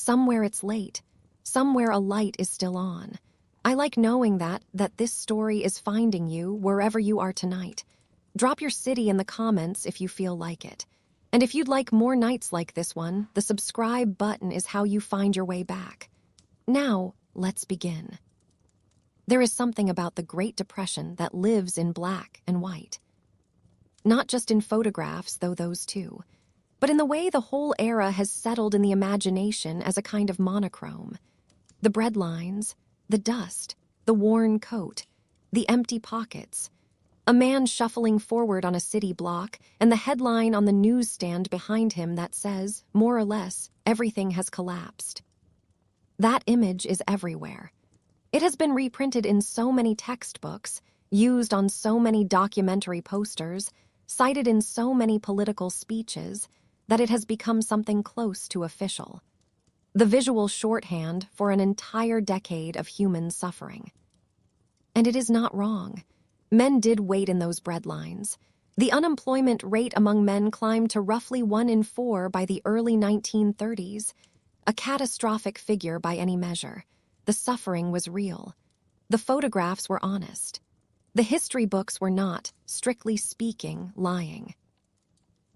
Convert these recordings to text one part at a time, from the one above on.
Somewhere it's late. Somewhere a light is still on. I like knowing that this story is finding you wherever you are tonight. Drop your city in the comments if you feel like it. And if you'd like more nights like this one, the subscribe button is how you find your way back. Now, let's begin. There is something about the Great Depression that lives in black and white. Not just in photographs, though those too, but in the way the whole era has settled in the imagination as a kind of monochrome. The breadlines, the dust, the worn coat, the empty pockets, a man shuffling forward on a city block, and the headline on the newsstand behind him that says, more or less, everything has collapsed. That image is everywhere. It has been reprinted in so many textbooks, used on so many documentary posters, cited in so many political speeches, that it has become something close to official. The visual shorthand for an entire decade of human suffering. And it is not wrong. Men did wait in those breadlines. The unemployment rate among men climbed to roughly 1 in 4 by the early 1930s, a catastrophic figure by any measure. The suffering was real. The photographs were honest. The history books were not, strictly speaking, lying.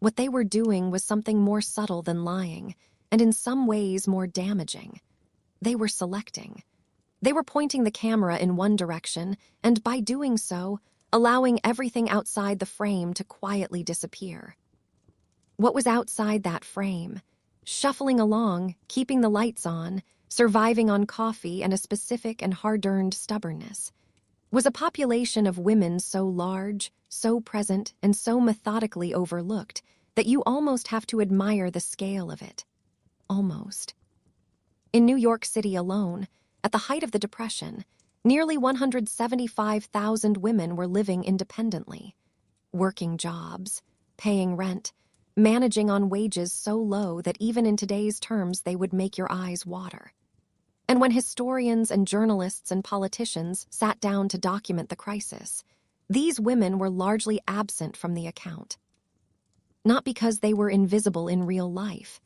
What they were doing was something more subtle than lying, and in some ways more damaging. They were selecting. They were pointing the camera in one direction, and by doing so, allowing everything outside the frame to quietly disappear. What was outside that frame, shuffling along, keeping the lights on, surviving on coffee and a specific and hard-earned stubbornness, was a population of women so large, so present, and so methodically overlooked that you almost have to admire the scale of it. Almost. In New York City alone, at the height of the Depression, nearly 175,000 women were living independently, working jobs, paying rent, managing on wages so low that even in today's terms they would make your eyes water. And when historians and journalists and politicians sat down to document the crisis, these women were largely absent from the account. Not because they were invisible in real life.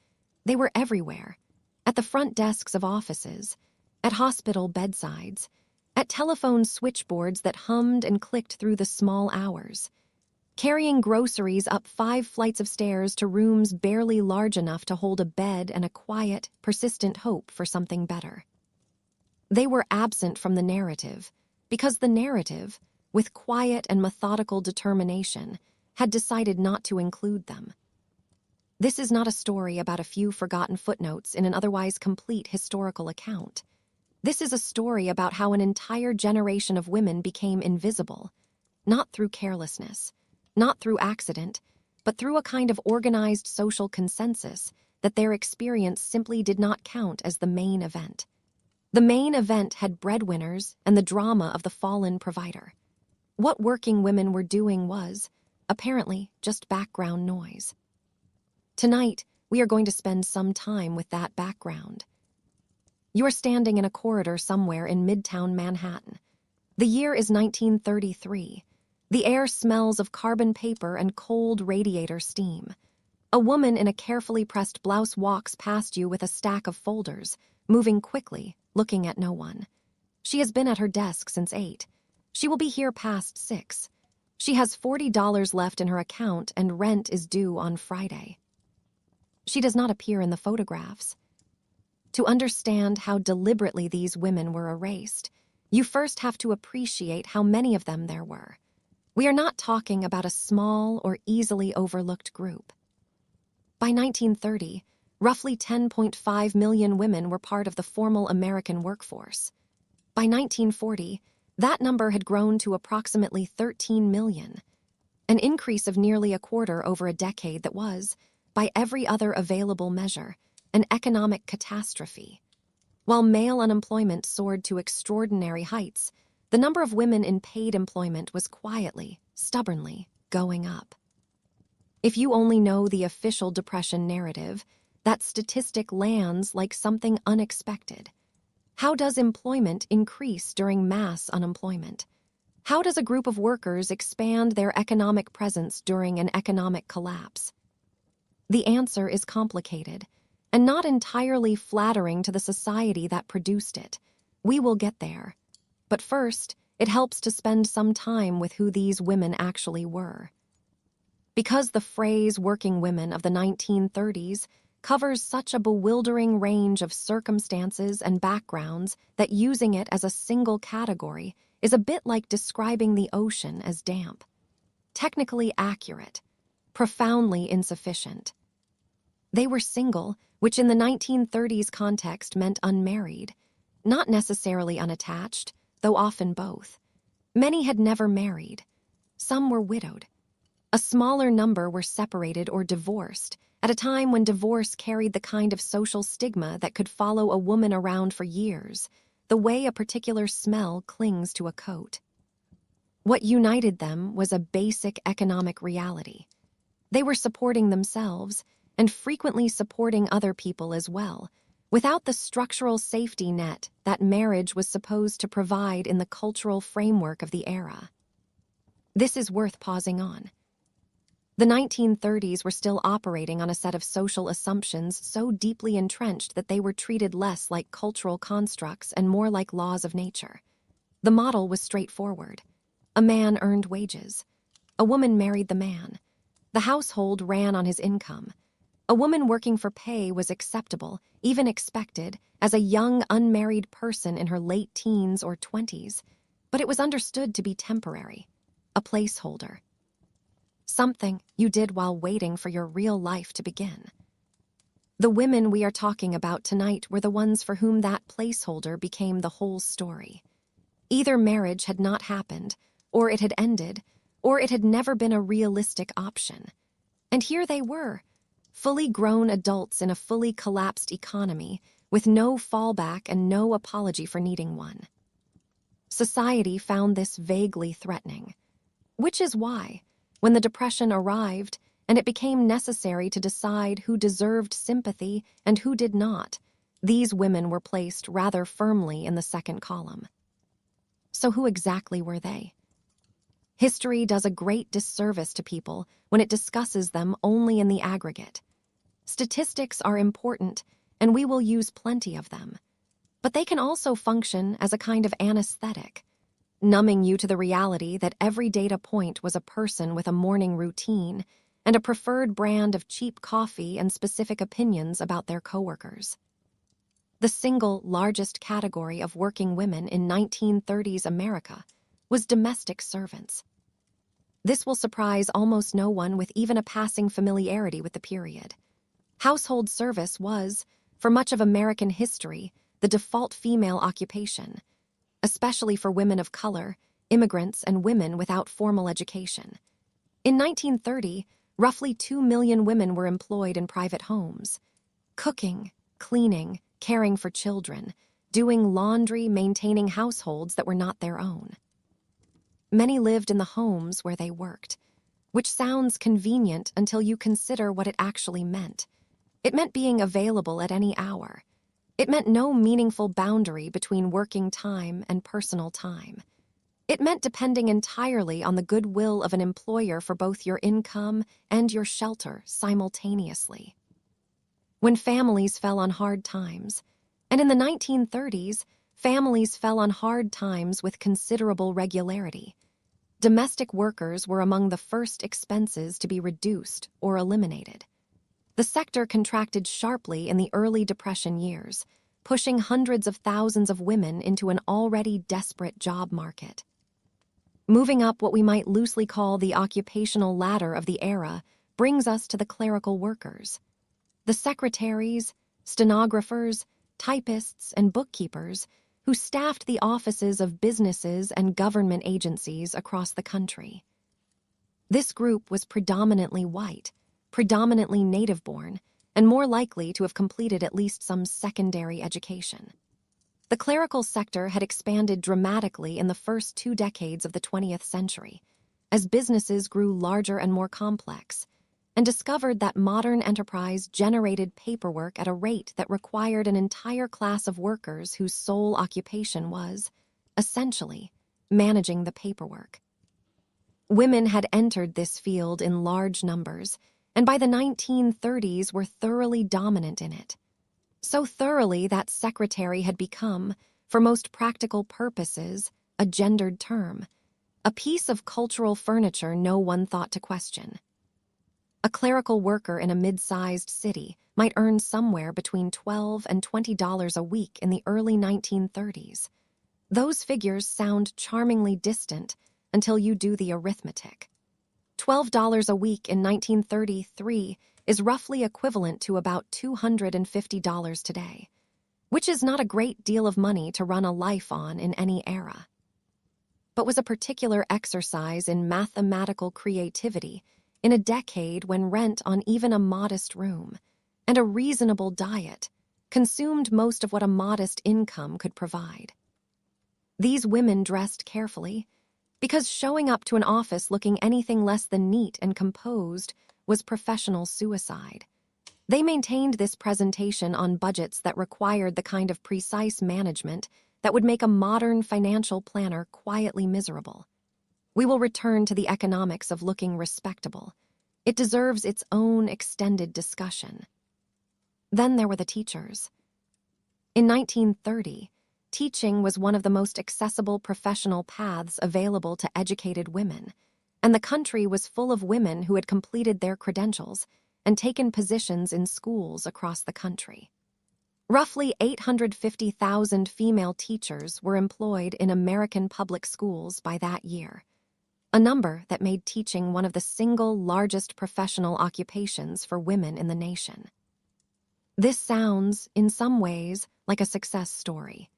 They were everywhere, at the front desks of offices, at hospital bedsides, at telephone switchboards that hummed and clicked through the small hours, carrying groceries up 5 flights of stairs to rooms barely large enough to hold a bed and a quiet, persistent hope for something better. They were absent from the narrative because the narrative, with quiet and methodical determination, had decided not to include them. This is not a story about a few forgotten footnotes in an otherwise complete historical account. This is a story about how an entire generation of women became invisible, not through carelessness, not through accident, but through a kind of organized social consensus that their experience simply did not count as the main event. The main event had breadwinners and the drama of the fallen provider. What working women were doing was, apparently, just background noise. Tonight, we are going to spend some time with that background. You are standing in a corridor somewhere in Midtown Manhattan. The year is 1933. The air smells of carbon paper and cold radiator steam. A woman in a carefully pressed blouse walks past you with a stack of folders, moving quickly, looking at no one. She has been at her desk since 8. She will be here past 6. She has $40 left in her account and rent is due on Friday. She does not appear in the photographs. To understand how deliberately these women were erased, you first have to appreciate how many of them there were. We are not talking about a small or easily overlooked group. By 1930, roughly 10.5 million women were part of the formal American workforce. By 1940, that number had grown to approximately 13 million, an increase of nearly a quarter over a decade that was, by every other available measure, an economic catastrophe. While male unemployment soared to extraordinary heights, the number of women in paid employment was quietly, stubbornly, going up. If you only know the official Depression narrative, that statistic lands like something unexpected. How does employment increase during mass unemployment? How does a group of workers expand their economic presence during an economic collapse? The answer is complicated, and not entirely flattering to the society that produced it. We will get there. But first, it helps to spend some time with who these women actually were. Because the phrase working women of the 1930s covers such a bewildering range of circumstances and backgrounds that using it as a single category is a bit like describing the ocean as damp. Technically accurate, profoundly insufficient. They were single, which in the 1930s context meant unmarried, not necessarily unattached, though often both. Many had never married. Some were widowed. A smaller number were separated or divorced, at a time when divorce carried the kind of social stigma that could follow a woman around for years, the way a particular smell clings to a coat. What united them was a basic economic reality. They were supporting themselves, and frequently supporting other people as well, without the structural safety net that marriage was supposed to provide in the cultural framework of the era. This is worth pausing on. The 1930s were still operating on a set of social assumptions so deeply entrenched that they were treated less like cultural constructs and more like laws of nature. The model was straightforward. A man earned wages. A woman married the man. The household ran on his income. A woman working for pay was acceptable, even expected, as a young unmarried person in her late teens or 20s, but it was understood to be temporary, a placeholder. Something you did while waiting for your real life to begin. The women we are talking about tonight were the ones for whom that placeholder became the whole story. Either marriage had not happened, or it had ended, or it had never been a realistic option. And here they were, fully grown adults in a fully collapsed economy, with no fallback and no apology for needing one. Society found this vaguely threatening, which is why, when the Depression arrived and it became necessary to decide who deserved sympathy and who did not, these women were placed rather firmly in the second column. So who exactly were they? History does a great disservice to people when it discusses them only in the aggregate. Statistics are important, and we will use plenty of them. But they can also function as a kind of anesthetic, numbing you to the reality that every data point was a person with a morning routine and a preferred brand of cheap coffee and specific opinions about their coworkers. The single largest category of working women in 1930s America was domestic servants. This will surprise almost no one with even a passing familiarity with the period. Household service was, for much of American history, the default female occupation, especially for women of color, immigrants, and women without formal education. In 1930, roughly 2 million women were employed in private homes, cooking, cleaning, caring for children, doing laundry, maintaining households that were not their own. Many lived in the homes where they worked, which sounds convenient until you consider what it actually meant. It meant being available at any hour. It meant no meaningful boundary between working time and personal time. It meant depending entirely on the goodwill of an employer for both your income and your shelter simultaneously. When families fell on hard times, and in the 1930s, families fell on hard times with considerable regularity, domestic workers were among the first expenses to be reduced or eliminated. The sector contracted sharply in the early Depression years, pushing hundreds of thousands of women into an already desperate job market. Moving up what we might loosely call the occupational ladder of the era brings us to the clerical workers. The secretaries, stenographers, typists, and bookkeepers who staffed the offices of businesses and government agencies across the country. This group was predominantly white, predominantly native-born, and more likely to have completed at least some secondary education. The clerical sector had expanded dramatically in the first 2 decades of the 20th century, as businesses grew larger and more complex, and discovered that modern enterprise generated paperwork at a rate that required an entire class of workers whose sole occupation was, essentially, managing the paperwork. Women had entered this field in large numbers, and by the 1930s were thoroughly dominant in it. so thoroughly that secretary had become, for most practical purposes, a gendered term, a piece of cultural furniture no one thought to question. A clerical worker in a mid-sized city might earn somewhere between $12 and $20 a week in the early 1930s. Those figures sound charmingly distant until you do the arithmetic. $12 a week in 1933 is roughly equivalent to about $250 today, which is not a great deal of money to run a life on in any era, but was a particular exercise in mathematical creativity in a decade when rent on even a modest room and a reasonable diet consumed most of what a modest income could provide. These women dressed carefully because showing up to an office looking anything less than neat and composed was professional suicide. They maintained this presentation on budgets that required the kind of precise management that would make a modern financial planner quietly miserable. We will return to the economics of looking respectable. It deserves its own extended discussion. Then there were the teachers. In 1930, teaching was one of the most accessible professional paths available to educated women, and the country was full of women who had completed their credentials and taken positions in schools across the country. Roughly 850,000 female teachers were employed in American public schools by that year, a number that made teaching one of the single largest professional occupations for women in the nation. This sounds, in some ways, like a success story.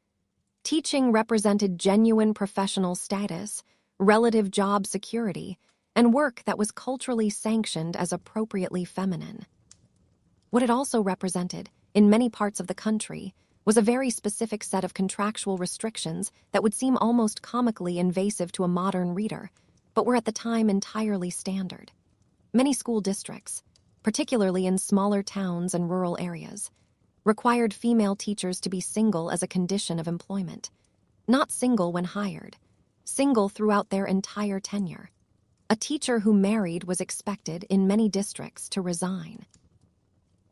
Teaching represented genuine professional status, relative job security, and work that was culturally sanctioned as appropriately feminine. What it also represented, in many parts of the country, was a very specific set of contractual restrictions that would seem almost comically invasive to a modern reader, but were at the time entirely standard. Many school districts, particularly in smaller towns and rural areas, required female teachers to be single as a condition of employment. Not single when hired, single throughout their entire tenure. A teacher who married was expected, in many districts, to resign.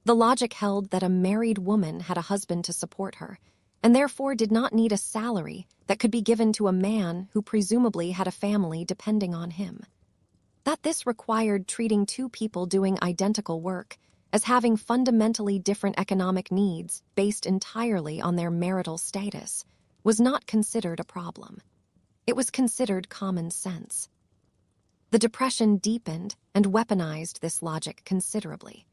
The logic held that a married woman had a husband to support her, and therefore did not need a salary that could be given to a man who presumably had a family depending on him. That this required treating two people doing identical work as having fundamentally different economic needs based entirely on their marital status was not considered a problem. It was considered common sense. The Depression deepened and weaponized this logic considerably.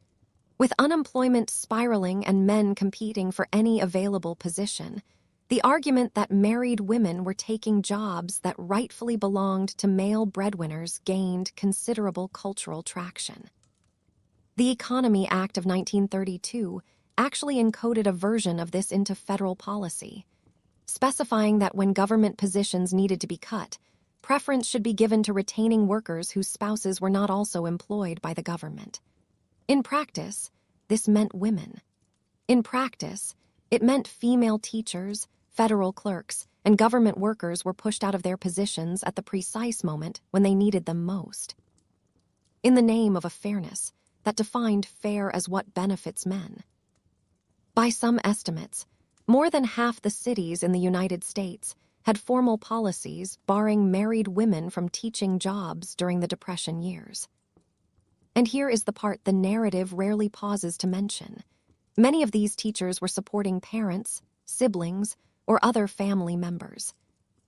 With unemployment spiraling and men competing for any available position, the argument that married women were taking jobs that rightfully belonged to male breadwinners gained considerable cultural traction. The Economy Act of 1932 actually encoded a version of this into federal policy, specifying that when government positions needed to be cut, preference should be given to retaining workers whose spouses were not also employed by the government. In practice, this meant women. In practice, it meant female teachers, federal clerks, and government workers were pushed out of their positions at the precise moment when they needed them most. In the name of a fairness that defined fair as what benefits men. By some estimates, more than half the cities in the United States had formal policies barring married women from teaching jobs during the Depression years. And here is the part the narrative rarely pauses to mention. Many of these teachers were supporting parents, siblings, or other family members.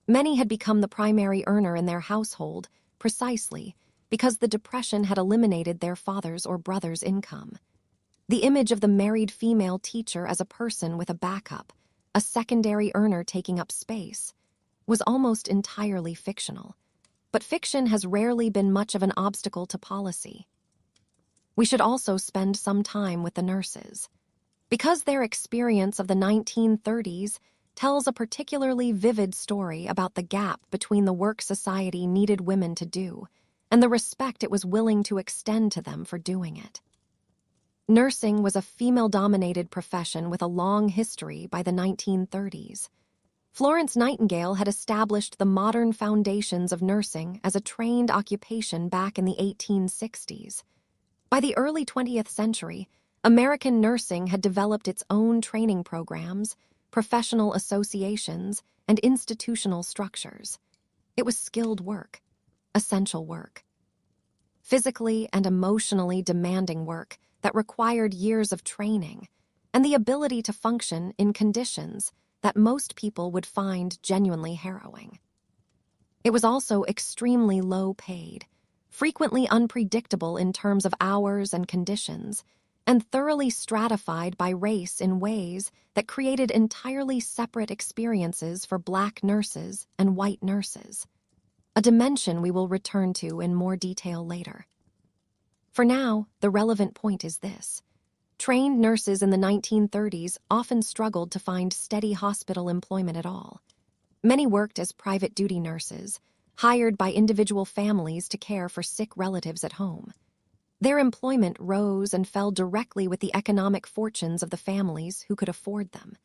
Many had become the primary earner in their household precisely because the Depression had eliminated their father's or brother's income. The image of the married female teacher as a person with a backup, a secondary earner taking up space, was almost entirely fictional. But fiction has rarely been much of an obstacle to policy. We should also spend some time with the nurses, because their experience of the 1930s tells a particularly vivid story about the gap between the work society needed women to do and the respect it was willing to extend to them for doing it. Nursing was a female-dominated profession with a long history by the 1930s. Florence Nightingale had established the modern foundations of nursing as a trained occupation back in the 1860s. By the early 20th century, American nursing had developed its own training programs, professional associations, and institutional structures. It was skilled work, essential work. Physically and emotionally demanding work that required years of training and the ability to function in conditions that most people would find genuinely harrowing. It was also extremely low paid, frequently unpredictable in terms of hours and conditions, and thoroughly stratified by race in ways that created entirely separate experiences for Black nurses and white nurses, a dimension we will return to in more detail later. For now, the relevant point is this. Trained nurses in the 1930s often struggled to find steady hospital employment at all. Many worked as private duty nurses, hired by individual families to care for sick relatives at home. Their employment rose and fell directly with the economic fortunes of the families who could afford them.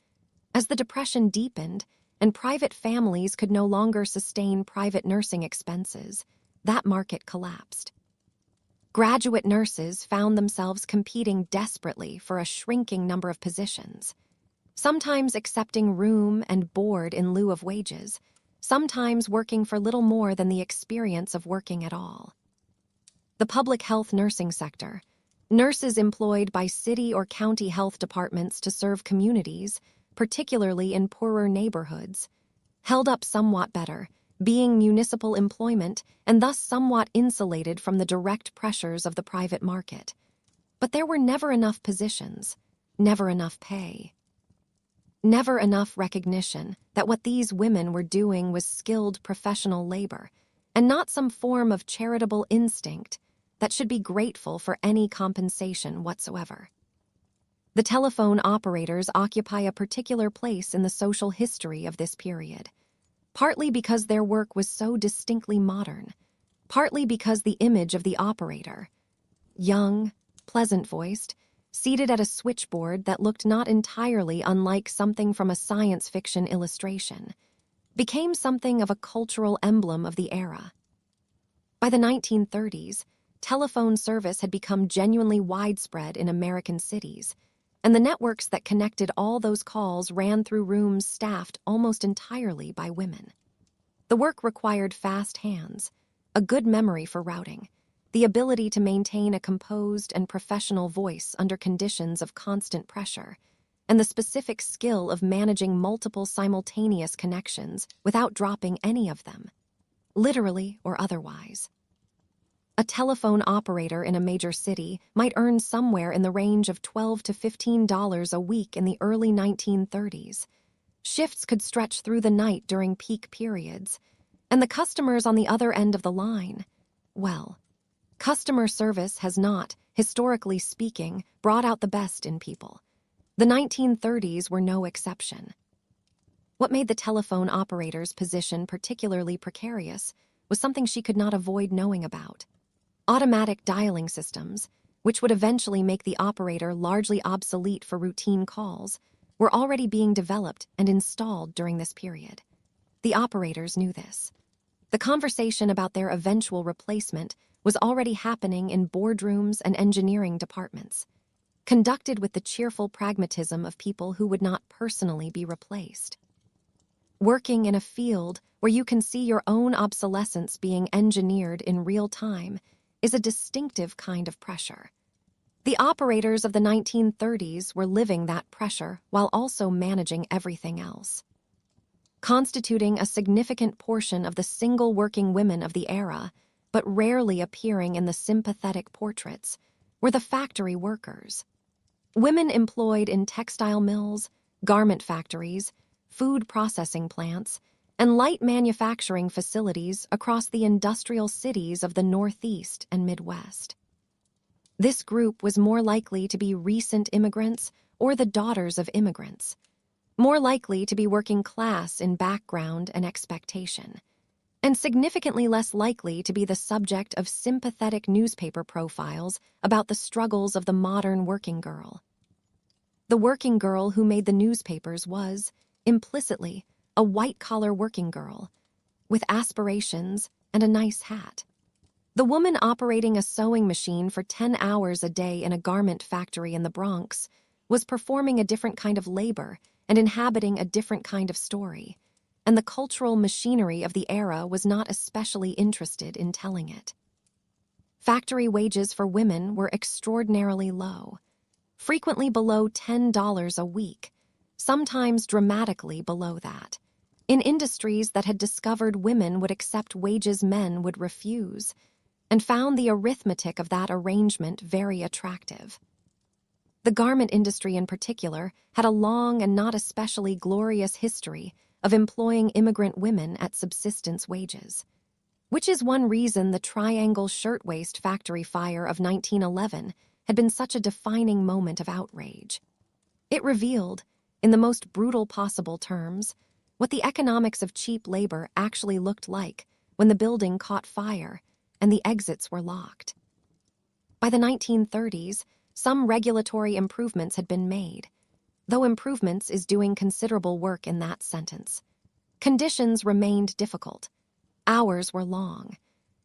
As the Depression deepened and private families could no longer sustain private nursing expenses, that market collapsed. Graduate nurses found themselves competing desperately for a shrinking number of positions, sometimes accepting room and board in lieu of wages, sometimes working for little more than the experience of working at all. The public health nursing sector, nurses employed by city or county health departments to serve communities, particularly in poorer neighborhoods, held up somewhat better, being municipal employment and thus somewhat insulated from the direct pressures of the private market. But there were never enough positions, never enough pay, never enough recognition that what these women were doing was skilled professional labor, and not some form of charitable instinct that should be grateful for any compensation whatsoever. The telephone operators occupy a particular place in the social history of this period, partly because their work was so distinctly modern, partly because the image of the operator, young, pleasant-voiced, seated at a switchboard that looked not entirely unlike something from a science fiction illustration, became something of a cultural emblem of the era. By the 1930s, telephone service had become genuinely widespread in American cities, and the networks that connected all those calls ran through rooms staffed almost entirely by women. The work required fast hands, a good memory for routing, the ability to maintain a composed and professional voice under conditions of constant pressure, and the specific skill of managing multiple simultaneous connections without dropping any of them, literally or otherwise. A telephone operator in a major city might earn somewhere in the range of $12 to $15 a week in the early 1930s. Shifts could stretch through the night during peak periods, and the customers on the other end of the line, well, customer service has not, historically speaking, brought out the best in people. The 1930s were no exception. What made the telephone operator's position particularly precarious was something she could not avoid knowing about. Automatic dialing systems, which would eventually make the operator largely obsolete for routine calls, were already being developed and installed during this period. The operators knew this. The conversation about their eventual replacement was already happening in boardrooms and engineering departments, conducted with the cheerful pragmatism of people who would not personally be replaced. Working in a field where you can see your own obsolescence being engineered in real time is a distinctive kind of pressure. The operators of the 1930s were living that pressure while also managing everything else. Constituting a significant portion of the single working women of the era, but rarely appearing in the sympathetic portraits, were the factory workers. Women employed in textile mills, garment factories, food processing plants, and light manufacturing facilities across the industrial cities of the Northeast and Midwest. This group was more likely to be recent immigrants or the daughters of immigrants, more likely to be working class in background and expectation, and significantly less likely to be the subject of sympathetic newspaper profiles about the struggles of the modern working girl. The working girl who made the newspapers was, implicitly, a white-collar working girl, with aspirations and a nice hat. The woman operating a sewing machine for 10 hours a day in a garment factory in the Bronx was performing a different kind of labor and inhabiting a different kind of story, and the cultural machinery of the era was not especially interested in telling it. Factory wages for women were extraordinarily low, frequently below $10 a week, sometimes dramatically below that. In industries that had discovered women would accept wages men would refuse, and found the arithmetic of that arrangement very attractive. The garment industry in particular had a long and not especially glorious history of employing immigrant women at subsistence wages, which is one reason the Triangle Shirtwaist Factory fire of 1911 had been such a defining moment of outrage. It revealed, in the most brutal possible terms, what the economics of cheap labor actually looked like when the building caught fire and the exits were locked. By the 1930s, some regulatory improvements had been made, though improvements is doing considerable work in that sentence. Conditions remained difficult. Hours were long,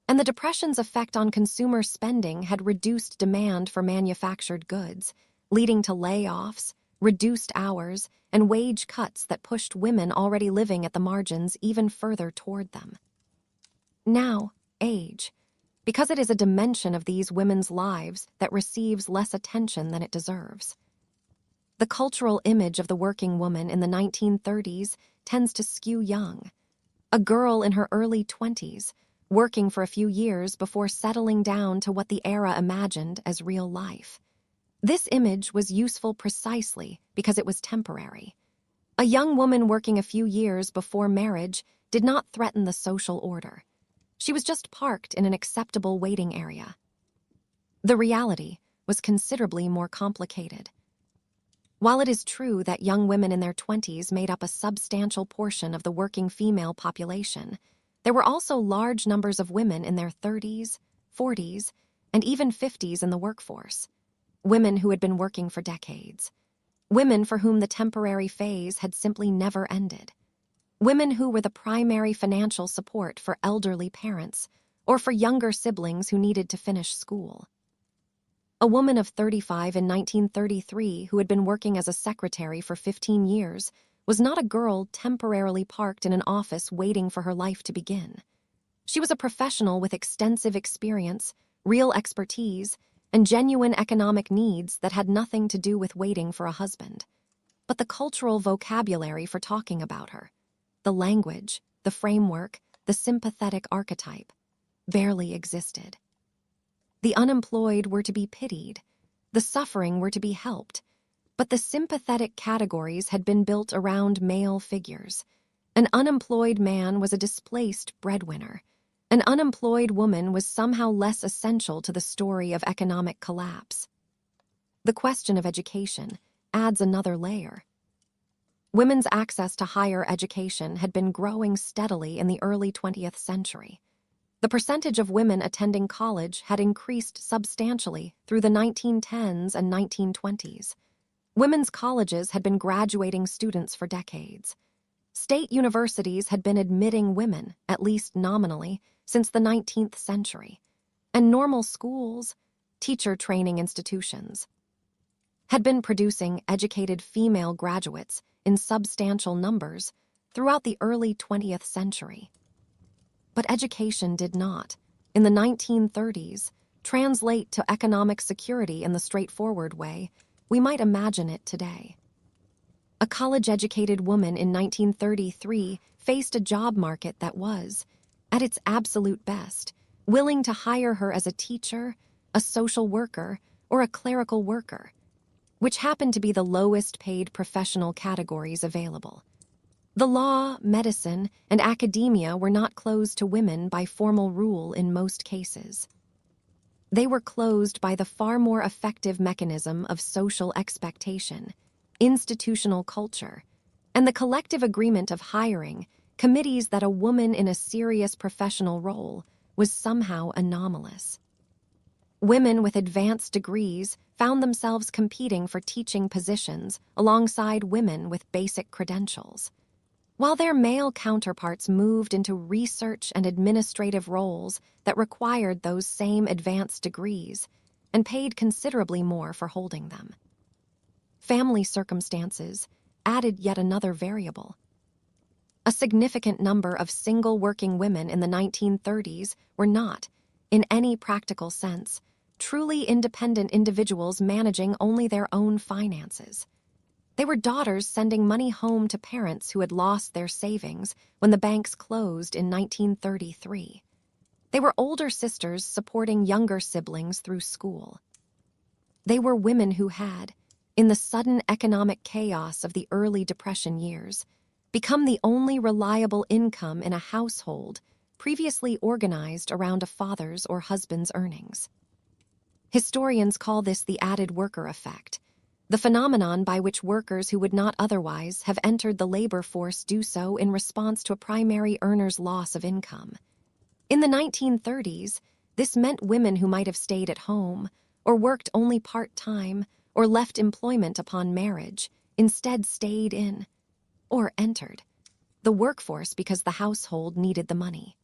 and the Depression's effect on consumer spending had reduced demand for manufactured goods, leading to layoffs, reduced hours, and wage cuts that pushed women already living at the margins even further toward them. Now, age, because it is a dimension of these women's lives that receives less attention than it deserves. The cultural image of the working woman in the 1930s tends to skew young. A girl in her early 20s, working for a few years before settling down to what the era imagined as real life. This image was useful precisely because it was temporary. A young woman working a few years before marriage did not threaten the social order. She was just parked in an acceptable waiting area. The reality was considerably more complicated. While it is true that young women in their 20s made up a substantial portion of the working female population, there were also large numbers of women in their 30s, 40s, and even 50s in the workforce. Women who had been working for decades. Women for whom the temporary phase had simply never ended. Women who were the primary financial support for elderly parents or for younger siblings who needed to finish school. A woman of 35 in 1933 who had been working as a secretary for 15 years was not a girl temporarily parked in an office waiting for her life to begin. She was a professional with extensive experience, real expertise, and genuine economic needs that had nothing to do with waiting for a husband. But the cultural vocabulary for talking about her, the language, the framework, the sympathetic archetype, barely existed. The unemployed were to be pitied, the suffering were to be helped, but the sympathetic categories had been built around male figures. An unemployed man was a displaced breadwinner. An unemployed woman was somehow less essential to the story of economic collapse. The question of education adds another layer. Women's access to higher education had been growing steadily in the early 20th century. The percentage of women attending college had increased substantially through the 1910s and 1920s. Women's colleges had been graduating students for decades. State universities had been admitting women, at least nominally, since the 19th century. And normal schools, teacher training institutions, had been producing educated female graduates in substantial numbers throughout the early 20th century. But education did not, in the 1930s, translate to economic security in the straightforward way we might imagine it today. A college-educated woman in 1933 faced a job market that was, at its absolute best, willing to hire her as a teacher, a social worker, or a clerical worker, which happened to be the lowest-paid professional categories available. The law, medicine, and academia were not closed to women by formal rule in most cases. They were closed by the far more effective mechanism of social expectation, institutional culture, and the collective agreement of hiring committees that a woman in a serious professional role was somehow anomalous. Women with advanced degrees found themselves competing for teaching positions alongside women with basic credentials. while their male counterparts moved into research and administrative roles that required those same advanced degrees and paid considerably more for holding them. Family circumstances added yet another variable. A significant number of single working women in the 1930s were not, in any practical sense, truly independent individuals managing only their own finances. They were daughters sending money home to parents who had lost their savings when the banks closed in 1933. They were older sisters supporting younger siblings through school. They were women who had, in the sudden economic chaos of the early Depression years, become the only reliable income in a household previously organized around a father's or husband's earnings. Historians call this the added worker effect, the phenomenon by which workers who would not otherwise have entered the labor force do so in response to a primary earner's loss of income. In the 1930s, this meant women who might have stayed at home, or worked only part-time, or left employment upon marriage, instead stayed in, or entered, the workforce because the household needed the money.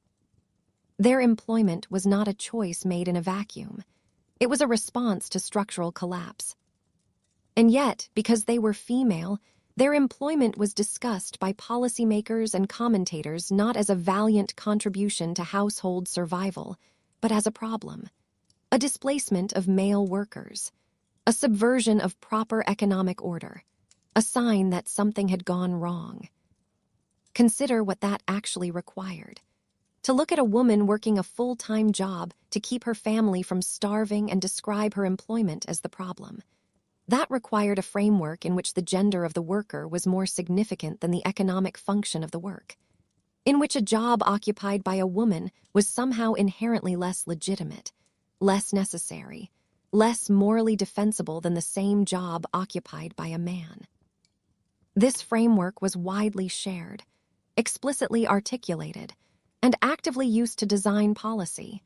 Their employment was not a choice made in a vacuum. It was a response to structural collapse. And yet, because they were female, their employment was discussed by policymakers and commentators not as a valiant contribution to household survival, but as a problem, a displacement of male workers, a subversion of proper economic order, a sign that something had gone wrong. Consider what that actually required. To look at a woman working a full-time job to keep her family from starving and describe her employment as the problem. That required a framework in which the gender of the worker was more significant than the economic function of the work, in which a job occupied by a woman was somehow inherently less legitimate, less necessary, less morally defensible than the same job occupied by a man. This framework was widely shared, explicitly articulated, and actively used to design policy.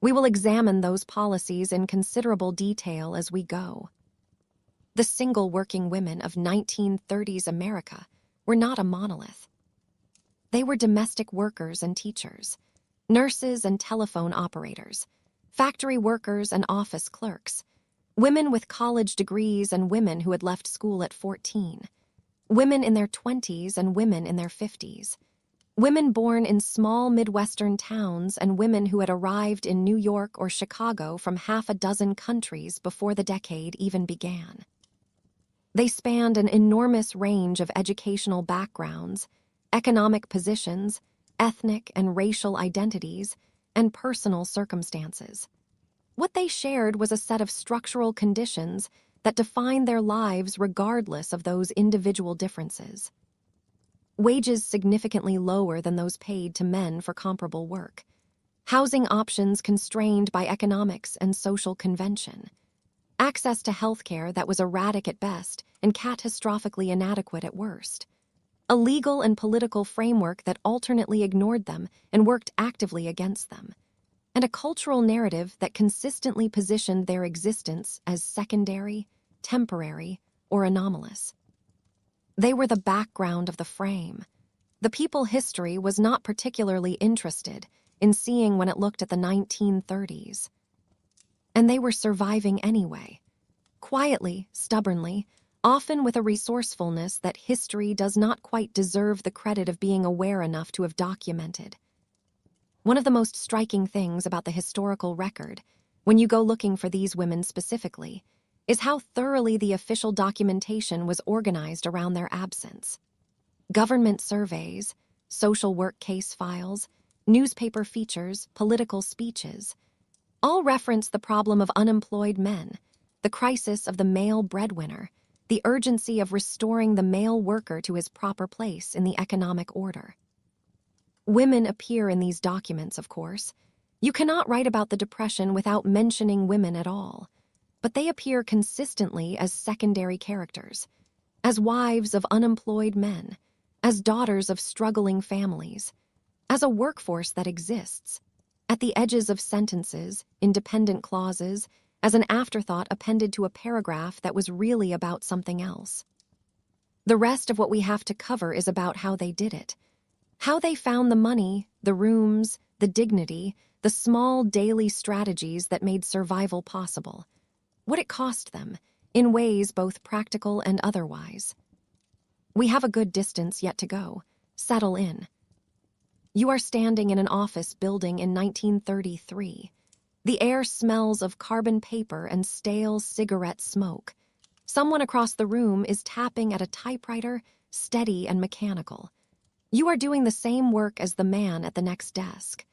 We will examine those policies in considerable detail as we go. The single working women of 1930s America were not a monolith. They were domestic workers and teachers, nurses and telephone operators, factory workers and office clerks, women with college degrees and women who had left school at 14, women in their 20s and women in their 50s, women born in small Midwestern towns and women who had arrived in New York or Chicago from half a dozen countries before the decade even began. They spanned an enormous range of educational backgrounds, economic positions, ethnic and racial identities, and personal circumstances. What they shared was a set of structural conditions that defined their lives regardless of those individual differences. Wages significantly lower than those paid to men for comparable work. Housing options constrained by economics and social convention. Access to health care that was erratic at best and catastrophically inadequate at worst. A legal and political framework that alternately ignored them and worked actively against them. And a cultural narrative that consistently positioned their existence as secondary, temporary, or anomalous. They were the background of the frame. The people history was not particularly interested in seeing when it looked at the 1930s. And they were surviving anyway, quietly, stubbornly, often with a resourcefulness that history does not quite deserve the credit of being aware enough to have documented. One of the most striking things about the historical record, when you go looking for these women specifically, is how thoroughly the official documentation was organized around their absence. Government surveys, social work case files, newspaper features, political speeches, all reference the problem of unemployed men, the crisis of the male breadwinner, the urgency of restoring the male worker to his proper place in the economic order. Women appear in these documents, of course. You cannot write about the Depression without mentioning women at all, but they appear consistently as secondary characters, as wives of unemployed men, as daughters of struggling families, as a workforce that exists, at the edges of sentences, independent clauses, as an afterthought appended to a paragraph that was really about something else. The rest of what we have to cover is about how they did it. How they found the money, the rooms, the dignity, the small daily strategies that made survival possible. What it cost them, in ways both practical and otherwise. We have a good distance yet to go. Settle in. You are standing in an office building in 1933. The air smells of carbon paper and stale cigarette smoke. Someone across the room is tapping at a typewriter, steady and mechanical. You are doing the same work as the man at the next desk.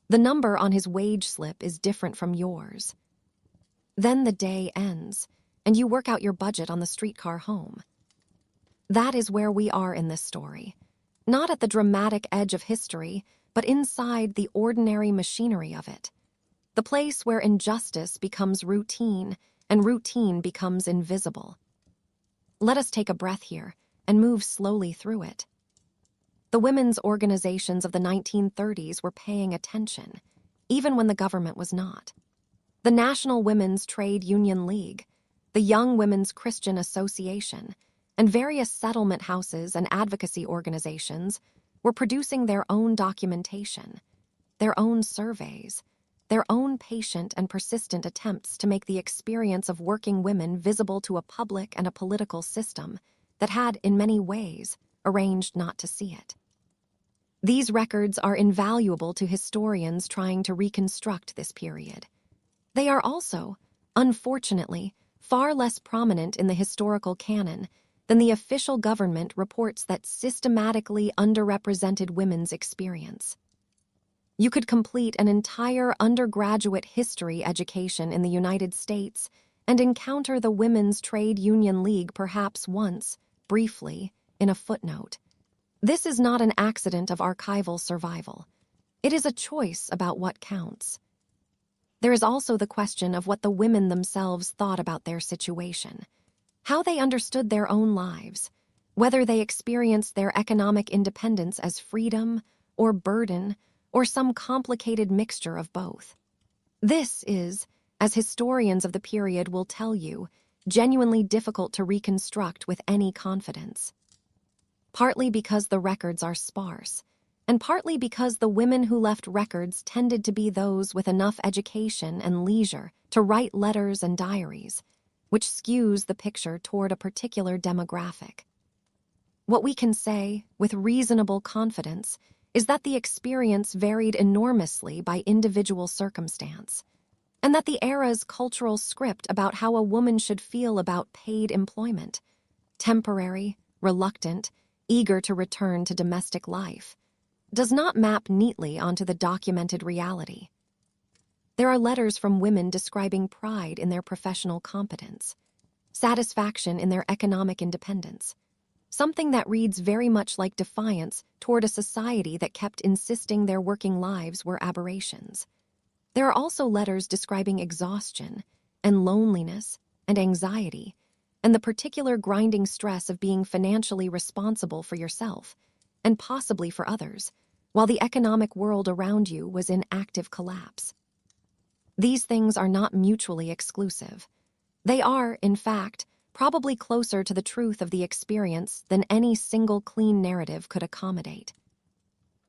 The number on his wage slip is different from yours. Then the day ends, and you work out your budget on the streetcar home. That is where we are in this story. Not at the dramatic edge of history, but inside the ordinary machinery of it. The place where injustice becomes routine and routine becomes invisible. Let us take a breath here and move slowly through it. The women's organizations of the 1930s were paying attention, even when the government was not. The National Women's Trade Union League, the Young Women's Christian Association, and various settlement houses and advocacy organizations were producing their own documentation, their own surveys, their own patient and persistent attempts to make the experience of working women visible to a public and a political system that had, in many ways, arranged not to see it. These records are invaluable to historians trying to reconstruct this period. They are also, unfortunately, far less prominent in the historical canon than the official government reports that systematically underrepresented women's experience. You could complete an entire undergraduate history education in the United States and encounter the Women's Trade Union League perhaps once, briefly, in a footnote. This is not an accident of archival survival. It is a choice about what counts. There is also the question of what the women themselves thought about their situation, how they understood their own lives, whether they experienced their economic independence as freedom or burden or some complicated mixture of both. This is, as historians of the period will tell you, genuinely difficult to reconstruct with any confidence. Partly because the records are sparse, and partly because the women who left records tended to be those with enough education and leisure to write letters and diaries, which skews the picture toward a particular demographic. What we can say, with reasonable confidence, is that the experience varied enormously by individual circumstance, and that the era's cultural script about how a woman should feel about paid employment, temporary, reluctant, eager to return to domestic life, does not map neatly onto the documented reality. There are letters from women describing pride in their professional competence, satisfaction in their economic independence, something that reads very much like defiance toward a society that kept insisting their working lives were aberrations. There are also letters describing exhaustion and loneliness and anxiety and the particular grinding stress of being financially responsible for yourself and possibly for others, while the economic world around you was in active collapse. These things are not mutually exclusive. They are, in fact, probably closer to the truth of the experience than any single clean narrative could accommodate.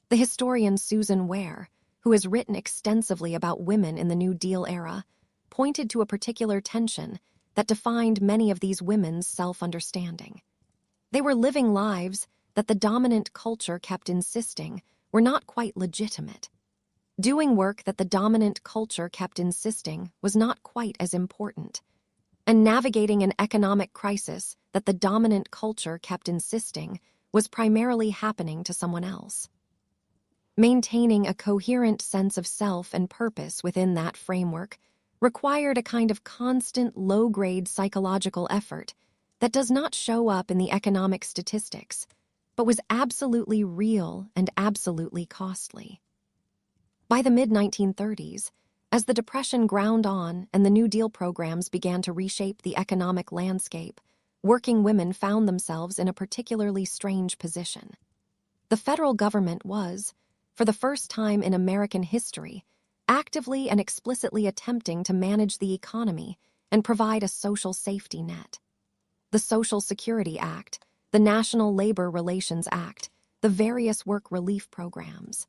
The historian Susan Ware, who has written extensively about women in the New Deal era, pointed to a particular tension that defined many of these women's self-understanding. They were living lives that the dominant culture kept insisting were not quite legitimate. Doing work that the dominant culture kept insisting was not quite as important. And navigating an economic crisis that the dominant culture kept insisting was primarily happening to someone else. Maintaining a coherent sense of self and purpose within that framework required a kind of constant low-grade psychological effort that does not show up in the economic statistics, but was absolutely real and absolutely costly. By the mid-1930s, as the Depression ground on and the New Deal programs began to reshape the economic landscape, working women found themselves in a particularly strange position. The federal government was, for the first time in American history, actively and explicitly attempting to manage the economy and provide a social safety net. The Social Security Act, the National Labor Relations Act, the various work relief programs.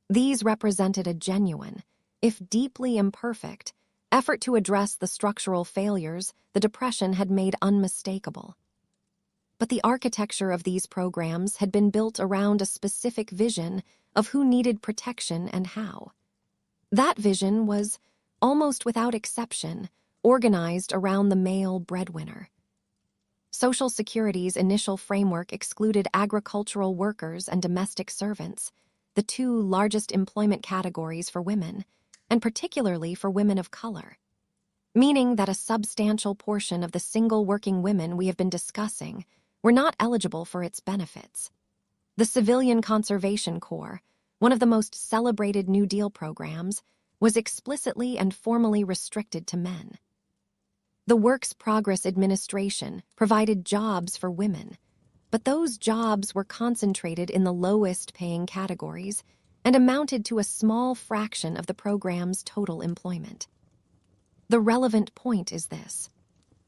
These represented a genuine, if deeply imperfect, effort to address the structural failures the Depression had made unmistakable. But the architecture of these programs had been built around a specific vision of who needed protection and how. That vision was, almost without exception, organized around the male breadwinner. Social Security's initial framework excluded agricultural workers and domestic servants, the two largest employment categories for women, and particularly for women of color, meaning that a substantial portion of the single working women we have been discussing were not eligible for its benefits. The Civilian Conservation Corps, one of the most celebrated New Deal programs, was explicitly and formally restricted to men. The Works Progress Administration provided jobs for women, but those jobs were concentrated in the lowest-paying categories and amounted to a small fraction of the program's total employment. The relevant point is this.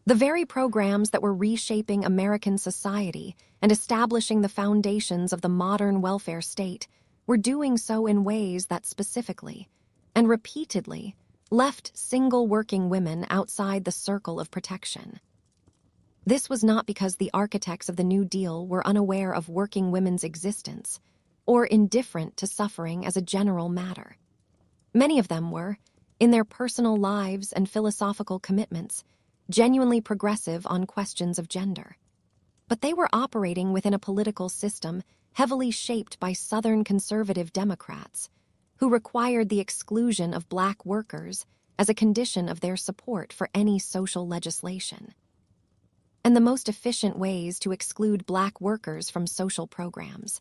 The very programs that were reshaping American society and establishing the foundations of the modern welfare state were doing so in ways that specifically, and repeatedly, left single working women outside the circle of protection. This was not because the architects of the New Deal were unaware of working women's existence or indifferent to suffering as a general matter. Many of them were, in their personal lives and philosophical commitments, genuinely progressive on questions of gender. But they were operating within a political system heavily shaped by Southern conservative Democrats, who required the exclusion of Black workers as a condition of their support for any social legislation. And the most efficient ways to exclude Black workers from social programs,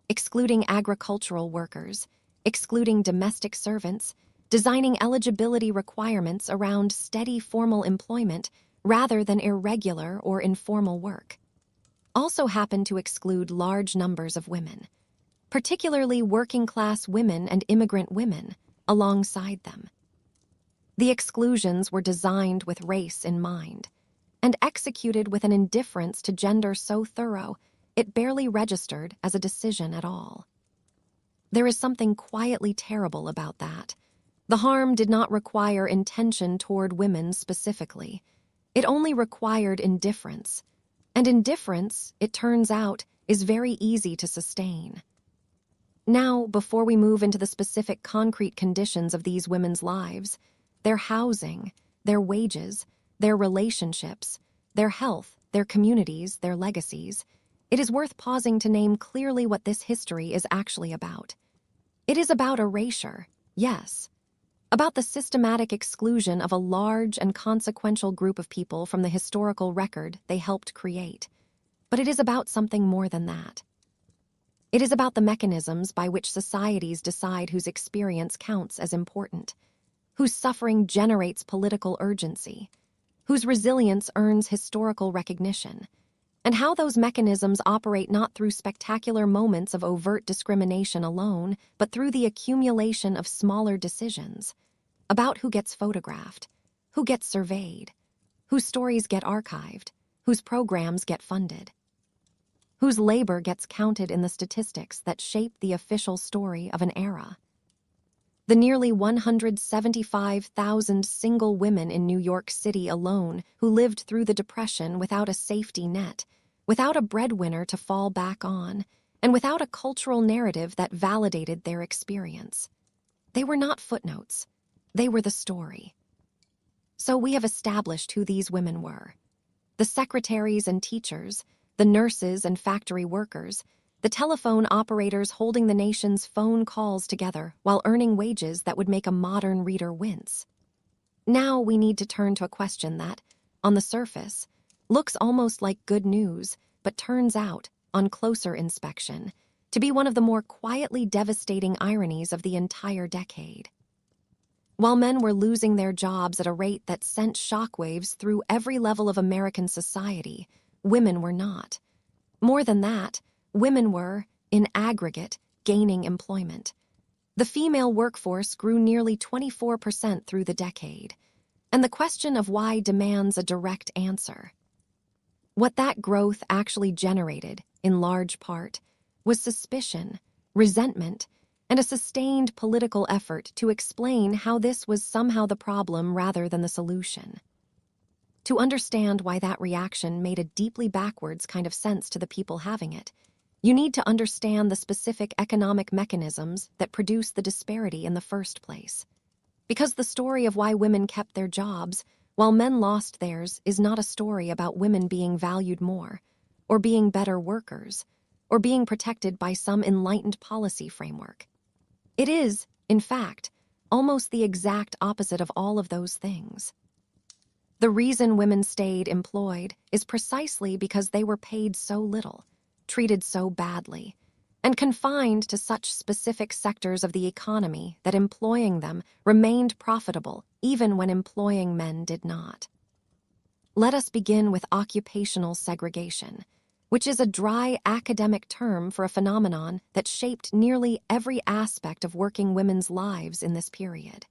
excluding agricultural workers, excluding domestic servants, designing eligibility requirements around steady formal employment rather than irregular or informal work, also happened to exclude large numbers of women, particularly working-class women and immigrant women, alongside them. The exclusions were designed with race in mind, and executed with an indifference to gender so thorough it barely registered as a decision at all. There is something quietly terrible about that. The harm did not require intention toward women specifically. It only required indifference. And indifference, it turns out, is very easy to sustain. Now, before we move into the specific concrete conditions of these women's lives, their housing, their wages, their relationships, their health, their communities, their legacies, it is worth pausing to name clearly what this history is actually about. It is about erasure, yes, about the systematic exclusion of a large and consequential group of people from the historical record they helped create. But it is about something more than that. It is about the mechanisms by which societies decide whose experience counts as important, whose suffering generates political urgency, whose resilience earns historical recognition, and how those mechanisms operate not through spectacular moments of overt discrimination alone, but through the accumulation of smaller decisions about who gets photographed, who gets surveyed, whose stories get archived, whose programs get funded, whose labor gets counted in the statistics that shape the official story of an era. The nearly 175,000 single women in New York City alone who lived through the Depression without a safety net, without a breadwinner to fall back on, and without a cultural narrative that validated their experience. They were not footnotes. They were the story. So we have established who these women were. The secretaries and teachers, the nurses and factory workers, the telephone operators holding the nation's phone calls together while earning wages that would make a modern reader wince. Now we need to turn to a question that, on the surface, looks almost like good news, but turns out, on closer inspection, to be one of the more quietly devastating ironies of the entire decade. While men were losing their jobs at a rate that sent shockwaves through every level of American society, women were not. More than that, women were, in aggregate, gaining employment. The female workforce grew nearly 24% through the decade, and the question of why demands a direct answer. What that growth actually generated, in large part, was suspicion, resentment, and a sustained political effort to explain how this was somehow the problem rather than the solution. To understand why that reaction made a deeply backwards kind of sense to the people having it, you need to understand the specific economic mechanisms that produce the disparity in the first place. Because the story of why women kept their jobs while men lost theirs is not a story about women being valued more, or being better workers, or being protected by some enlightened policy framework. It is, in fact, almost the exact opposite of all of those things. The reason women stayed employed is precisely because they were paid so little, treated so badly, and confined to such specific sectors of the economy that employing them remained profitable even when employing men did not. Let us begin with occupational segregation, which is a dry academic term for a phenomenon that shaped nearly every aspect of working women's lives in this period.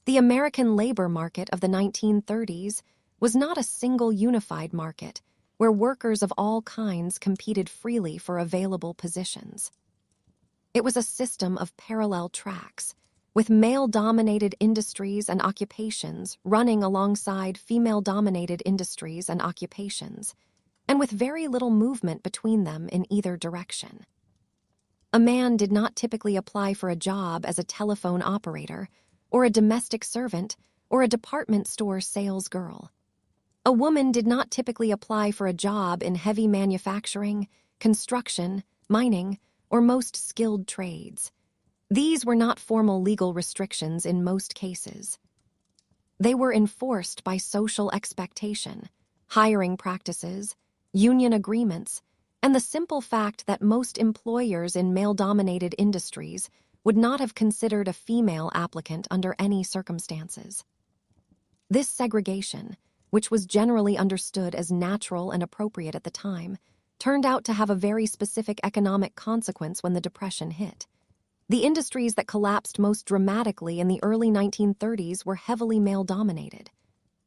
The American labor market of the 1930s was not a single unified market where workers of all kinds competed freely for available positions. It was a system of parallel tracks, with male-dominated industries and occupations running alongside female-dominated industries and occupations, and with very little movement between them in either direction. A man did not typically apply for a job as a telephone operator, or a domestic servant, or a department store sales girl. A woman did not typically apply for a job in heavy manufacturing, construction, mining, or most skilled trades. These were not formal legal restrictions in most cases. They were enforced by social expectation, hiring practices, union agreements, and the simple fact that most employers in male-dominated industries would not have considered a female applicant under any circumstances. This segregation, which was generally understood as natural and appropriate at the time, turned out to have a very specific economic consequence when the Depression hit. The industries that collapsed most dramatically in the early 1930s were heavily male-dominated.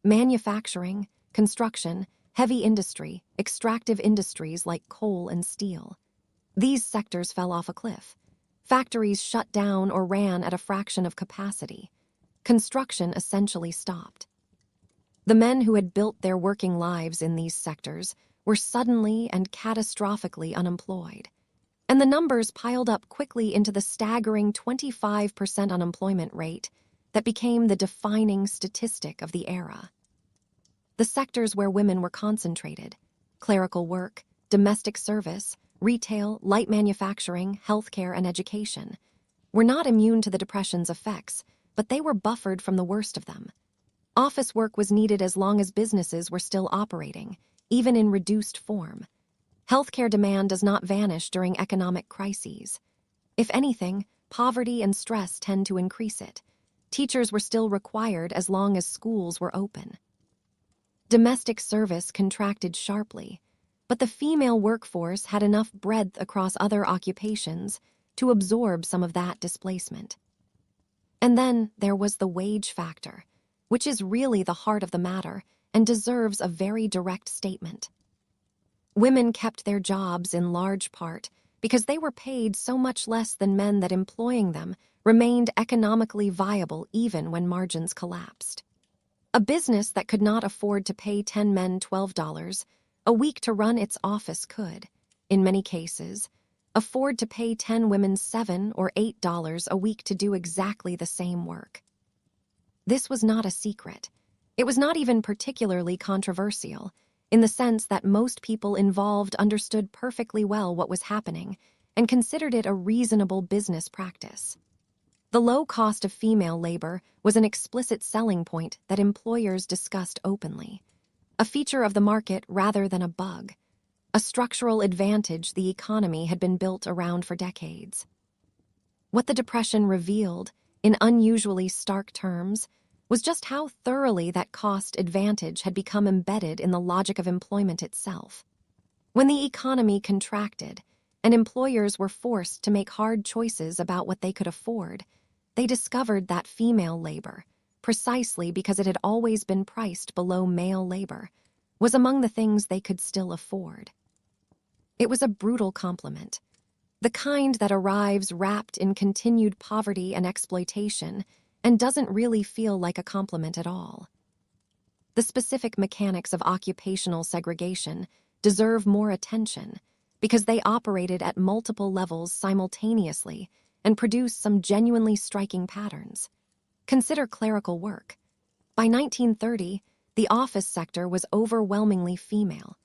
Manufacturing, construction, heavy industry, extractive industries like coal and steel. These sectors fell off a cliff. Factories shut down or ran at a fraction of capacity. Construction essentially stopped. The men who had built their working lives in these sectors were suddenly and catastrophically unemployed, and the numbers piled up quickly into the staggering 25% unemployment rate that became the defining statistic of the era. The sectors where women were concentrated, clerical work, domestic service, retail, light manufacturing, healthcare, and education, were not immune to the Depression's effects, but they were buffered from the worst of them. Office work was needed as long as businesses were still operating, even in reduced form. Healthcare demand does not vanish during economic crises. If anything, poverty and stress tend to increase it. Teachers were still required as long as schools were open. Domestic service contracted sharply, but the female workforce had enough breadth across other occupations to absorb some of that displacement. And then there was the wage factor, which is really the heart of the matter and deserves a very direct statement. Women kept their jobs in large part because they were paid so much less than men that employing them remained economically viable even when margins collapsed. A business that could not afford to pay 10 men $12 a week to run its office could, in many cases, afford to pay 10 women $7 or $8 a week to do exactly the same work. This was not a secret. It was not even particularly controversial, in the sense that most people involved understood perfectly well what was happening and considered it a reasonable business practice. The low cost of female labor was an explicit selling point that employers discussed openly, a feature of the market rather than a bug, a structural advantage the economy had been built around for decades. What the Depression revealed, in unusually stark terms, was just how thoroughly that cost advantage had become embedded in the logic of employment itself. When the economy contracted, and employers were forced to make hard choices about what they could afford, they discovered that female labor, precisely because it had always been priced below male labor, was among the things they could still afford. It was a brutal compliment, the kind that arrives wrapped in continued poverty and exploitation and doesn't really feel like a compliment at all. The specific mechanics of occupational segregation deserve more attention because they operated at multiple levels simultaneously and produced some genuinely striking patterns. Consider clerical work. By 1930, the office sector was overwhelmingly female.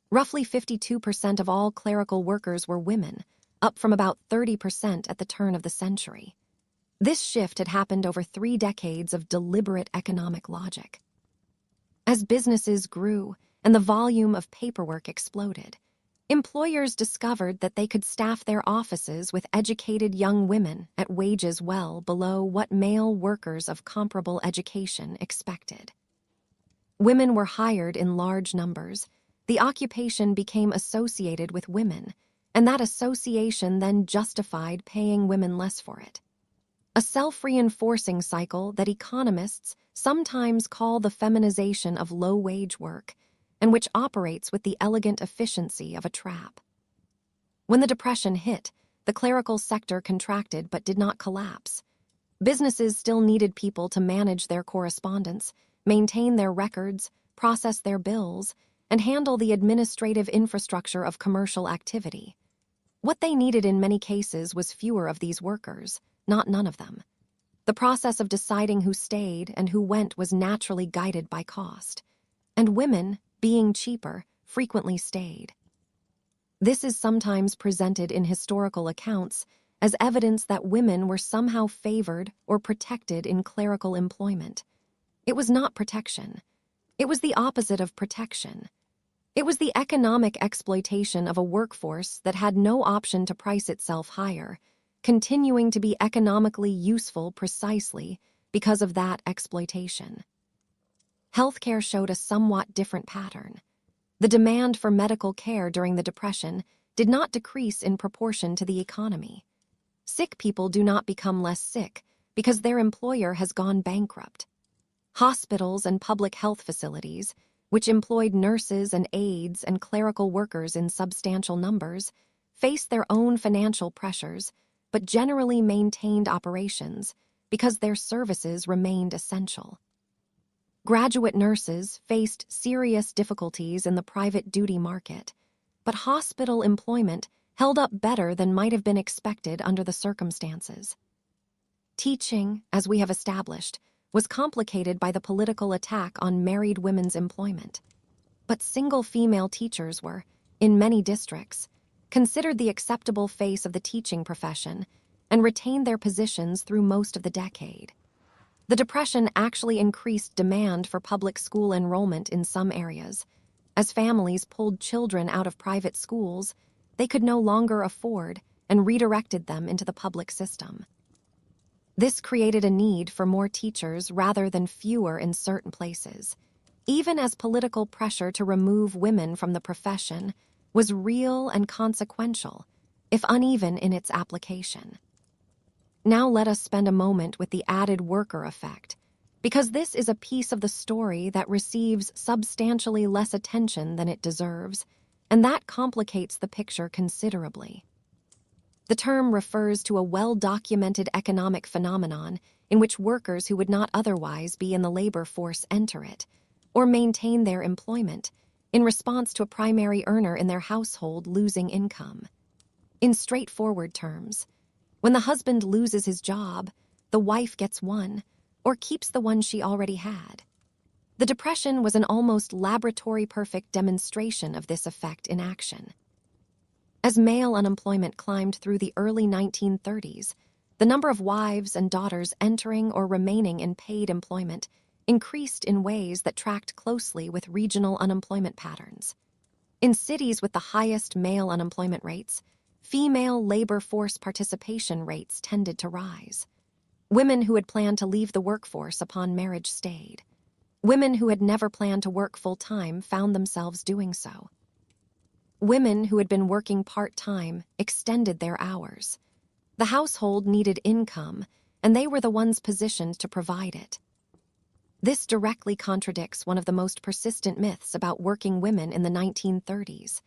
Roughly 52% of all clerical workers were women, up from about 30% at the turn of the century. This shift had happened over 3 decades of deliberate economic logic. As businesses grew and the volume of paperwork exploded, employers discovered that they could staff their offices with educated young women at wages well below what male workers of comparable education expected. Women were hired in large numbers. The occupation became associated with women, and that association then justified paying women less for it. A self-reinforcing cycle that economists sometimes call the feminization of low-wage work, and which operates with the elegant efficiency of a trap. When the Depression hit, the clerical sector contracted but did not collapse. Businesses still needed people to manage their correspondence, maintain their records, process their bills, and handle the administrative infrastructure of commercial activity. What they needed in many cases was fewer of these workers, not none of them. The process of deciding who stayed and who went was naturally guided by cost, and women, being cheaper, frequently stayed. This is sometimes presented in historical accounts as evidence that women were somehow favored or protected in clerical employment. It was not protection. It was the opposite of protection. It was the economic exploitation of a workforce that had no option to price itself higher, continuing to be economically useful precisely because of that exploitation. Healthcare showed a somewhat different pattern. The demand for medical care during the Depression did not decrease in proportion to the economy. Sick people do not become less sick because their employer has gone bankrupt. Hospitals and public health facilities, which employed nurses and aides and clerical workers in substantial numbers, faced their own financial pressures, but generally maintained operations because their services remained essential. Graduate nurses faced serious difficulties in the private duty market, but hospital employment held up better than might have been expected under the circumstances. Teaching, as we have established, was complicated by the political attack on married women's employment. But single female teachers were, in many districts, considered the acceptable face of the teaching profession and retained their positions through most of the decade. The Depression actually increased demand for public school enrollment in some areas. As families pulled children out of private schools, they could no longer afford and redirected them into the public system. This created a need for more teachers rather than fewer in certain places, even as political pressure to remove women from the profession was real and consequential, if uneven in its application. Now let us spend a moment with the added worker effect, because this is a piece of the story that receives substantially less attention than it deserves, and that complicates the picture considerably. The term refers to a well-documented economic phenomenon in which workers who would not otherwise be in the labor force enter it, or maintain their employment, in response to a primary earner in their household losing income. In straightforward terms, when the husband loses his job, the wife gets one, or keeps the one she already had. The Depression was an almost laboratory-perfect demonstration of this effect in action. As male unemployment climbed through the early 1930s, the number of wives and daughters entering or remaining in paid employment increased in ways that tracked closely with regional unemployment patterns. In cities with the highest male unemployment rates, female labor force participation rates tended to rise. Women who had planned to leave the workforce upon marriage stayed. Women who had never planned to work full-time found themselves doing so. Women who had been working part-time extended their hours. The household needed income, and they were the ones positioned to provide it. This directly contradicts one of the most persistent myths about working women in the 1930s,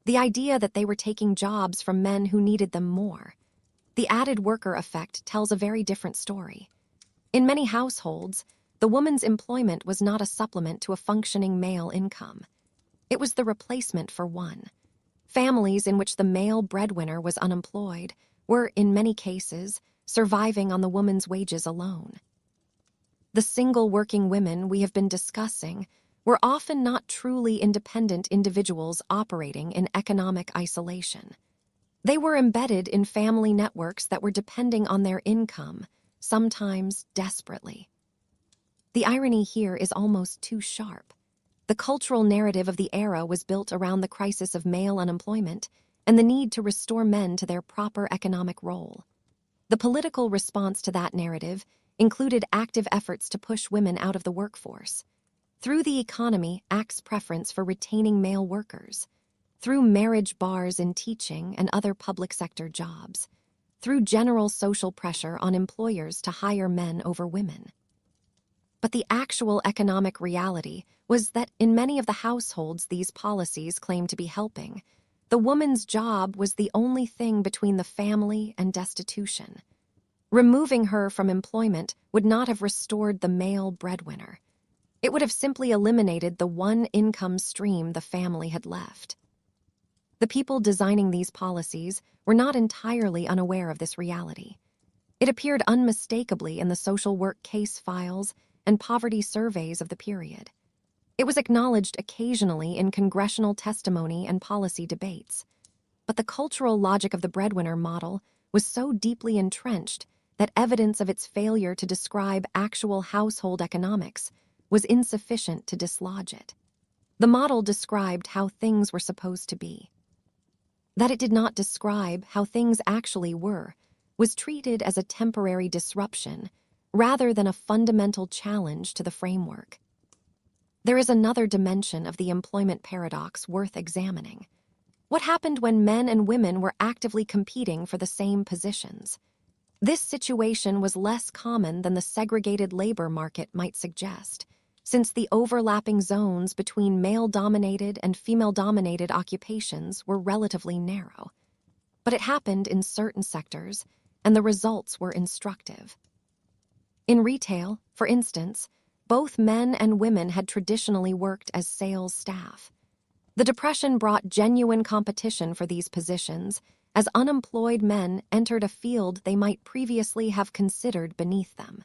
the idea that they were taking jobs from men who needed them more. The added worker effect tells a very different story. In many households, the woman's employment was not a supplement to a functioning male income. It was the replacement for one. Families in which the male breadwinner was unemployed were, in many cases, surviving on the woman's wages alone. The single working women we have been discussing were often not truly independent individuals operating in economic isolation. They were embedded in family networks that were depending on their income, sometimes desperately. The irony here is almost too sharp. The cultural narrative of the era was built around the crisis of male unemployment and the need to restore men to their proper economic role. The political response to that narrative included active efforts to push women out of the workforce. Through the economy, acts preference for retaining male workers. Through marriage bars in teaching and other public sector jobs. Through general social pressure on employers to hire men over women. But the actual economic reality was that in many of the households these policies claimed to be helping, the woman's job was the only thing between the family and destitution. Removing her from employment would not have restored the male breadwinner. It would have simply eliminated the one income stream the family had left. The people designing these policies were not entirely unaware of this reality. It appeared unmistakably in the social work case files and poverty surveys of the period. It was acknowledged occasionally in congressional testimony and policy debates. But the cultural logic of the breadwinner model was so deeply entrenched that evidence of its failure to describe actual household economics was insufficient to dislodge it. The model described how things were supposed to be. That it did not describe how things actually were was treated as a temporary disruption rather than a fundamental challenge to the framework. There is another dimension of the employment paradox worth examining. What happened when men and women were actively competing for the same positions? This situation was less common than the segregated labor market might suggest, since the overlapping zones between male-dominated and female-dominated occupations were relatively narrow. But it happened in certain sectors, and the results were instructive. In retail, for instance, both men and women had traditionally worked as sales staff. The Depression brought genuine competition for these positions as unemployed men entered a field they might previously have considered beneath them.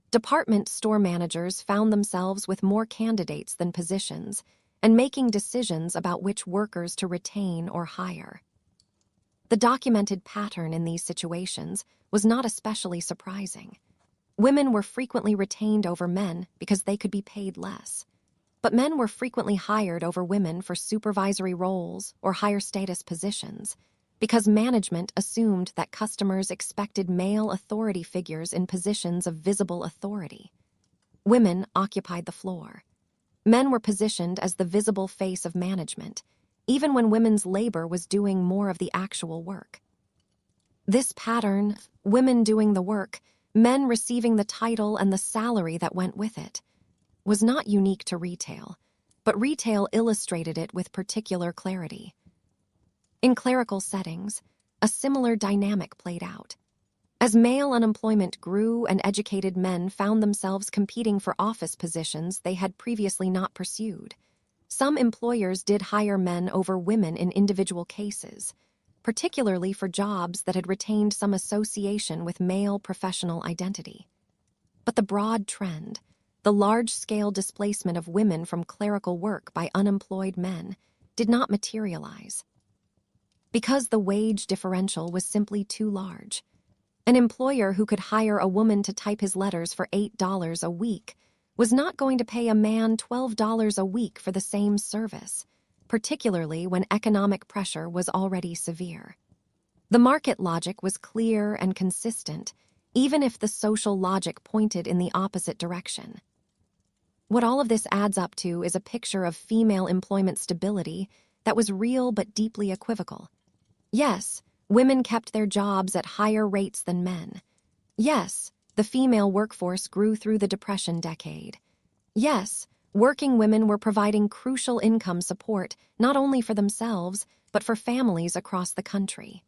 Department store managers found themselves with more candidates than positions and making decisions about which workers to retain or hire. The documented pattern in these situations was not especially surprising. Women were frequently retained over men because they could be paid less. But men were frequently hired over women for supervisory roles or higher status positions because management assumed that customers expected male authority figures in positions of visible authority. Women occupied the floor. Men were positioned as the visible face of management, even when women's labor was doing more of the actual work. This pattern, women doing the work, men receiving the title and the salary that went with it, was not unique to retail, but retail illustrated it with particular clarity. In clerical settings, a similar dynamic played out. As male unemployment grew and educated men found themselves competing for office positions they had previously not pursued, some employers did hire men over women in individual cases, particularly for jobs that had retained some association with male professional identity. But the broad trend, the large-scale displacement of women from clerical work by unemployed men, did not materialize. Because the wage differential was simply too large. An employer who could hire a woman to type his letters for $8 a week was not going to pay a man $12 a week for the same service, particularly when economic pressure was already severe. The market logic was clear and consistent, even if the social logic pointed in the opposite direction. What all of this adds up to is a picture of female employment stability that was real but deeply equivocal. Yes, women kept their jobs at higher rates than men. Yes, the female workforce grew through the Depression decade. Yes, working women were providing crucial income support not only for themselves, but for families across the country.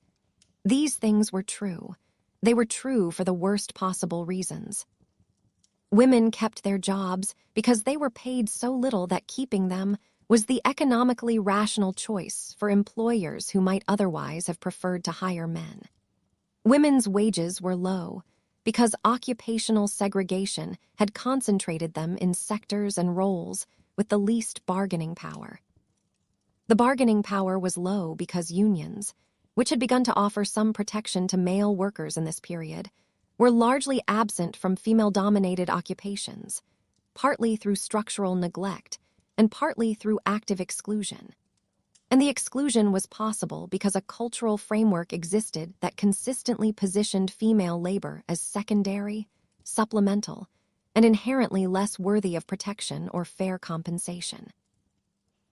These things were true. They were true for the worst possible reasons. Women kept their jobs because they were paid so little that keeping them was the economically rational choice for employers who might otherwise have preferred to hire men. Women's wages were low because occupational segregation had concentrated them in sectors and roles with the least bargaining power. The bargaining power was low because unions, which had begun to offer some protection to male workers in this period, were largely absent from female-dominated occupations, partly through structural neglect and partly through active exclusion. And the exclusion was possible because a cultural framework existed that consistently positioned female labor as secondary, supplemental, and inherently less worthy of protection or fair compensation.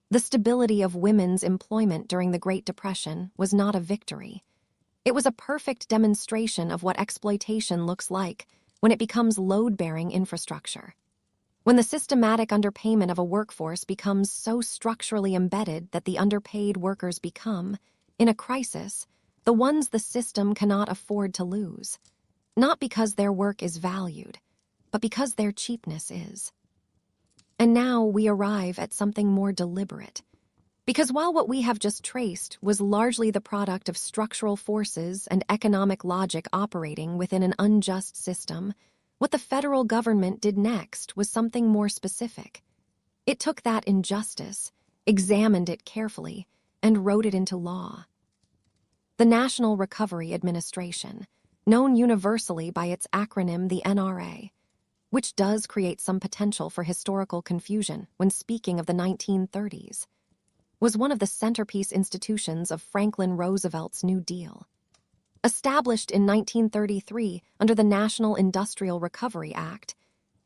The stability of women's employment during the Great Depression was not a victory. It was a perfect demonstration of what exploitation looks like when it becomes load-bearing infrastructure. When the systematic underpayment of a workforce becomes so structurally embedded that the underpaid workers become, in a crisis, the ones the system cannot afford to lose, not because their work is valued, but because their cheapness is. And now we arrive at something more deliberate. Because while what we have just traced was largely the product of structural forces and economic logic operating within an unjust system, what the federal government did next was something more specific. It took that injustice, examined it carefully, and wrote it into law. The National Recovery Administration, known universally by its acronym the NRA, which does create some potential for historical confusion when speaking of the 1930s, was one of the centerpiece institutions of Franklin Roosevelt's New Deal. Established in 1933 under the National Industrial Recovery Act,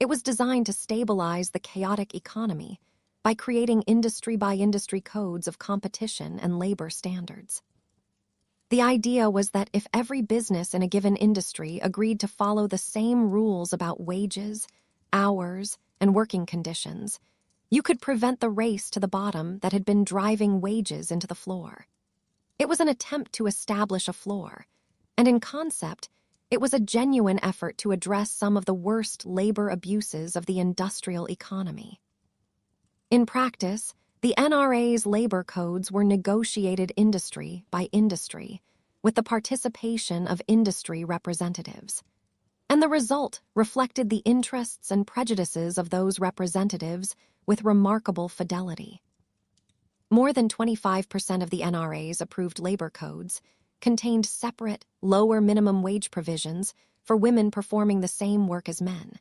it was designed to stabilize the chaotic economy by creating industry-by-industry codes of competition and labor standards. The idea was that if every business in a given industry agreed to follow the same rules about wages, hours, and working conditions, you could prevent the race to the bottom that had been driving wages into the floor. It was an attempt to establish a floor, and in concept, it was a genuine effort to address some of the worst labor abuses of the industrial economy. In practice, the NRA's labor codes were negotiated industry by industry, with the participation of industry representatives. And the result reflected the interests and prejudices of those representatives with remarkable fidelity. More than 25% of the NRA's approved labor codes contained separate, lower minimum wage provisions for women performing the same work as men.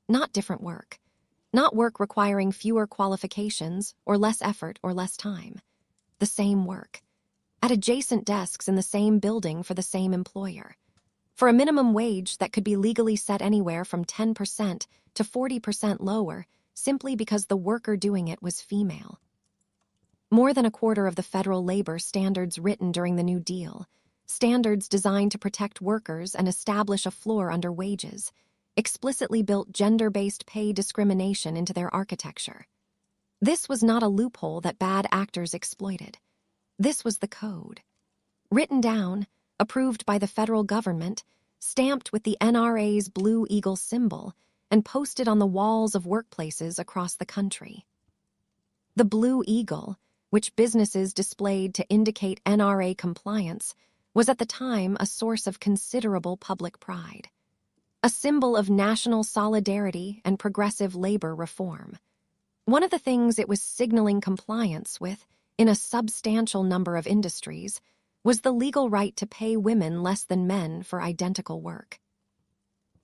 Not different work. Not work requiring fewer qualifications or less effort or less time. The same work. At adjacent desks in the same building for the same employer. For a minimum wage that could be legally set anywhere from 10% to 40% lower simply because the worker doing it was female. More than a quarter of the federal labor standards written during the New Deal, standards designed to protect workers and establish a floor under wages, explicitly built gender-based pay discrimination into their architecture. This was not a loophole that bad actors exploited. This was the code. Written down, approved by the federal government, stamped with the NRA's Blue Eagle symbol, and posted on the walls of workplaces across the country. The Blue Eagle, which businesses displayed to indicate NRA compliance, was at the time a source of considerable public pride. A symbol of national solidarity and progressive labor reform. One of the things it was signaling compliance with, in a substantial number of industries, was the legal right to pay women less than men for identical work.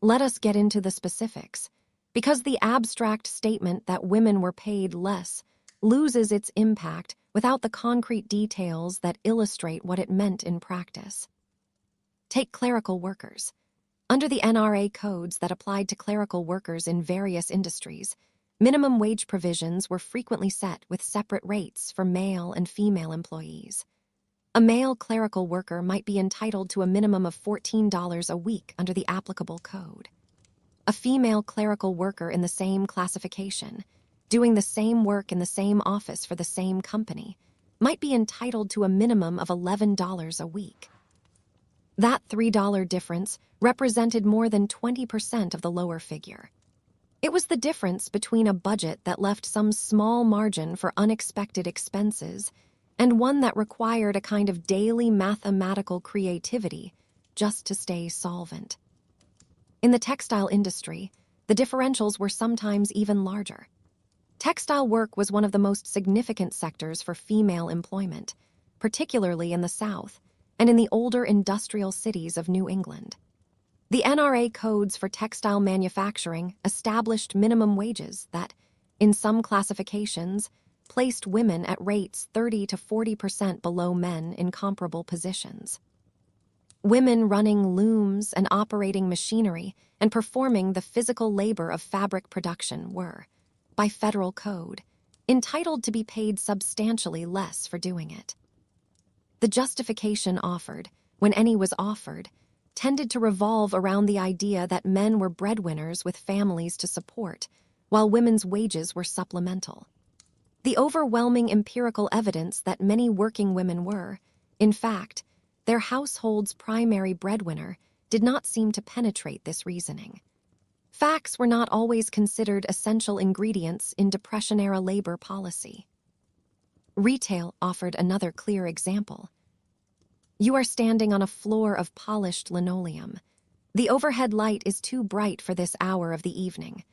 Let us get into the specifics, because the abstract statement that women were paid less loses its impact without the concrete details that illustrate what it meant in practice. Take clerical workers. Under the NRA codes that applied to clerical workers in various industries, minimum wage provisions were frequently set with separate rates for male and female employees. A male clerical worker might be entitled to a minimum of $14 a week under the applicable code. A female clerical worker in the same classification, doing the same work in the same office for the same company, might be entitled to a minimum of $11 a week. That $3 difference represented more than 20% of the lower figure. It was the difference between a budget that left some small margin for unexpected expenses and one that required a kind of daily mathematical creativity just to stay solvent. In the textile industry, the differentials were sometimes even larger. Textile work was one of the most significant sectors for female employment, particularly in the South and in the older industrial cities of New England. The NRA codes for textile manufacturing established minimum wages that, in some classifications, placed women at rates 30 to 40% below men in comparable positions. Women running looms and operating machinery and performing the physical labor of fabric production were, by federal code, entitled to be paid substantially less for doing it. The justification offered, when any was offered, tended to revolve around the idea that men were breadwinners with families to support, while women's wages were supplemental. The overwhelming empirical evidence that many working women were, in fact, their household's primary breadwinner did not seem to penetrate this reasoning. Facts were not always considered essential ingredients in Depression-era labor policy. Retail offered another clear example. You are standing on a floor of polished linoleum. The overhead light is too bright for this hour of the evening.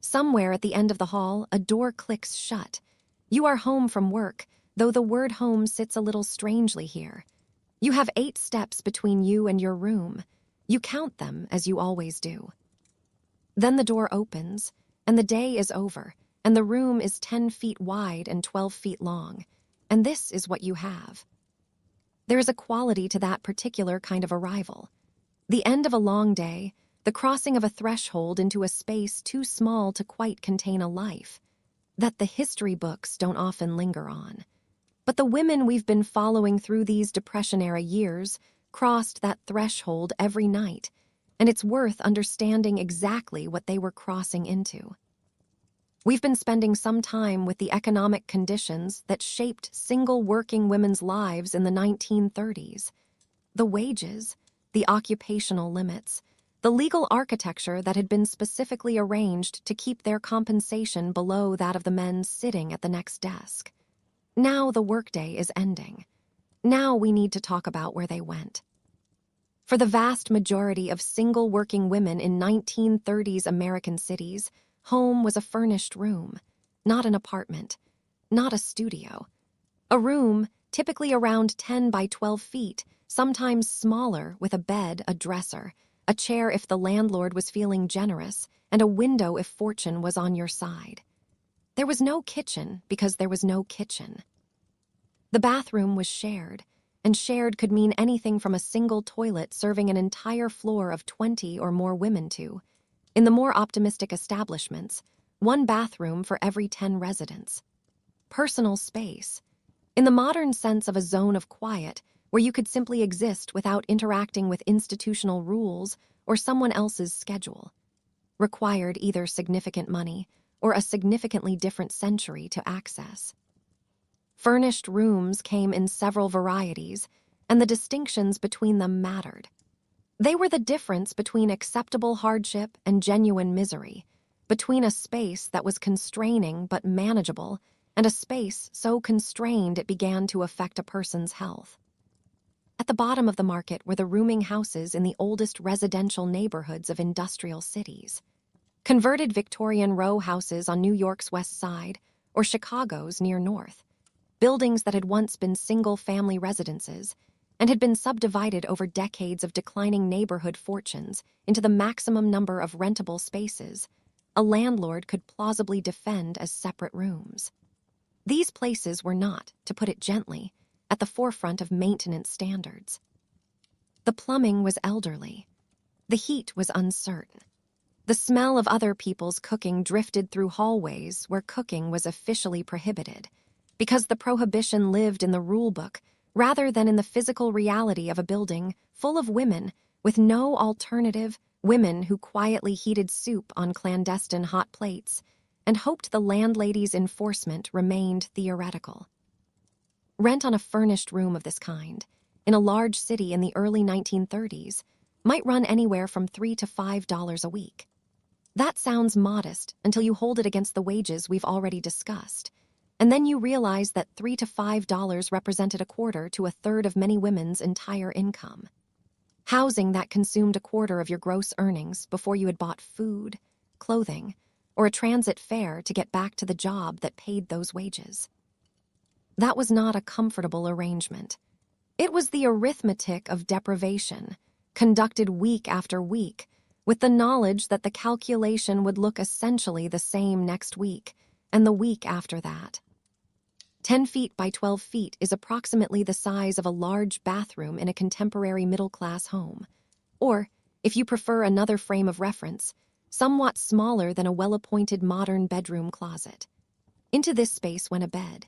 Somewhere at the end of the hall, a door clicks shut. You are home from work, though the word home sits a little strangely here. You have 8 steps between you and your room. You count them, as you always do. Then the door opens, and the day is over, and the room is 10 feet wide and 12 feet long, and this is what you have. There is a quality to that particular kind of arrival. The end of a long day, the crossing of a threshold into a space too small to quite contain a life, that the history books don't often linger on. But the women we've been following through these Depression-era years crossed that threshold every night, and it's worth understanding exactly what they were crossing into. We've been spending some time with the economic conditions that shaped single working women's lives in the 1930s. The wages, the occupational limits, the legal architecture that had been specifically arranged to keep their compensation below that of the men sitting at the next desk. Now the workday is ending. Now we need to talk about where they went. For the vast majority of single working women in 1930s American cities, home was a furnished room, not an apartment, not a studio. A room, typically around 10 by 12 feet, sometimes smaller, with a bed, a dresser, a chair if the landlord was feeling generous, and a window if fortune was on your side. There was no kitchen because there was no kitchen. The bathroom was shared, and shared could mean anything from a single toilet serving an entire floor of 20 or more women to, in the more optimistic establishments, 1 bathroom for every 10 residents. Personal space, in the modern sense of a zone of quiet where you could simply exist without interacting with institutional rules or someone else's schedule, required either significant money or a significantly different century to access. Furnished rooms came in several varieties, and the distinctions between them mattered. They were the difference between acceptable hardship and genuine misery, between a space that was constraining but manageable and a space so constrained it began to affect a person's health. At the bottom of the market were the rooming houses in the oldest residential neighborhoods of industrial cities. Converted Victorian row houses on New York's west side or Chicago's near north. Buildings that had once been single-family residences and had been subdivided over decades of declining neighborhood fortunes into the maximum number of rentable spaces a landlord could plausibly defend as separate rooms. These places were not, to put it gently, at the forefront of maintenance standards. The plumbing was elderly. The heat was uncertain. The smell of other people's cooking drifted through hallways where cooking was officially prohibited, because the prohibition lived in the rulebook rather than in the physical reality of a building full of women with no alternative women who quietly heated soup on clandestine hot plates and hoped the landlady's enforcement remained theoretical. Rent on a furnished room of this kind, in a large city in the early 1930s, might run anywhere from $3 to $5 a week. That sounds modest until you hold it against the wages we've already discussed, and then you realize that $3 to $5 represented a quarter to a third of many women's entire income. Housing that consumed a quarter of your gross earnings before you had bought food, clothing, or a transit fare to get back to the job that paid those wages. That was not a comfortable arrangement. It was the arithmetic of deprivation, conducted week after week, with the knowledge that the calculation would look essentially the same next week and the week after that. 10 feet by 12 feet is approximately the size of a large bathroom in a contemporary middle-class home, or, if you prefer another frame of reference, somewhat smaller than a well-appointed modern bedroom closet. Into this space went a bed.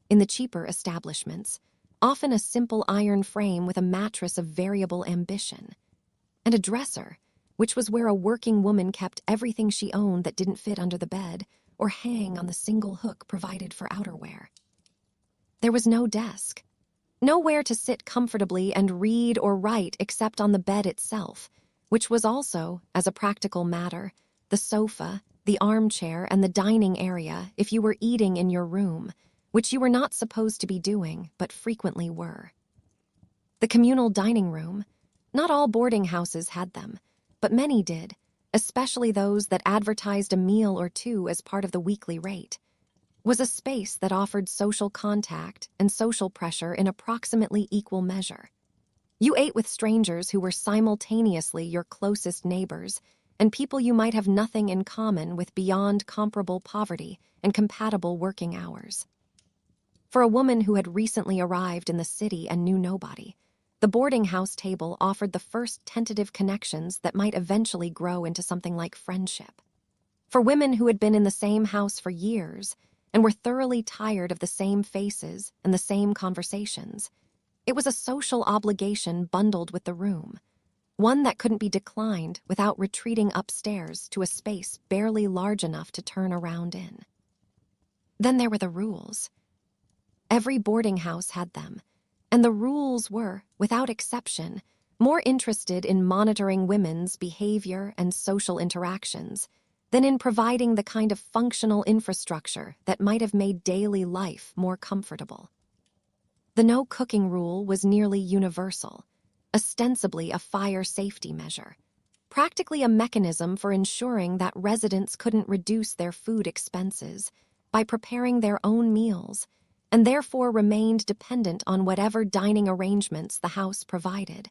In the cheaper establishments, often a simple iron frame with a mattress of variable ambition, and a dresser, which was where a working woman kept everything she owned that didn't fit under the bed or hang on the single hook provided for outerwear. There was no desk, nowhere to sit comfortably and read or write except on the bed itself, which was also, as a practical matter, the sofa, the armchair, and the dining area if you were eating in your room, which you were not supposed to be doing, but frequently were. The communal dining room, not all boarding houses had them, but many did, especially those that advertised a meal or two as part of the weekly rate, was a space that offered social contact and social pressure in approximately equal measure. You ate with strangers who were simultaneously your closest neighbors and people you might have nothing in common with beyond comparable poverty and compatible working hours. For a woman who had recently arrived in the city and knew nobody, the boarding house table offered the first tentative connections that might eventually grow into something like friendship. For women who had been in the same house for years and were thoroughly tired of the same faces and the same conversations, it was a social obligation bundled with the room, one that couldn't be declined without retreating upstairs to a space barely large enough to turn around in. Then there were the rules. Every boarding house had them, and the rules were, without exception, more interested in monitoring women's behavior and social interactions than in providing the kind of functional infrastructure that might have made daily life more comfortable. The no cooking rule was nearly universal, ostensibly a fire safety measure, practically a mechanism for ensuring that residents couldn't reduce their food expenses by preparing their own meals and therefore remained dependent on whatever dining arrangements the house provided,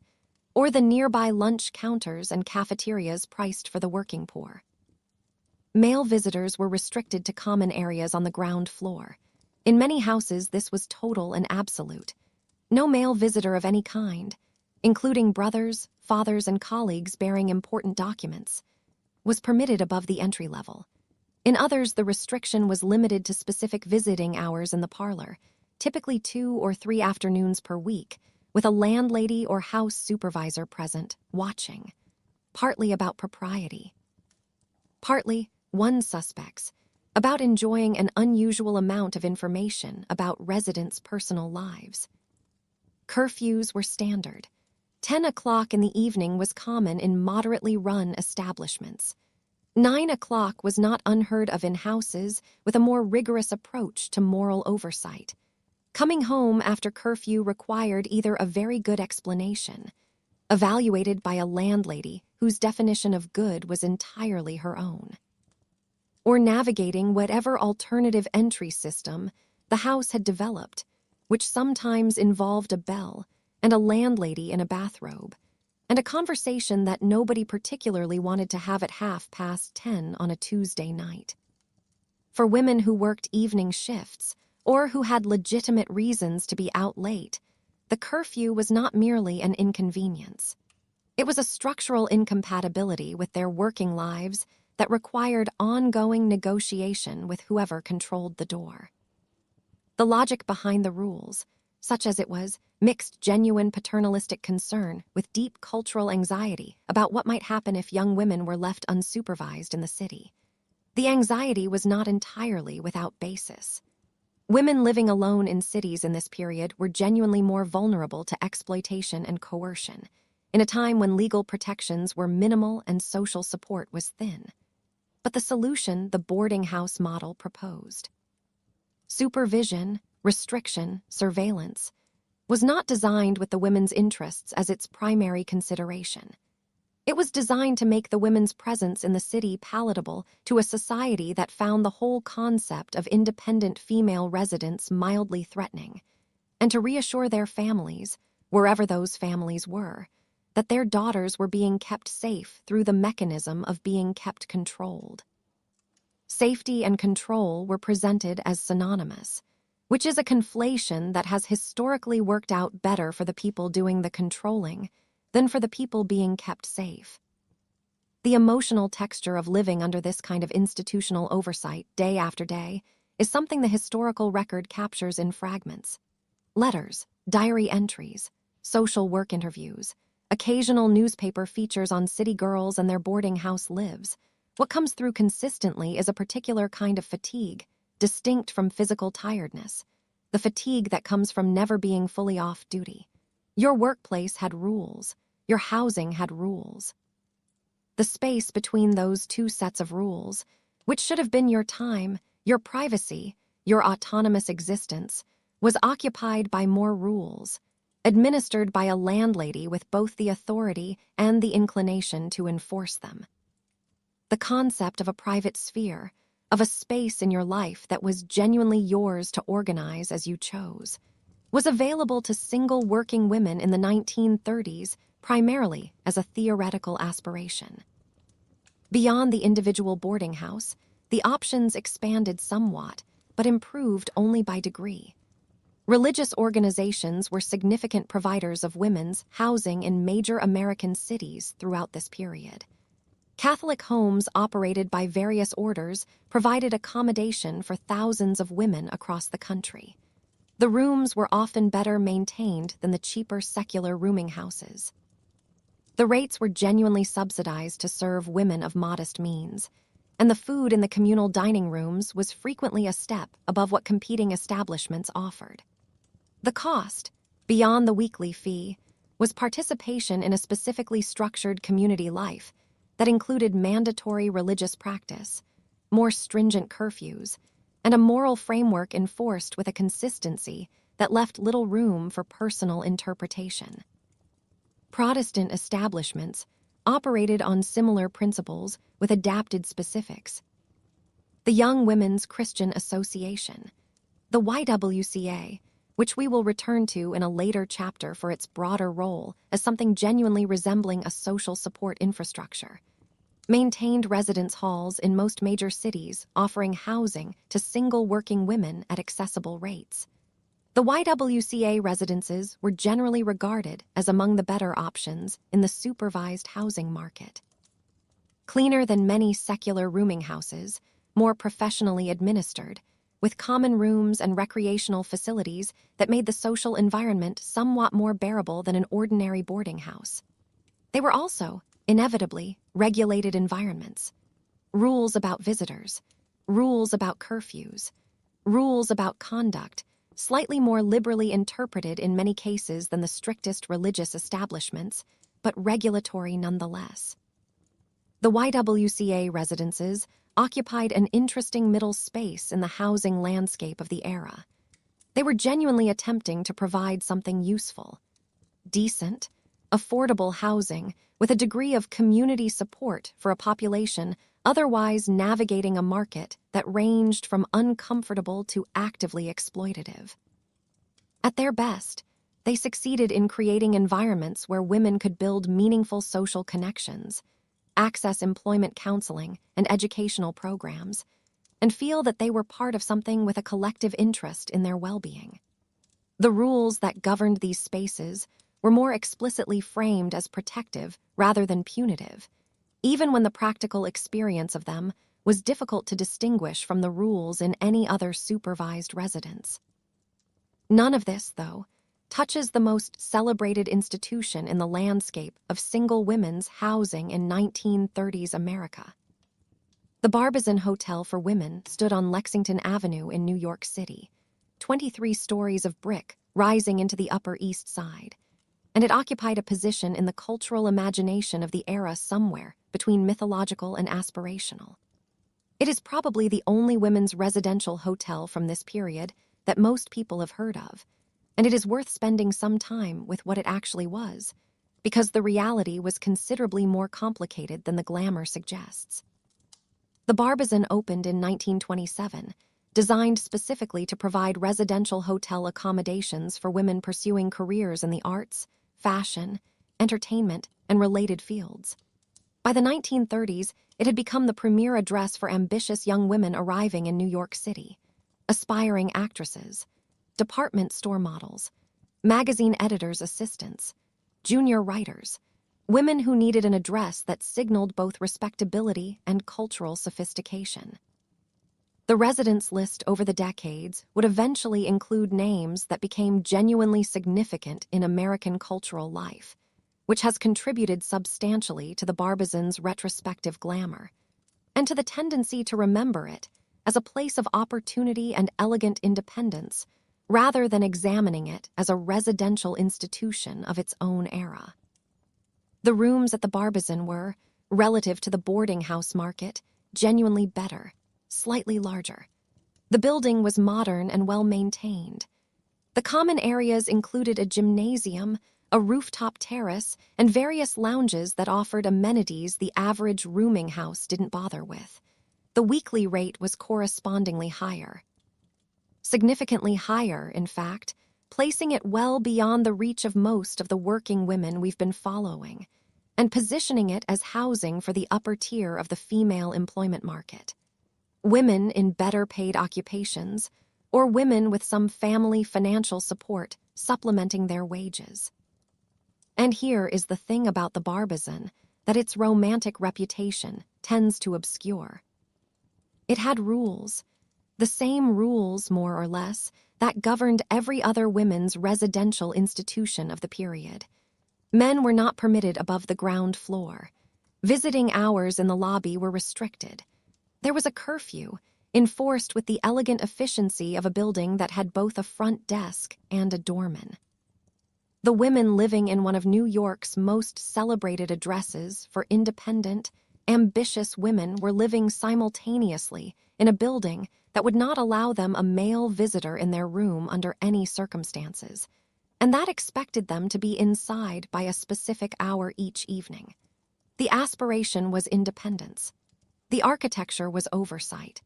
or the nearby lunch counters and cafeterias priced for the working poor. Male visitors were restricted to common areas on the ground floor. In many houses, this was total and absolute. No male visitor of any kind, including brothers, fathers, and colleagues bearing important documents, was permitted above the entry level. In others, the restriction was limited to specific visiting hours in the parlor, typically 2 or 3 afternoons per week, with a landlady or house supervisor present, watching, partly about propriety. Partly, one suspects, about enjoying an unusual amount of information about residents' personal lives. Curfews were standard. 10 o'clock in the evening was common in moderately run establishments. 9 o'clock was not unheard of in houses with a more rigorous approach to moral oversight. Coming home after curfew required either a very good explanation, evaluated by a landlady whose definition of good was entirely her own, or navigating whatever alternative entry system the house had developed, which sometimes involved a bell and a landlady in a bathrobe, and a conversation that nobody particularly wanted to have at 10:30 on a Tuesday night. For women who worked evening shifts or who had legitimate reasons to be out late, the curfew was not merely an inconvenience. It was a structural incompatibility with their working lives that required ongoing negotiation with whoever controlled the door. The logic behind the rules, such as it was, mixed genuine paternalistic concern with deep cultural anxiety about what might happen if young women were left unsupervised in the city. The anxiety was not entirely without basis. Women living alone in cities in this period were genuinely more vulnerable to exploitation and coercion, in a time when legal protections were minimal and social support was thin. But the solution the boarding house model proposed, supervision, restriction, surveillance, was not designed with the women's interests as its primary consideration. It was designed to make the women's presence in the city palatable to a society that found the whole concept of independent female residence mildly threatening, and to reassure their families, wherever those families were, that their daughters were being kept safe through the mechanism of being kept controlled. Safety and control were presented as synonymous, which is a conflation that has historically worked out better for the people doing the controlling than for the people being kept safe. The emotional texture of living under this kind of institutional oversight day after day is something the historical record captures in fragments. Letters, diary entries, social work interviews, occasional newspaper features on city girls and their boarding house lives. What comes through consistently is a particular kind of fatigue, distinct from physical tiredness, the fatigue that comes from never being fully off duty. Your workplace had rules. Your housing had rules. The space between those two sets of rules, which should have been your time, your privacy, your autonomous existence, was occupied by more rules, administered by a landlady with both the authority and the inclination to enforce them. The concept of a private sphere, of a space in your life that was genuinely yours to organize as you chose, was available to single working women in the 1930s primarily as a theoretical aspiration. Beyond the individual boarding house, the options expanded somewhat, but improved only by degree. Religious organizations were significant providers of women's housing in major American cities throughout this period. Catholic homes operated by various orders provided accommodation for thousands of women across the country. The rooms were often better maintained than the cheaper secular rooming houses. The rates were genuinely subsidized to serve women of modest means, and the food in the communal dining rooms was frequently a step above what competing establishments offered. The cost, beyond the weekly fee, was participation in a specifically structured community life that included mandatory religious practice, more stringent curfews, and a moral framework enforced with a consistency that left little room for personal interpretation. Protestant establishments operated on similar principles with adapted specifics. The Young Women's Christian Association, the YWCA, which we will return to in a later chapter for its broader role as something genuinely resembling a social support infrastructure, maintained residence halls in most major cities offering housing to single working women at accessible rates. The YWCA residences were generally regarded as among the better options in the supervised housing market. Cleaner than many secular rooming houses, more professionally administered, with common rooms and recreational facilities that made the social environment somewhat more bearable than an ordinary boarding house. They were also, inevitably, regulated environments. Rules about visitors, rules about curfews, rules about conduct, slightly more liberally interpreted in many cases than the strictest religious establishments, but regulatory nonetheless. The YWCA residences occupied an interesting middle space in the housing landscape of the era. They were genuinely attempting to provide something useful, decent, affordable housing with a degree of community support for a population otherwise navigating a market that ranged from uncomfortable to actively exploitative. At their best, they succeeded in creating environments where women could build meaningful social connections, access employment counseling and educational programs, and feel that they were part of something with a collective interest in their well-being. The rules that governed these spaces were more explicitly framed as protective rather than punitive, even when the practical experience of them was difficult to distinguish from the rules in any other supervised residence. None of this, though, touches the most celebrated institution in the landscape of single women's housing in 1930s America. The Barbizon Hotel for Women stood on Lexington Avenue in New York City, 23 stories of brick rising into the Upper East Side, and it occupied a position in the cultural imagination of the era somewhere between mythological and aspirational. It is probably the only women's residential hotel from this period that most people have heard of, and it is worth spending some time with what it actually was, because the reality was considerably more complicated than the glamour suggests. The Barbizon opened in 1927, designed specifically to provide residential hotel accommodations for women pursuing careers in the arts, fashion, entertainment, and related fields. By the 1930s, it had become the premier address for ambitious young women arriving in New York City, aspiring actresses, department store models, magazine editors' assistants, junior writers, women who needed an address that signaled both respectability and cultural sophistication. The residence list over the decades would eventually include names that became genuinely significant in American cultural life, which has contributed substantially to the Barbizon's retrospective glamour, and to the tendency to remember it as a place of opportunity and elegant independence, rather than examining it as a residential institution of its own era. The rooms at the Barbizon were, relative to the boarding house market, genuinely better, slightly larger. The building was modern and well-maintained. The common areas included a gymnasium, a rooftop terrace, and various lounges that offered amenities the average rooming house didn't bother with. The weekly rate was correspondingly higher. Significantly higher, in fact, placing it well beyond the reach of most of the working women we've been following, and positioning it as housing for the upper tier of the female employment market. Women in better-paid occupations, or women with some family financial support supplementing their wages. And here is the thing about the Barbizon that its romantic reputation tends to obscure. It had rules, the same rules, more or less, that governed every other women's residential institution of the period. Men were not permitted above the ground floor. Visiting hours in the lobby were restricted. There was a curfew, enforced with the elegant efficiency of a building that had both a front desk and a doorman. The women living in one of New York's most celebrated addresses for independent, ambitious women were living simultaneously in a building that would not allow them a male visitor in their room under any circumstances, and that expected them to be inside by a specific hour each evening. The aspiration was independence. The architecture was oversight.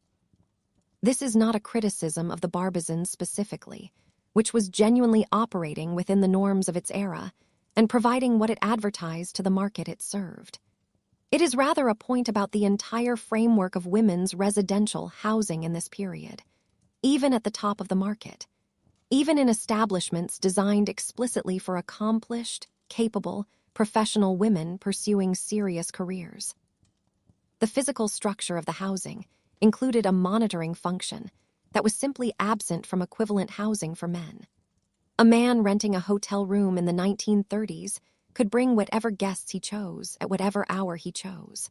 This is not a criticism of the Barbizon specifically, which was genuinely operating within the norms of its era and providing what it advertised to the market it served. It is rather a point about the entire framework of women's residential housing in this period, even at the top of the market, even in establishments designed explicitly for accomplished, capable, professional women pursuing serious careers. The physical structure of the housing included a monitoring function that was simply absent from equivalent housing for men. A man renting a hotel room in the 1930s could bring whatever guests he chose at whatever hour he chose.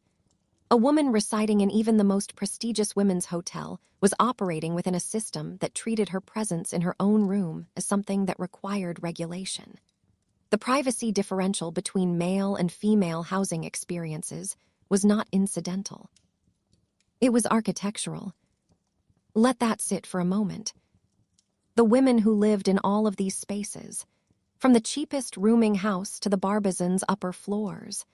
A woman residing in even the most prestigious women's hotel was operating within a system that treated her presence in her own room as something that required regulation. The privacy differential between male and female housing experiences was not incidental. It was architectural. Let that sit for a moment. The women who lived in all of these spaces, from the cheapest rooming house to the Barbizon's upper floors,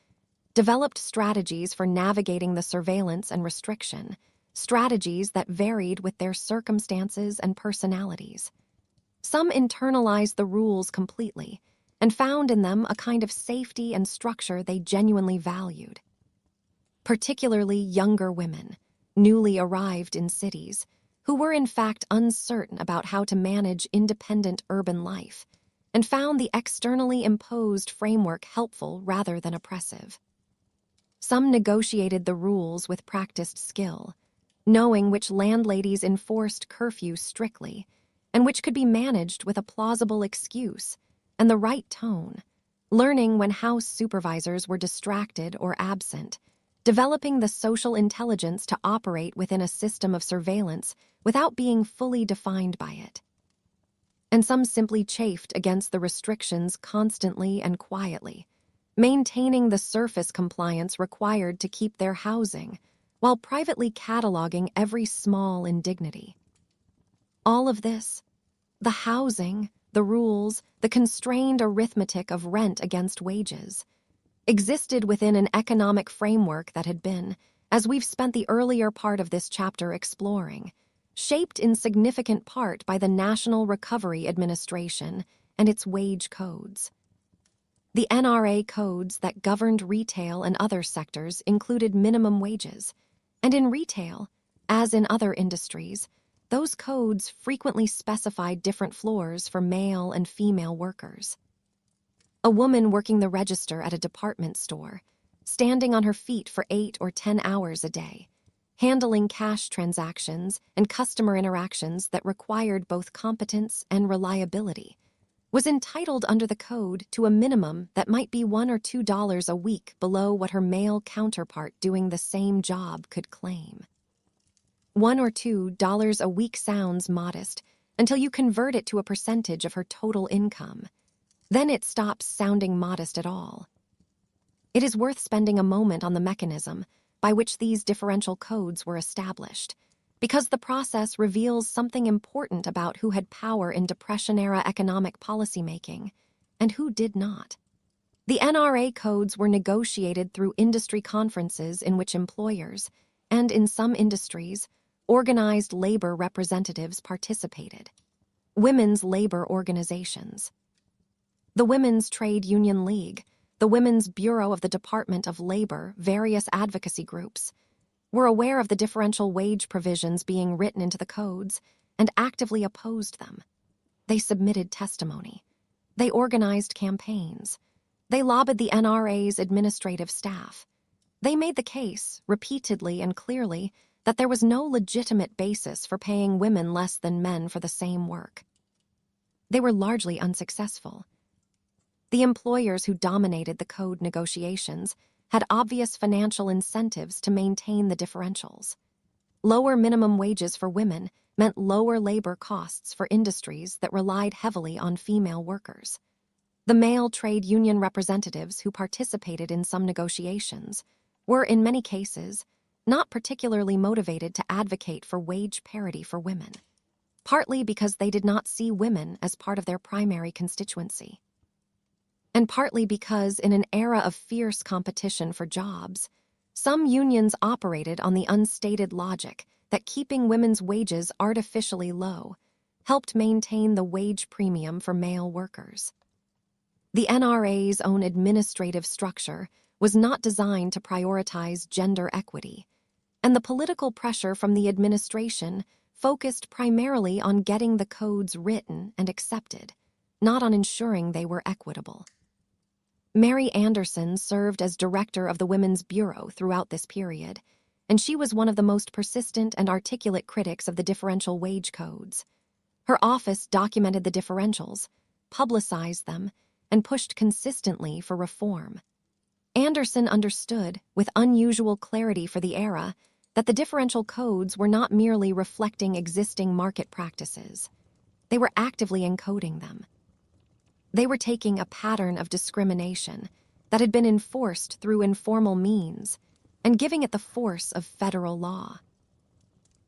developed strategies for navigating the surveillance and restriction, strategies that varied with their circumstances and personalities. Some internalized the rules completely and found in them a kind of safety and structure they genuinely valued. Particularly younger women, newly arrived in cities, who were in fact uncertain about how to manage independent urban life, and found the externally imposed framework helpful rather than oppressive. Some negotiated the rules with practiced skill, knowing which landladies enforced curfews strictly, and which could be managed with a plausible excuse, and the right tone, learning when house supervisors were distracted or absent, developing the social intelligence to operate within a system of surveillance without being fully defined by it. And some simply chafed against the restrictions constantly and quietly, maintaining the surface compliance required to keep their housing, while privately cataloging every small indignity. All of this, the housing, the rules, the constrained arithmetic of rent against wages, existed within an economic framework that had been, as we've spent the earlier part of this chapter exploring, shaped in significant part by the National Recovery Administration and its wage codes. The NRA codes that governed retail and other sectors included minimum wages, and in retail, as in other industries, those codes frequently specified different floors for male and female workers. A woman working the register at a department store, standing on her feet for 8 or 10 hours a day, handling cash transactions and customer interactions that required both competence and reliability, was entitled under the code to a minimum that might be $1 or $2 a week below what her male counterpart doing the same job could claim. $1 or $2 a week sounds modest until you convert it to a percentage of her total income. Then it stops sounding modest at all. It is worth spending a moment on the mechanism by which these differential codes were established, because the process reveals something important about who had power in Depression-era economic policymaking and who did not. The NRA codes were negotiated through industry conferences in which employers, and in some industries, organized labor representatives participated. Women's labor organizations. The Women's Trade Union League, the Women's Bureau of the Department of Labor, various advocacy groups, were aware of the differential wage provisions being written into the codes and actively opposed them. They submitted testimony. They organized campaigns. They lobbied the NRA's administrative staff. They made the case, repeatedly and clearly, that there was no legitimate basis for paying women less than men for the same work. They were largely unsuccessful. The employers who dominated the code negotiations had obvious financial incentives to maintain the differentials. Lower minimum wages for women meant lower labor costs for industries that relied heavily on female workers. The male trade union representatives who participated in some negotiations were, in many cases, not particularly motivated to advocate for wage parity for women, partly because they did not see women as part of their primary constituency, and partly because in an era of fierce competition for jobs, some unions operated on the unstated logic that keeping women's wages artificially low helped maintain the wage premium for male workers. The NRA's own administrative structure was not designed to prioritize gender equity, and the political pressure from the administration focused primarily on getting the codes written and accepted, not on ensuring they were equitable. Mary Anderson served as director of the Women's Bureau throughout this period, and she was one of the most persistent and articulate critics of the differential wage codes. Her office documented the differentials, publicized them, and pushed consistently for reform. Anderson understood, with unusual clarity for the era, that the differential codes were not merely reflecting existing market practices. They were actively encoding them. They were taking a pattern of discrimination that had been enforced through informal means and giving it the force of federal law.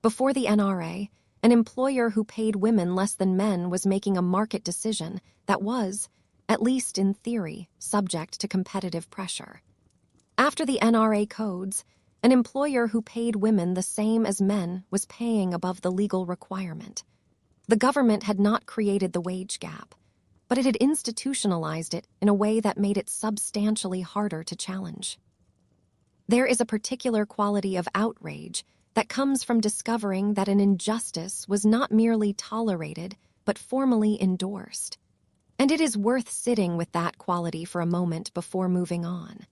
Before the NRA, an employer who paid women less than men was making a market decision that was, at least in theory, subject to competitive pressure. After the NRA codes, an employer who paid women the same as men was paying above the legal requirement. The government had not created the wage gap, but it had institutionalized it in a way that made it substantially harder to challenge. There is a particular quality of outrage that comes from discovering that an injustice was not merely tolerated, but formally endorsed. And it is worth sitting with that quality for a moment before moving on.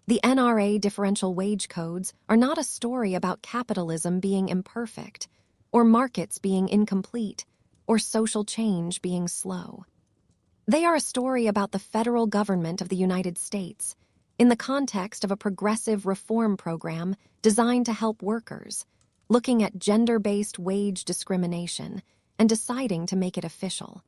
The NRA differential wage codes are not a story about capitalism being imperfect, or markets being incomplete, or social change being slow. They are a story about the federal government of the United States in the context of a progressive reform program designed to help workers, looking at gender-based wage discrimination and deciding to make it official.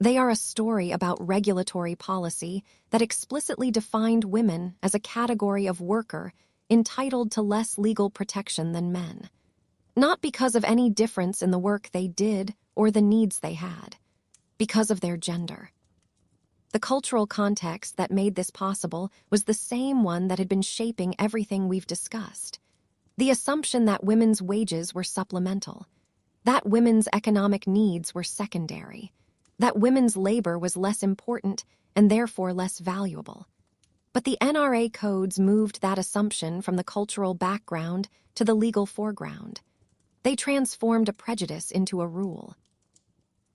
They are a story about regulatory policy that explicitly defined women as a category of worker entitled to less legal protection than men, not because of any difference in the work they did or the needs they had, because of their gender. The cultural context that made this possible was the same one that had been shaping everything we've discussed. The assumption that women's wages were supplemental, that women's economic needs were secondary, that women's labor was less important and therefore less valuable. But the NRA codes moved that assumption from the cultural background to the legal foreground. They transformed a prejudice into a rule.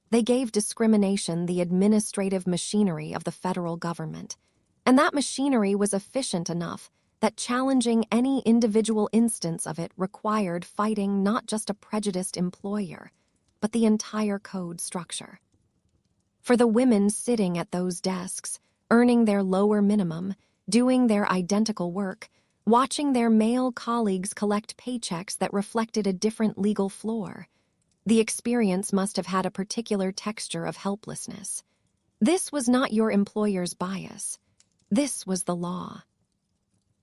They gave discrimination the administrative machinery of the federal government, and that machinery was efficient enough that challenging any individual instance of it required fighting not just a prejudiced employer, but the entire code structure. For the women sitting at those desks, earning their lower minimum, doing their identical work, watching their male colleagues collect paychecks that reflected a different legal floor, the experience must have had a particular texture of helplessness. This was not your employer's bias. This was the law.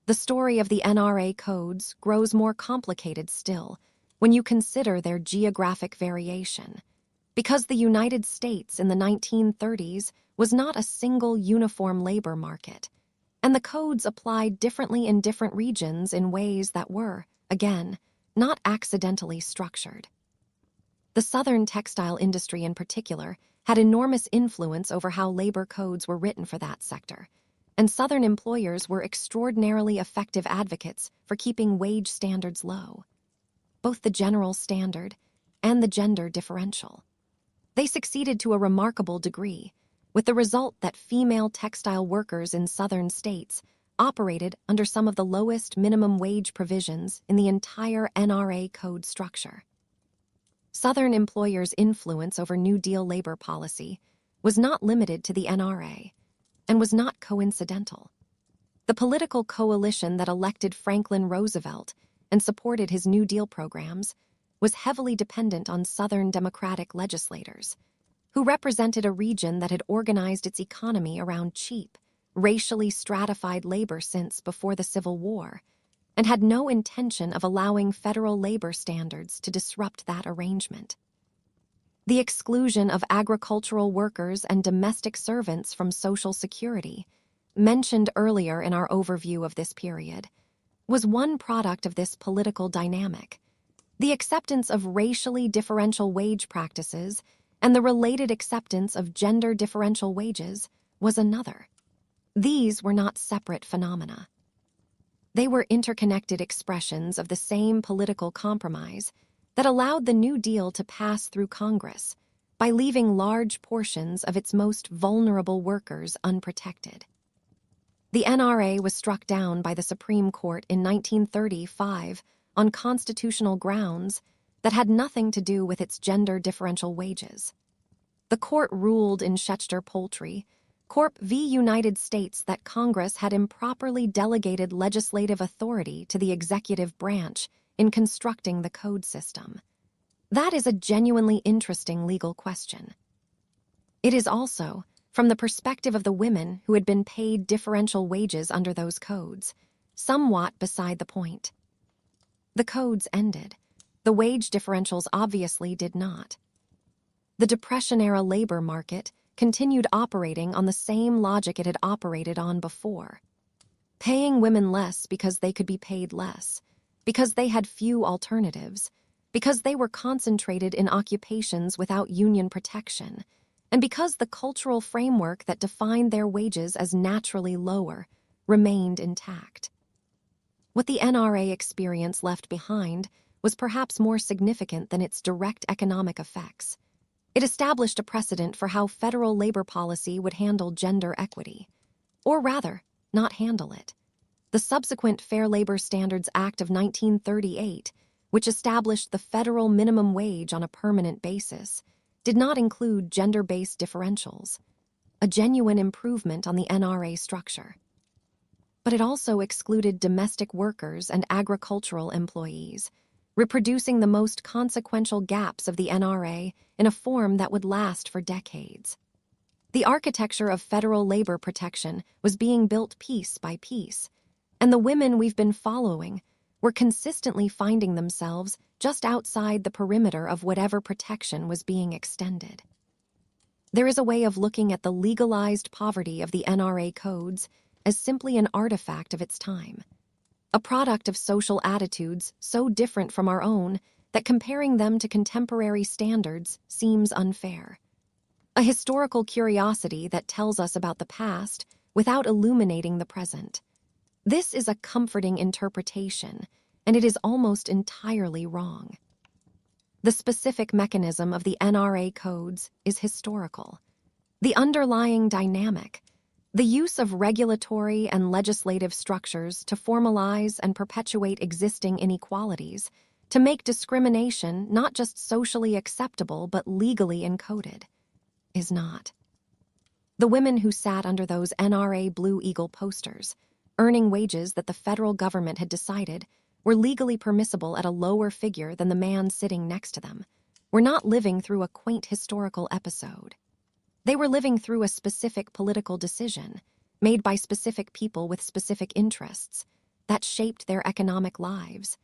The story of the NRA codes grows more complicated still when you consider their geographic variation, because the United States in the 1930s was not a single uniform labor market, and the codes applied differently in different regions in ways that were, again, not accidentally structured. The Southern textile industry in particular had enormous influence over how labor codes were written for that sector, and Southern employers were extraordinarily effective advocates for keeping wage standards low, both the general standard and the gender differential. They succeeded to a remarkable degree, with the result that female textile workers in Southern states operated under some of the lowest minimum wage provisions in the entire NRA code structure. Southern employers' influence over New Deal labor policy was not limited to the NRA and was not coincidental. The political coalition that elected Franklin Roosevelt and supported his New Deal programs was heavily dependent on Southern Democratic legislators, who represented a region that had organized its economy around cheap, racially stratified labor since before the Civil War, and had no intention of allowing federal labor standards to disrupt that arrangement. The exclusion of agricultural workers and domestic servants from Social Security, mentioned earlier in our overview of this period, was one product of this political dynamic. The acceptance of racially differential wage practices and the related acceptance of gender differential wages was another. These were not separate phenomena. They were interconnected expressions of the same political compromise that allowed the New Deal to pass through Congress by leaving large portions of its most vulnerable workers unprotected. The NRA was struck down by the Supreme Court in 1935 on constitutional grounds that had nothing to do with its gender differential wages. The court ruled in Schechter Poultry Corp. v. United States that Congress had improperly delegated legislative authority to the executive branch in constructing the code system. That is a genuinely interesting legal question. It is also, from the perspective of the women who had been paid differential wages under those codes, somewhat beside the point. The codes ended. The wage differentials obviously did not. The Depression-era labor market continued operating on the same logic it had operated on before, paying women less because they could be paid less, because they had few alternatives, because they were concentrated in occupations without union protection, and because the cultural framework that defined their wages as naturally lower remained intact. What the NRA experience left behind was perhaps more significant than its direct economic effects. It established a precedent for how federal labor policy would handle gender equity, or rather, not handle it. The subsequent Fair Labor Standards Act of 1938, which established the federal minimum wage on a permanent basis, did not include gender-based differentials. a genuine improvement on the NRA structure. But it also excluded domestic workers and agricultural employees, reproducing the most consequential gaps of the NRA in a form that would last for decades. The architecture of federal labor protection was being built piece by piece, and the women we've been following were consistently finding themselves just outside the perimeter of whatever protection was being extended. There is a way of looking at the legalized poverty of the NRA codes as simply an artifact of its time, a product of social attitudes so different from our own that comparing them to contemporary standards seems unfair. A historical curiosity that tells us about the past without illuminating the present. This is a comforting interpretation, and it is almost entirely wrong. The specific mechanism of the NRA codes is historical. The underlying dynamic, the use of regulatory and legislative structures to formalize and perpetuate existing inequalities, to make discrimination not just socially acceptable but legally encoded, is not. The women who sat under those NRA Blue Eagle posters, earning wages that the federal government had decided were legally permissible at a lower figure than the man sitting next to them, were not living through a quaint historical episode. They were living through a specific political decision, made by specific people with specific interests, that shaped their economic lives,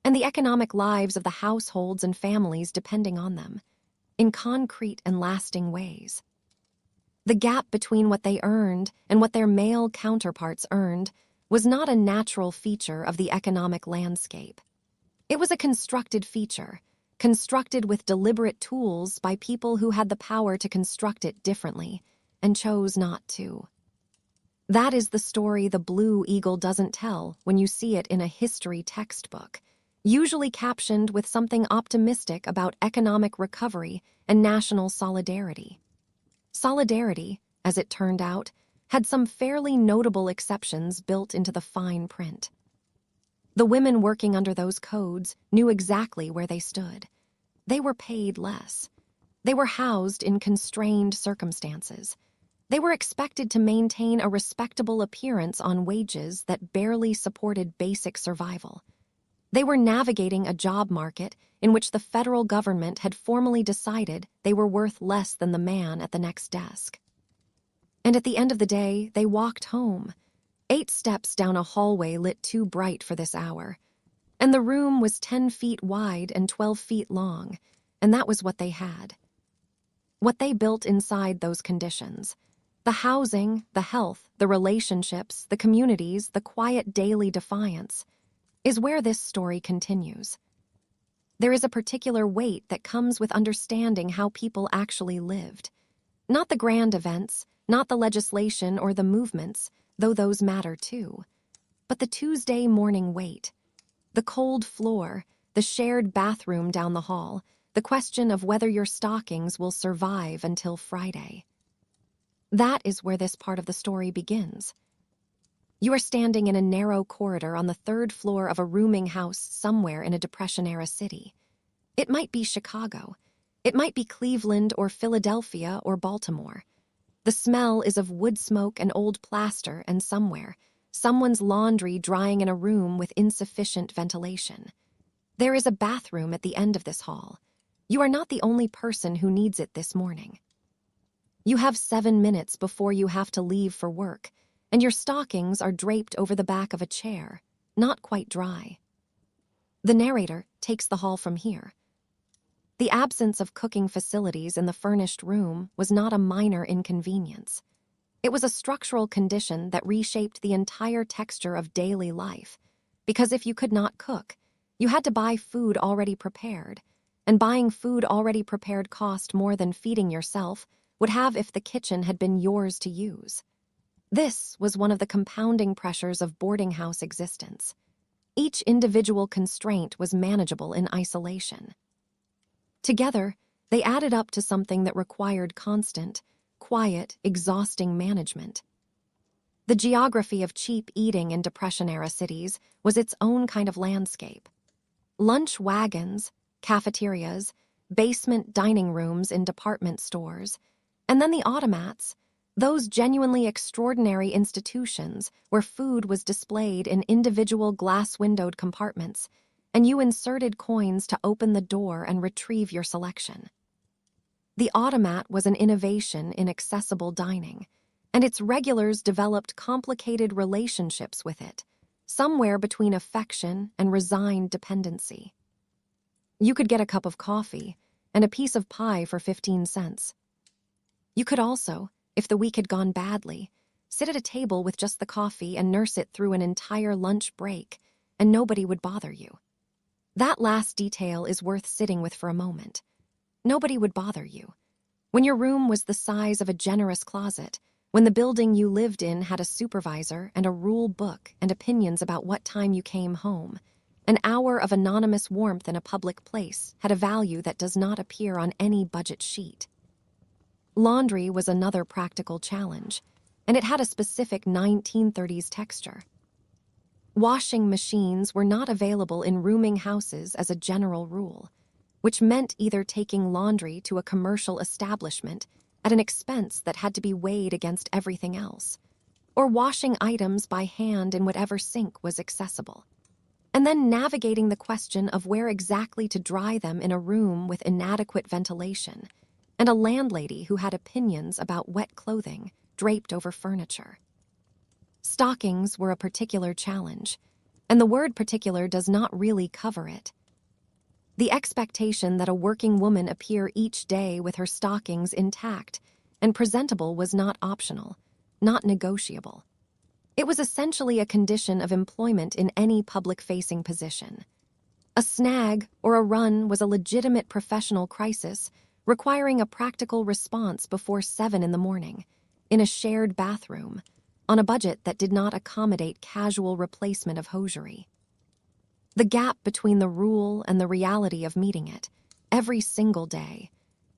and the economic lives of the households and families depending on them, in concrete and lasting ways. The gap between what they earned and what their male counterparts earned was not a natural feature of the economic landscape. It was a constructed feature, constructed with deliberate tools by people who had the power to construct it differently and chose not to. That is the story the Blue Eagle doesn't tell when you see it in a history textbook, usually captioned with something optimistic about economic recovery and national solidarity. Solidarity, as it turned out, had some fairly notable exceptions built into the fine print. The women working under those codes knew exactly where they stood. They were paid less. They were housed in constrained circumstances. They were expected to maintain a respectable appearance on wages that barely supported basic survival. They were navigating a job market in which the federal government had formally decided they were worth less than the man at the next desk. And at the end of the day, they walked home, 8 steps down a hallway lit too bright for this hour. And the room was 10 feet wide and 12 feet long, and that was what they had. What they built inside those conditions, the housing, the health, the relationships, the communities, the quiet daily defiance, is where this story continues. There is a particular weight that comes with understanding how people actually lived. Not the grand events, not the legislation or the movements, though those matter too, but the Tuesday morning wait, the cold floor, the shared bathroom down the hall, the question of whether your stockings will survive until Friday. That is where this part of the story begins. You are standing in a narrow corridor on the 3rd floor of a rooming house somewhere in a Depression-era city. It might be Chicago. It might be Cleveland or Philadelphia or Baltimore. The smell is of wood smoke and old plaster, and someone's laundry drying in a room with insufficient ventilation. There is a bathroom at the end of this hall. You are not the only person who needs it this morning. You have 7 minutes before you have to leave for work, and your stockings are draped over the back of a chair, not quite dry. The narrator takes the hall from here. The absence of cooking facilities in the furnished room was not a minor inconvenience. It was a structural condition that reshaped the entire texture of daily life, because if you could not cook, you had to buy food already prepared, and buying food already prepared cost more than feeding yourself would have if the kitchen had been yours to use. This was one of the compounding pressures of boarding house existence. Each individual constraint was manageable in isolation. Together, they added up to something that required constant, quiet, exhausting management. The geography of cheap eating in Depression-era cities was its own kind of landscape. Lunch wagons, cafeterias, basement dining rooms in department stores, and then the automats, Those genuinely extraordinary institutions where food was displayed in individual glass-windowed compartments, and you inserted coins to open the door and retrieve your selection. The automat was an innovation in accessible dining, and its regulars developed complicated relationships with it, somewhere between affection and resigned dependency. You could get a cup of coffee and a piece of pie for 15 cents. You could also, if the week had gone badly, sit at a table with just the coffee and nurse it through an entire lunch break, and nobody would bother you. That last detail is worth sitting with for a moment. Nobody would bother you. When your room was the size of a generous closet, when the building you lived in had a supervisor and a rule book and opinions about what time you came home, an hour of anonymous warmth in a public place had a value that does not appear on any budget sheet. Laundry was another practical challenge, and it had a specific 1930s texture. Washing machines were not available in rooming houses as a general rule, which meant either taking laundry to a commercial establishment at an expense that had to be weighed against everything else, or washing items by hand in whatever sink was accessible, and then navigating the question of where exactly to dry them in a room with inadequate ventilation, and a landlady who had opinions about wet clothing draped over furniture. Stockings were a particular challenge, and the word particular does not really cover it. The expectation that a working woman appear each day with her stockings intact and presentable was not optional, not negotiable. It was essentially a condition of employment in any public-facing position. A snag or a run was a legitimate professional crisis requiring a practical response before 7 in the morning, in a shared bathroom, on a budget that did not accommodate casual replacement of hosiery. The gap between the rule and the reality of meeting it, every single day,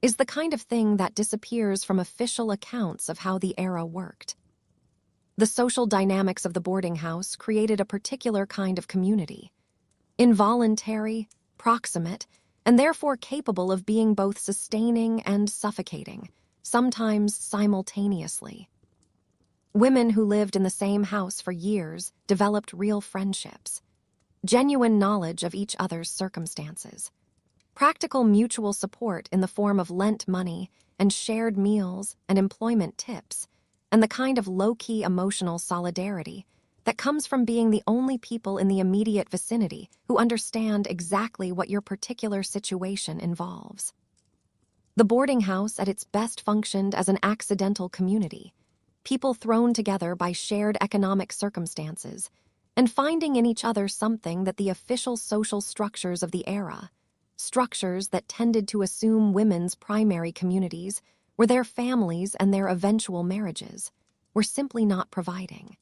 is the kind of thing that disappears from official accounts of how the era worked. The social dynamics of the boarding house created a particular kind of community, involuntary, proximate, and therefore capable of being both sustaining and suffocating, sometimes simultaneously. Women who lived in the same house for years developed real friendships, genuine knowledge of each other's circumstances, practical mutual support in the form of lent money and shared meals and employment tips, and the kind of low-key emotional solidarity that comes from being the only people in the immediate vicinity who understand exactly what your particular situation involves. The boarding house at its best functioned as an accidental community, people thrown together by shared economic circumstances, and finding in each other something that the official social structures of the era, structures that tended to assume women's primary communities were their families and their eventual marriages, were simply not providing.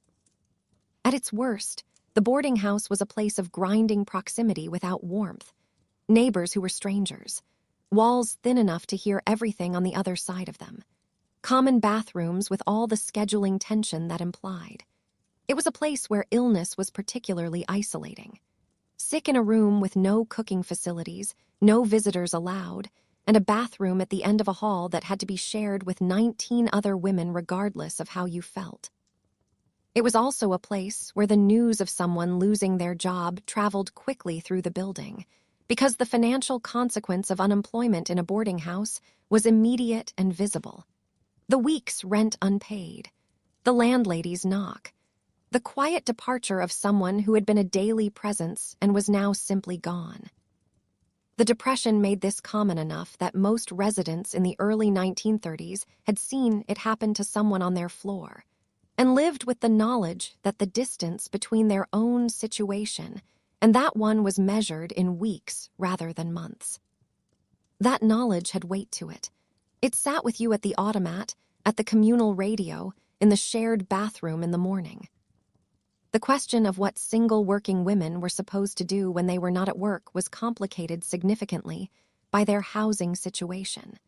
At its worst, the boarding house was a place of grinding proximity without warmth, neighbors who were strangers, walls thin enough to hear everything on the other side of them, common bathrooms with all the scheduling tension that implied. It was a place where illness was particularly isolating. Sick in a room with no cooking facilities, no visitors allowed, and a bathroom at the end of a hall that had to be shared with 19 other women regardless of how you felt. It was also a place where the news of someone losing their job traveled quickly through the building, because the financial consequence of unemployment in a boarding house was immediate and visible. The week's rent unpaid, the landlady's knock, the quiet departure of someone who had been a daily presence and was now simply gone. The Depression made this common enough that most residents in the early 1930s had seen it happen to someone on their floor, and lived with the knowledge that the distance between their own situation and that one was measured in weeks rather than months. That knowledge had weight to it. It sat with you at the automat, at the communal radio, in the shared bathroom in the morning. The question of what single working women were supposed to do when they were not at work was complicated significantly by their housing situation.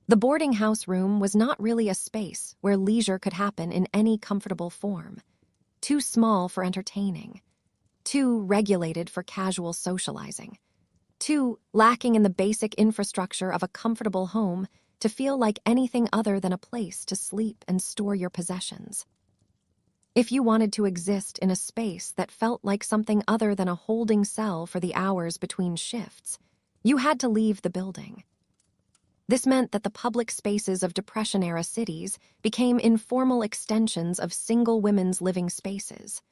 The boarding house room was not really a space where leisure could happen in any comfortable form. Too small for entertaining. Too regulated for casual socializing. Too lacking in the basic infrastructure of a comfortable home to feel like anything other than a place to sleep and store your possessions. If you wanted to exist in a space that felt like something other than a holding cell for the hours between shifts, you had to leave the building. This meant that the public spaces of Depression-era cities became informal extensions of single women's living spaces.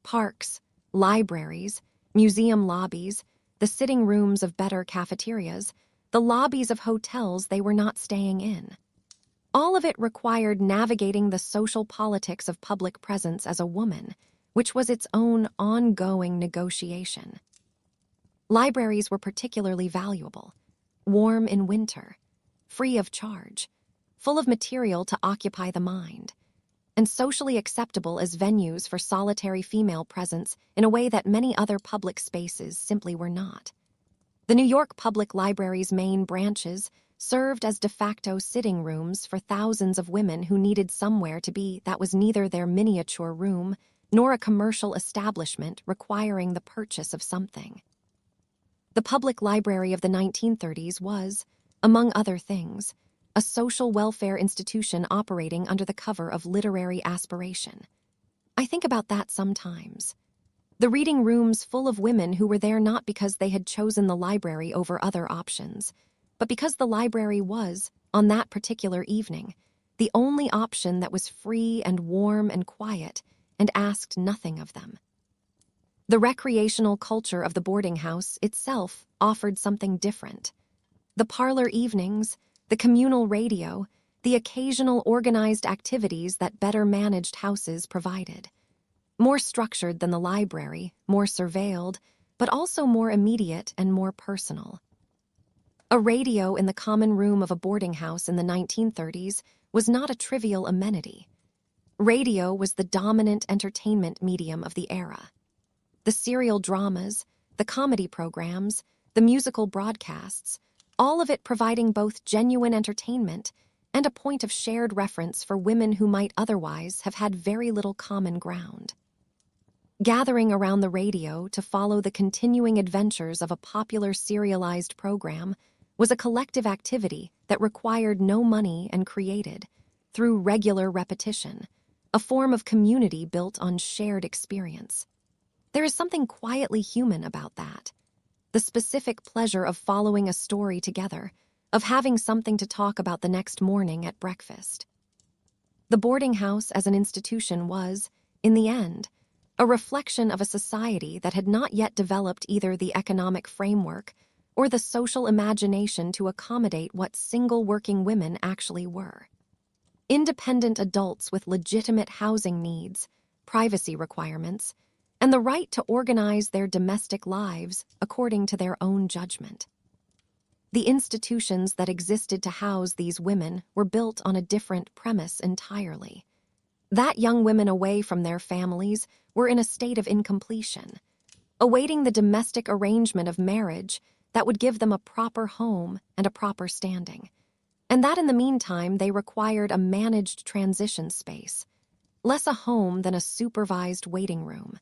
Parks, libraries, museum lobbies, the sitting rooms of better cafeterias, the lobbies of hotels they were not staying in. All of it required navigating the social politics of public presence as a woman, which was its own ongoing negotiation. Libraries were particularly valuable, warm in winter, free of charge, full of material to occupy the mind, and socially acceptable as venues for solitary female presence in a way that many other public spaces simply were not. The New York Public Library's main branches served as de facto sitting rooms for thousands of women who needed somewhere to be that was neither their miniature room nor a commercial establishment requiring the purchase of something. The public library of the 1930s was, among other things, a social welfare institution operating under the cover of literary aspiration. I think about that sometimes. The reading rooms full of women who were there not because they had chosen the library over other options, but because the library was, on that particular evening, the only option that was free and warm and quiet and asked nothing of them. The recreational culture of the boarding house itself offered something different. The parlor evenings, the communal radio, the occasional organized activities that better managed houses provided. More structured than the library, more surveilled, but also more immediate and more personal. A radio in the common room of a boarding house in the 1930s was not a trivial amenity. Radio was the dominant entertainment medium of the era. The serial dramas, the comedy programs, the musical broadcasts, all of it providing both genuine entertainment and a point of shared reference for women who might otherwise have had very little common ground. Gathering around the radio to follow the continuing adventures of a popular serialized program was a collective activity that required no money and created, through regular repetition, a form of community built on shared experience. There is something quietly human about that. The specific pleasure of following a story together, of having something to talk about the next morning at breakfast. The boarding house as an institution was, in the end, a reflection of a society that had not yet developed either the economic framework or the social imagination to accommodate what single working women actually were. Independent adults with legitimate housing needs, privacy requirements, and the right to organize their domestic lives according to their own judgment. The institutions that existed to house these women were built on a different premise entirely. That young women away from their families were in a state of incompletion, awaiting the domestic arrangement of marriage that would give them a proper home and a proper standing, and that in the meantime they required a managed transition space, less a home than a supervised waiting room.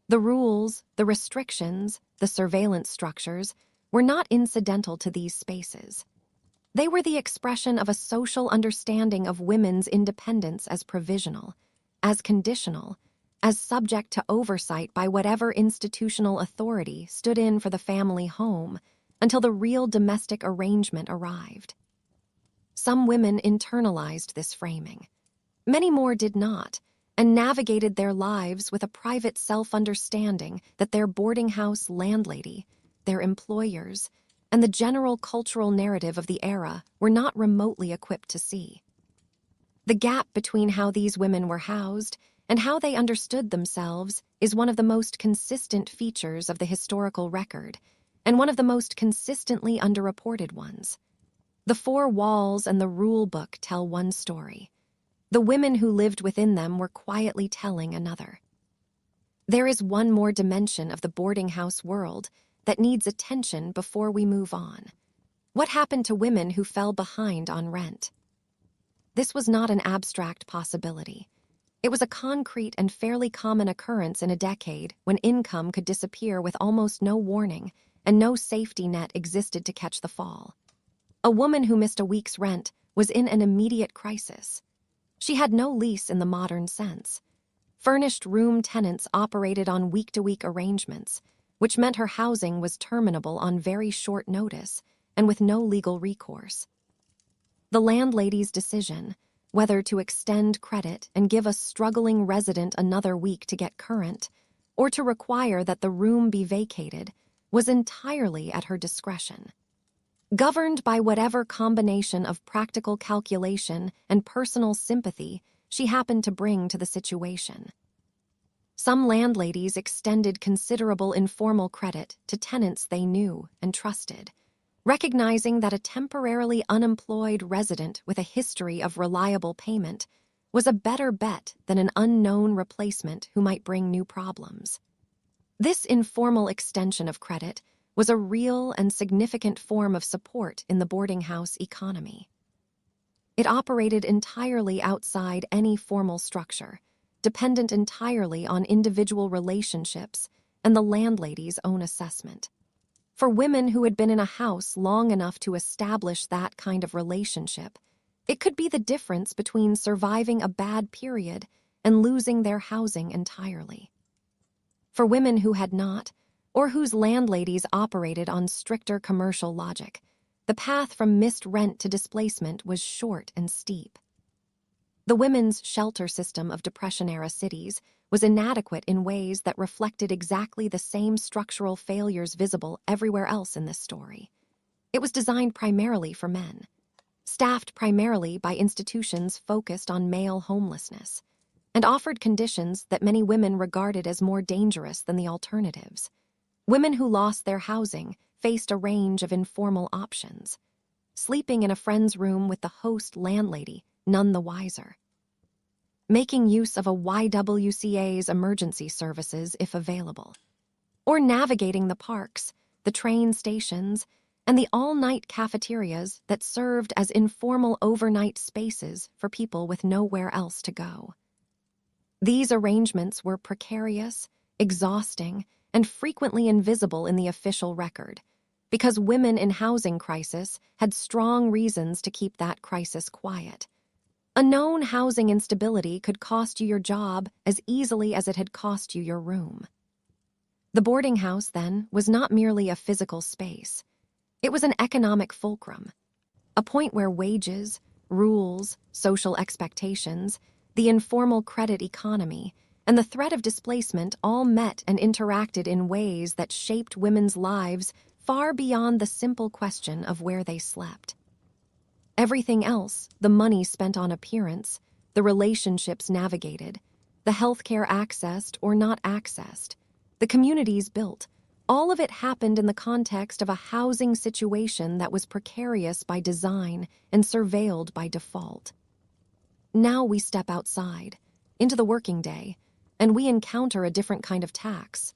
The rules, the restrictions, the surveillance structures were not incidental to these spaces. They were the expression of a social understanding of women's independence as provisional, as conditional, as subject to oversight by whatever institutional authority stood in for the family home until the real domestic arrangement arrived. Some women internalized this framing. Many more did not, and navigated their lives with a private self-understanding that their boarding house landlady, their employers, and the general cultural narrative of the era were not remotely equipped to see. The gap between how these women were housed and how they understood themselves is one of the most consistent features of the historical record, and one of the most consistently underreported ones. The four walls and the rule book tell one story. The women who lived within them were quietly telling another. There is one more dimension of the boarding house world that needs attention before we move on. What happened to women who fell behind on rent? This was not an abstract possibility. It was a concrete and fairly common occurrence in a decade when income could disappear with almost no warning and no safety net existed to catch the fall. A woman who missed a week's rent was in an immediate crisis. She had no lease in the modern sense. Furnished room tenants operated on week-to-week arrangements, which meant her housing was terminable on very short notice and with no legal recourse. The landlady's decision, whether to extend credit and give a struggling resident another week to get current, or to require that the room be vacated, was entirely at her discretion. Governed by whatever combination of practical calculation and personal sympathy she happened to bring to the situation. Some landladies extended considerable informal credit to tenants they knew and trusted, recognizing that a temporarily unemployed resident with a history of reliable payment was a better bet than an unknown replacement who might bring new problems. This informal extension of credit was a real and significant form of support in the boarding house economy. It operated entirely outside any formal structure, dependent entirely on individual relationships and the landlady's own assessment. For women who had been in a house long enough to establish that kind of relationship, it could be the difference between surviving a bad period and losing their housing entirely. For women who had not, or whose landladies operated on stricter commercial logic, the path from missed rent to displacement was short and steep. The women's shelter system of Depression-era cities was inadequate in ways that reflected exactly the same structural failures visible everywhere else in this story. It was designed primarily for men, staffed primarily by institutions focused on male homelessness, and offered conditions that many women regarded as more dangerous than the alternatives. Women who lost their housing faced a range of informal options, sleeping in a friend's room with the host landlady, none the wiser, making use of a YWCA's emergency services if available, or navigating the parks, the train stations, and the all-night cafeterias that served as informal overnight spaces for people with nowhere else to go. These arrangements were precarious, exhausting, and frequently invisible in the official record, because women in housing crisis had strong reasons to keep that crisis quiet. A known housing instability could cost you your job as easily as it had cost you your room. The boarding house, then, was not merely a physical space. It was an economic fulcrum, a point where wages, rules, social expectations, the informal credit economy, and the threat of displacement all met and interacted in ways that shaped women's lives far beyond the simple question of where they slept. Everything else, the money spent on appearance, the relationships navigated, the healthcare accessed or not accessed, the communities built, all of it happened in the context of a housing situation that was precarious by design and surveilled by default. Now we step outside, into the working day, and we encounter a different kind of tax.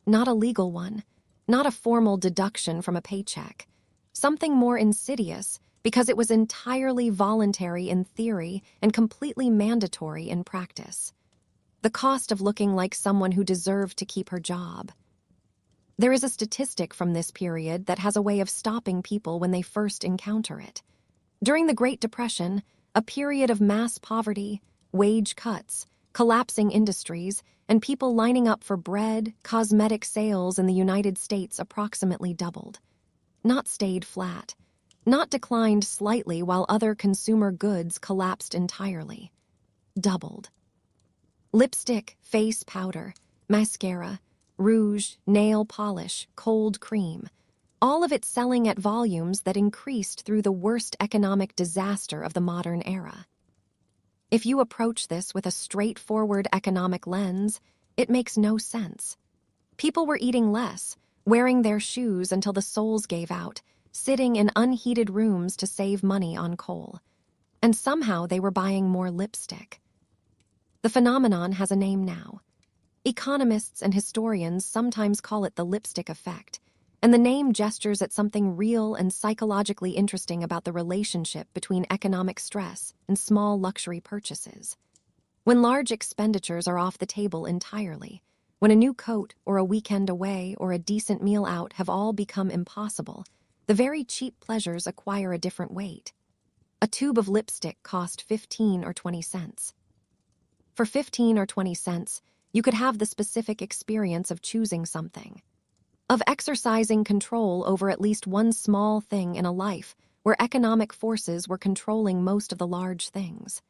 Not a legal one, not a formal deduction from a paycheck, something more insidious because it was entirely voluntary in theory and completely mandatory in practice. The cost of looking like someone who deserved to keep her job. There is a statistic from this period that has a way of stopping people when they first encounter it. During the Great Depression, a period of mass poverty, wage cuts, collapsing industries, and people lining up for bread, cosmetic sales in the United States approximately doubled. Not stayed flat. Not declined slightly while other consumer goods collapsed entirely. Doubled. Lipstick, face powder, mascara, rouge, nail polish, cold cream, all of it selling at volumes that increased through the worst economic disaster of the modern era. If you approach this with a straightforward economic lens, it makes no sense. People were eating less, wearing their shoes until the soles gave out, sitting in unheated rooms to save money on coal. And somehow they were buying more lipstick. The phenomenon has a name now. Economists and historians sometimes call it the lipstick effect, and the name gestures at something real and psychologically interesting about the relationship between economic stress and small luxury purchases. When large expenditures are off the table entirely, when a new coat or a weekend away or a decent meal out have all become impossible, the very cheap pleasures acquire a different weight. A tube of lipstick cost 15 or 20 cents. For 15 or 20 cents, you could have the specific experience of choosing something, of exercising control over at least one small thing in a life where economic forces were controlling most of the large things.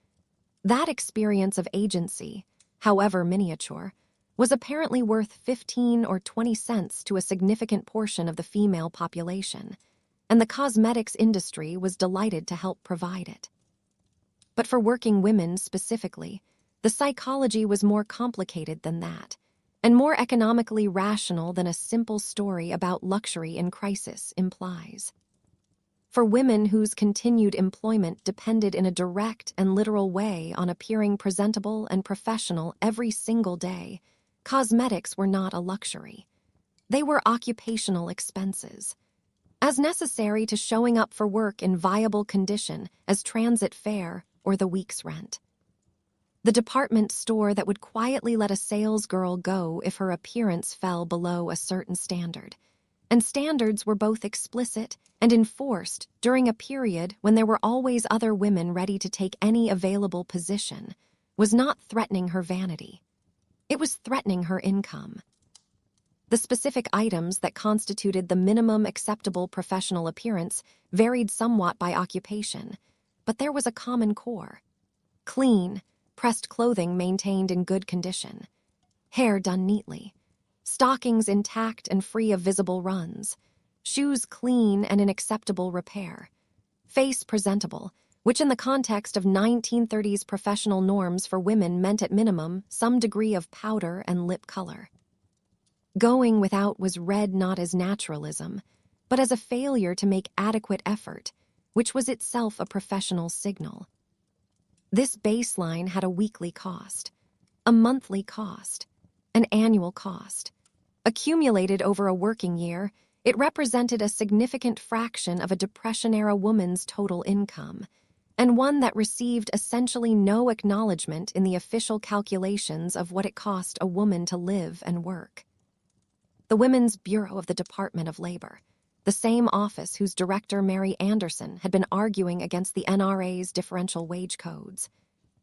That experience of agency, however miniature, was apparently worth 15 or 20 cents to a significant portion of the female population, and the cosmetics industry was delighted to help provide it. But for working women specifically, the psychology was more complicated than that, and more economically rational than a simple story about luxury in crisis implies. For women whose continued employment depended in a direct and literal way on appearing presentable and professional every single day, cosmetics were not a luxury. They were occupational expenses, as necessary to showing up for work in viable condition as transit fare or the week's rent. The department store that would quietly let a salesgirl go if her appearance fell below a certain standard. And standards were both explicit and enforced during a period when there were always other women ready to take any available position, was not threatening her vanity. It was threatening her income. The specific items that constituted the minimum acceptable professional appearance varied somewhat by occupation, but there was a common core. Clean, pressed clothing maintained in good condition, hair done neatly, stockings intact and free of visible runs, shoes clean and in acceptable repair, face presentable, which in the context of 1930s professional norms for women meant at minimum some degree of powder and lip color. Going without was read not as naturalism, but as a failure to make adequate effort, which was itself a professional signal. This baseline had a weekly cost, a monthly cost, an annual cost. Accumulated over a working year, it represented a significant fraction of a Depression-era woman's total income, and one that received essentially no acknowledgement in the official calculations of what it cost a woman to live and work. The Women's Bureau of the Department of Labor, the same office whose director Mary Anderson had been arguing against the NRA's differential wage codes,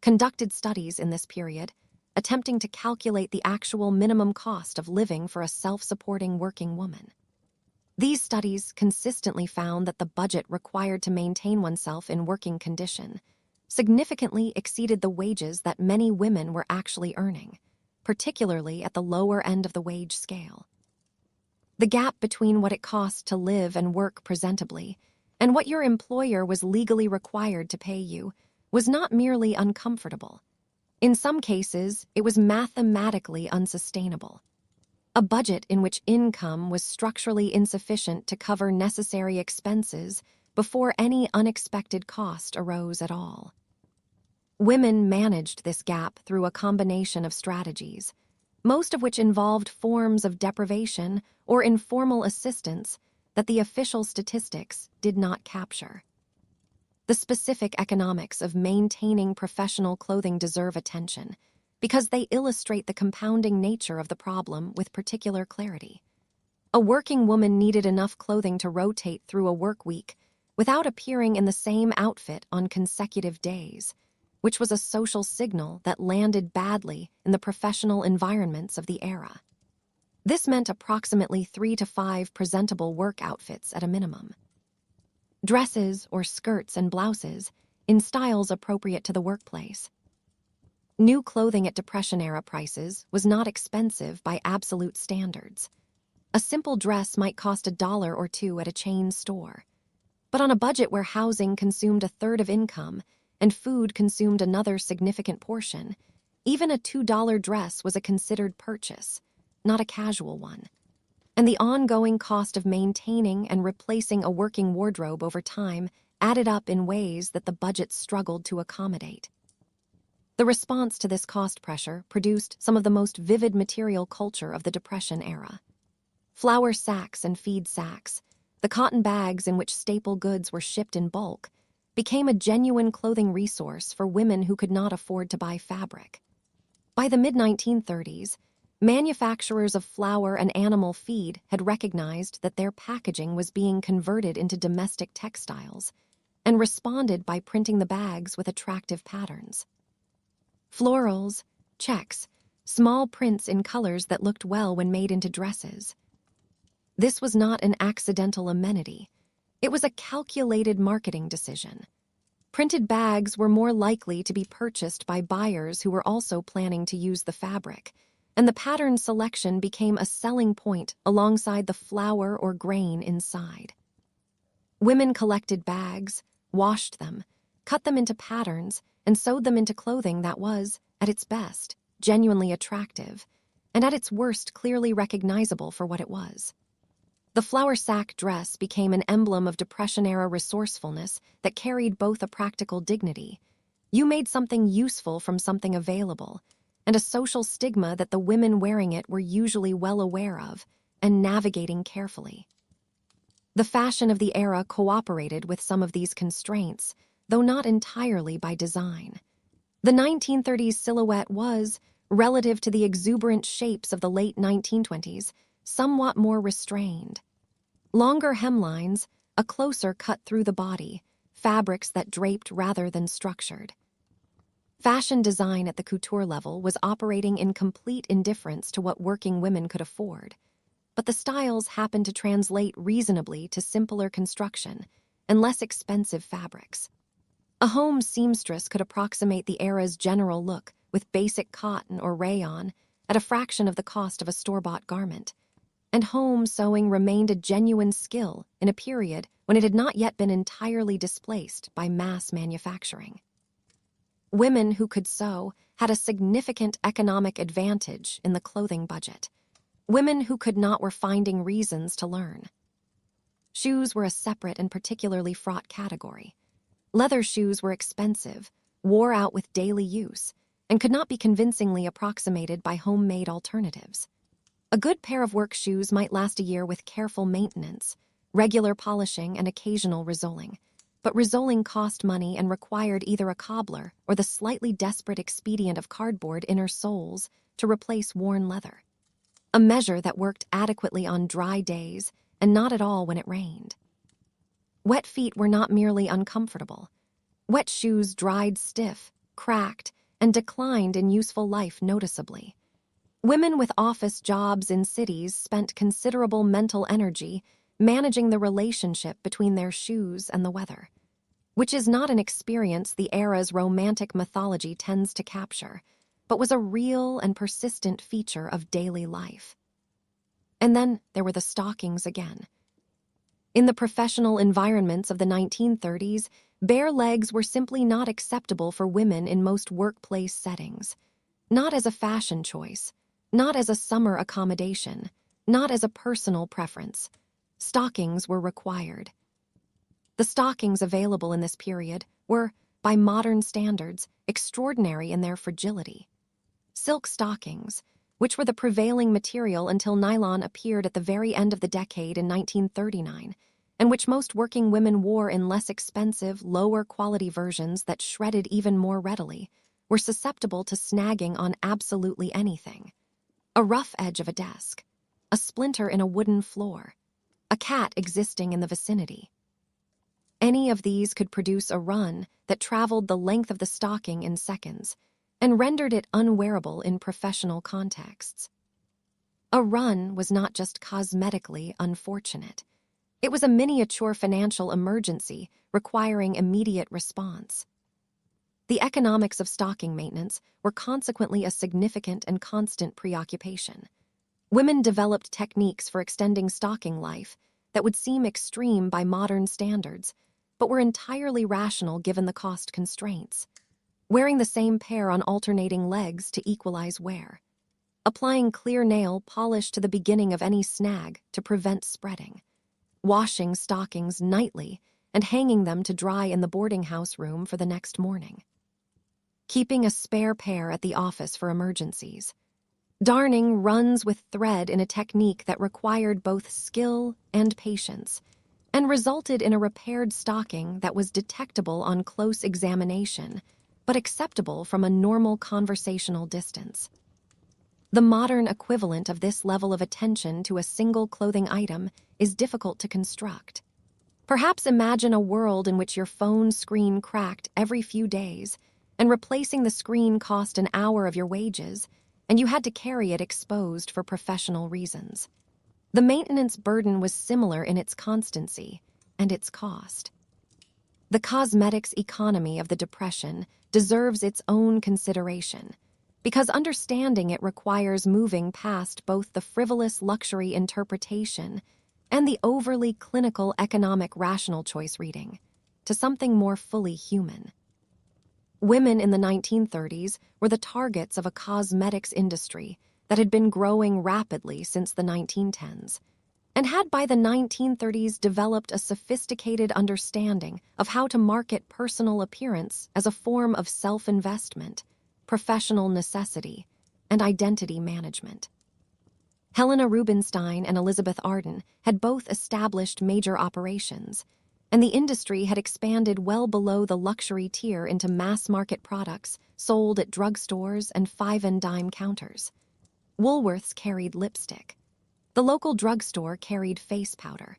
conducted studies in this period, attempting to calculate the actual minimum cost of living for a self-supporting working woman. These studies consistently found that the budget required to maintain oneself in working condition significantly exceeded the wages that many women were actually earning, particularly at the lower end of the wage scale. The gap between what it cost to live and work presentably and what your employer was legally required to pay you was not merely uncomfortable. In some cases, it was mathematically unsustainable. A budget in which income was structurally insufficient to cover necessary expenses before any unexpected cost arose at all. Women managed this gap through a combination of strategies, most of which involved forms of deprivation or informal assistance that the official statistics did not capture. The specific economics of maintaining professional clothing deserve attention because they illustrate the compounding nature of the problem with particular clarity. A working woman needed enough clothing to rotate through a work week without appearing in the same outfit on consecutive days, which was a social signal that landed badly in the professional environments of the era. This meant approximately 3 to 5 presentable work outfits at a minimum. Dresses or skirts and blouses in styles appropriate to the workplace. New clothing at Depression-era prices was not expensive by absolute standards. A simple dress might cost $1 or $2 at a chain store. But on a budget where housing consumed a third of income and food consumed another significant portion, even a $2 dress was a considered purchase, not a casual one. And the ongoing cost of maintaining and replacing a working wardrobe over time added up in ways that the budget struggled to accommodate. The response to this cost pressure produced some of the most vivid material culture of the Depression era. Flour sacks and feed sacks, the cotton bags in which staple goods were shipped in bulk, became a genuine clothing resource for women who could not afford to buy fabric. By the mid-1930s, Manufacturers of flour and animal feed had recognized that their packaging was being converted into domestic textiles and responded by printing the bags with attractive patterns. Florals, checks, small prints in colors that looked well when made into dresses. This was not an accidental amenity. It was a calculated marketing decision. Printed bags were more likely to be purchased by buyers who were also planning to use the fabric, and the pattern selection became a selling point alongside the flour or grain inside. Women collected bags, washed them, cut them into patterns, and sewed them into clothing that was, at its best, genuinely attractive, and at its worst clearly recognizable for what it was. The flour sack dress became an emblem of Depression-era resourcefulness that carried both a practical dignity. You made something useful from something available, and a social stigma that the women wearing it were usually well aware of and navigating carefully. The fashion of the era cooperated with some of these constraints, though not entirely by design. The 1930s silhouette was, relative to the exuberant shapes of the late 1920s, somewhat more restrained. Longer hemlines, a closer cut through the body, fabrics that draped rather than structured. Fashion design at the couture level was operating in complete indifference to what working women could afford, but the styles happened to translate reasonably to simpler construction and less expensive fabrics. A home seamstress could approximate the era's general look with basic cotton or rayon at a fraction of the cost of a store-bought garment, and home sewing remained a genuine skill in a period when it had not yet been entirely displaced by mass manufacturing. Women who could sew had a significant economic advantage in the clothing budget. Women who could not were finding reasons to learn. Shoes were a separate and particularly fraught category. Leather shoes were expensive, wore out with daily use, and could not be convincingly approximated by homemade alternatives. A good pair of work shoes might last a year with careful maintenance, regular polishing, and occasional resoling. But resoling cost money and required either a cobbler or the slightly desperate expedient of cardboard inner soles to replace worn leather. A measure that worked adequately on dry days and not at all when it rained. Wet feet were not merely uncomfortable. Wet shoes dried stiff, cracked, and declined in useful life noticeably. Women with office jobs in cities spent considerable mental energy managing the relationship between their shoes and the weather, which is not an experience the era's romantic mythology tends to capture, but was a real and persistent feature of daily life. And then there were the stockings again. In the professional environments of the 1930s, bare legs were simply not acceptable for women in most workplace settings. Not as a fashion choice, not as a summer accommodation, not as a personal preference. Stockings were required. The stockings available in this period were, by modern standards, extraordinary in their fragility. Silk stockings, which were the prevailing material until nylon appeared at the very end of the decade in 1939, and which most working women wore in less expensive, lower-quality versions that shredded even more readily, were susceptible to snagging on absolutely anything. A rough edge of a desk, a splinter in a wooden floor, a cat existing in the vicinity. Any of these could produce a run that traveled the length of the stocking in seconds and rendered it unwearable in professional contexts. A run was not just cosmetically unfortunate. It was a miniature financial emergency requiring immediate response. The economics of stocking maintenance were consequently a significant and constant preoccupation. Women developed techniques for extending stocking life that would seem extreme by modern standards, but were entirely rational given the cost constraints. Wearing the same pair on alternating legs to equalize wear. Applying clear nail polish to the beginning of any snag to prevent spreading. Washing stockings nightly and hanging them to dry in the boarding house room for the next morning. Keeping a spare pair at the office for emergencies. Darning runs with thread in a technique that required both skill and patience, and resulted in a repaired stocking that was detectable on close examination, but acceptable from a normal conversational distance. The modern equivalent of this level of attention to a single clothing item is difficult to construct. Perhaps imagine a world in which your phone screen cracked every few days, and replacing the screen cost an hour of your wages, and you had to carry it exposed for professional reasons. The maintenance burden was similar in its constancy and its cost. The cosmetics economy of the Depression deserves its own consideration, because understanding it requires moving past both the frivolous luxury interpretation and the overly clinical economic rational choice reading to something more fully human. Women in the 1930s were the targets of a cosmetics industry that had been growing rapidly since the 1910s, and had by the 1930s developed a sophisticated understanding of how to market personal appearance as a form of self-investment, professional necessity, and identity management. Helena Rubinstein and Elizabeth Arden had both established major operations, and the industry had expanded well below the luxury tier into mass-market products sold at drugstores and five-and-dime counters. Woolworths carried lipstick. The local drugstore carried face powder.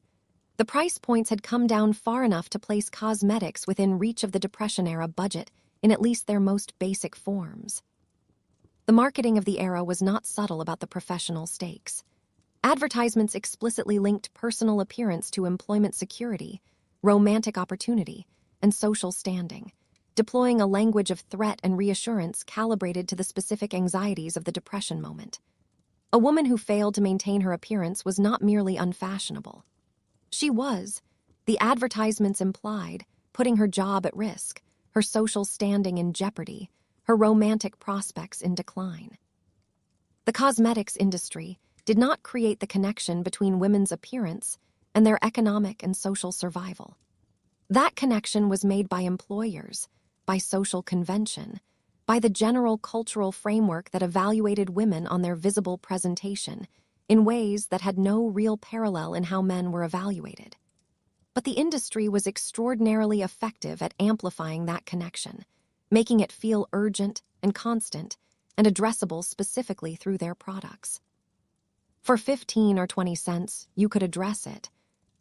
The price points had come down far enough to place cosmetics within reach of the Depression-era budget in at least their most basic forms. The marketing of the era was not subtle about the professional stakes. Advertisements explicitly linked personal appearance to employment security, romantic opportunity, and social standing, deploying a language of threat and reassurance calibrated to the specific anxieties of the Depression moment. A woman who failed to maintain her appearance was not merely unfashionable. She was, the advertisements implied, putting her job at risk, her social standing in jeopardy, her romantic prospects in decline. The cosmetics industry did not create the connection between women's appearance and their economic and social survival. That connection was made by employers, by social convention, by the general cultural framework that evaluated women on their visible presentation in ways that had no real parallel in how men were evaluated. But the industry was extraordinarily effective at amplifying that connection, making it feel urgent and constant and addressable specifically through their products. For 15 or 20 cents, you could address it.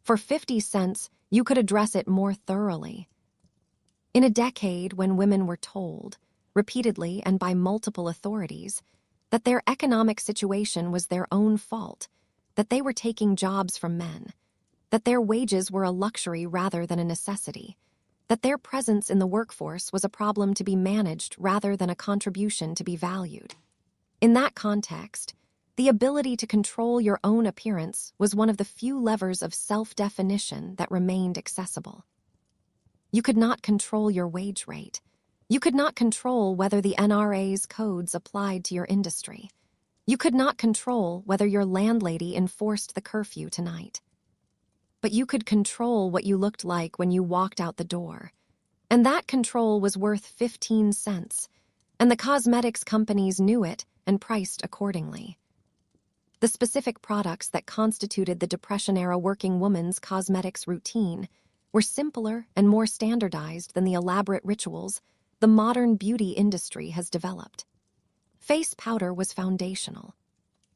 For 50 cents, you could address it more thoroughly. In a decade when women were told, repeatedly and by multiple authorities, that their economic situation was their own fault, that they were taking jobs from men, that their wages were a luxury rather than a necessity, that their presence in the workforce was a problem to be managed rather than a contribution to be valued. In that context, the ability to control your own appearance was one of the few levers of self-definition that remained accessible. You could not control your wage rate. You could not control whether the NRA's codes applied to your industry. You could not control whether your landlady enforced the curfew tonight. But you could control what you looked like when you walked out the door. And that control was worth 15 cents, and the cosmetics companies knew it and priced accordingly. The specific products that constituted the Depression-era working woman's cosmetics routine were simpler and more standardized than the elaborate rituals the modern beauty industry has developed. Face powder was foundational.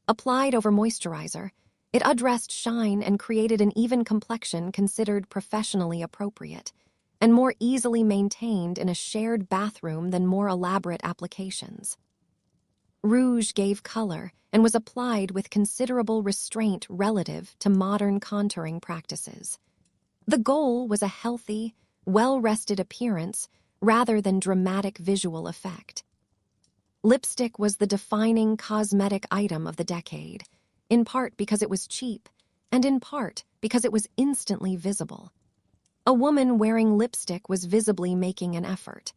Applied over moisturizer, it addressed shine and created an even complexion considered professionally appropriate, and more easily maintained in a shared bathroom than more elaborate applications. Rouge gave color and was applied with considerable restraint relative to modern contouring practices. The goal was a healthy, well-rested appearance rather than dramatic visual effect. Lipstick was the defining cosmetic item of the decade, in part because it was cheap, and in part because it was instantly visible. A woman wearing lipstick was visibly making an effort,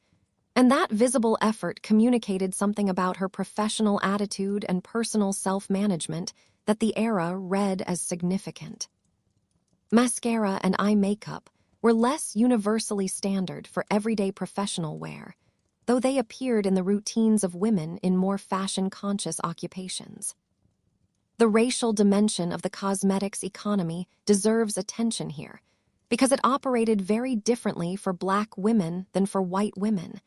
and that visible effort communicated something about her professional attitude and personal self-management that the era read as significant. Mascara and eye makeup were less universally standard for everyday professional wear, though they appeared in the routines of women in more fashion-conscious occupations. The racial dimension of the cosmetics economy deserves attention here, because it operated very differently for Black women than for white women,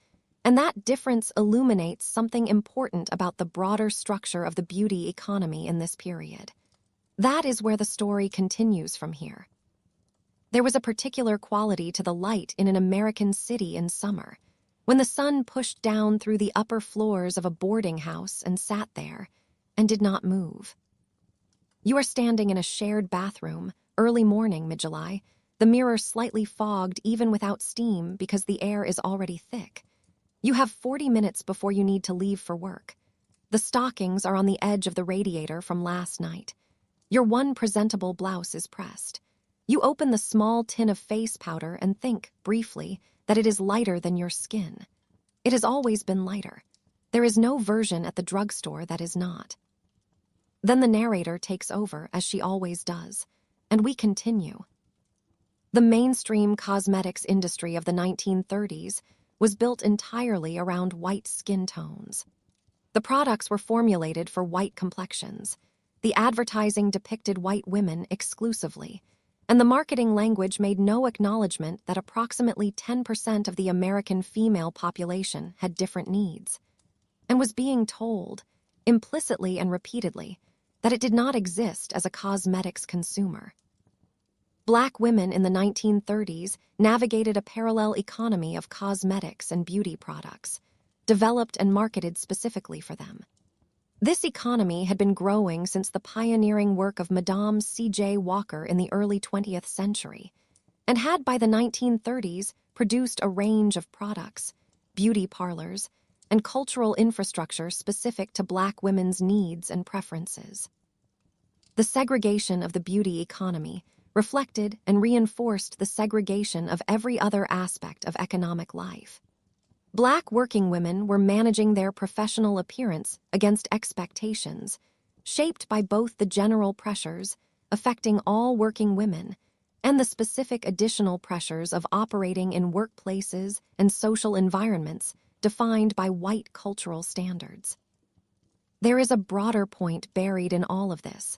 And that difference illuminates something important about the broader structure of the beauty economy in this period. That is where the story continues from here. There was a particular quality to the light in an American city in summer, when the sun pushed down through the upper floors of a boarding house and sat there, and did not move. You are standing in a shared bathroom, early morning mid-July, the mirror slightly fogged even without steam because the air is already thick. You have 40 minutes before you need to leave for work. The stockings are on the edge of the radiator from last night. Your one presentable blouse is pressed. You open the small tin of face powder and think, briefly, that it is lighter than your skin. It has always been lighter. There is no version at the drugstore that is not. Then the narrator takes over, as she always does, and we continue. The mainstream cosmetics industry of the 1930s was built entirely around white skin tones. The products were formulated for white complexions. The advertising depicted white women exclusively, and the marketing language made no acknowledgement that approximately 10% of the American female population had different needs, and was being told, implicitly and repeatedly, that it did not exist as a cosmetics consumer. Black women in the 1930s navigated a parallel economy of cosmetics and beauty products, developed and marketed specifically for them. This economy had been growing since the pioneering work of Madame C.J. Walker in the early 20th century, and had by the 1930s produced a range of products, beauty parlors, and cultural infrastructure specific to Black women's needs and preferences. The segregation of the beauty economy reflected and reinforced the segregation of every other aspect of economic life. Black working women were managing their professional appearance against expectations, shaped by both the general pressures affecting all working women and the specific additional pressures of operating in workplaces and social environments defined by white cultural standards. There is a broader point buried in all of this,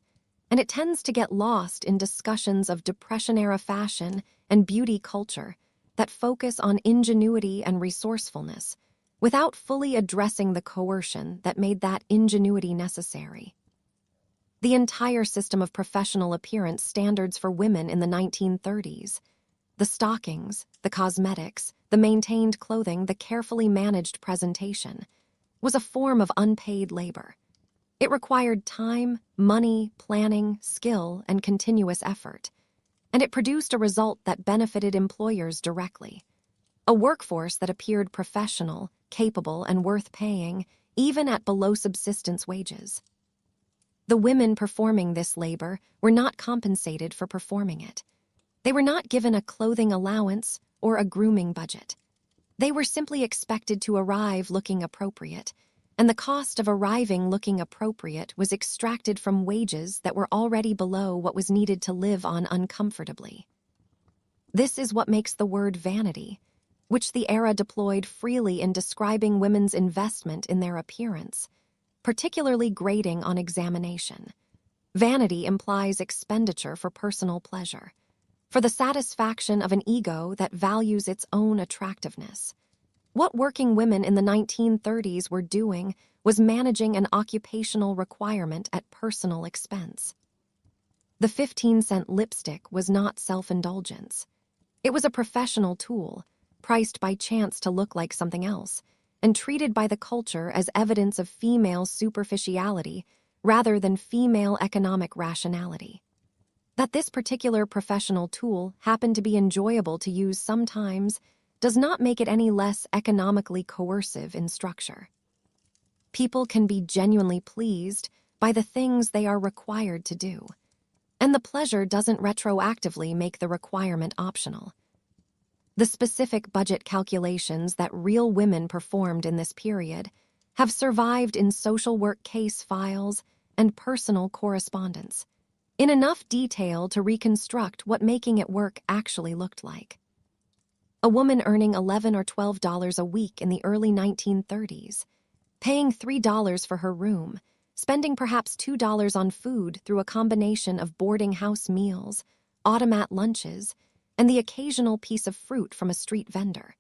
and it tends to get lost in discussions of Depression-era fashion and beauty culture that focus on ingenuity and resourcefulness, without fully addressing the coercion that made that ingenuity necessary. The entire system of professional appearance standards for women in the 1930s, the stockings, the cosmetics, the maintained clothing, the carefully managed presentation, was a form of unpaid labor. It required time, money, planning, skill, and continuous effort, and it produced a result that benefited employers directly. A workforce that appeared professional, capable, and worth paying, even at below subsistence wages. The women performing this labor were not compensated for performing it. They were not given a clothing allowance or a grooming budget. They were simply expected to arrive looking appropriate, and the cost of arriving looking appropriate was extracted from wages that were already below what was needed to live on uncomfortably. This is what makes the word vanity, which the era deployed freely in describing women's investment in their appearance, particularly grating on examination. Vanity implies expenditure for personal pleasure, for the satisfaction of an ego that values its own attractiveness. What working women in the 1930s were doing was managing an occupational requirement at personal expense. The 15-cent lipstick was not self-indulgence. It was a professional tool, priced by chance to look like something else, and treated by the culture as evidence of female superficiality rather than female economic rationality. That this particular professional tool happened to be enjoyable to use sometimes does not make it any less economically coercive in structure. People can be genuinely pleased by the things they are required to do, and the pleasure doesn't retroactively make the requirement optional. The specific budget calculations that real women performed in this period have survived in social work case files and personal correspondence, in enough detail to reconstruct what making it work actually looked like. A woman earning $11 or $12 a week in the early 1930s, paying $3 for her room, spending perhaps $2 on food through a combination of boarding house meals, automat lunches, and the occasional piece of fruit from a street vendor.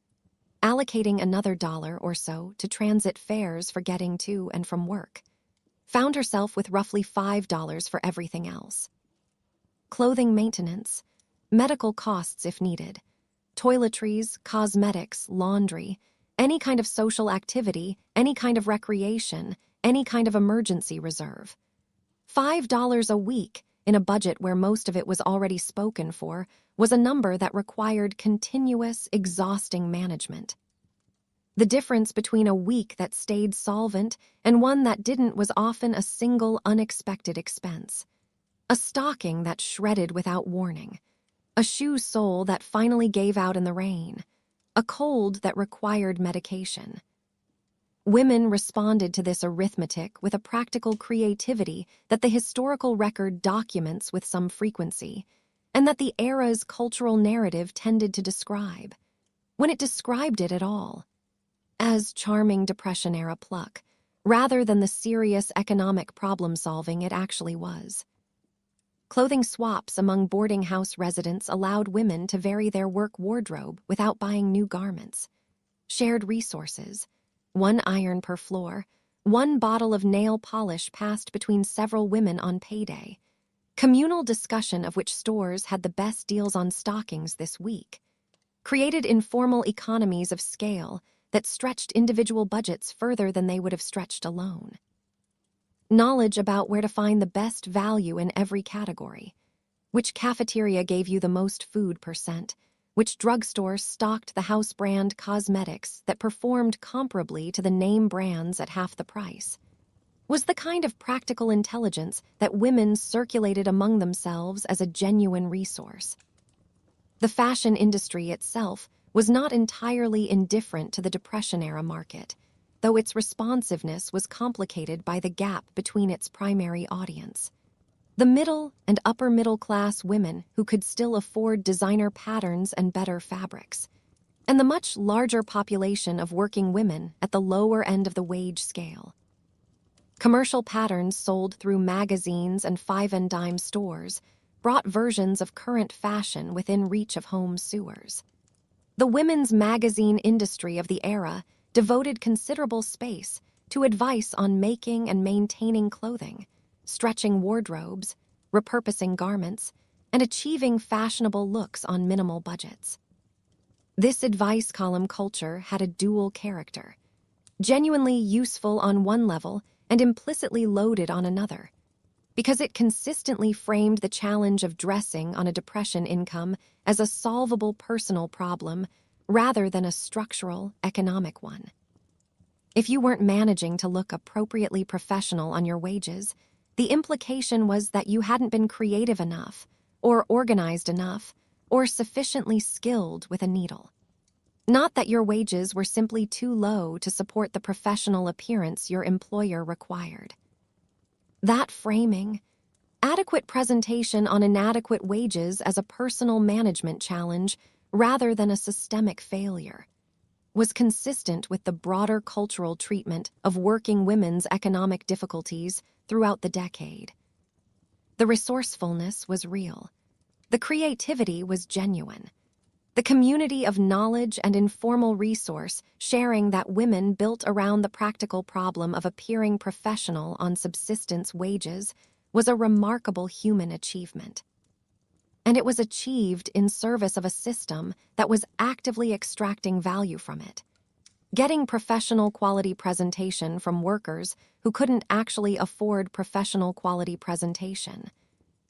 allocating another dollar or so to transit fares for getting to and from work. Found herself with roughly $5 for everything else. Clothing maintenance, medical costs if needed, toiletries, cosmetics, laundry, any kind of social activity, any kind of recreation, any kind of emergency reserve. $5 a week, in a budget where most of it was already spoken for, was a number that required continuous, exhausting management. The difference between a week that stayed solvent and one that didn't was often a single unexpected expense. A stocking that shredded without warning. A shoe sole that finally gave out in the rain. A cold that required medication. Women responded to this arithmetic with a practical creativity that the historical record documents with some frequency, and that the era's cultural narrative tended to describe, when it described it at all, as charming Depression-era pluck, rather than the serious economic problem-solving it actually was. Clothing swaps among boarding house residents allowed women to vary their work wardrobe without buying new garments. Shared resources, one iron per floor, one bottle of nail polish passed between several women on payday. Communal discussion of which stores had the best deals on stockings this week. Created informal economies of scale that stretched individual budgets further than they would have stretched alone. Knowledge about where to find the best value in every category. Which cafeteria gave you the most food %, which drugstore stocked the house brand cosmetics that performed comparably to the name brands at half the price, was the kind of practical intelligence that women circulated among themselves as a genuine resource. The fashion industry itself was not entirely indifferent to the Depression-era market, though its responsiveness was complicated by the gap between its primary audience. The middle and upper middle class women who could still afford designer patterns and better fabrics, and the much larger population of working women at the lower end of the wage scale. Commercial patterns sold through magazines and five-and-dime stores brought versions of current fashion within reach of home sewers. The women's magazine industry of the era devoted considerable space to advice on making and maintaining clothing, stretching wardrobes, repurposing garments, and achieving fashionable looks on minimal budgets. This advice column culture had a dual character, genuinely useful on one level and implicitly loaded on another, because it consistently framed the challenge of dressing on a depression income as a solvable personal problem rather than a structural, economic one. If you weren't managing to look appropriately professional on your wages, the implication was that you hadn't been creative enough, or organized enough, or sufficiently skilled with a needle. Not that your wages were simply too low to support the professional appearance your employer required. That framing, adequate presentation on inadequate wages as a personal management challenge rather than a systemic failure, was consistent with the broader cultural treatment of working women's economic difficulties throughout the decade. The resourcefulness was real. The creativity was genuine. The community of knowledge and informal resource sharing that women built around the practical problem of appearing professional on subsistence wages was a remarkable human achievement. And it was achieved in service of a system that was actively extracting value from it, getting professional quality presentation from workers who couldn't actually afford professional quality presentation,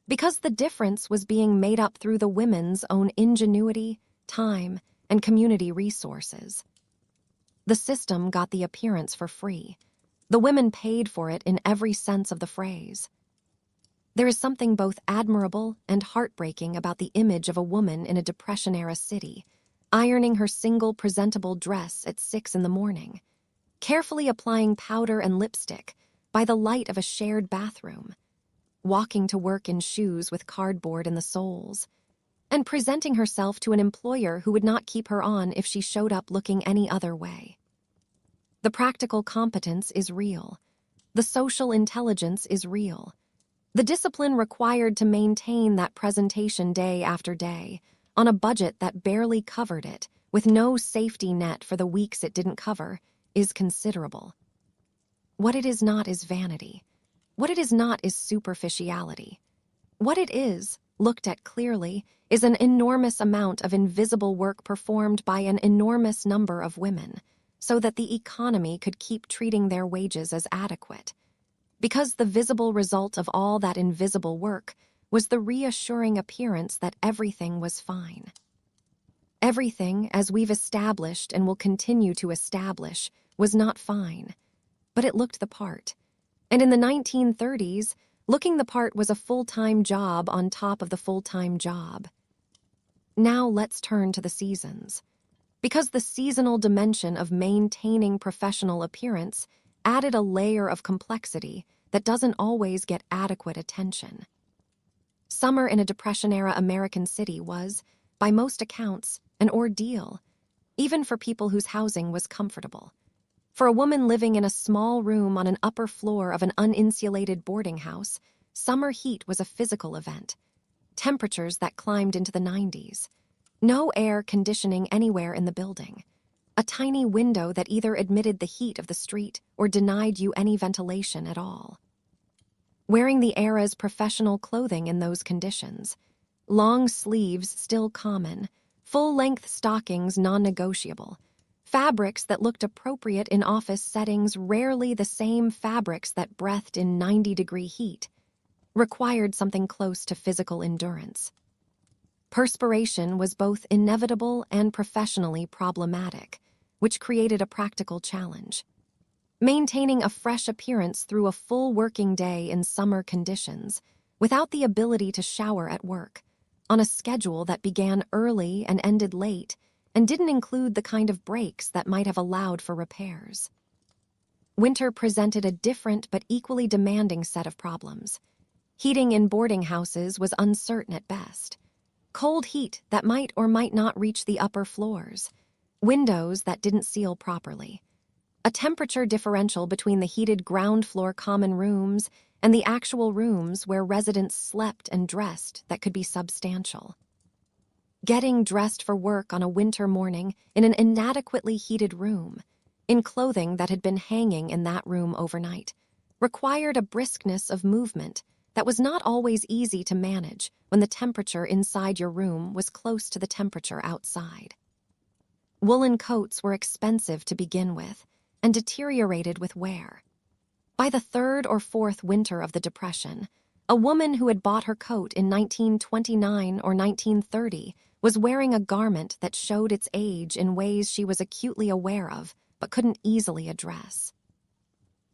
because the difference was being made up through the women's own ingenuity, time, and community resources. The system got the appearance for free. The women paid for it in every sense of the phrase. There is something both admirable and heartbreaking about the image of a woman in a Depression-era city, ironing her single presentable dress at 6 a.m, carefully applying powder and lipstick by the light of a shared bathroom, walking to work in shoes with cardboard in the soles, and presenting herself to an employer who would not keep her on if she showed up looking any other way. The practical competence is real. The social intelligence is real. The discipline required to maintain that presentation day after day, on a budget that barely covered it, with no safety net for the weeks it didn't cover, is considerable. What it is not is vanity. What it is not is superficiality. What it is, looked at clearly, is an enormous amount of invisible work performed by an enormous number of women, so that the economy could keep treating their wages as adequate. Because the visible result of all that invisible work was the reassuring appearance that everything was fine. Everything, as we've established and will continue to establish, was not fine, but it looked the part. And in the 1930s, looking the part was a full-time job on top of the full-time job. Now let's turn to the seasons. Because the seasonal dimension of maintaining professional appearance added a layer of complexity that doesn't always get adequate attention. Summer in a Depression-era American city was, by most accounts, an ordeal, even for people whose housing was comfortable. For a woman living in a small room on an upper floor of an uninsulated boarding house, summer heat was a physical event. Temperatures that climbed into the 90s. No air conditioning anywhere in the building. A tiny window that either admitted the heat of the street or denied you any ventilation at all. Wearing the era's professional clothing in those conditions. Long sleeves still common. Full-length stockings non-negotiable. Fabrics that looked appropriate in office settings, rarely the same fabrics that breathed in 90-degree heat, required something close to physical endurance. Perspiration was both inevitable and professionally problematic, which created a practical challenge. Maintaining a fresh appearance through a full working day in summer conditions, without the ability to shower at work, on a schedule that began early and ended late, and didn't include the kind of breaks that might have allowed for repairs. Winter presented a different but equally demanding set of problems. Heating in boarding houses was uncertain at best. Cold heat that might or might not reach the upper floors. Windows that didn't seal properly. A temperature differential between the heated ground floor common rooms and the actual rooms where residents slept and dressed that could be substantial. Getting dressed for work on a winter morning in an inadequately heated room, in clothing that had been hanging in that room overnight, required a briskness of movement that was not always easy to manage when the temperature inside your room was close to the temperature outside. Woolen coats were expensive to begin with and deteriorated with wear. By the third or fourth winter of the Depression, a woman who had bought her coat in 1929 or 1930 was wearing a garment that showed its age in ways she was acutely aware of but couldn't easily address.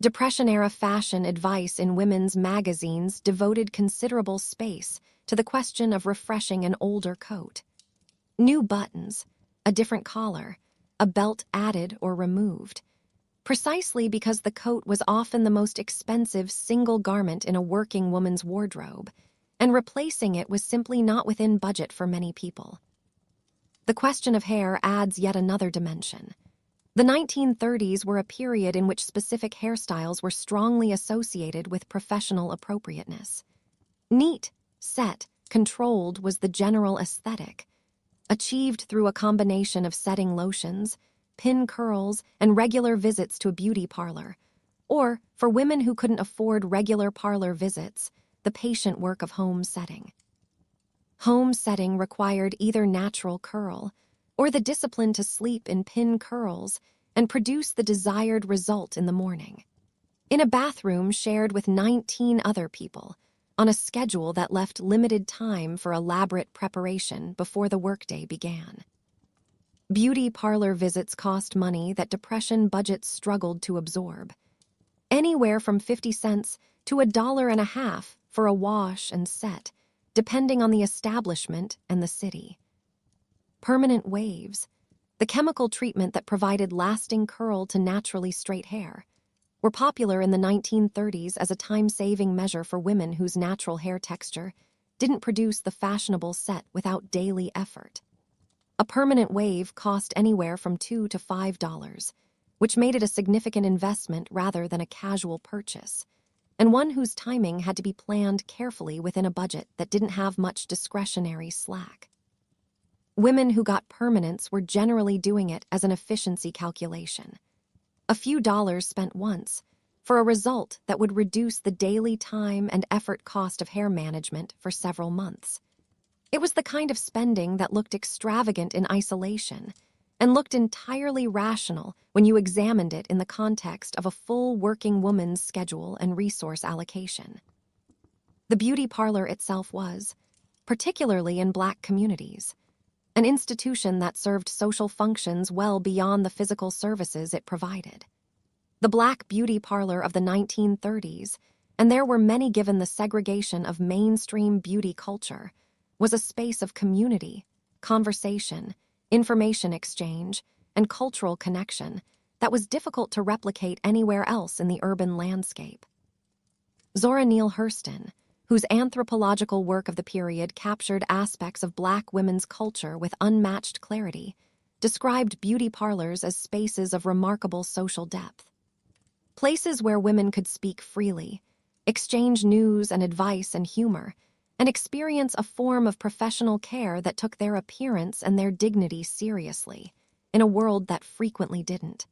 Depression-era fashion advice in women's magazines devoted considerable space to the question of refreshing an older coat. New buttons, a different collar, a belt added or removed, precisely because the coat was often the most expensive single garment in a working woman's wardrobe, and replacing it was simply not within budget for many people. The question of hair adds yet another dimension. The 1930s were a period in which specific hairstyles were strongly associated with professional appropriateness. Neat, set, controlled was the general aesthetic, achieved through a combination of setting lotions, pin curls, and regular visits to a beauty parlor, or, for women who couldn't afford regular parlor visits, the patient work of home setting. Home setting required either natural curl or the discipline to sleep in pin curls and produce the desired result in the morning. In a bathroom shared with 19 other people, on a schedule that left limited time for elaborate preparation before the workday began. Beauty parlor visits cost money that Depression budgets struggled to absorb. Anywhere from 50 cents to $1.50 for a wash and set, depending on the establishment and the city. Permanent waves, the chemical treatment that provided lasting curl to naturally straight hair, were popular in the 1930s as a time-saving measure for women whose natural hair texture didn't produce the fashionable set without daily effort. A permanent wave cost anywhere from $2 to $5, which made it a significant investment rather than a casual purchase, and one whose timing had to be planned carefully within a budget that didn't have much discretionary slack. Women who got permanence were generally doing it as an efficiency calculation. A few dollars spent once, for a result that would reduce the daily time and effort cost of hair management for several months. It was the kind of spending that looked extravagant in isolation and looked entirely rational when you examined it in the context of a full working woman's schedule and resource allocation. The beauty parlor itself was, particularly in Black communities, an institution that served social functions well beyond the physical services it provided. The Black beauty parlor of the 1930s, and there were many given the segregation of mainstream beauty culture, was a space of community, conversation, information exchange, and cultural connection that was difficult to replicate anywhere else in the urban landscape. Zora Neale Hurston, whose anthropological work of the period captured aspects of Black women's culture with unmatched clarity, described beauty parlors as spaces of remarkable social depth. Places where women could speak freely, exchange news and advice and humor, and experience a form of professional care that took their appearance and their dignity seriously, in a world that frequently didn't.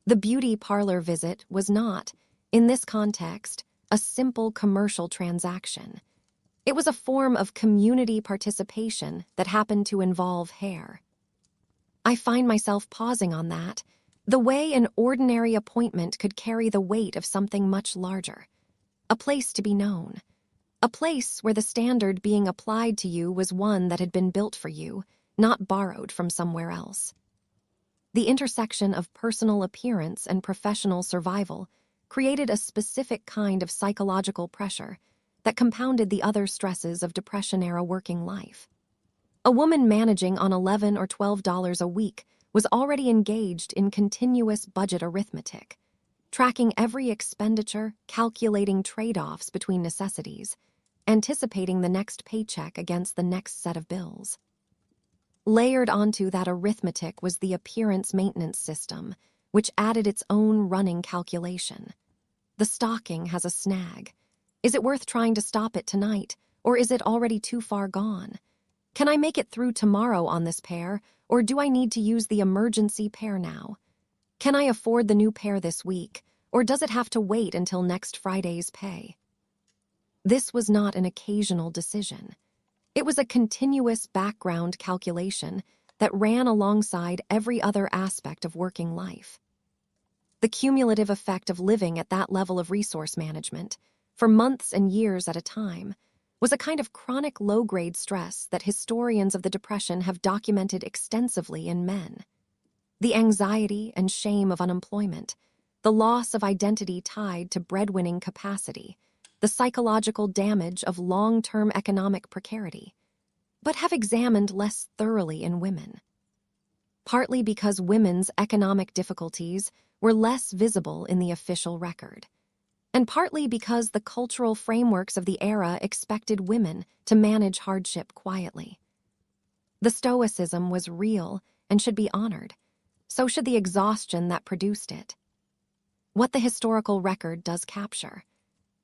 The beauty parlor visit was not, in this context, a simple commercial transaction. It was a form of community participation that happened to involve hair. I find myself pausing on that, the way an ordinary appointment could carry the weight of something much larger. A place to be known. A place where the standard being applied to you was one that had been built for you, not borrowed from somewhere else. The intersection of personal appearance and professional survival created a specific kind of psychological pressure that compounded the other stresses of Depression-era working life. A woman managing on $11 or $12 a week was already engaged in continuous budget arithmetic, tracking every expenditure, calculating trade-offs between necessities, anticipating the next paycheck against the next set of bills. Layered onto that arithmetic was the appearance maintenance system, which added its own running calculation. The stocking has a snag. Is it worth trying to stop it tonight, or is it already too far gone? Can I make it through tomorrow on this pair, or do I need to use the emergency pair now? Can I afford the new pair this week, or does it have to wait until next Friday's pay? This was not an occasional decision. It was a continuous background calculation that ran alongside every other aspect of working life. The cumulative effect of living at that level of resource management, for months and years at a time, was a kind of chronic low-grade stress that historians of the Depression have documented extensively in men. The anxiety and shame of unemployment, the loss of identity tied to breadwinning capacity, the psychological damage of long-term economic precarity, but have examined less thoroughly in women. Partly because women's economic difficulties were less visible in the official record, and partly because the cultural frameworks of the era expected women to manage hardship quietly. The stoicism was real and should be honored, so should the exhaustion that produced it. What the historical record does capture,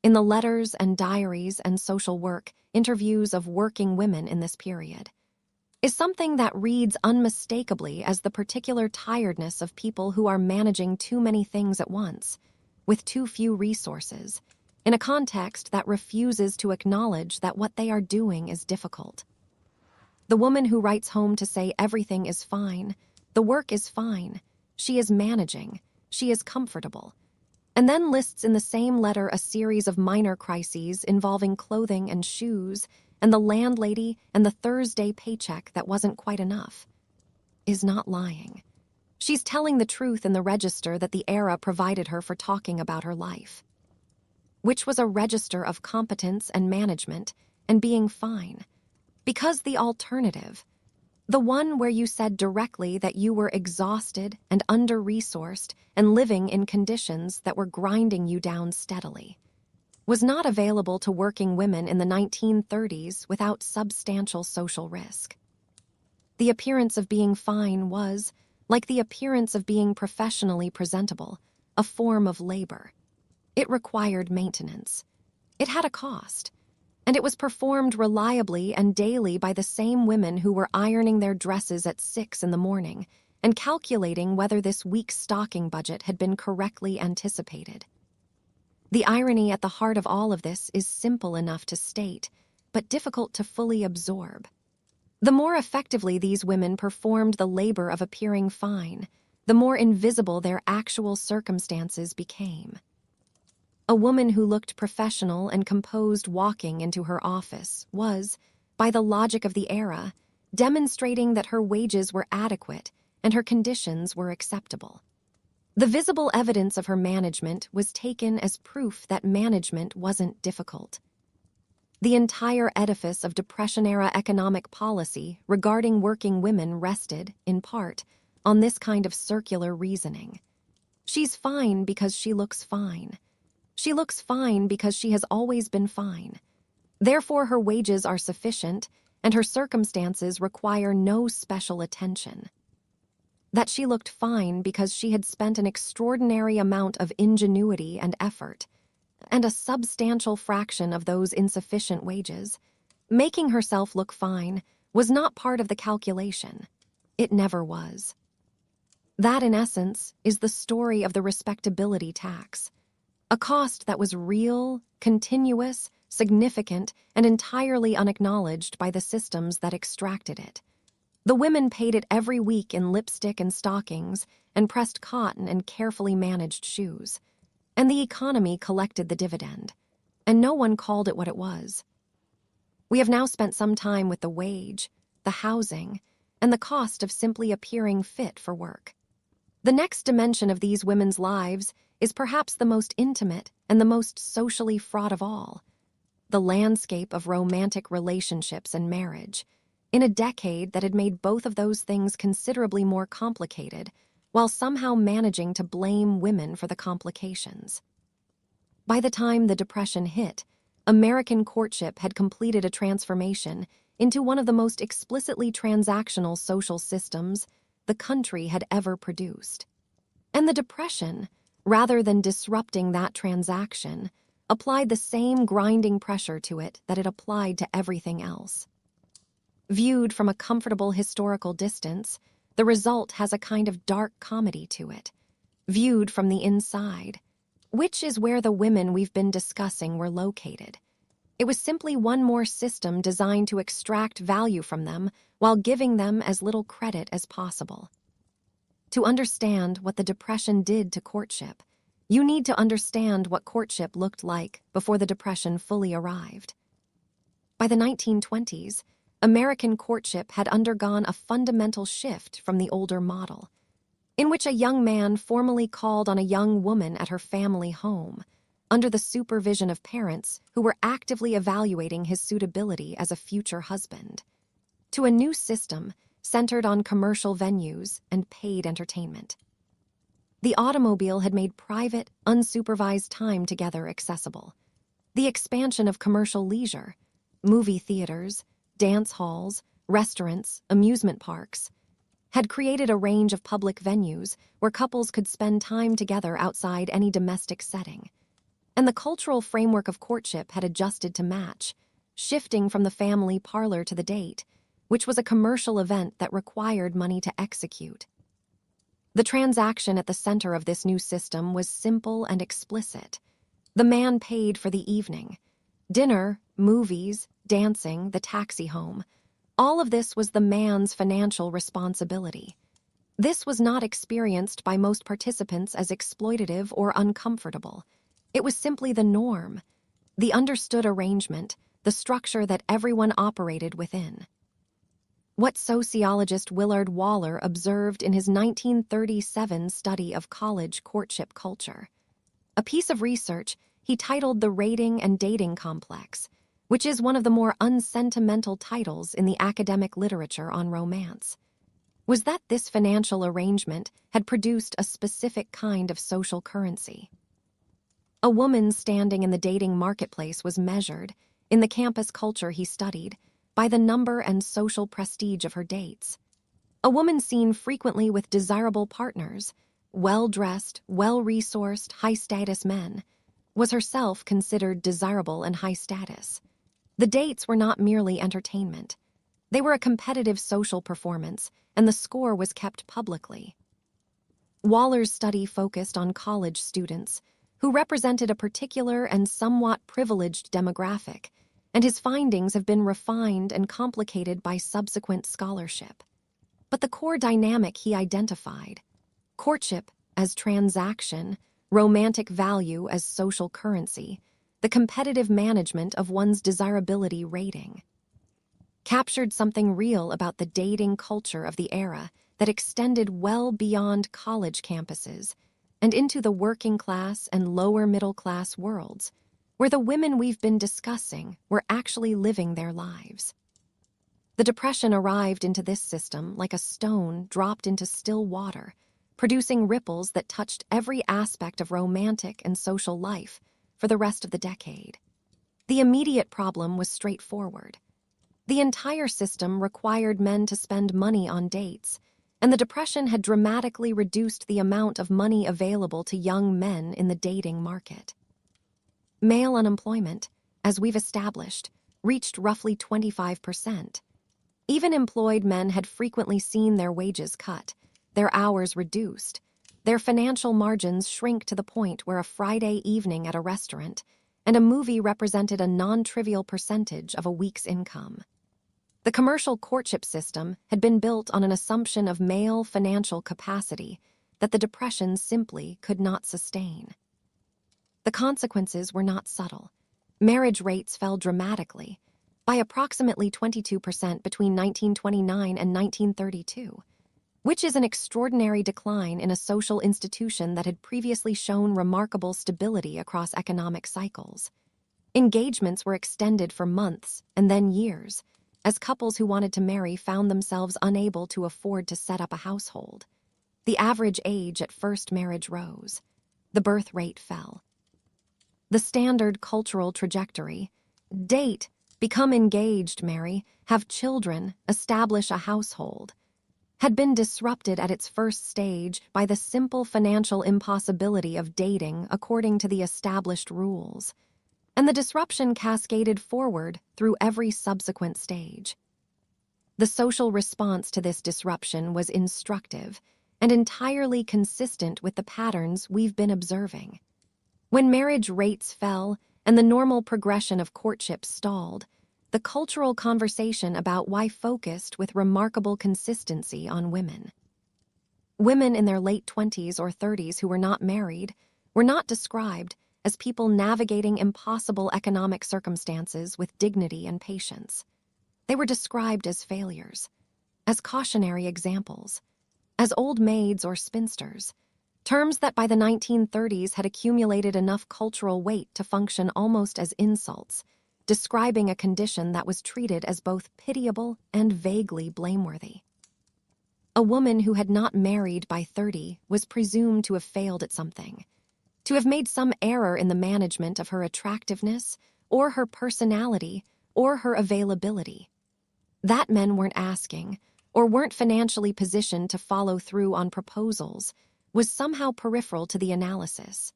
in the letters and diaries and social work interviews of working women in this period, is something that reads unmistakably as the particular tiredness of people who are managing too many things at once, with too few resources, in a context that refuses to acknowledge that what they are doing is difficult. The woman who writes home to say everything is fine, the work is fine, she is managing, she is comfortable, and then lists in the same letter a series of minor crises involving clothing and shoes, and the landlady and the Thursday paycheck that wasn't quite enough, is not lying. She's telling the truth in the register that the era provided her for talking about her life, which was a register of competence and management and being fine, because the alternative, the one where you said directly that you were exhausted and under-resourced and living in conditions that were grinding you down steadily, was not available to working women in the 1930s without substantial social risk. The appearance of being fine was, like the appearance of being professionally presentable, a form of labor. It required maintenance. It had a cost. and it was performed reliably and daily by the same women who were ironing their dresses at 6 in the morning and calculating whether this week's stocking budget had been correctly anticipated. The irony at the heart of all of this is simple enough to state, but difficult to fully absorb. The more effectively these women performed the labor of appearing fine, the more invisible their actual circumstances became. A woman who looked professional and composed walking into her office was, by the logic of the era, demonstrating that her wages were adequate and her conditions were acceptable. The visible evidence of her management was taken as proof that management wasn't difficult. The entire edifice of Depression-era economic policy regarding working women rested, in part, on this kind of circular reasoning. She's fine because she looks fine. She looks fine because she has always been fine. Therefore, her wages are sufficient, and her circumstances require no special attention. That she looked fine because she had spent an extraordinary amount of ingenuity and effort, and a substantial fraction of those insufficient wages, making herself look fine, was not part of the calculation. It never was. That, in essence, is the story of the respectability tax. A cost that was real, continuous, significant, and entirely unacknowledged by the systems that extracted it. The women paid it every week in lipstick and stockings and pressed cotton and carefully managed shoes. And the economy collected the dividend, and no one called it what it was. We have now spent some time with the wage, the housing, and the cost of simply appearing fit for work. The next dimension of these women's lives is perhaps the most intimate and the most socially fraught of all: the landscape of romantic relationships and marriage, in a decade that had made both of those things considerably more complicated, while somehow managing to blame women for the complications. By the time the Depression hit, American courtship had completed a transformation into one of the most explicitly transactional social systems the country had ever produced. And the Depression, rather than disrupting that transaction, applied the same grinding pressure to it that it applied to everything else. Viewed from a comfortable historical distance, the result has a kind of dark comedy to it. Viewed from the inside, which is where the women we've been discussing were located. It was simply one more system designed to extract value from them while giving them as little credit as possible. To understand what the Depression did to courtship, you need to understand what courtship looked like before the Depression fully arrived. By the 1920s, American courtship had undergone a fundamental shift from the older model, in which a young man formally called on a young woman at her family home, under the supervision of parents who were actively evaluating his suitability as a future husband, to a new system centered on commercial venues and paid entertainment. The automobile had made private, unsupervised time together accessible. The expansion of commercial leisure, movie theaters, dance halls, restaurants, amusement parks, had created a range of public venues where couples could spend time together outside any domestic setting. And the cultural framework of courtship had adjusted to match, shifting from the family parlor to the date, which was a commercial event that required money to execute. The transaction at the center of this new system was simple and explicit. The man paid for the evening. Dinner, movies, dancing, the taxi home. All of this was the man's financial responsibility. This was not experienced by most participants as exploitative or uncomfortable. It was simply the norm, the understood arrangement, the structure that everyone operated within. What sociologist Willard Waller observed in his 1937 study of college courtship culture. A piece of research he titled The Rating and Dating Complex, which is one of the more unsentimental titles in the academic literature on romance, was that this financial arrangement had produced a specific kind of social currency. A woman standing in the dating marketplace was measured, in the campus culture he studied, by the number and social prestige of her dates. A woman seen frequently with desirable partners, well-dressed, well-resourced, high-status men, was herself considered desirable and high status. The dates were not merely entertainment. They were a competitive social performance, and the score was kept publicly. Waller's study focused on college students, who represented a particular and somewhat privileged demographic, and his findings have been refined and complicated by subsequent scholarship. But the core dynamic he identified, courtship as transaction, romantic value as social currency, the competitive management of one's desirability rating, captured something real about the dating culture of the era that extended well beyond college campuses and into the working class and lower middle class worlds, where the women we've been discussing were actually living their lives. The Depression arrived into this system like a stone dropped into still water, producing ripples that touched every aspect of romantic and social life for the rest of the decade. The immediate problem was straightforward. The entire system required men to spend money on dates, and the Depression had dramatically reduced the amount of money available to young men in the dating market. Male unemployment, as we've established, reached roughly 25%. Even employed men had frequently seen their wages cut, their hours reduced, their financial margins shrink to the point where a Friday evening at a restaurant and a movie represented a non-trivial percentage of a week's income. The commercial courtship system had been built on an assumption of male financial capacity that the Depression simply could not sustain. The consequences were not subtle. Marriage rates fell dramatically, by approximately 22% between 1929 and 1932, which is an extraordinary decline in a social institution that had previously shown remarkable stability across economic cycles. Engagements were extended for months and then years, as couples who wanted to marry found themselves unable to afford to set up a household. The average age at first marriage rose. The birth rate fell. The standard cultural trajectory, date, become engaged, marry, have children, establish a household, had been disrupted at its first stage by the simple financial impossibility of dating according to the established rules, and the disruption cascaded forward through every subsequent stage. The social response to this disruption was instructive and entirely consistent with the patterns we've been observing. When marriage rates fell and the normal progression of courtship stalled, the cultural conversation about why focused with remarkable consistency on women. Women in their late 20s or 30s who were not married were not described as people navigating impossible economic circumstances with dignity and patience. They were described as failures, as cautionary examples, as old maids or spinsters, terms that by the 1930s had accumulated enough cultural weight to function almost as insults, describing a condition that was treated as both pitiable and vaguely blameworthy. A woman who had not married by 30 was presumed to have failed at something, to have made some error in the management of her attractiveness or her personality or her availability. That men weren't asking or weren't financially positioned to follow through on proposals was somehow peripheral to the analysis.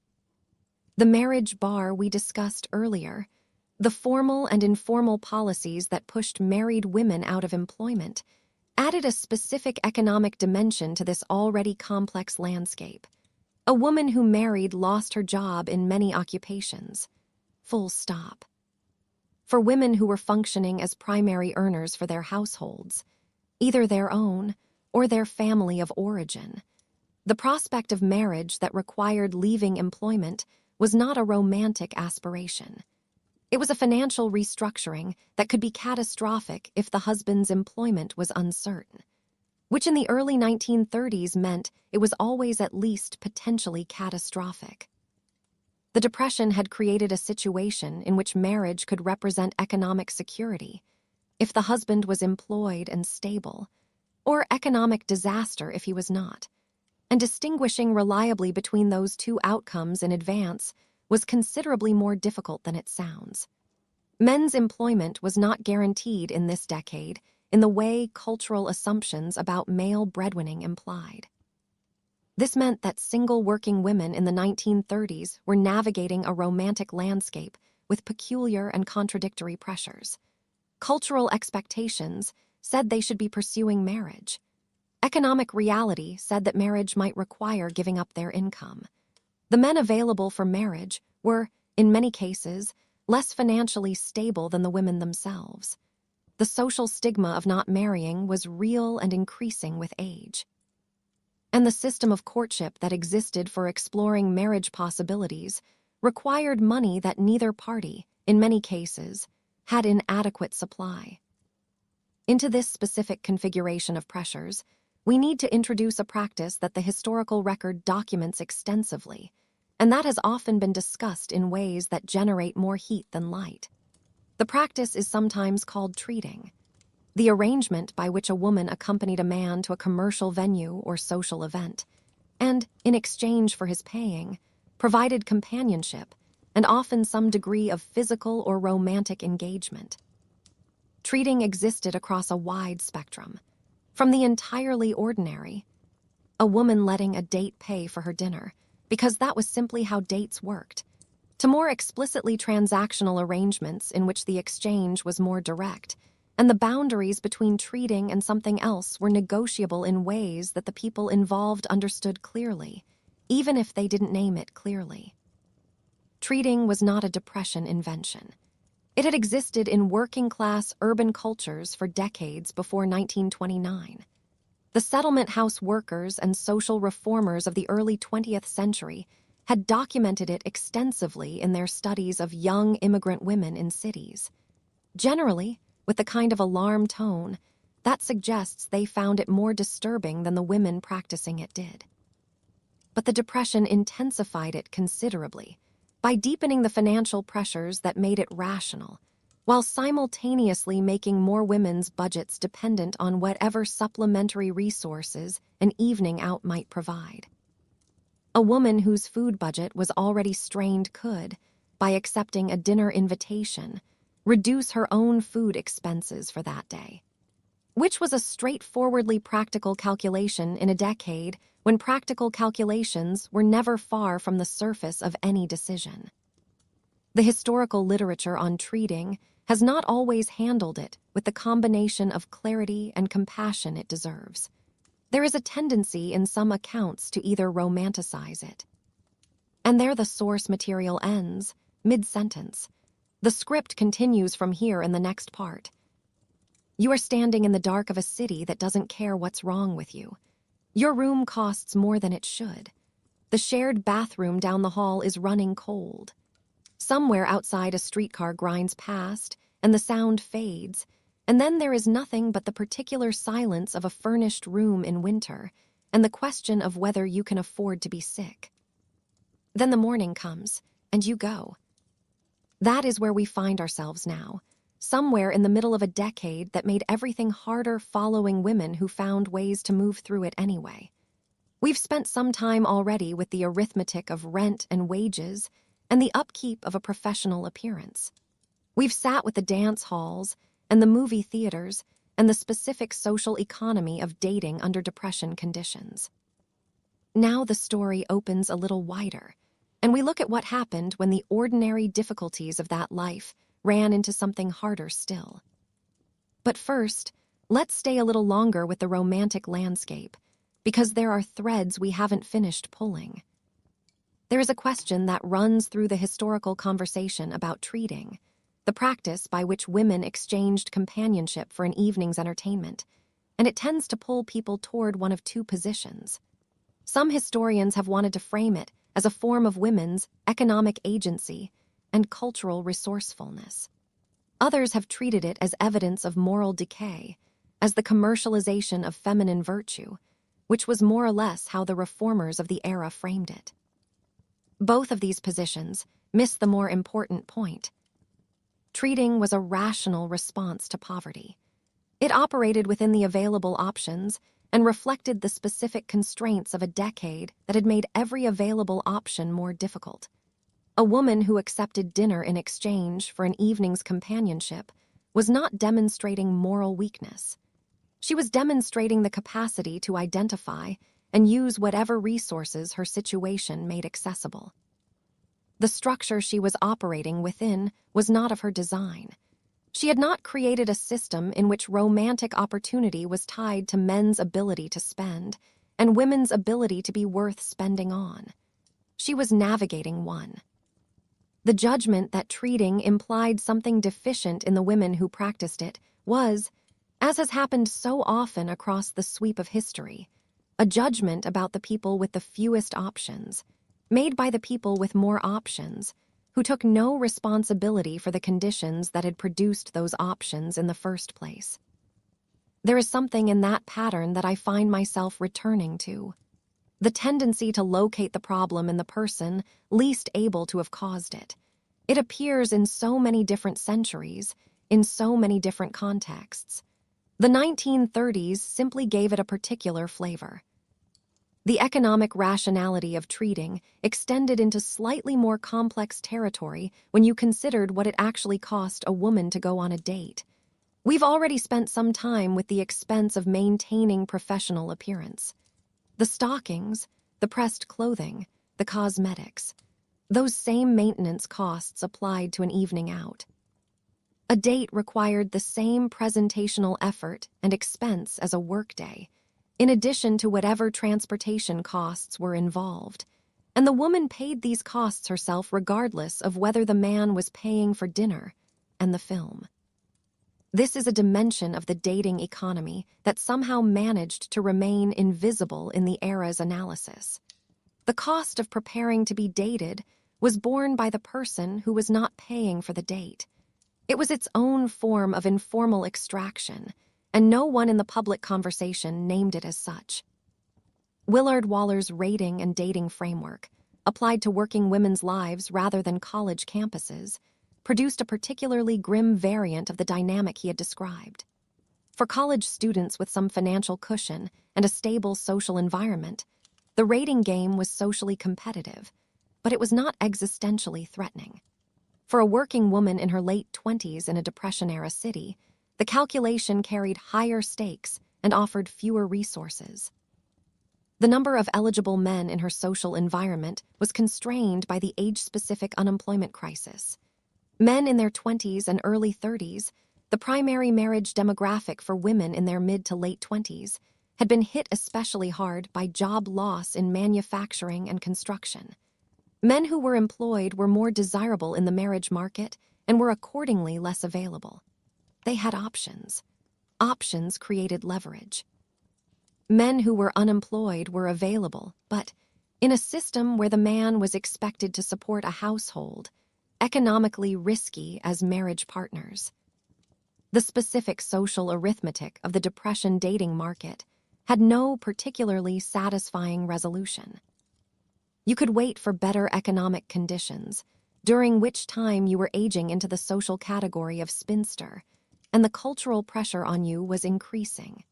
The marriage bar we discussed earlier, the formal and informal policies that pushed married women out of employment, added a specific economic dimension to this already complex landscape. A woman who married lost her job in many occupations. Full stop. For women who were functioning as primary earners for their households, either their own or their family of origin, the prospect of marriage that required leaving employment was not a romantic aspiration. It was a financial restructuring that could be catastrophic if the husband's employment was uncertain, which in the early 1930s meant it was always at least potentially catastrophic. The Depression had created a situation in which marriage could represent economic security if the husband was employed and stable, or economic disaster if he was not, and distinguishing reliably between those two outcomes in advance was considerably more difficult than it sounds. Men's employment was not guaranteed in this decade in the way cultural assumptions about male breadwinning implied. This meant that single working women in the 1930s were navigating a romantic landscape with peculiar and contradictory pressures. Cultural expectations said they should be pursuing marriage. Economic reality said that marriage might require giving up their income. The men available for marriage were, in many cases, less financially stable than the women themselves. The social stigma of not marrying was real and increasing with age. And the system of courtship that existed for exploring marriage possibilities required money that neither party, in many cases, had in adequate supply. Into this specific configuration of pressures, we need to introduce a practice that the historical record documents extensively, and that has often been discussed in ways that generate more heat than light. The practice is sometimes called treating, the arrangement by which a woman accompanied a man to a commercial venue or social event, and, in exchange for his paying, provided companionship and often some degree of physical or romantic engagement. Treating existed across a wide spectrum, from the entirely ordinary, a woman letting a date pay for her dinner, because that was simply how dates worked, to more explicitly transactional arrangements in which the exchange was more direct, and the boundaries between treating and something else were negotiable in ways that the people involved understood clearly, even if they didn't name it clearly. Treating was not a Depression invention. It had existed in working-class urban cultures for decades before 1929. The settlement house workers and social reformers of the early 20th century had documented it extensively in their studies of young immigrant women in cities. Generally, with the kind of alarm tone that suggests they found it more disturbing than the women practicing it did. But the Depression intensified it considerably by deepening the financial pressures that made it rational, while simultaneously making more women's budgets dependent on whatever supplementary resources an evening out might provide. A woman whose food budget was already strained could, by accepting a dinner invitation, reduce her own food expenses for that day, which was a straightforwardly practical calculation in a decade when practical calculations were never far from the surface of any decision. The historical literature on treating has not always handled it with the combination of clarity and compassion it deserves. There is a tendency in some accounts to either romanticize it. And there the source material ends, mid-sentence. The script continues from here in the next part. You are standing in the dark of a city that doesn't care what's wrong with you. Your room costs more than it should. The shared bathroom down the hall is running cold. Somewhere outside a streetcar grinds past, and the sound fades, and then there is nothing but the particular silence of a furnished room in winter, and the question of whether you can afford to be sick. Then the morning comes, and you go. That is where we find ourselves now, somewhere in the middle of a decade that made everything harder following women who found ways to move through it anyway. We've spent some time already with the arithmetic of rent and wages and the upkeep of a professional appearance. We've sat with the dance halls and the movie theaters and the specific social economy of dating under Depression conditions. Now the story opens a little wider, and we look at what happened when the ordinary difficulties of that life ran into something harder still. But first, let's stay a little longer with the romantic landscape, because there are threads we haven't finished pulling. There is a question that runs through the historical conversation about treating, the practice by which women exchanged companionship for an evening's entertainment, and it tends to pull people toward one of two positions. Some historians have wanted to frame it as a form of women's economic agency and cultural resourcefulness. Others have treated it as evidence of moral decay, as the commercialization of feminine virtue, which was more or less how the reformers of the era framed it. Both of these positions miss the more important point. Treating was a rational response to poverty. It operated within the available options and reflected the specific constraints of a decade that had made every available option more difficult. A woman who accepted dinner in exchange for an evening's companionship was not demonstrating moral weakness. She was demonstrating the capacity to identify and use whatever resources her situation made accessible. The structure she was operating within was not of her design. She had not created a system in which romantic opportunity was tied to men's ability to spend and women's ability to be worth spending on. She was navigating one. The judgment that treating implied something deficient in the women who practiced it was, as has happened so often across the sweep of history, a judgment about the people with the fewest options, made by the people with more options, who took no responsibility for the conditions that had produced those options in the first place. There is something in that pattern that I find myself returning to. The tendency to locate the problem in the person least able to have caused it. It appears in so many different centuries, in so many different contexts. The 1930s simply gave it a particular flavor. The economic rationality of treating extended into slightly more complex territory when you considered what it actually cost a woman to go on a date. We've already spent some time with the expense of maintaining professional appearance. The stockings, the pressed clothing, the cosmetics, those same maintenance costs applied to an evening out. A date required the same presentational effort and expense as a workday, in addition to whatever transportation costs were involved, and the woman paid these costs herself regardless of whether the man was paying for dinner and the film. This is a dimension of the dating economy that somehow managed to remain invisible in the era's analysis. The cost of preparing to be dated was borne by the person who was not paying for the date. It was its own form of informal extraction, and no one in the public conversation named it as such. Willard Waller's rating and dating framework, applied to working women's lives rather than college campuses, produced a particularly grim variant of the dynamic he had described. For college students with some financial cushion and a stable social environment, the rating game was socially competitive, but it was not existentially threatening. For a working woman in her late 20s in a Depression-era city, the calculation carried higher stakes and offered fewer resources. The number of eligible men in her social environment was constrained by the age-specific unemployment crisis. Men in their 20s and early 30s, the primary marriage demographic for women in their mid to late 20s, had been hit especially hard by job loss in manufacturing and construction. Men who were employed were more desirable in the marriage market and were accordingly less available. They had options. Options created leverage. Men who were unemployed were available, but in a system where the man was expected to support a household, economically risky as marriage partners. The specific social arithmetic of the Depression dating market had no particularly satisfying resolution. You could wait for better economic conditions, during which time you were aging into the social category of spinster, and the cultural pressure on you was increasing.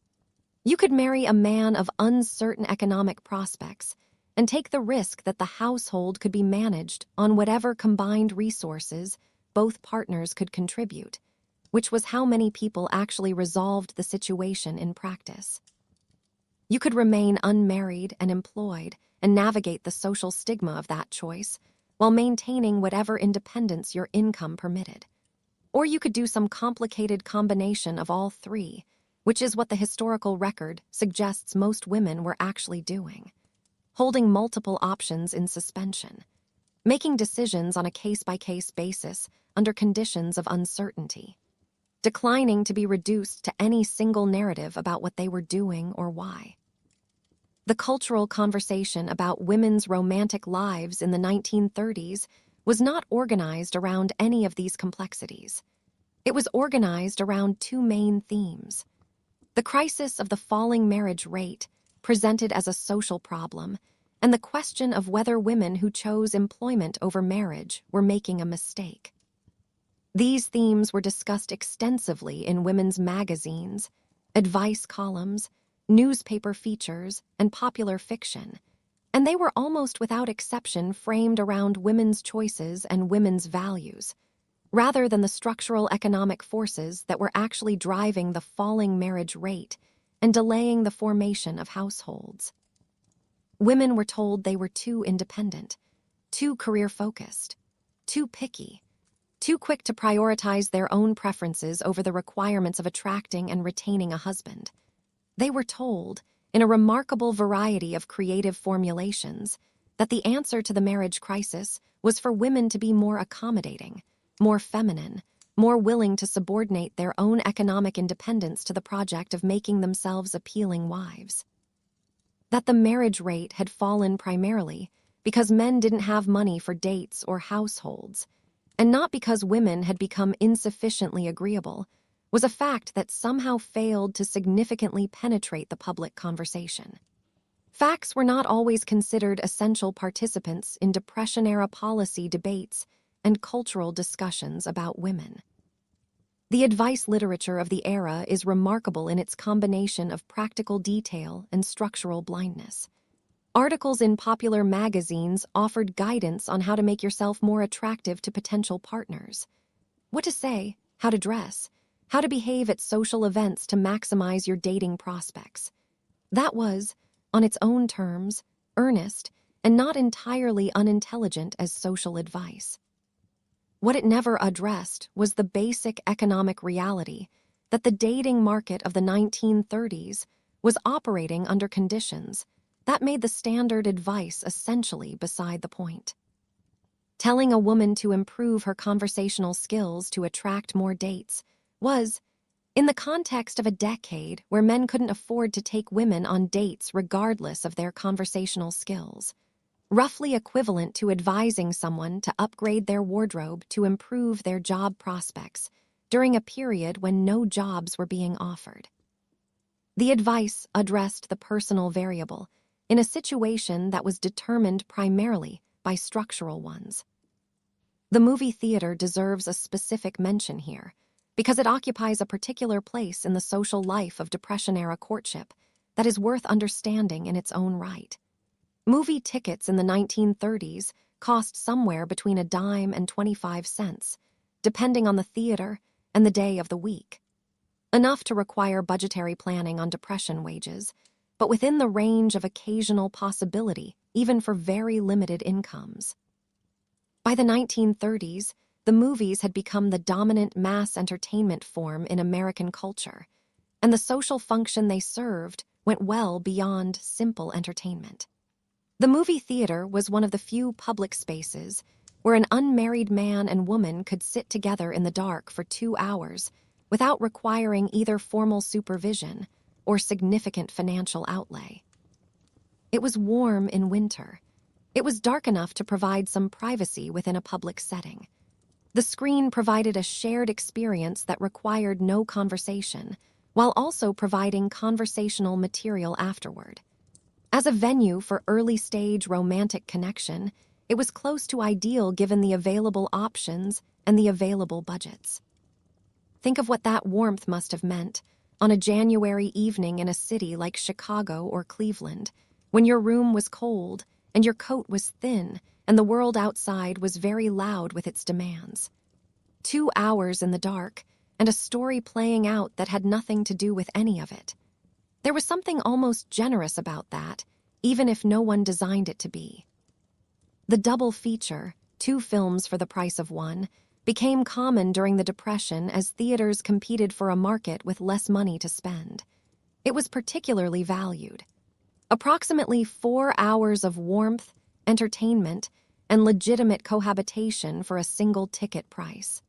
You could marry a man of uncertain economic prospects and take the risk that the household could be managed on whatever combined resources both partners could contribute, which was how many people actually resolved the situation in practice. You could remain unmarried and employed and navigate the social stigma of that choice while maintaining whatever independence your income permitted. Or you could do some complicated combination of all three, which is what the historical record suggests most women were actually doing. Holding multiple options in suspension, making decisions on a case-by-case basis under conditions of uncertainty, declining to be reduced to any single narrative about what they were doing or why. The cultural conversation about women's romantic lives in the 1930s was not organized around any of these complexities. It was organized around two main themes: the crisis of the falling marriage rate, presented as a social problem, and the question of whether women who chose employment over marriage were making a mistake. These themes were discussed extensively in women's magazines, advice columns, newspaper features, and popular fiction, and they were almost without exception framed around women's choices and women's values, rather than the structural economic forces that were actually driving the falling marriage rate and delaying the formation of households. Women were told they were too independent, too career-focused, too picky, too quick to prioritize their own preferences over the requirements of attracting and retaining a husband. They were told, in a remarkable variety of creative formulations, that the answer to the marriage crisis was for women to be more accommodating, more feminine, more willing to subordinate their own economic independence to the project of making themselves appealing wives. That the marriage rate had fallen primarily because men didn't have money for dates or households, and not because women had become insufficiently agreeable, was a fact that somehow failed to significantly penetrate the public conversation. Facts were not always considered essential participants in Depression-era policy debates and cultural discussions about women. The advice literature of the era is remarkable in its combination of practical detail and structural blindness. Articles in popular magazines offered guidance on how to make yourself more attractive to potential partners. What to say, how to dress, how to behave at social events to maximize your dating prospects. That was, on its own terms, earnest and not entirely unintelligent as social advice. What it never addressed was the basic economic reality that the dating market of the 1930s was operating under conditions that made the standard advice essentially beside the point. Telling a woman to improve her conversational skills to attract more dates was, in the context of a decade where men couldn't afford to take women on dates regardless of their conversational skills, roughly equivalent to advising someone to upgrade their wardrobe to improve their job prospects during a period when no jobs were being offered. The advice addressed the personal variable in a situation that was determined primarily by structural ones. The movie theater deserves a specific mention here because it occupies a particular place in the social life of Depression-era courtship that is worth understanding in its own right. Movie tickets in the 1930s cost somewhere between a dime and 25 cents, depending on the theater and the day of the week. Enough to require budgetary planning on Depression wages, but within the range of occasional possibility, even for very limited incomes. By the 1930s, the movies had become the dominant mass entertainment form in American culture, and the social function they served went well beyond simple entertainment. The movie theater was one of the few public spaces where an unmarried man and woman could sit together in the dark for 2 hours without requiring either formal supervision or significant financial outlay. It was warm in winter. It was dark enough to provide some privacy within a public setting. The screen provided a shared experience that required no conversation, while also providing conversational material afterward. As a venue for early-stage romantic connection, it was close to ideal given the available options and the available budgets. Think of what that warmth must have meant on a January evening in a city like Chicago or Cleveland, when your room was cold and your coat was thin and the world outside was very loud with its demands. 2 hours in the dark and a story playing out that had nothing to do with any of it. There was something almost generous about that, even if no one designed it to be. The double feature, 2 films for the price of one, became common during the Depression as theaters competed for a market with less money to spend. It was particularly valued. Approximately 4 hours of warmth, entertainment, and legitimate cohabitation for a single ticket price.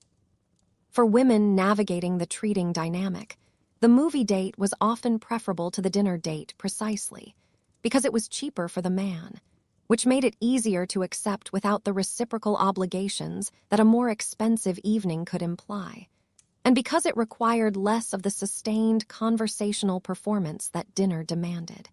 For women navigating the treating dynamic, the movie date was often preferable to the dinner date precisely because it was cheaper for the man, which made it easier to accept without the reciprocal obligations that a more expensive evening could imply, and because it required less of the sustained conversational performance that dinner demanded.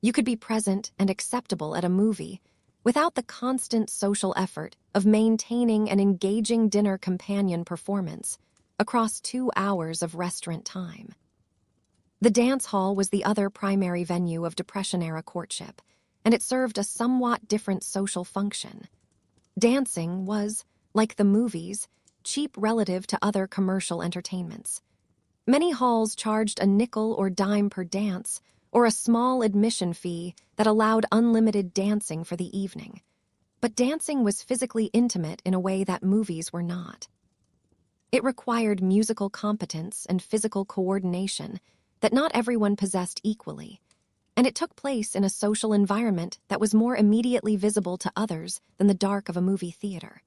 You could be present and acceptable at a movie without the constant social effort of maintaining an engaging dinner companion performance across 2 hours of restaurant time. The dance hall was the other primary venue of Depression-era courtship, and it served a somewhat different social function. Dancing was, like the movies, cheap relative to other commercial entertainments. Many halls charged a nickel or dime per dance, or a small admission fee that allowed unlimited dancing for the evening. But dancing was physically intimate in a way that movies were not. It required musical competence and physical coordination that not everyone possessed equally, and it took place in a social environment that was more immediately visible to others than the dark of a movie theater.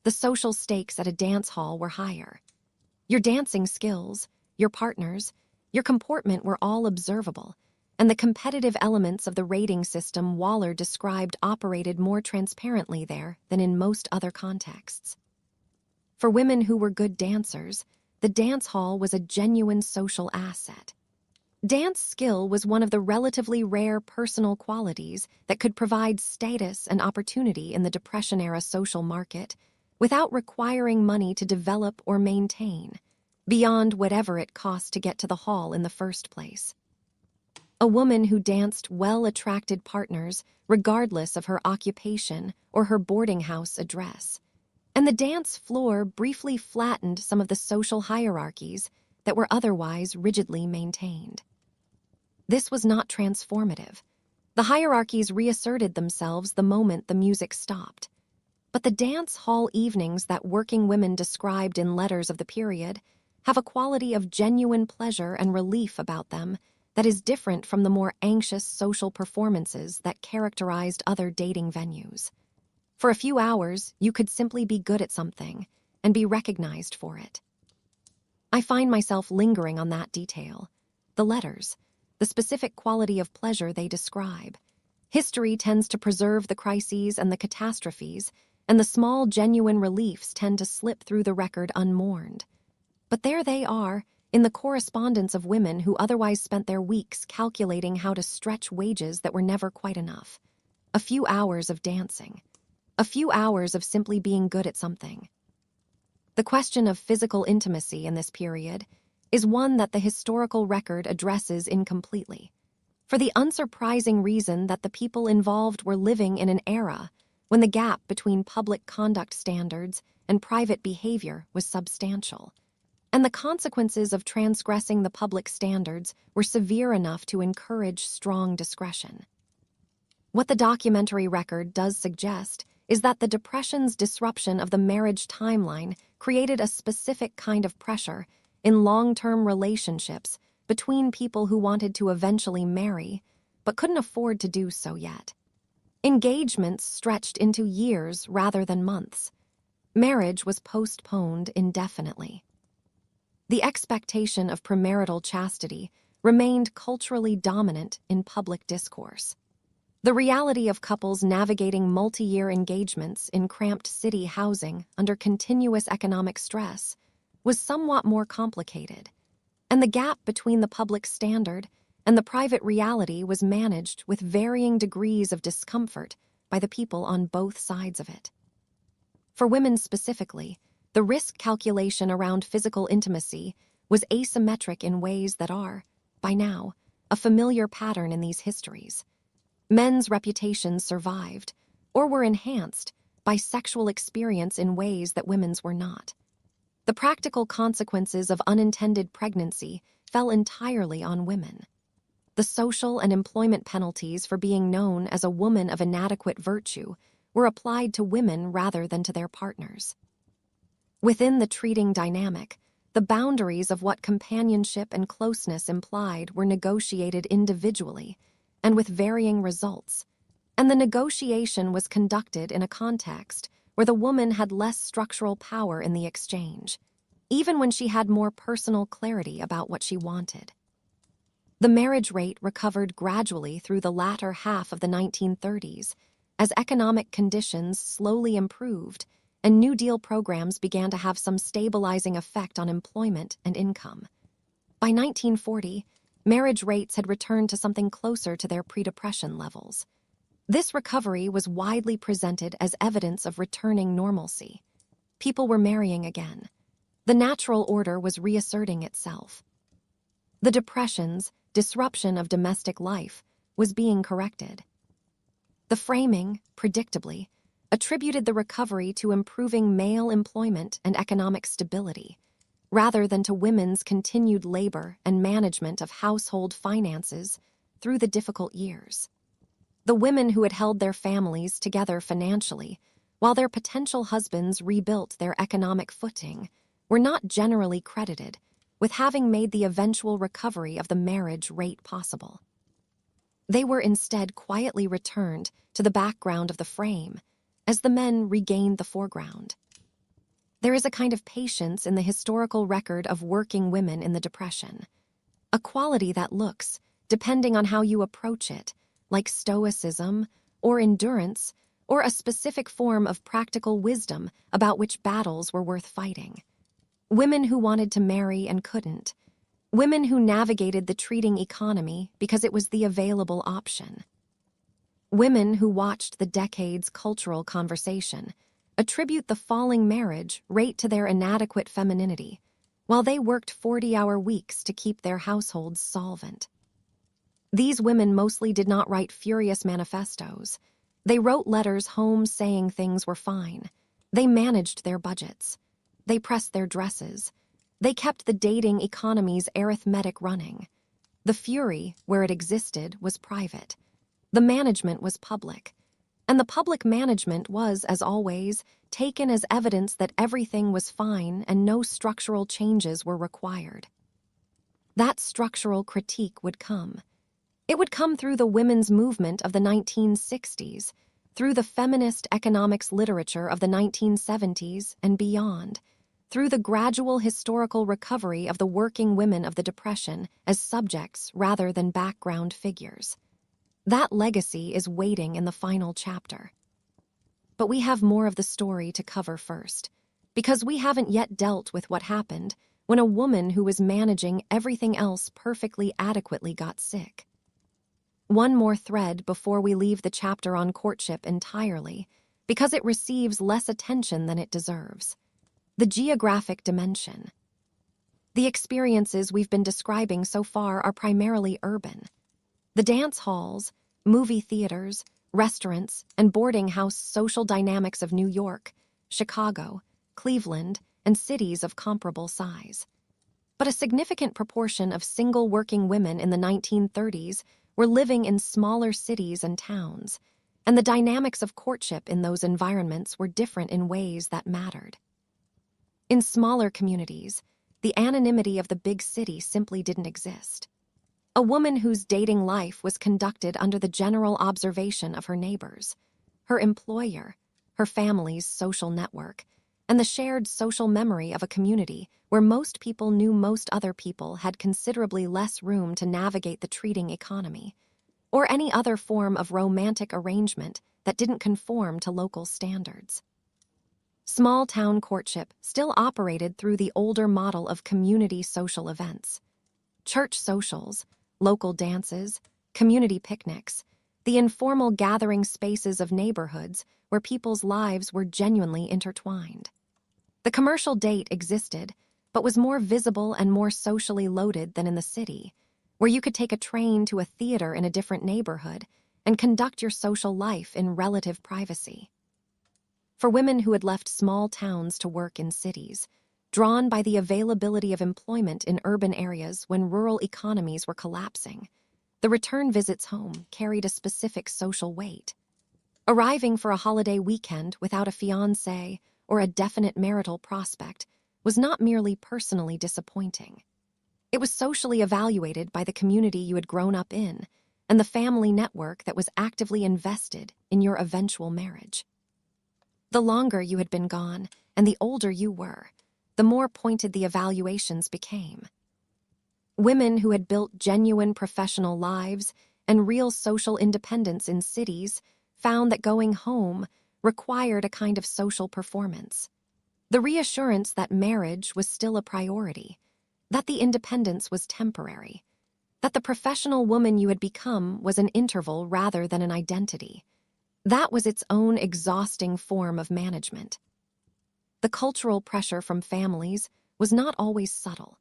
The social stakes at a dance hall were higher. Your dancing skills, your partners, your comportment were all observable, and the competitive elements of the rating system Waller described operated more transparently there than in most other contexts. For women who were good dancers, the dance hall was a genuine social asset. Dance skill was one of the relatively rare personal qualities that could provide status and opportunity in the Depression-era social market without requiring money to develop or maintain, beyond whatever it cost to get to the hall in the first place. A woman who danced well attracted partners regardless of her occupation or her boarding house address, and the dance floor briefly flattened some of the social hierarchies that were otherwise rigidly maintained. This was not transformative. The hierarchies reasserted themselves the moment the music stopped. But the dance hall evenings that working women described in letters of the period have a quality of genuine pleasure and relief about them that is different from the more anxious social performances that characterized other dating venues. For a few hours, you could simply be good at something and be recognized for it. I find myself lingering on that detail. The letters, the specific quality of pleasure they describe. History tends to preserve the crises and the catastrophes, and the small, genuine reliefs tend to slip through the record unmourned. But there they are, in the correspondence of women who otherwise spent their weeks calculating how to stretch wages that were never quite enough. A few hours of dancing. A few hours of simply being good at something. The question of physical intimacy in this period is one that the historical record addresses incompletely, for the unsurprising reason that the people involved were living in an era when the gap between public conduct standards and private behavior was substantial, and the consequences of transgressing the public standards were severe enough to encourage strong discretion. What the documentary record does suggest is that the Depression's disruption of the marriage timeline created a specific kind of pressure in long-term relationships between people who wanted to eventually marry, but couldn't afford to do so yet. Engagements stretched into years rather than months. Marriage was postponed indefinitely. The expectation of premarital chastity remained culturally dominant in public discourse. The reality of couples navigating multi-year engagements in cramped city housing under continuous economic stress was somewhat more complicated, and the gap between the public standard and the private reality was managed with varying degrees of discomfort by the people on both sides of it. For women specifically, the risk calculation around physical intimacy was asymmetric in ways that are, by now, a familiar pattern in these histories. Men's reputations survived, or were enhanced, by sexual experience in ways that women's were not. The practical consequences of unintended pregnancy fell entirely on women. The social and employment penalties for being known as a woman of inadequate virtue were applied to women rather than to their partners. Within the treating dynamic, the boundaries of what companionship and closeness implied were negotiated individually and with varying results, and the negotiation was conducted in a context where the woman had less structural power in the exchange, even when she had more personal clarity about what she wanted. The marriage rate recovered gradually through the latter half of the 1930s as economic conditions slowly improved and New Deal programs began to have some stabilizing effect on employment and income. By 1940, marriage rates had returned to something closer to their pre-Depression levels. This recovery was widely presented as evidence of returning normalcy. People were marrying again. The natural order was reasserting itself. The Depression's disruption of domestic life was being corrected. The framing, predictably, attributed the recovery to improving male employment and economic stability, rather than to women's continued labor and management of household finances through the difficult years. The women who had held their families together financially, while their potential husbands rebuilt their economic footing, were not generally credited with having made the eventual recovery of the marriage rate possible. They were instead quietly returned to the background of the frame as the men regained the foreground. There is a kind of patience in the historical record of working women in the Depression, a quality that looks, depending on how you approach it, like stoicism or endurance or a specific form of practical wisdom about which battles were worth fighting. Women who wanted to marry and couldn't. Women who navigated the treating economy because it was the available option. Women who watched the decade's cultural conversation attribute the falling marriage rate to their inadequate femininity, while they worked 40-hour weeks to keep their households solvent. These women mostly did not write furious manifestos. They wrote letters home saying things were fine. They managed their budgets. They pressed their dresses. They kept the dating economy's arithmetic running. The fury, where it existed, was private. The management was public. And the public management was, as always, taken as evidence that everything was fine and no structural changes were required. That structural critique would come. It would come through the women's movement of the 1960s, through the feminist economics literature of the 1970s and beyond, through the gradual historical recovery of the working women of the Depression as subjects rather than background figures. That legacy is waiting in the final chapter. But we have more of the story to cover first, because we haven't yet dealt with what happened when a woman who was managing everything else perfectly adequately got sick. One more thread before we leave the chapter on courtship entirely, because it receives less attention than it deserves. The geographic dimension. The experiences we've been describing so far are primarily urban. The dance halls, movie theaters, restaurants, and boarding house social dynamics of New York, Chicago, Cleveland, and cities of comparable size. But a significant proportion of single working women in the 1930s were living in smaller cities and towns, and the dynamics of courtship in those environments were different in ways that mattered. In smaller communities, the anonymity of the big city simply didn't exist. A woman whose dating life was conducted under the general observation of her neighbors, her employer, her family's social network, and the shared social memory of a community where most people knew most other people had considerably less room to navigate the treating economy, or any other form of romantic arrangement that didn't conform to local standards. Small-town courtship still operated through the older model of community social events. Church socials, local dances, community picnics, the informal gathering spaces of neighborhoods where people's lives were genuinely intertwined. The commercial date existed, but was more visible and more socially loaded than in the city, where you could take a train to a theater in a different neighborhood and conduct your social life in relative privacy. For women who had left small towns to work in cities, drawn by the availability of employment in urban areas when rural economies were collapsing, the return visits home carried a specific social weight. Arriving for a holiday weekend without a fiancé or a definite marital prospect was not merely personally disappointing. It was socially evaluated by the community you had grown up in and the family network that was actively invested in your eventual marriage. The longer you had been gone and the older you were, the more pointed the evaluations became. Women who had built genuine professional lives and real social independence in cities found that going home required a kind of social performance. The reassurance that marriage was still a priority, that the independence was temporary, that the professional woman you had become was an interval rather than an identity. That was its own exhausting form of management. The cultural pressure from families was not always subtle.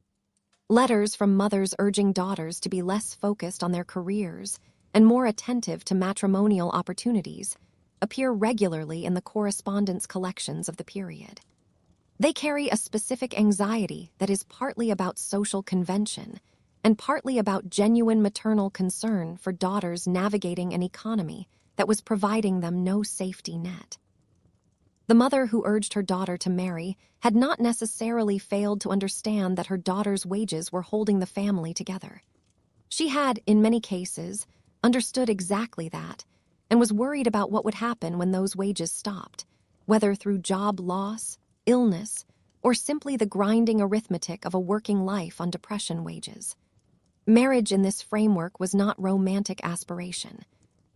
Letters from mothers urging daughters to be less focused on their careers and more attentive to matrimonial opportunities appear regularly in the correspondence collections of the period. They carry a specific anxiety that is partly about social convention and partly about genuine maternal concern for daughters navigating an economy that was providing them no safety net. The mother who urged her daughter to marry had not necessarily failed to understand that her daughter's wages were holding the family together. She had, in many cases, understood exactly that, and was worried about what would happen when those wages stopped, whether through job loss, illness, or simply the grinding arithmetic of a working life on depression wages. Marriage in this framework was not romantic aspiration.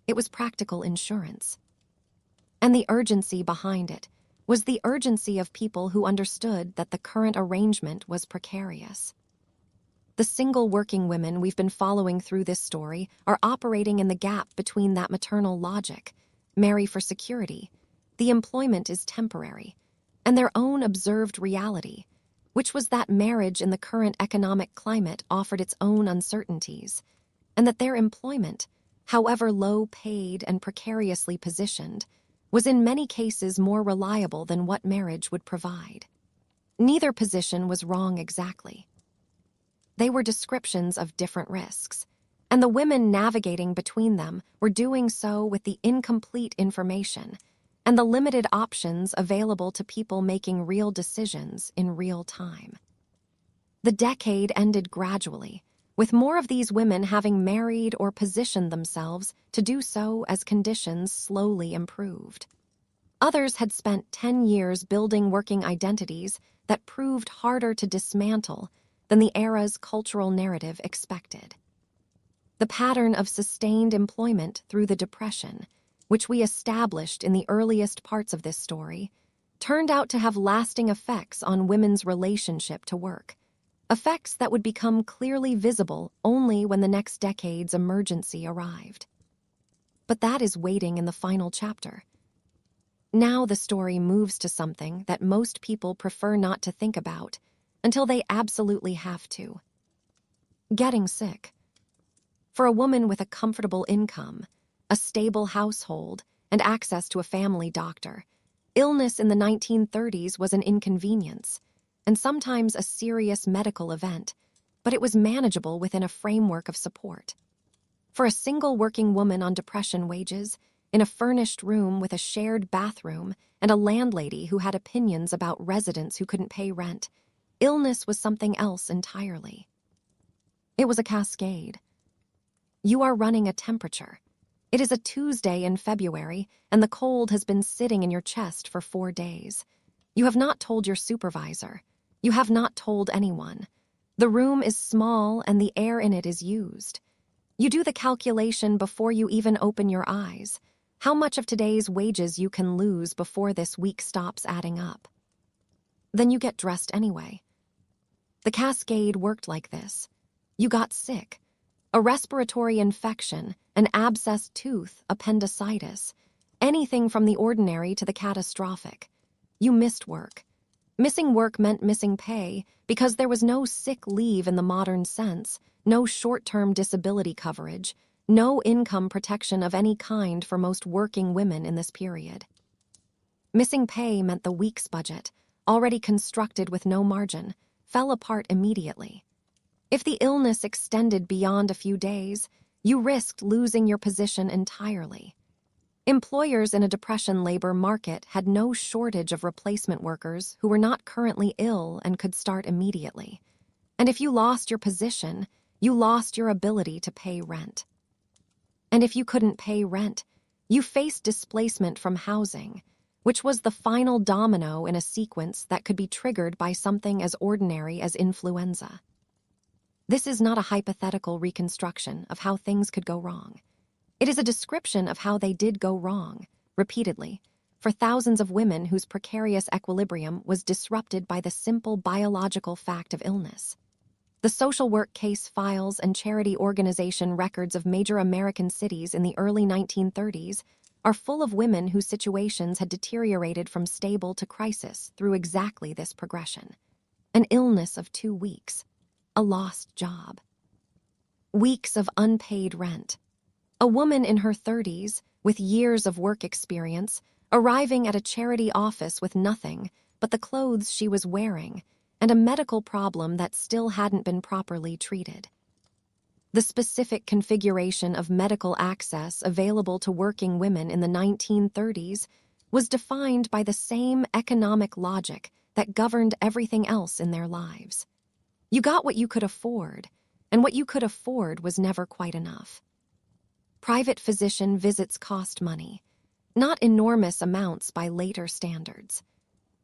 It was practical insurance. And the urgency behind it was the urgency of people who understood that the current arrangement was precarious. The single working women we've been following through this story are operating in the gap between that maternal logic, marry for security, the employment is temporary, and their own observed reality, which was that marriage in the current economic climate offered its own uncertainties, and that their employment, however low paid and precariously positioned, was in many cases more reliable than what marriage would provide. Neither position was wrong exactly. They were descriptions of different risks, and the women navigating between them were doing so with the incomplete information and the limited options available to people making real decisions in real time. The decade ended gradually, with more of these women having married or positioned themselves to do so as conditions slowly improved. Others had spent 10 years building working identities that proved harder to dismantle than the era's cultural narrative expected. The pattern of sustained employment through the Depression, which we established in the earliest parts of this story, turned out to have lasting effects on women's relationship to work, effects that would become clearly visible only when the next decade's emergency arrived. But that is waiting in the final chapter. Now the story moves to something that most people prefer not to think about until they absolutely have to. Getting sick. For a woman with a comfortable income, a stable household, and access to a family doctor, illness in the 1930s was an inconvenience, and sometimes a serious medical event, but it was manageable within a framework of support. For a single working woman on depression wages, in a furnished room with a shared bathroom and a landlady who had opinions about residents who couldn't pay rent, illness was something else entirely. It was a cascade. You are running a temperature. It is a Tuesday in February, and the cold has been sitting in your chest for 4 days. You have not told your supervisor. You have not told anyone. The room is small and the air in it is used. You do the calculation before you even open your eyes. How much of today's wages you can lose before this week stops adding up. Then you get dressed anyway. The cascade worked like this. You got sick. A respiratory infection, an abscessed tooth, appendicitis, anything from the ordinary to the catastrophic. You missed work. Missing work meant missing pay because there was no sick leave in the modern sense, no short-term disability coverage, no income protection of any kind for most working women in this period. Missing pay meant the week's budget, already constructed with no margin, fell apart immediately. If the illness extended beyond a few days, you risked losing your position entirely. Employers in a depression labor market had no shortage of replacement workers who were not currently ill and could start immediately. And if you lost your position, you lost your ability to pay rent. And if you couldn't pay rent, you faced displacement from housing, which was the final domino in a sequence that could be triggered by something as ordinary as influenza. This is not a hypothetical reconstruction of how things could go wrong. It is a description of how they did go wrong, repeatedly, for thousands of women whose precarious equilibrium was disrupted by the simple biological fact of illness. The social work case files and charity organization records of major American cities in the early 1930s are full of women whose situations had deteriorated from stable to crisis through exactly this progression. An illness of 2 weeks. A lost job. Weeks of unpaid rent. A woman in her 30s, with years of work experience, arriving at a charity office with nothing but the clothes she was wearing and a medical problem that still hadn't been properly treated. The specific configuration of medical access available to working women in the 1930s was defined by the same economic logic that governed everything else in their lives. You got what you could afford, and what you could afford was never quite enough. Private physician visits cost money, not enormous amounts by later standards.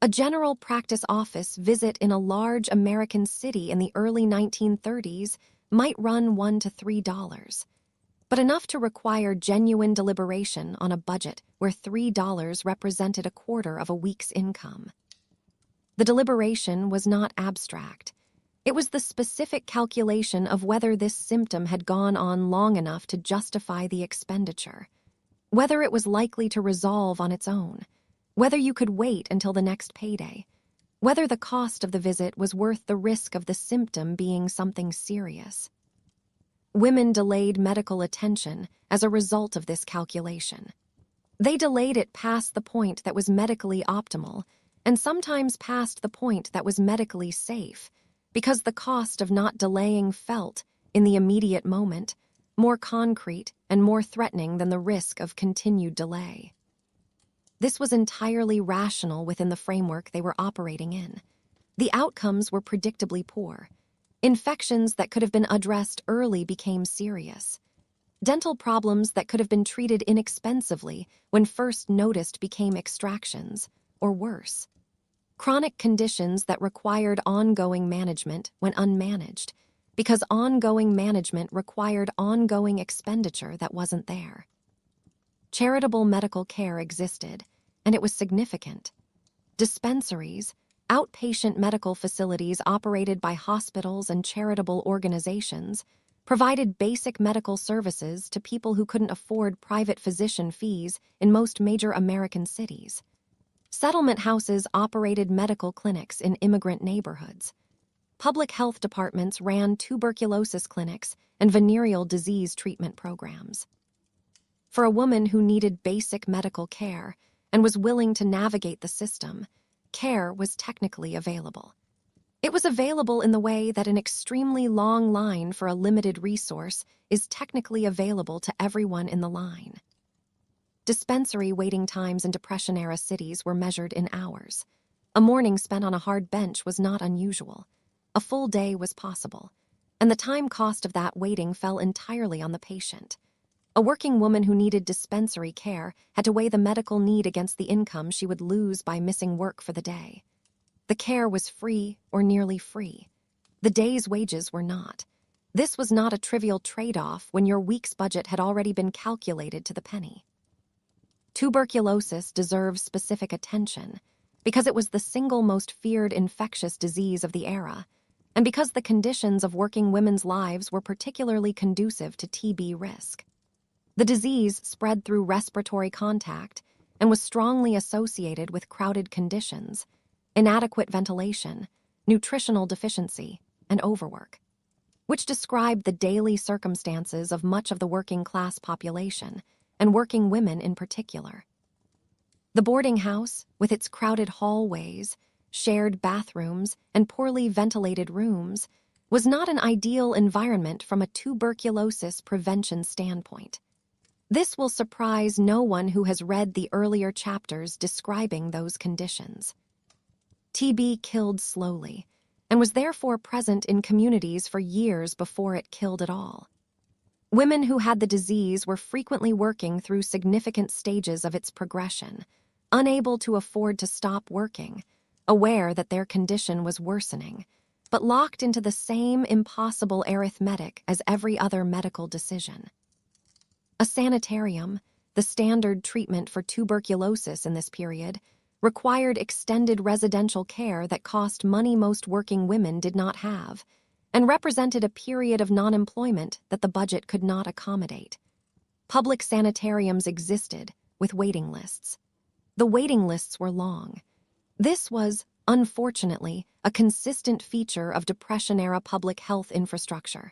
A general practice office visit in a large American city in the early 1930s might run $1 to $3, but enough to require genuine deliberation on a budget where $3 represented a quarter of a week's income. The deliberation was not abstract. It was the specific calculation of whether this symptom had gone on long enough to justify the expenditure, whether it was likely to resolve on its own, whether you could wait until the next payday, whether the cost of the visit was worth the risk of the symptom being something serious. Women delayed medical attention as a result of this calculation. They delayed it past the point that was medically optimal, and sometimes past the point that was medically safe, because the cost of not delaying felt, in the immediate moment, more concrete and more threatening than the risk of continued delay. This was entirely rational within the framework they were operating in. The outcomes were predictably poor. Infections that could have been addressed early became serious. Dental problems that could have been treated inexpensively when first noticed became extractions, or worse. Chronic conditions that required ongoing management went unmanaged, because ongoing management required ongoing expenditure that wasn't there. Charitable medical care existed, and it was significant. Dispensaries, outpatient medical facilities operated by hospitals and charitable organizations, provided basic medical services to people who couldn't afford private physician fees in most major American cities. Settlement houses operated medical clinics in immigrant neighborhoods. Public health departments ran tuberculosis clinics and venereal disease treatment programs. For a woman who needed basic medical care and was willing to navigate the system, care was technically available. It was available in the way that an extremely long line for a limited resource is technically available to everyone in the line. Dispensary waiting times in Depression-era cities were measured in hours. A morning spent on a hard bench was not unusual. A full day was possible, and the time cost of that waiting fell entirely on the patient. A working woman who needed dispensary care had to weigh the medical need against the income she would lose by missing work for the day. The care was free or nearly free. The day's wages were not. This was not a trivial trade-off when your week's budget had already been calculated to the penny. Tuberculosis deserves specific attention because it was the single most feared infectious disease of the era, and because the conditions of working women's lives were particularly conducive to TB risk. The disease spread through respiratory contact and was strongly associated with crowded conditions, inadequate ventilation, nutritional deficiency, and overwork, which described the daily circumstances of much of the working class population, and working women in particular. The boarding house, with its crowded hallways, shared bathrooms, and poorly ventilated rooms, was not an ideal environment from a tuberculosis prevention standpoint. This will surprise no one who has read the earlier chapters describing those conditions. TB killed slowly, and was therefore present in communities for years before it killed at all. Women who had the disease were frequently working through significant stages of its progression, unable to afford to stop working, aware that their condition was worsening, but locked into the same impossible arithmetic as every other medical decision. A sanitarium, the standard treatment for tuberculosis in this period, required extended residential care that cost money most working women did not have, and represented a period of non-employment that the budget could not accommodate. Public sanitariums existed, with waiting lists. The waiting lists were long. This was, unfortunately, a consistent feature of Depression-era public health infrastructure.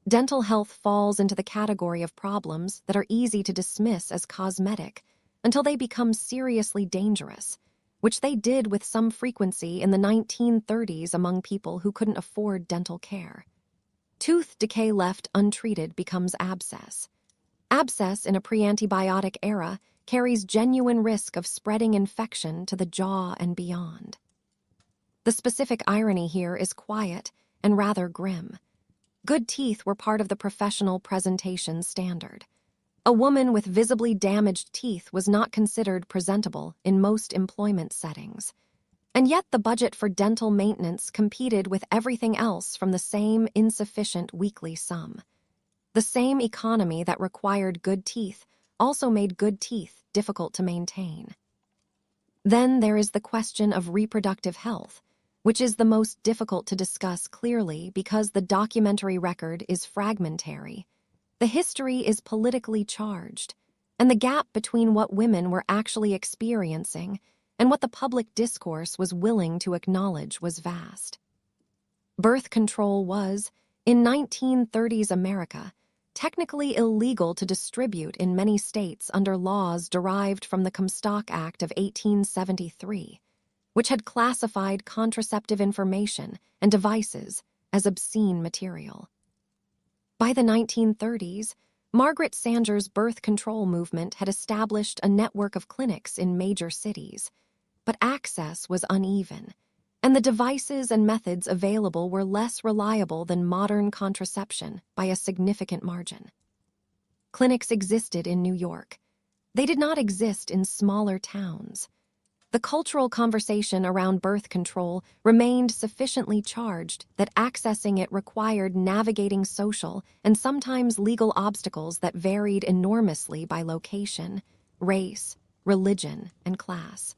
Dental health falls into the category of problems that are easy to dismiss as cosmetic until they become seriously dangerous, which they did with some frequency in the 1930s among people who couldn't afford dental care. Tooth decay left untreated becomes abscess. Abscess in a pre-antibiotic era carries genuine risk of spreading infection to the jaw and beyond. The specific irony here is quiet and rather grim. Good teeth were part of the professional presentation standard. A woman with visibly damaged teeth was not considered presentable in most employment settings. And yet the budget for dental maintenance competed with everything else from the same insufficient weekly sum. The same economy that required good teeth also made good teeth difficult to maintain. Then there is the question of reproductive health, which is the most difficult to discuss clearly because the documentary record is fragmentary. The history is politically charged, and the gap between what women were actually experiencing and what the public discourse was willing to acknowledge was vast. Birth control was, in 1930s America, technically illegal to distribute in many states under laws derived from the Comstock Act of 1873, which had classified contraceptive information and devices as obscene material. By the 1930s, Margaret Sanger's birth control movement had established a network of clinics in major cities, but access was uneven, and the devices and methods available were less reliable than modern contraception by a significant margin. Clinics existed in New York. They did not exist in smaller towns. The cultural conversation around birth control remained sufficiently charged that accessing it required navigating social and sometimes legal obstacles that varied enormously by location, race, religion, and class.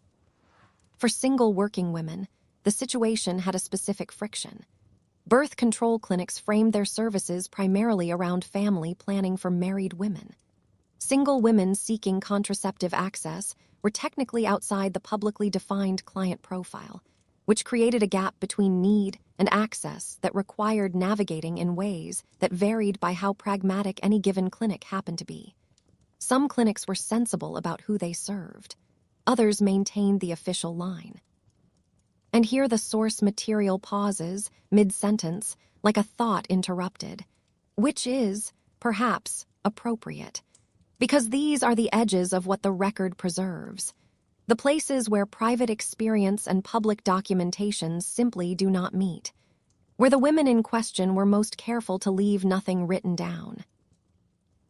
For single working women, the situation had a specific friction. Birth control clinics framed their services primarily around family planning for married women. Single women seeking contraceptive access were technically outside the publicly defined client profile, which created a gap between need and access that required navigating in ways that varied by how pragmatic any given clinic happened to be. Some clinics were sensible about who they served. Others maintained the official line. And here the source material pauses, mid-sentence, like a thought interrupted, which is, perhaps, appropriate, because these are the edges of what the record preserves, the places where private experience and public documentation simply do not meet, where the women in question were most careful to leave nothing written down.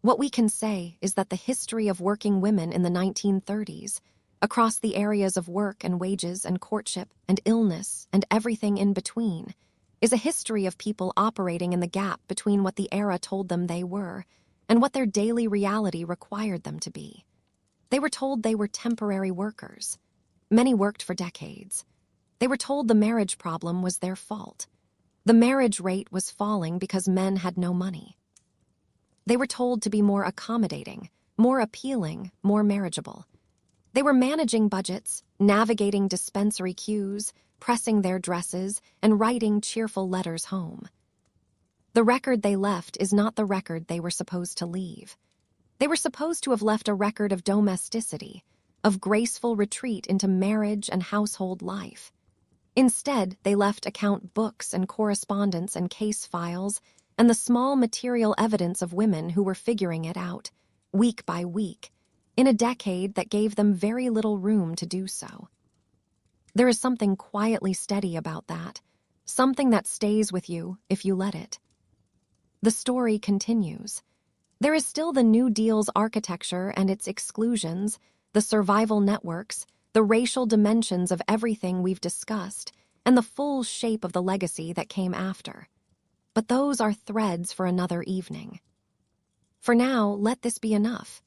What we can say is that the history of working women in the 1930s, across the areas of work and wages and courtship and illness and everything in between, is a history of people operating in the gap between what the era told them they were and what their daily reality required them to be. They were told they were temporary workers. Many worked for decades. They were told the marriage problem was their fault. The marriage rate was falling because men had no money. They were told to be more accommodating, more appealing, more marriageable. They were managing budgets, navigating dispensary queues, pressing their dresses, and writing cheerful letters home. The record they left is not the record they were supposed to leave. They were supposed to have left a record of domesticity, of graceful retreat into marriage and household life. Instead, they left account books and correspondence and case files and the small material evidence of women who were figuring it out, week by week, in a decade that gave them very little room to do so. There is something quietly steady about that, something that stays with you if you let it. The story continues. There is still the New Deal's architecture and its exclusions, the survival networks, the racial dimensions of everything we've discussed, and the full shape of the legacy that came after. But those are threads for another evening. For now, let this be enough.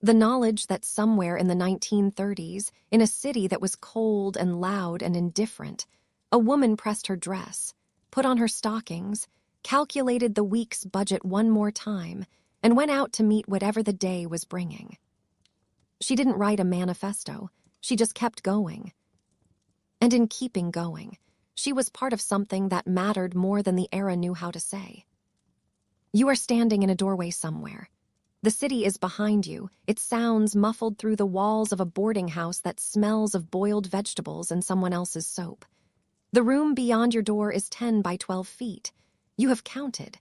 The knowledge that somewhere in the 1930s, in a city that was cold and loud and indifferent, a woman pressed her dress, put on her stockings, calculated the week's budget one more time, and went out to meet whatever the day was bringing. She didn't write a manifesto, she just kept going. And in keeping going, she was part of something that mattered more than the era knew how to say. You are standing in a doorway somewhere. The city is behind you, its sounds muffled through the walls of a boarding house that smells of boiled vegetables and someone else's soap. The room beyond your door is 10 by 12 feet. You have counted.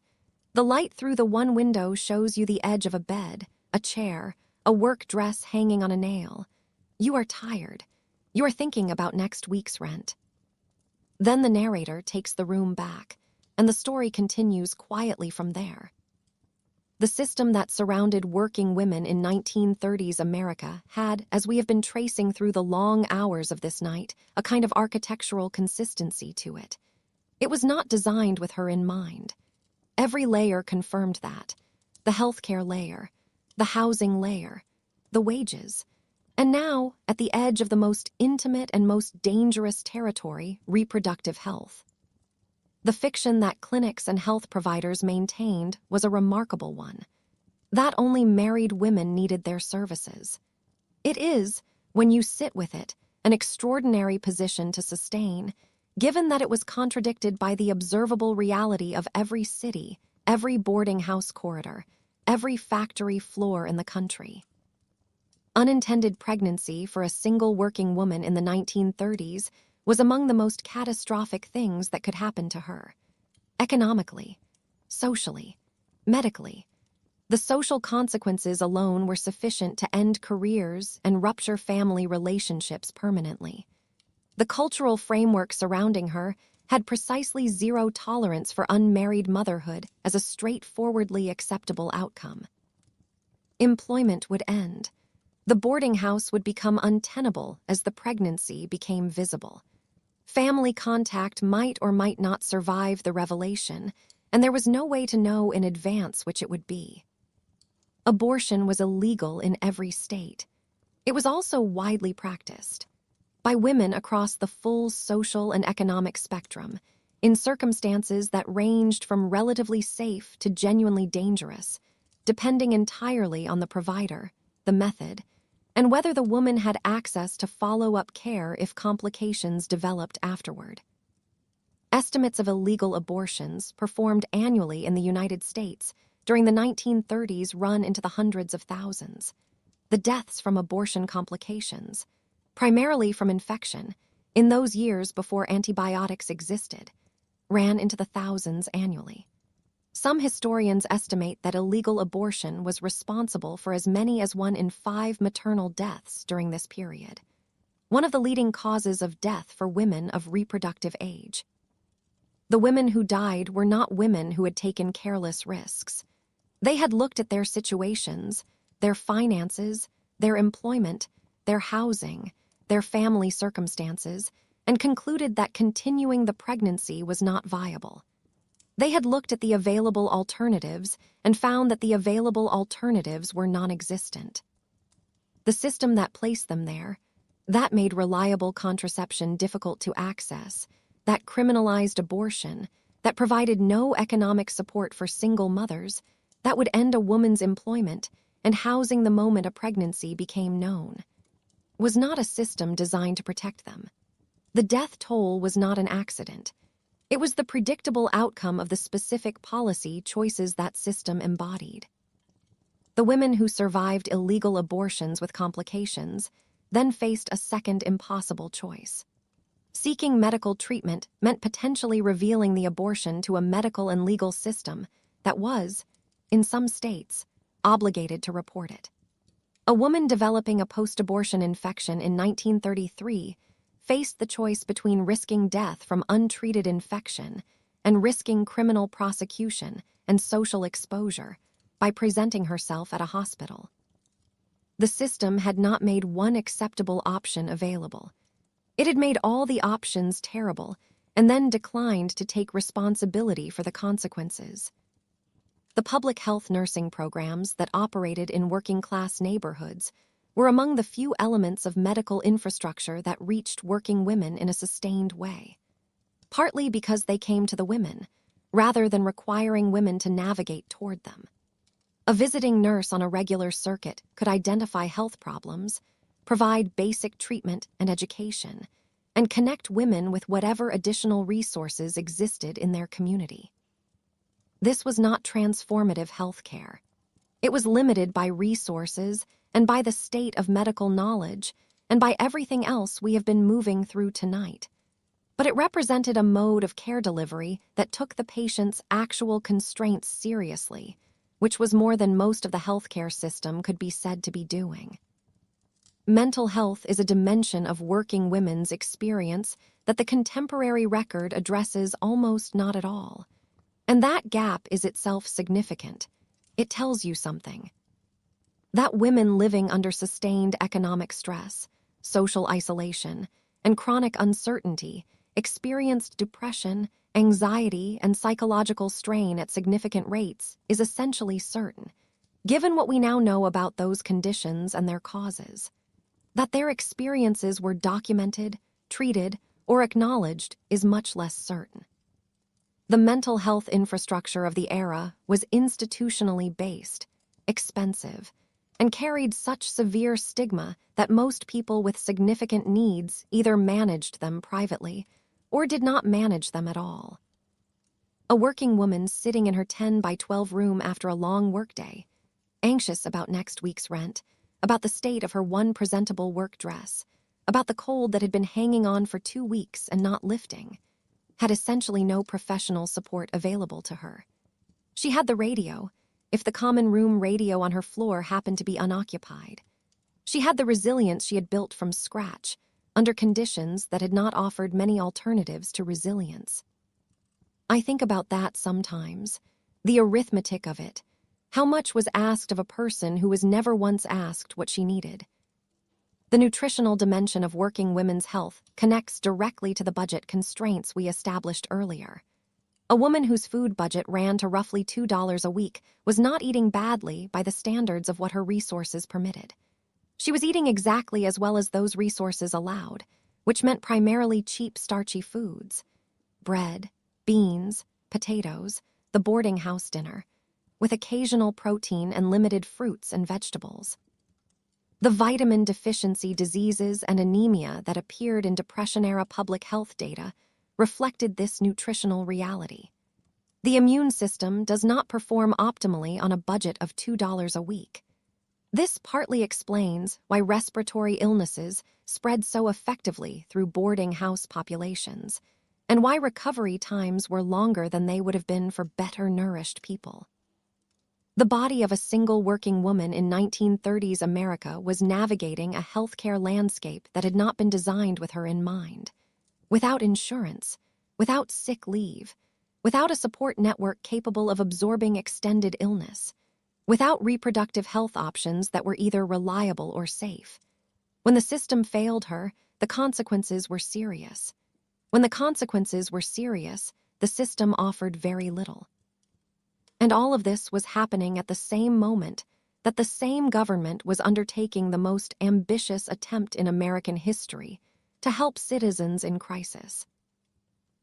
The light through the one window shows you the edge of a bed, a chair, a work dress hanging on a nail. You are tired. You are thinking about next week's rent. Then the narrator takes the room back, and the story continues quietly from there. The system that surrounded working women in 1930s America had, as we have been tracing through the long hours of this night, a kind of architectural consistency to it. It was not designed with her in mind. Every layer confirmed that. The healthcare layer, the housing layer, the wages, and now, at the edge of the most intimate and most dangerous territory, reproductive health. The fiction that clinics and health providers maintained was a remarkable one. That only married women needed their services. It is, when you sit with it, an extraordinary position to sustain, given that it was contradicted by the observable reality of every city, every boarding house corridor, every factory floor in the country. Unintended pregnancy for a single working woman in the 1930s was among the most catastrophic things that could happen to her. Economically, socially, medically, the social consequences alone were sufficient to end careers and rupture family relationships permanently. The cultural framework surrounding her had precisely zero tolerance for unmarried motherhood as a straightforwardly acceptable outcome. Employment would end. The boarding house would become untenable as the pregnancy became visible. Family contact might or might not survive the revelation, and there was no way to know in advance which it would be. Abortion was illegal in every state. It was also widely practiced by women across the full social and economic spectrum, in circumstances that ranged from relatively safe to genuinely dangerous, depending entirely on the provider, the method, and whether the woman had access to follow-up care if complications developed afterward. Estimates of illegal abortions performed annually in the United States during the 1930s run into the hundreds of thousands. The deaths from abortion complications, primarily from infection, in those years before antibiotics existed, ran into the thousands annually. Some historians estimate that illegal abortion was responsible for as many as 1 in 5 maternal deaths during this period, one of the leading causes of death for women of reproductive age. The women who died were not women who had taken careless risks. They had looked at their situations, their finances, their employment, their housing, their family circumstances, and concluded that continuing the pregnancy was not viable. They had looked at the available alternatives and found that the available alternatives were non-existent. The system that placed them there, that made reliable contraception difficult to access, that criminalized abortion, that provided no economic support for single mothers, that would end a woman's employment and housing the moment a pregnancy became known, was not a system designed to protect them. The death toll was not an accident. It was the predictable outcome of the specific policy choices that system embodied. The women who survived illegal abortions with complications then faced a second impossible choice. Seeking medical treatment meant potentially revealing the abortion to a medical and legal system that was, in some states, obligated to report it. A woman developing a post-abortion infection in 1933 faced the choice between risking death from untreated infection and risking criminal prosecution and social exposure by presenting herself at a hospital. The system had not made one acceptable option available. It had made all the options terrible and then declined to take responsibility for the consequences. The public health nursing programs that operated in working-class neighborhoods were among the few elements of medical infrastructure that reached working women in a sustained way, partly because they came to the women, rather than requiring women to navigate toward them. A visiting nurse on a regular circuit could identify health problems, provide basic treatment and education, and connect women with whatever additional resources existed in their community. This was not transformative health care. It was limited by resources and by the state of medical knowledge and by everything else we have been moving through tonight. But it represented a mode of care delivery that took the patient's actual constraints seriously, which was more than most of the healthcare system could be said to be doing. Mental health is a dimension of working women's experience that the contemporary record addresses almost not at all. And that gap is itself significant. It tells you something. That women living under sustained economic stress, social isolation, and chronic uncertainty experienced depression, anxiety, and psychological strain at significant rates is essentially certain, given what we now know about those conditions and their causes. That their experiences were documented, treated, or acknowledged is much less certain. The mental health infrastructure of the era was institutionally based, expensive, and carried such severe stigma that most people with significant needs either managed them privately or did not manage them at all. A working woman sitting in her 10 by 12 room after a long workday, anxious about next week's rent, about the state of her one presentable work dress, about the cold that had been hanging on for 2 weeks and not lifting, had essentially no professional support available to her. She had the radio, if the common room radio on her floor happened to be unoccupied. She had the resilience she had built from scratch, under conditions that had not offered many alternatives to resilience. I think about that sometimes, the arithmetic of it, how much was asked of a person who was never once asked what she needed. The nutritional dimension of working women's health connects directly to the budget constraints we established earlier. A woman whose food budget ran to roughly $2 a week was not eating badly by the standards of what her resources permitted. She was eating exactly as well as those resources allowed, which meant primarily cheap, starchy foods. Bread, beans, potatoes, the boarding house dinner, with occasional protein and limited fruits and vegetables. The vitamin deficiency diseases and anemia that appeared in Depression-era public health data reflected this nutritional reality. The immune system does not perform optimally on a budget of $2 a week. This partly explains why respiratory illnesses spread so effectively through boarding house populations, and why recovery times were longer than they would have been for better nourished people. The body of a single working woman in 1930s America was navigating a healthcare landscape that had not been designed with her in mind. Without insurance, without sick leave, without a support network capable of absorbing extended illness, without reproductive health options that were either reliable or safe. When the system failed her, the consequences were serious. When the consequences were serious, the system offered very little. And all of this was happening at the same moment that the same government was undertaking the most ambitious attempt in American history to help citizens in crisis.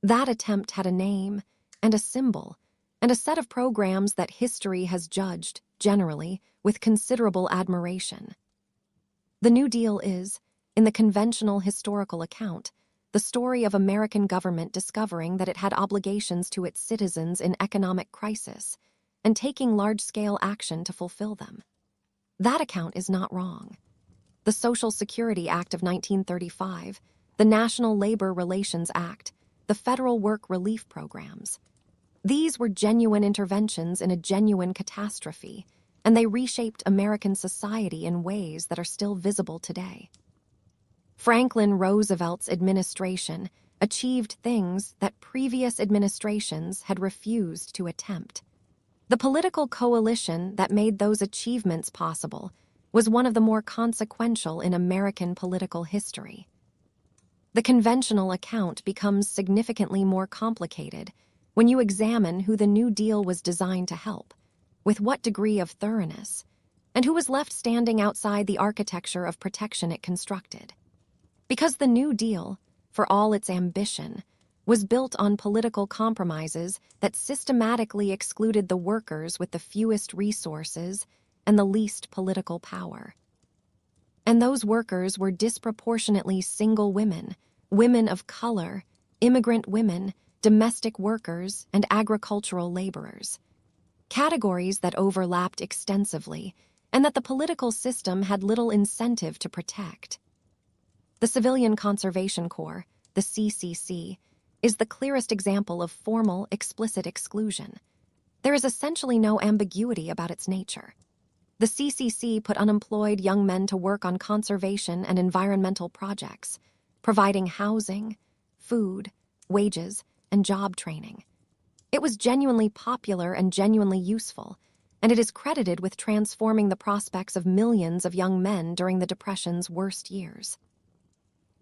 That attempt had a name and a symbol and a set of programs that history has judged, generally, with considerable admiration. The New Deal is, in the conventional historical account, the story of American government discovering that it had obligations to its citizens in economic crisis and taking large-scale action to fulfill them. That account is not wrong. The Social Security Act of 1935, the National Labor Relations Act, the Federal Work Relief Programs. These were genuine interventions in a genuine catastrophe, and they reshaped American society in ways that are still visible today. Franklin Roosevelt's administration achieved things that previous administrations had refused to attempt. The political coalition that made those achievements possible was one of the more consequential in American political history. The conventional account becomes significantly more complicated when you examine who the New Deal was designed to help, with what degree of thoroughness, and who was left standing outside the architecture of protection it constructed. Because the New Deal, for all its ambition, was built on political compromises that systematically excluded the workers with the fewest resources and the least political power. And those workers were disproportionately single women, women of color, immigrant women, domestic workers, and agricultural laborers. Categories that overlapped extensively and that the political system had little incentive to protect. The Civilian Conservation Corps, the CCC, is the clearest example of formal, explicit exclusion. There is essentially no ambiguity about its nature. The CCC put unemployed young men to work on conservation and environmental projects, providing housing, food, wages, and job training. It was genuinely popular and genuinely useful, and it is credited with transforming the prospects of millions of young men during the Depression's worst years.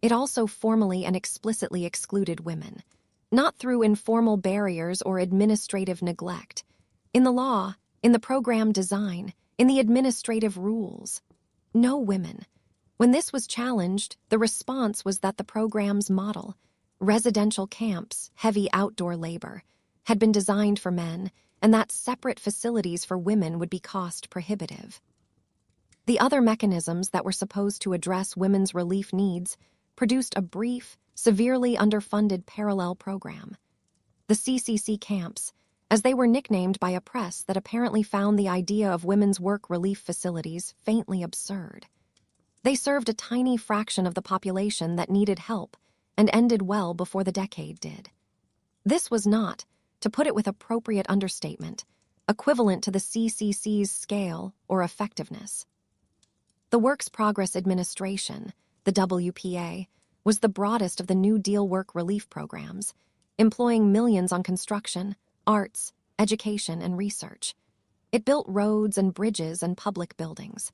It also formally and explicitly excluded women, not through informal barriers or administrative neglect. In the law, in the program design, in the administrative rules. No women. When this was challenged, the response was that the program's model, residential camps, heavy outdoor labor, had been designed for men, and that separate facilities for women would be cost prohibitive. The other mechanisms that were supposed to address women's relief needs produced a brief, severely underfunded parallel program. The CCC camps, as they were nicknamed by a press that apparently found the idea of women's work relief facilities faintly absurd. They served a tiny fraction of the population that needed help and ended well before the decade did. This was not, to put it with appropriate understatement, equivalent to the CCC's scale or effectiveness. The Works Progress Administration, the WPA, was the broadest of the New Deal work relief programs, employing millions on construction, arts, education, and research. It built roads and bridges and public buildings.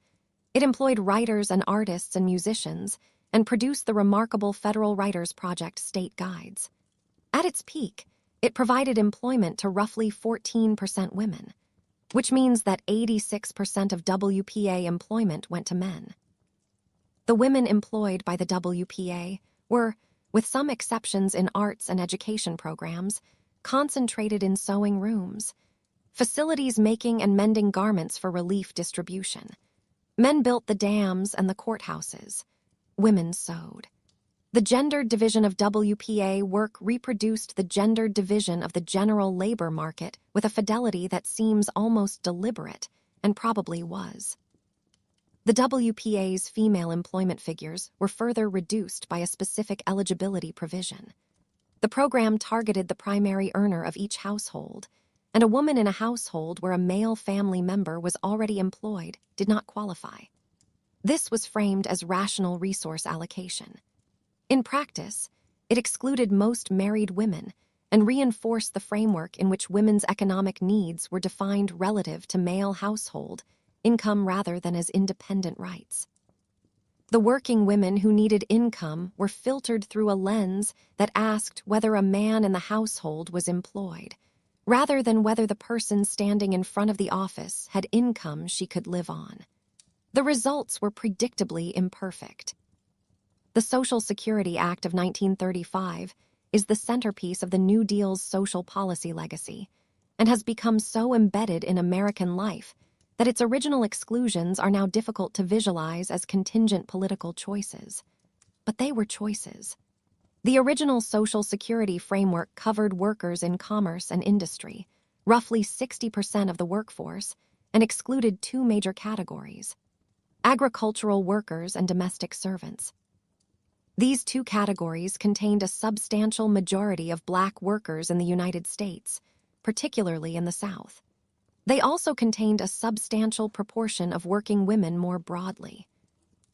It employed writers and artists and musicians and produced the remarkable Federal Writers Project state guides. At its peak, it provided employment to roughly 14% women, which means that 86% of WPA employment went to men. The women employed by the WPA were, with some exceptions in arts and education programs, concentrated in sewing rooms, facilities making and mending garments for relief distribution. Men built the dams and the courthouses. Women sewed. The gendered division of WPA work reproduced the gendered division of the general labor market with a fidelity that seems almost deliberate, and probably was. The WPA's female employment figures were further reduced by a specific eligibility provision. The program targeted the primary earner of each household, and a woman in a household where a male family member was already employed did not qualify. This was framed as rational resource allocation. In practice, it excluded most married women and reinforced the framework in which women's economic needs were defined relative to male household income rather than as independent rights. The working women who needed income were filtered through a lens that asked whether a man in the household was employed, rather than whether the person standing in front of the office had income she could live on. The results were predictably imperfect. The Social Security Act of 1935 is the centerpiece of the New Deal's social policy legacy, and has become so embedded in American life that its original exclusions are now difficult to visualize as contingent political choices. But they were choices. The original Social Security framework covered workers in commerce and industry, roughly 60% of the workforce, and excluded two major categories: agricultural workers and domestic servants. These two categories contained a substantial majority of black workers in the United States, particularly in the South. They also contained a substantial proportion of working women more broadly.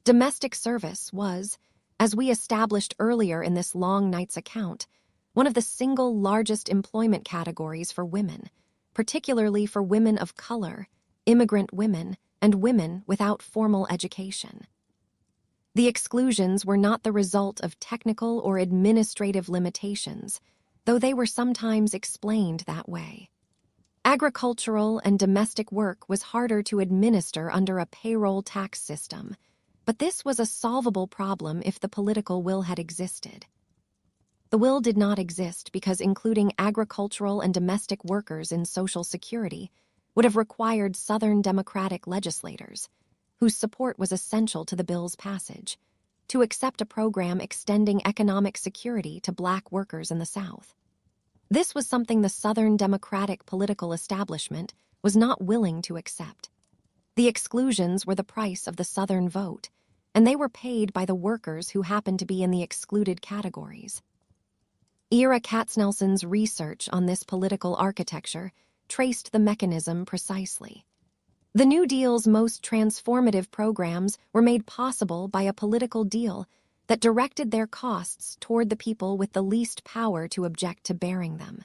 Domestic service was, as we established earlier in this long night's account, one of the single largest employment categories for women, particularly for women of color, immigrant women, and women without formal education. The exclusions were not the result of technical or administrative limitations, though they were sometimes explained that way. Agricultural and domestic work was harder to administer under a payroll tax system, but this was a solvable problem if the political will had existed. The will did not exist because including agricultural and domestic workers in Social Security would have required Southern Democratic legislators, whose support was essential to the bill's passage, to accept a program extending economic security to black workers in the South. This was something the Southern Democratic political establishment was not willing to accept. The exclusions were the price of the Southern vote, and they were paid by the workers who happened to be in the excluded categories. Ira Katznelson's research on this political architecture traced the mechanism precisely. The New Deal's most transformative programs were made possible by a political deal that directed their costs toward the people with the least power to object to bearing them.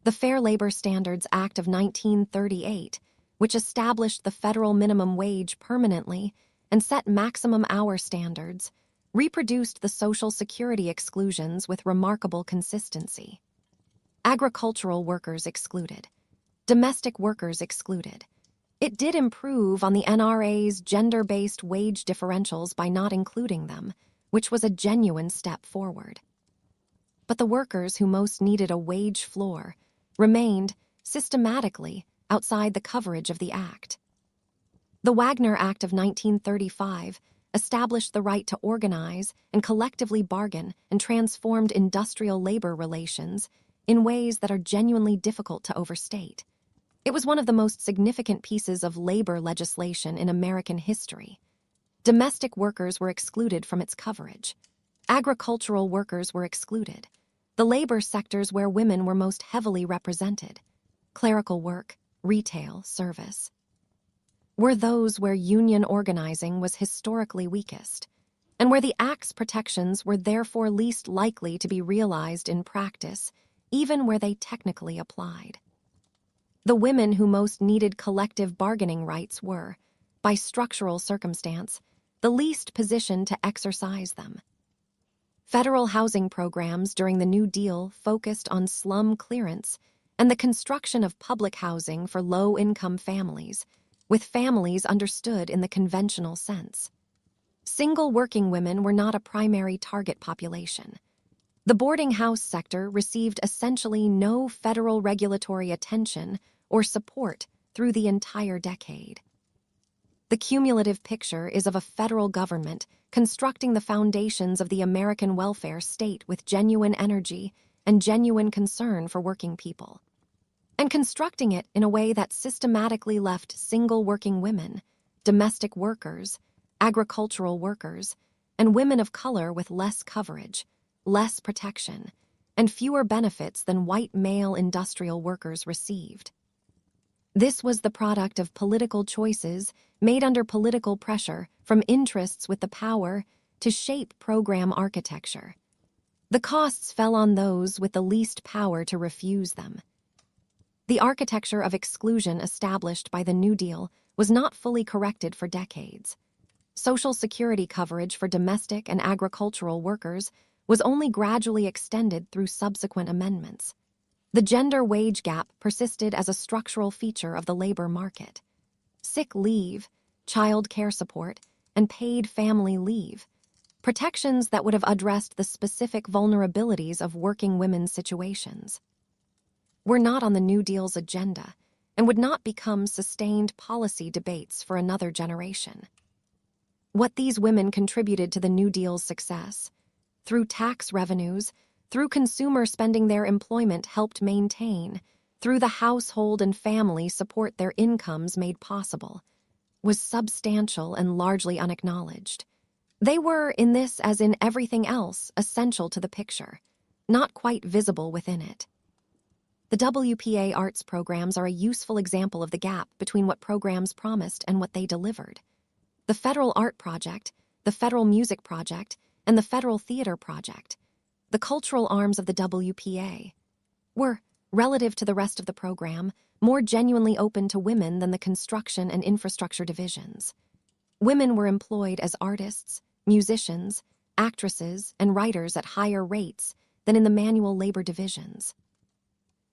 The Fair Labor Standards Act of 1938, which established the federal minimum wage permanently and set maximum hour standards, reproduced the Social Security exclusions with remarkable consistency. Agricultural workers excluded. Domestic workers excluded. It did improve on the NRA's gender-based wage differentials by not including them, which was a genuine step forward. But the workers who most needed a wage floor remained, systematically, outside the coverage of the Act. The Wagner Act of 1935 established the right to organize and collectively bargain and transformed industrial labor relations in ways that are genuinely difficult to overstate. It was one of the most significant pieces of labor legislation in American history. Domestic workers were excluded from its coverage. Agricultural workers were excluded. The labor sectors where women were most heavily represented, clerical work, retail, service, were those where union organizing was historically weakest, and where the Act's protections were therefore least likely to be realized in practice, even where they technically applied. The women who most needed collective bargaining rights were, by structural circumstance, the least positioned to exercise them. Federal housing programs during the New Deal focused on slum clearance and the construction of public housing for low-income families, with families understood in the conventional sense. Single working women were not a primary target population. The boarding house sector received essentially no federal regulatory attention or support through the entire decade. The cumulative picture is of a federal government constructing the foundations of the American welfare state with genuine energy and genuine concern for working people, and constructing it in a way that systematically left single working women, domestic workers, agricultural workers, and women of color with less coverage, less protection, and fewer benefits than white male industrial workers received. This was the product of political choices made under political pressure from interests with the power to shape program architecture. The costs fell on those with the least power to refuse them. The architecture of exclusion established by the New Deal was not fully corrected for decades. Social Security coverage for domestic and agricultural workers was only gradually extended through subsequent amendments. The gender wage gap persisted as a structural feature of the labor market. Sick leave, child care support, and paid family leave, protections that would have addressed the specific vulnerabilities of working women's situations, were not on the New Deal's agenda and would not become sustained policy debates for another generation. What these women contributed to the New Deal's success, through tax revenues, through consumer spending their employment helped maintain, through the household and family support their incomes made possible, was substantial and largely unacknowledged. They were, in this as in everything else, essential to the picture, not quite visible within it. The WPA arts programs are a useful example of the gap between what programs promised and what they delivered. The Federal Art Project, the Federal Music Project, and the Federal Theater Project, the cultural arms of the WPA, were, relative to the rest of the program, more genuinely open to women than the construction and infrastructure divisions. Women were employed as artists, musicians, actresses, and writers at higher rates than in the manual labor divisions.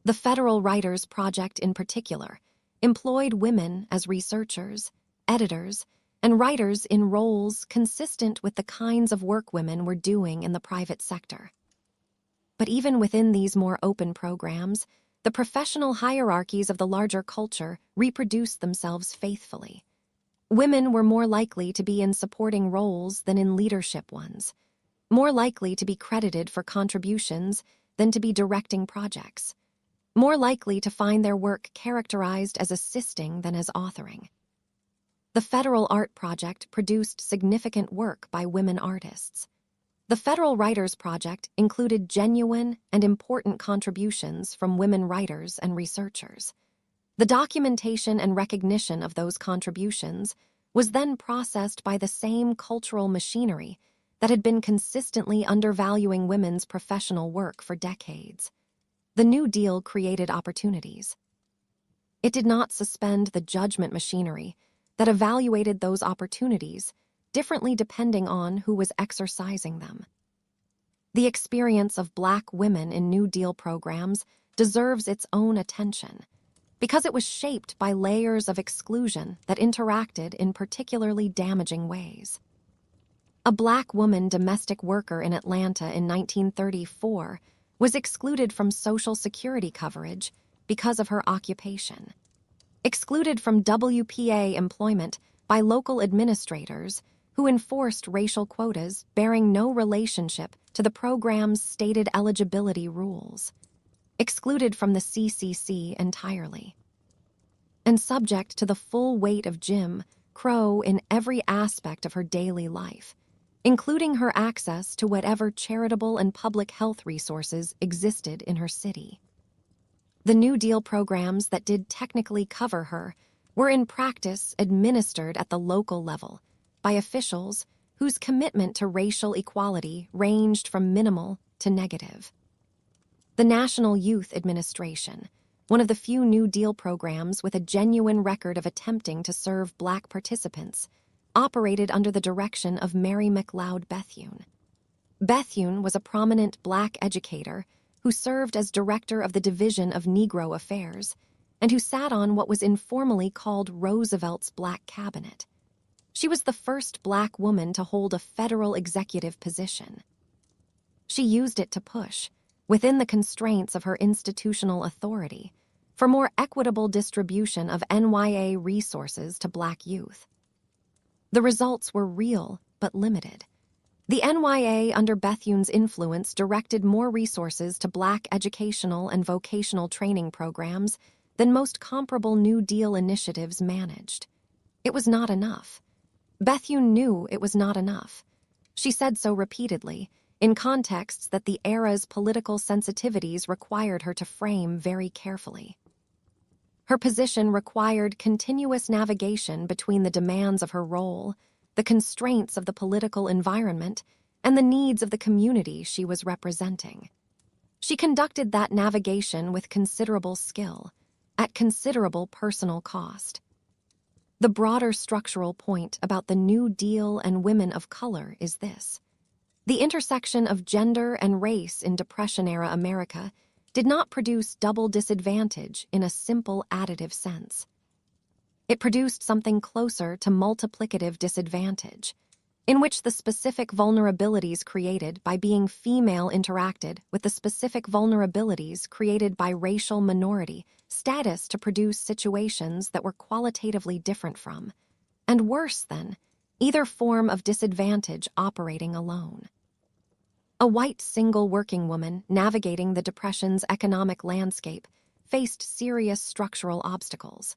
The Federal Writers Project in particular employed women as researchers, editors, and writers in roles consistent with the kinds of work women were doing in the private sector. But even within these more open programs, the professional hierarchies of the larger culture reproduced themselves faithfully. Women were more likely to be in supporting roles than in leadership ones, more likely to be credited for contributions than to be directing projects, more likely to find their work characterized as assisting than as authoring. The Federal Art Project produced significant work by women artists. The Federal Writers Project included genuine and important contributions from women writers and researchers. The documentation and recognition of those contributions was then processed by the same cultural machinery that had been consistently undervaluing women's professional work for decades. The New Deal created opportunities. It did not suspend the judgment machinery that evaluated those opportunities differently depending on who was exercising them. The experience of Black women in New Deal programs deserves its own attention because it was shaped by layers of exclusion that interacted in particularly damaging ways. A Black woman domestic worker in Atlanta in 1934 was excluded from Social Security coverage because of her occupation. Excluded from WPA employment by local administrators who enforced racial quotas bearing no relationship to the program's stated eligibility rules. Excluded from the CCC entirely. And subject to the full weight of Jim Crow in every aspect of her daily life, including her access to whatever charitable and public health resources existed in her city. The New Deal programs that did technically cover her were in practice administered at the local level by officials whose commitment to racial equality ranged from minimal to negative. The National Youth Administration, one of the few New Deal programs with a genuine record of attempting to serve Black participants, operated under the direction of Mary McLeod Bethune. Bethune was a prominent Black educator who served as director of the Division of Negro Affairs and who sat on what was informally called Roosevelt's Black Cabinet. She was the first Black woman to hold a federal executive position. She used it to push, within the constraints of her institutional authority, for more equitable distribution of NYA resources to Black youth. The results were real but limited. The NYA, under Bethune's influence, directed more resources to Black educational and vocational training programs than most comparable New Deal initiatives managed. It was not enough. Bethune knew it was not enough. She said so repeatedly, in contexts that the era's political sensitivities required her to frame very carefully. Her position required continuous navigation between the demands of her role, the constraints of the political environment, and the needs of the community she was representing. She conducted that navigation with considerable skill, at considerable personal cost. The broader structural point about the New Deal and women of color is this. The intersection of gender and race in Depression-era America did not produce double disadvantage in a simple additive sense. It produced something closer to multiplicative disadvantage, in which the specific vulnerabilities created by being female interacted with the specific vulnerabilities created by racial minority status to produce situations that were qualitatively different from, and worse than, either form of disadvantage operating alone. A white single working woman navigating the Depression's economic landscape faced serious structural obstacles.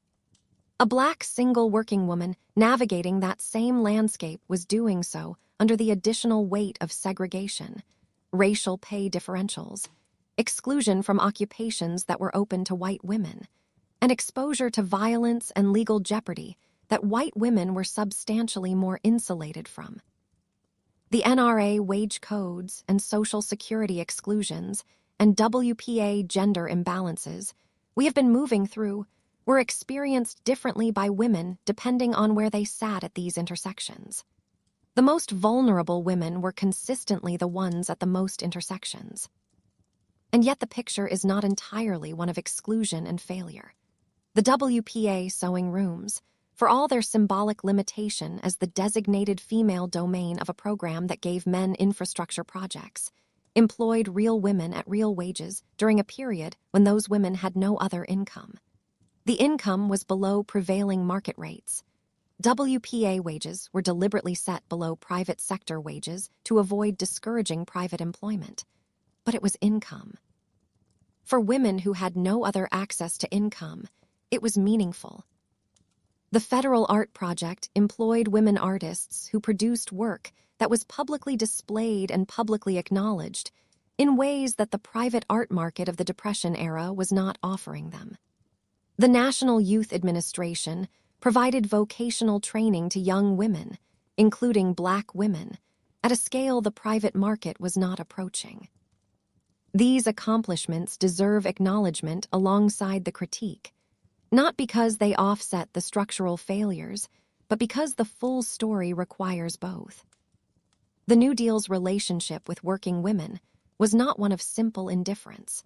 A Black single working woman navigating that same landscape was doing so under the additional weight of segregation, racial pay differentials, exclusion from occupations that were open to white women, and exposure to violence and legal jeopardy that white women were substantially more insulated from. The NRA wage codes and Social Security exclusions and WPA gender imbalances we have been moving through were experienced differently by women depending on where they sat at these intersections. The most vulnerable women were consistently the ones at the most intersections. And yet the picture is not entirely one of exclusion and failure. The WPA sewing rooms, for all their symbolic limitation as the designated female domain of a program that gave men infrastructure projects, employed real women at real wages during a period when those women had no other income. The income was below prevailing market rates. WPA wages were deliberately set below private sector wages to avoid discouraging private employment. But it was income. For women who had no other access to income, it was meaningful. The Federal Art Project employed women artists who produced work that was publicly displayed and publicly acknowledged in ways that the private art market of the Depression era was not offering them. The National Youth Administration provided vocational training to young women, including Black women, at a scale the private market was not approaching. These accomplishments deserve acknowledgement alongside the critique, not because they offset the structural failures, but because the full story requires both. The New Deal's relationship with working women was not one of simple indifference.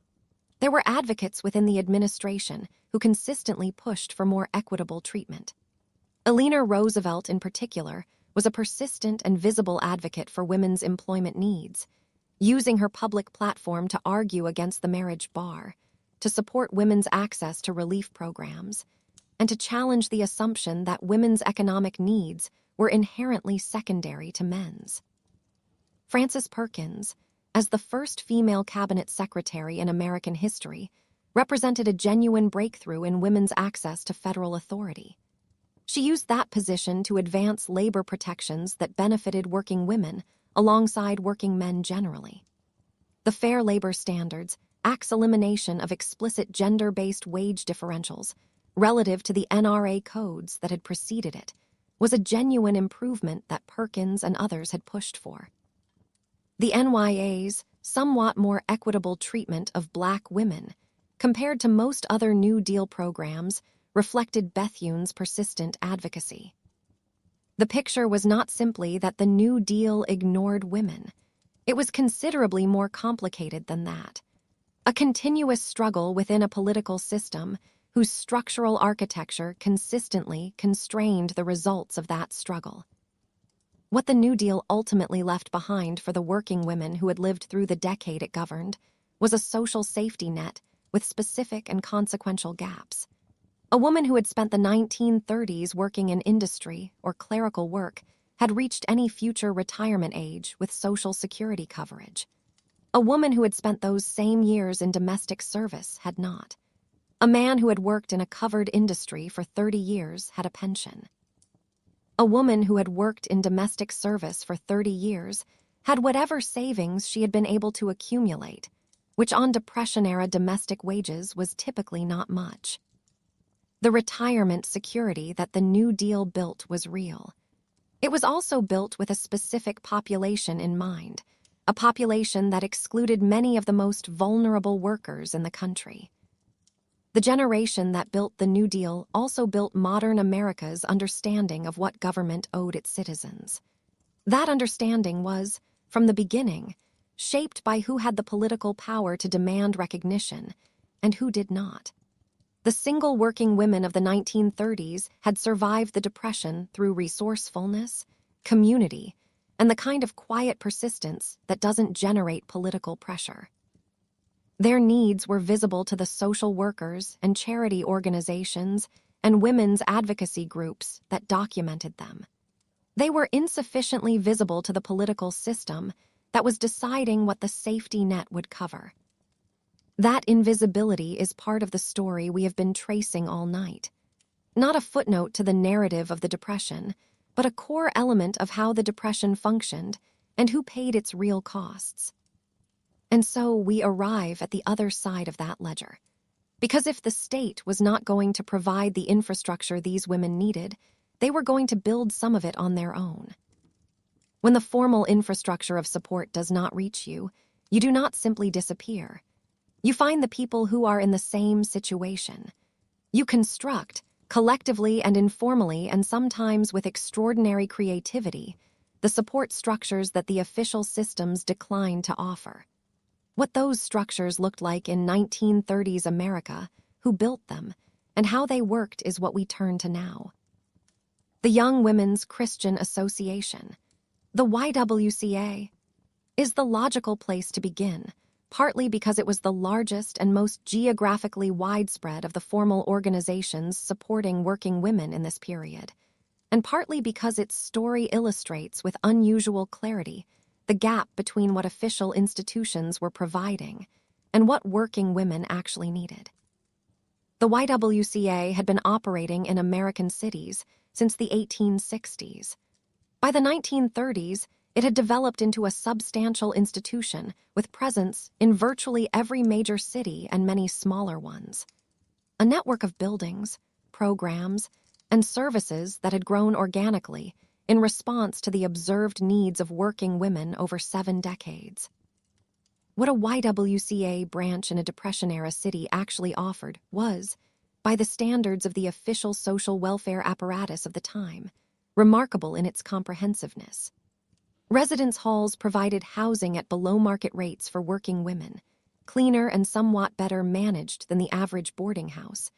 There were advocates within the administration who consistently pushed for more equitable treatment. Eleanor Roosevelt, in particular, was a persistent and visible advocate for women's employment needs, using her public platform to argue against the marriage bar, to support women's access to relief programs, and to challenge the assumption that women's economic needs were inherently secondary to men's. Frances Perkins, as the first female cabinet secretary in American history, represented a genuine breakthrough in women's access to federal authority. She used that position to advance labor protections that benefited working women alongside working men generally. The Fair Labor Standards Act's elimination of explicit gender-based wage differentials relative to the NRA codes that had preceded it was a genuine improvement that Perkins and others had pushed for. The NYA's somewhat more equitable treatment of Black women, compared to most other New Deal programs, reflected Bethune's persistent advocacy. The picture was not simply that the New Deal ignored women. It was considerably more complicated than that. A continuous struggle within a political system whose structural architecture consistently constrained the results of that struggle. What the New Deal ultimately left behind for the working women who had lived through the decade it governed was a social safety net with specific and consequential gaps. A woman who had spent the 1930s working in industry or clerical work had reached any future retirement age with Social Security coverage. A woman who had spent those same years in domestic service had not. A man who had worked in a covered industry for 30 years had a pension. A woman who had worked in domestic service for 30 years had whatever savings she had been able to accumulate, which on Depression-era domestic wages was typically not much. The retirement security that the New Deal built was real. It was also built with a specific population in mind, a population that excluded many of the most vulnerable workers in the country. The generation that built the New Deal also built modern America's understanding of what government owed its citizens. That understanding was, from the beginning, shaped by who had the political power to demand recognition and who did not. The single working women of the 1930s had survived the Depression through resourcefulness, community, and the kind of quiet persistence that doesn't generate political pressure. Their needs were visible to the social workers and charity organizations and women's advocacy groups that documented them. They were insufficiently visible to the political system that was deciding what the safety net would cover. That invisibility is part of the story we have been tracing all night. Not a footnote to the narrative of the Depression, but a core element of how the Depression functioned and who paid its real costs. And so we arrive at the other side of that ledger. Because if the state was not going to provide the infrastructure these women needed, they were going to build some of it on their own. When the formal infrastructure of support does not reach you, you do not simply disappear. You find the people who are in the same situation. You construct, collectively and informally and sometimes with extraordinary creativity, the support structures that the official systems decline to offer. What those structures looked like in 1930s America, who built them, and how they worked is what we turn to now. The Young Women's Christian Association, the YWCA, is the logical place to begin, partly because it was the largest and most geographically widespread of the formal organizations supporting working women in this period, and partly because its story illustrates with unusual clarity the gap between what official institutions were providing and what working women actually needed. The YWCA had been operating in American cities since the 1860s. By the 1930s, it had developed into a substantial institution with presence in virtually every major city and many smaller ones. A network of buildings, programs, and services that had grown organically in response to the observed needs of working women over 7 decades. What a YWCA branch in a Depression-era city actually offered was, by the standards of the official social welfare apparatus of the time, remarkable in its comprehensiveness. Residence halls provided housing at below-market rates for working women, cleaner and somewhat better managed than the average boarding house,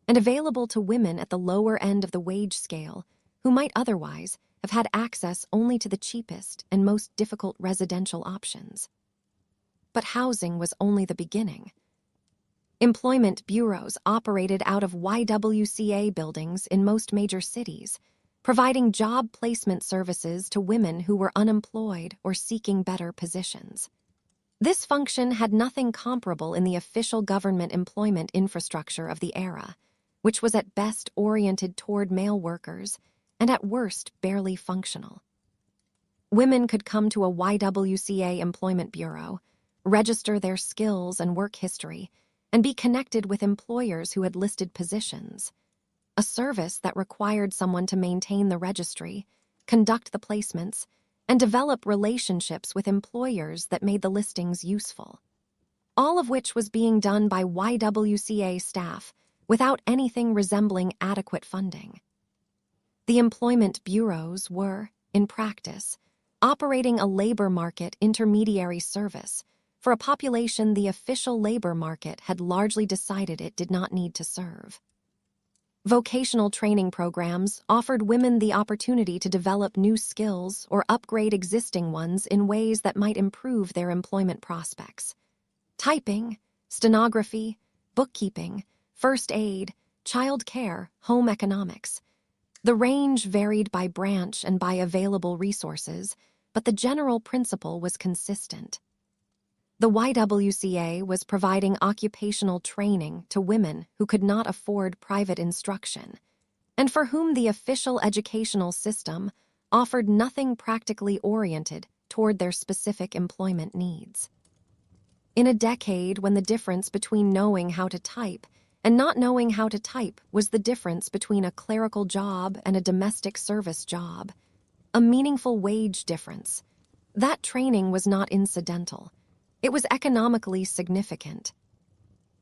and available to women at the lower end of the wage scale who might otherwise have had access only to the cheapest and most difficult residential options. But housing was only the beginning. Employment bureaus operated out of YWCA buildings in most major cities, providing job placement services to women who were unemployed or seeking better positions. This function had nothing comparable in the official government employment infrastructure of the era, which was at best oriented toward male workers and at worst barely functional. Women could come to a YWCA employment bureau, register their skills and work history, and be connected with employers who had listed positions. A service that required someone to maintain the registry, conduct the placements, and develop relationships with employers that made the listings useful. All of which was being done by YWCA staff without anything resembling adequate funding. The employment bureaus were, in practice, operating a labor market intermediary service for a population the official labor market had largely decided it did not need to serve. Vocational training programs offered women the opportunity to develop new skills or upgrade existing ones in ways that might improve their employment prospects. Typing, stenography, bookkeeping, first aid, child care, home economics. The range varied by branch and by available resources, but the general principle was consistent. The YWCA was providing occupational training to women who could not afford private instruction, and for whom the official educational system offered nothing practically oriented toward their specific employment needs. In a decade when the difference between knowing how to type and not knowing how to type was the difference between a clerical job and a domestic service job, a meaningful wage difference, that training was not incidental. It was economically significant.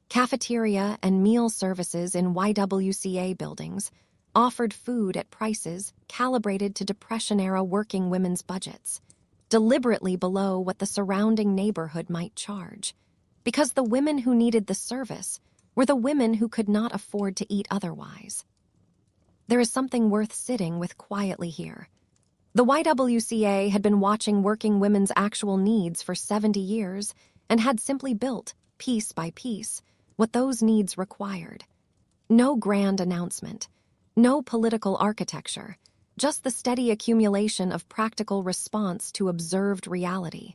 Cafeteria and meal services in YWCA buildings offered food at prices calibrated to Depression-era working women's budgets, deliberately below what the surrounding neighborhood might charge, because the women who needed the service were the women who could not afford to eat otherwise. There is something worth sitting with quietly here. The YWCA had been watching working women's actual needs for 70 years and had simply built, piece by piece, what those needs required. No grand announcement, no political architecture, just the steady accumulation of practical response to observed reality.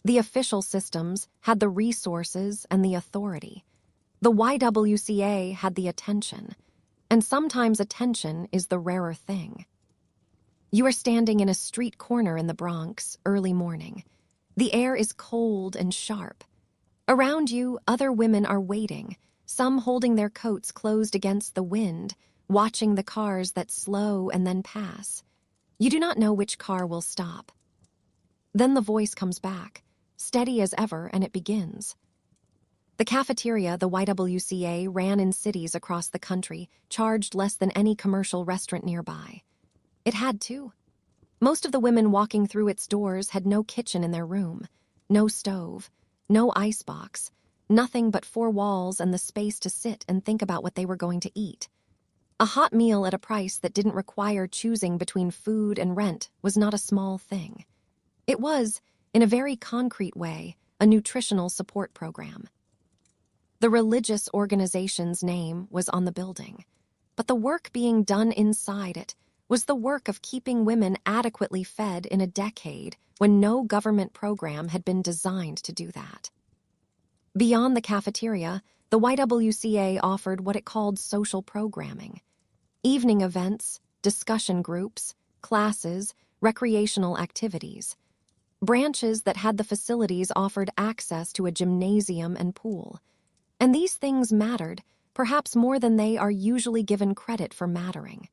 The official systems had the resources and the authority. The YWCA had the attention, and sometimes attention is the rarer thing. You are standing in a street corner in the Bronx, early morning. The air is cold and sharp. Around you, other women are waiting, some holding their coats closed against the wind, watching the cars that slow and then pass. You do not know which car will stop. Then the voice comes back, steady as ever, and it begins. The cafeteria the YWCA ran in cities across the country charged less than any commercial restaurant nearby. It had to. Most of the women walking through its doors had no kitchen in their room, no stove, no icebox, nothing but 4 walls and the space to sit and think about what they were going to eat. A hot meal at a price that didn't require choosing between food and rent was not a small thing. It was, in a very concrete way, a nutritional support program. The religious organization's name was on the building, but the work being done inside it was the work of keeping women adequately fed in a decade when no government program had been designed to do that. Beyond the cafeteria, the YWCA offered what it called social programming. Evening events, discussion groups, classes, recreational activities. Branches that had the facilities offered access to a gymnasium and pool. And these things mattered, perhaps more than they are usually given credit for mattering.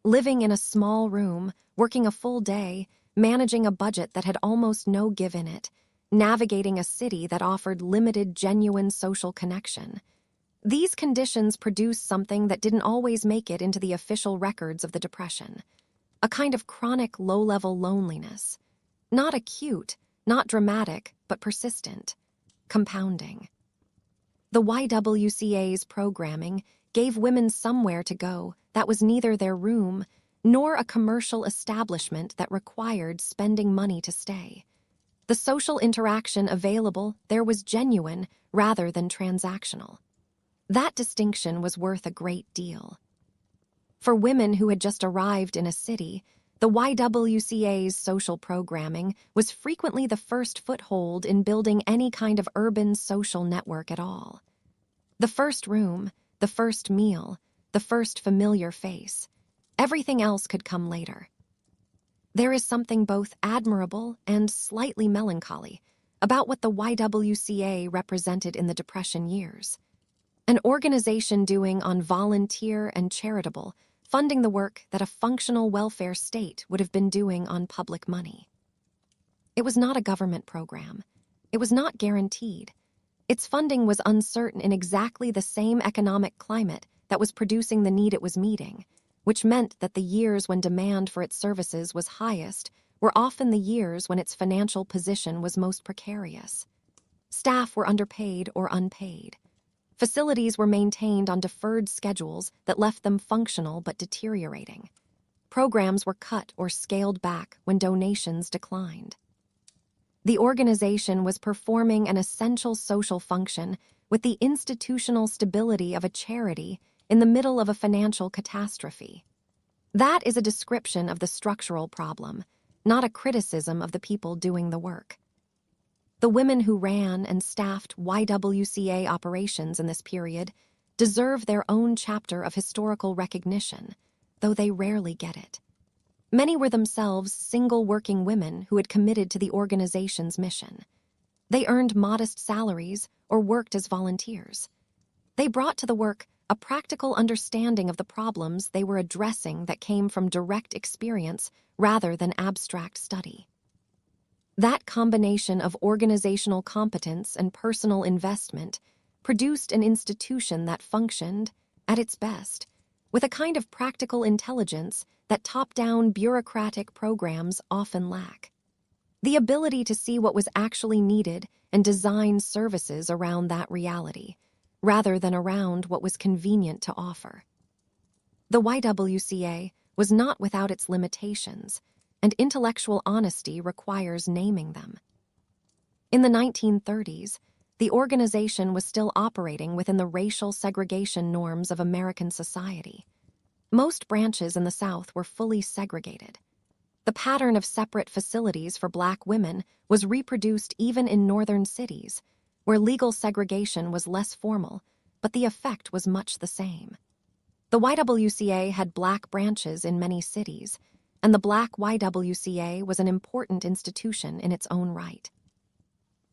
Living in a small room, working a full day, managing a budget that had almost no give in it, navigating a city that offered limited genuine social connection. These conditions produced something that didn't always make it into the official records of the Depression, a kind of chronic low-level loneliness. Not acute, not dramatic, but persistent, compounding. The YWCA's programming gave women somewhere to go that was neither their room nor a commercial establishment that required spending money to stay. The social interaction available there was genuine rather than transactional. That distinction was worth a great deal. For women who had just arrived in a city, the YWCA's social programming was frequently the first foothold in building any kind of urban social network at all. The first room, the first meal, the first familiar face. Everything else could come later. There is something both admirable and slightly melancholy about what the YWCA represented in the Depression years. An organization doing on volunteer and charitable, funding the work that a functional welfare state would have been doing on public money. It was not a government program. It was not guaranteed. Its funding was uncertain in exactly the same economic climate that was producing the need it was meeting, which meant that the years when demand for its services was highest were often the years when its financial position was most precarious. Staff were underpaid or unpaid. Facilities were maintained on deferred schedules that left them functional but deteriorating. Programs were cut or scaled back when donations declined. The organization was performing an essential social function with the institutional stability of a charity in the middle of a financial catastrophe. That is a description of the structural problem, not a criticism of the people doing the work. The women who ran and staffed YWCA operations in this period deserve their own chapter of historical recognition, though they rarely get it. Many were themselves single working women who had committed to the organization's mission. They earned modest salaries or worked as volunteers. They brought to the work a practical understanding of the problems they were addressing that came from direct experience rather than abstract study. That combination of organizational competence and personal investment produced an institution that functioned, at its best, with a kind of practical intelligence that top-down bureaucratic programs often lack. The ability to see what was actually needed and design services around that reality, rather than around what was convenient to offer. The YWCA was not without its limitations, and intellectual honesty requires naming them. In the 1930s, the organization was still operating within the racial segregation norms of American society. Most branches in the South were fully segregated. The pattern of separate facilities for Black women was reproduced even in northern cities, where legal segregation was less formal, but the effect was much the same. The YWCA had Black branches in many cities, and the Black YWCA was an important institution in its own right.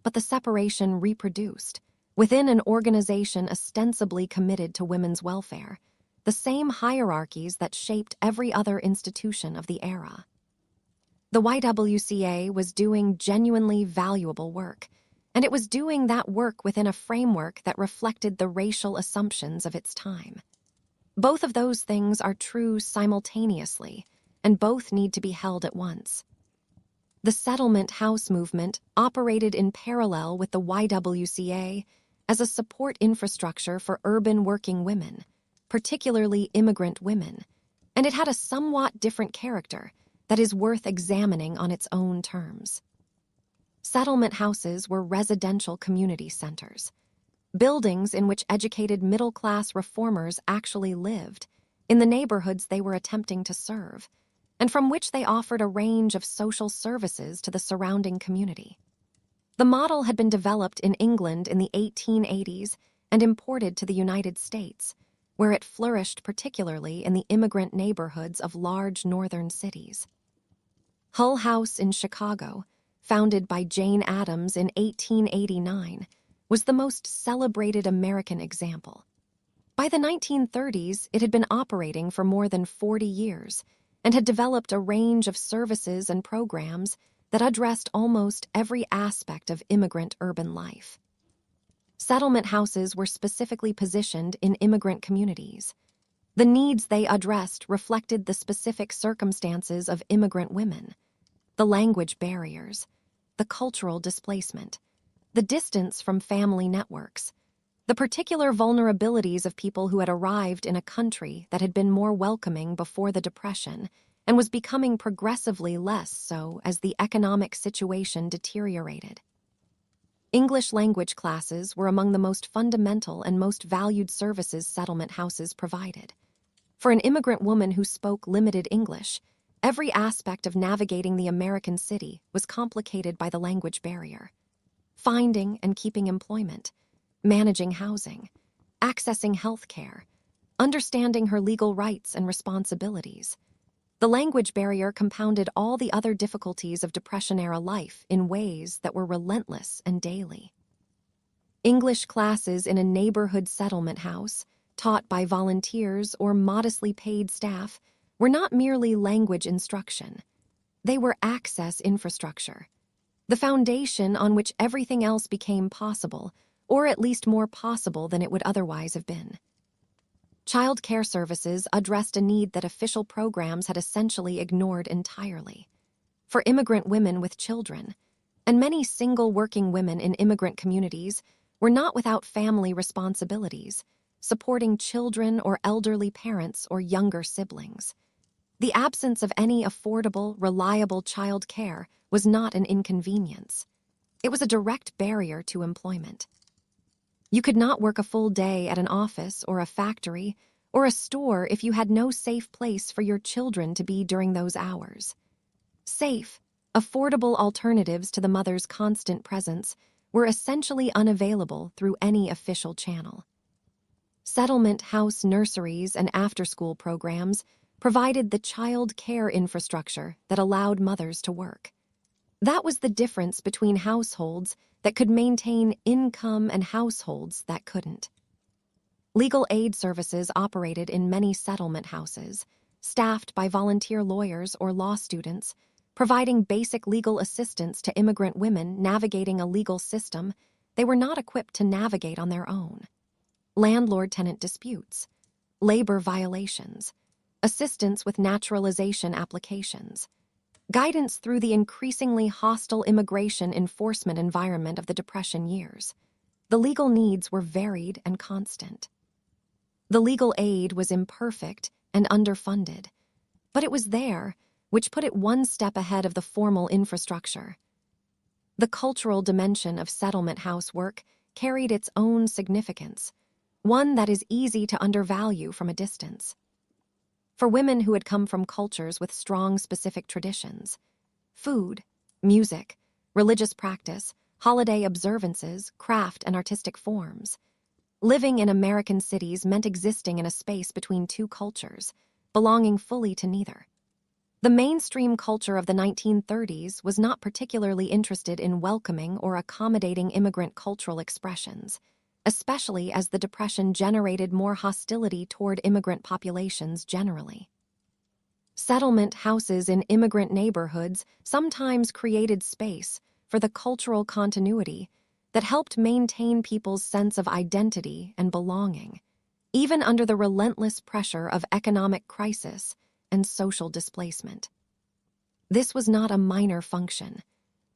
But the separation reproduced, within an organization ostensibly committed to women's welfare, the same hierarchies that shaped every other institution of the era. The YWCA was doing genuinely valuable work, and it was doing that work within a framework that reflected the racial assumptions of its time. Both of those things are true simultaneously, and both need to be held at once. The settlement house movement operated in parallel with the YWCA as a support infrastructure for urban working women, particularly immigrant women, and it had a somewhat different character that is worth examining on its own terms. Settlement houses were residential community centers, buildings in which educated middle-class reformers actually lived, in the neighborhoods they were attempting to serve, and from which they offered a range of social services to the surrounding community. The model had been developed in England in the 1880s and imported to the United States, where it flourished particularly in the immigrant neighborhoods of large northern cities. Hull House in Chicago, founded by Jane Addams in 1889, was the most celebrated American example. By the 1930s, it had been operating for more than 40 years and had developed a range of services and programs that addressed almost every aspect of immigrant urban life. Settlement houses were specifically positioned in immigrant communities. The needs they addressed reflected the specific circumstances of immigrant women, the language barriers, the cultural displacement, the distance from family networks, the particular vulnerabilities of people who had arrived in a country that had been more welcoming before the Depression and was becoming progressively less so as the economic situation deteriorated. English language classes were among the most fundamental and most valued services settlement houses provided. For an immigrant woman who spoke limited English, every aspect of navigating the American city was complicated by the language barrier. Finding and keeping employment, managing housing, accessing health care, understanding her legal rights and responsibilities. The language barrier compounded all the other difficulties of Depression-era life in ways that were relentless and daily. English classes in a neighborhood settlement house, taught by volunteers or modestly paid staff, were not merely language instruction. They were access infrastructure, the foundation on which everything else became possible, or at least more possible than it would otherwise have been. Child care services addressed a need that official programs had essentially ignored entirely. For immigrant women with children, and many single working women in immigrant communities were not without family responsibilities, supporting children or elderly parents or younger siblings. The absence of any affordable, reliable child care was not an inconvenience. It was a direct barrier to employment. You could not work a full day at an office or a factory or a store if you had no safe place for your children to be during those hours. Safe, affordable alternatives to the mother's constant presence were essentially unavailable through any official channel. Settlement house nurseries and after-school programs provided the child care infrastructure that allowed mothers to work. That was the difference between households that could maintain income and households that couldn't. Legal aid services operated in many settlement houses, staffed by volunteer lawyers or law students, providing basic legal assistance to immigrant women navigating a legal system they were not equipped to navigate on their own. Landlord-tenant disputes, labor violations, assistance with naturalization applications, guidance through the increasingly hostile immigration enforcement environment of the Depression years. The legal needs were varied and constant. The legal aid was imperfect and underfunded, but it was there, which put it one step ahead of the formal infrastructure. The cultural dimension of settlement house work carried its own significance, one that is easy to undervalue from a distance. For women who had come from cultures with strong specific traditions, food, music, religious practice, holiday observances, craft, and artistic forms, living in American cities meant existing in a space between two cultures, belonging fully to neither. The mainstream culture of the 1930s was not particularly interested in welcoming or accommodating immigrant cultural expressions, especially as the Depression generated more hostility toward immigrant populations generally. Settlement houses in immigrant neighborhoods sometimes created space for the cultural continuity that helped maintain people's sense of identity and belonging, even under the relentless pressure of economic crisis and social displacement. This was not a minor function.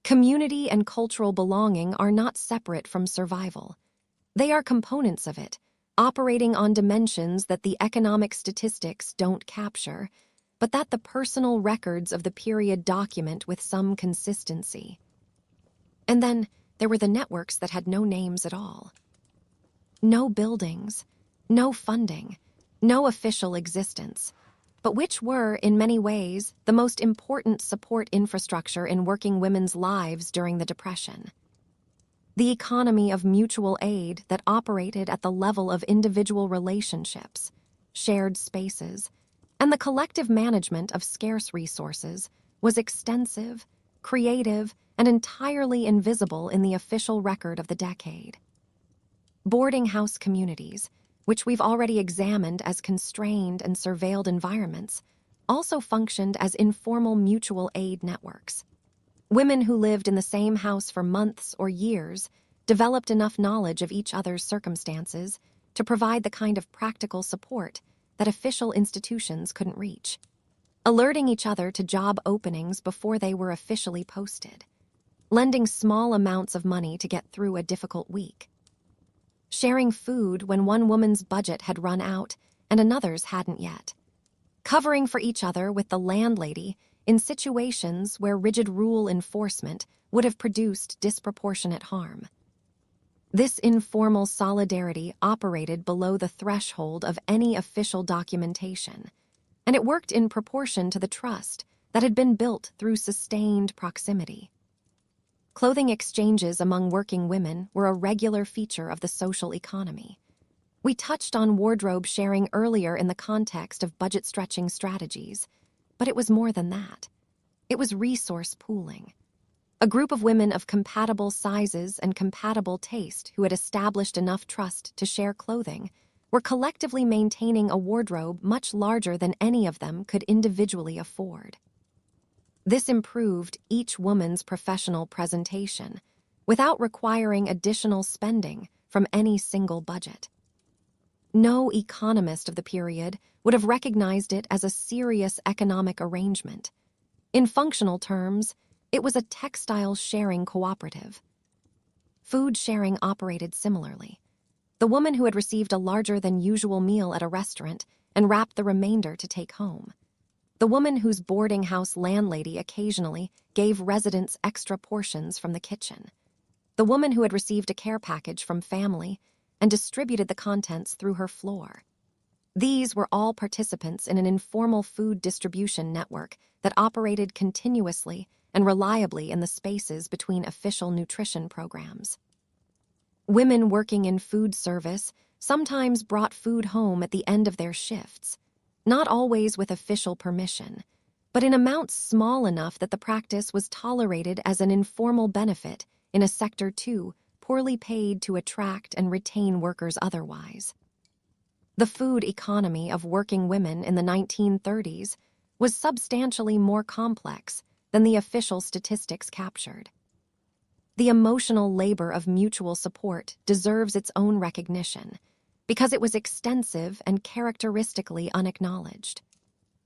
Community and cultural belonging are not separate from survival. They are components of it, operating on dimensions that the economic statistics don't capture, but that the personal records of the period document with some consistency. And then there were the networks that had no names at all. No buildings, no funding, no official existence, but which were, in many ways, the most important support infrastructure in working women's lives during the Depression. the economy of mutual aid that operated at the level of individual relationships, shared spaces, and the collective management of scarce resources was extensive, creative, and entirely invisible in the official record of the decade. Boarding house communities, which we've already examined as constrained and surveilled environments, also functioned as informal mutual aid networks. Women who lived in the same house for months or years developed enough knowledge of each other's circumstances to provide the kind of practical support that official institutions couldn't reach, alerting each other to job openings before they were officially posted, lending small amounts of money to get through a difficult week, sharing food when one woman's budget had run out and another's hadn't yet, covering for each other with the landlady in situations where rigid rule enforcement would have produced disproportionate harm. This informal solidarity operated below the threshold of any official documentation, and it worked in proportion to the trust that had been built through sustained proximity. Clothing exchanges among working women were a regular feature of the social economy. We touched on wardrobe sharing earlier in the context of budget-stretching strategies, but it was more than that. It was resource pooling. A group of women of compatible sizes and compatible taste who had established enough trust to share clothing were collectively maintaining a wardrobe much larger than any of them could individually afford. This improved each woman's professional presentation without requiring additional spending from any single budget. No economist of the period would have recognized it as a serious economic arrangement. In functional terms, it was a textile sharing cooperative. Food sharing operated similarly. The woman who had received a larger than usual meal at a restaurant and wrapped the remainder to take home. The woman whose boarding house landlady occasionally gave residents extra portions from the kitchen. The woman who had received a care package from family and distributed the contents through her floor. These were all participants in an informal food distribution network that operated continuously and reliably in the spaces between official nutrition programs. Women working in food service sometimes brought food home at the end of their shifts, not always with official permission, but in amounts small enough that the practice was tolerated as an informal benefit in a sector too poorly paid to attract and retain workers otherwise. The food economy of working women in the 1930s was substantially more complex than the official statistics captured. The emotional labor of mutual support deserves its own recognition because it was extensive and characteristically unacknowledged.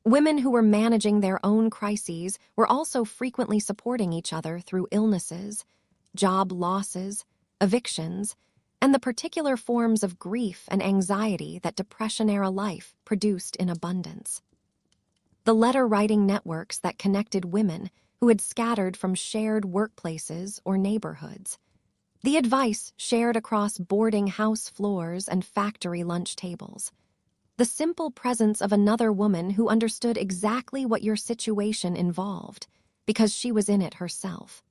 Women who were managing their own crises were also frequently supporting each other through illnesses, job losses, evictions, and the particular forms of grief and anxiety that Depression-era life produced in abundance. The letter-writing networks that connected women who had scattered from shared workplaces or neighborhoods. The advice shared across boarding house floors and factory lunch tables. The simple presence of another woman who understood exactly what your situation involved because she was in it herself.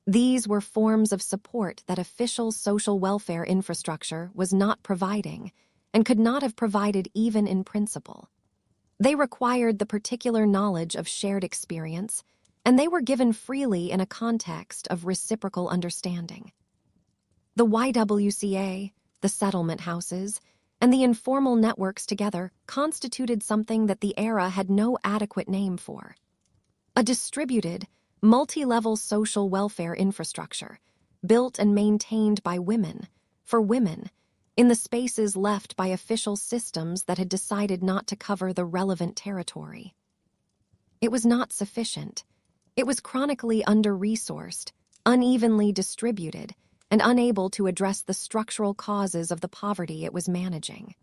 These were forms of support that official social welfare infrastructure was not providing and could not have provided even in principle. They required the particular knowledge of shared experience, and they were given freely in a context of reciprocal understanding. The YWCA, the settlement houses, and the informal networks together constituted something that the era had no adequate name for. A distributed, multi-level social welfare infrastructure, built and maintained by women, for women, in the spaces left by official systems that had decided not to cover the relevant territory. It was not sufficient. It was chronically under-resourced, unevenly distributed, and unable to address the structural causes of the poverty it was managing.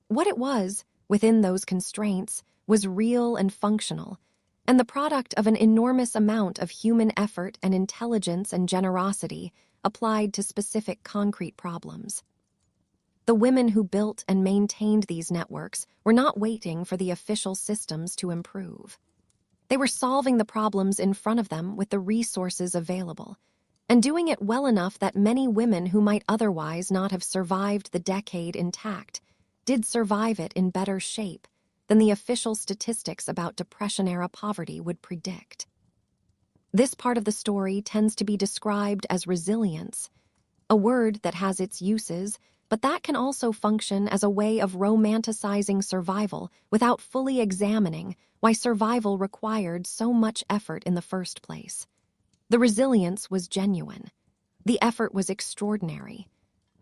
What it was, within those constraints, was real and functional, and the product of an enormous amount of human effort and intelligence and generosity applied to specific concrete problems. The women who built and maintained these networks were not waiting for the official systems to improve. They were solving the problems in front of them with the resources available, and doing it well enough that many women who might otherwise not have survived the decade intact did survive it in better shape than the official statistics about Depression-era poverty would predict. This part of the story tends to be described as resilience, a word that has its uses, but that can also function as a way of romanticizing survival without fully examining why survival required so much effort in the first place. The resilience was genuine. The effort was extraordinary.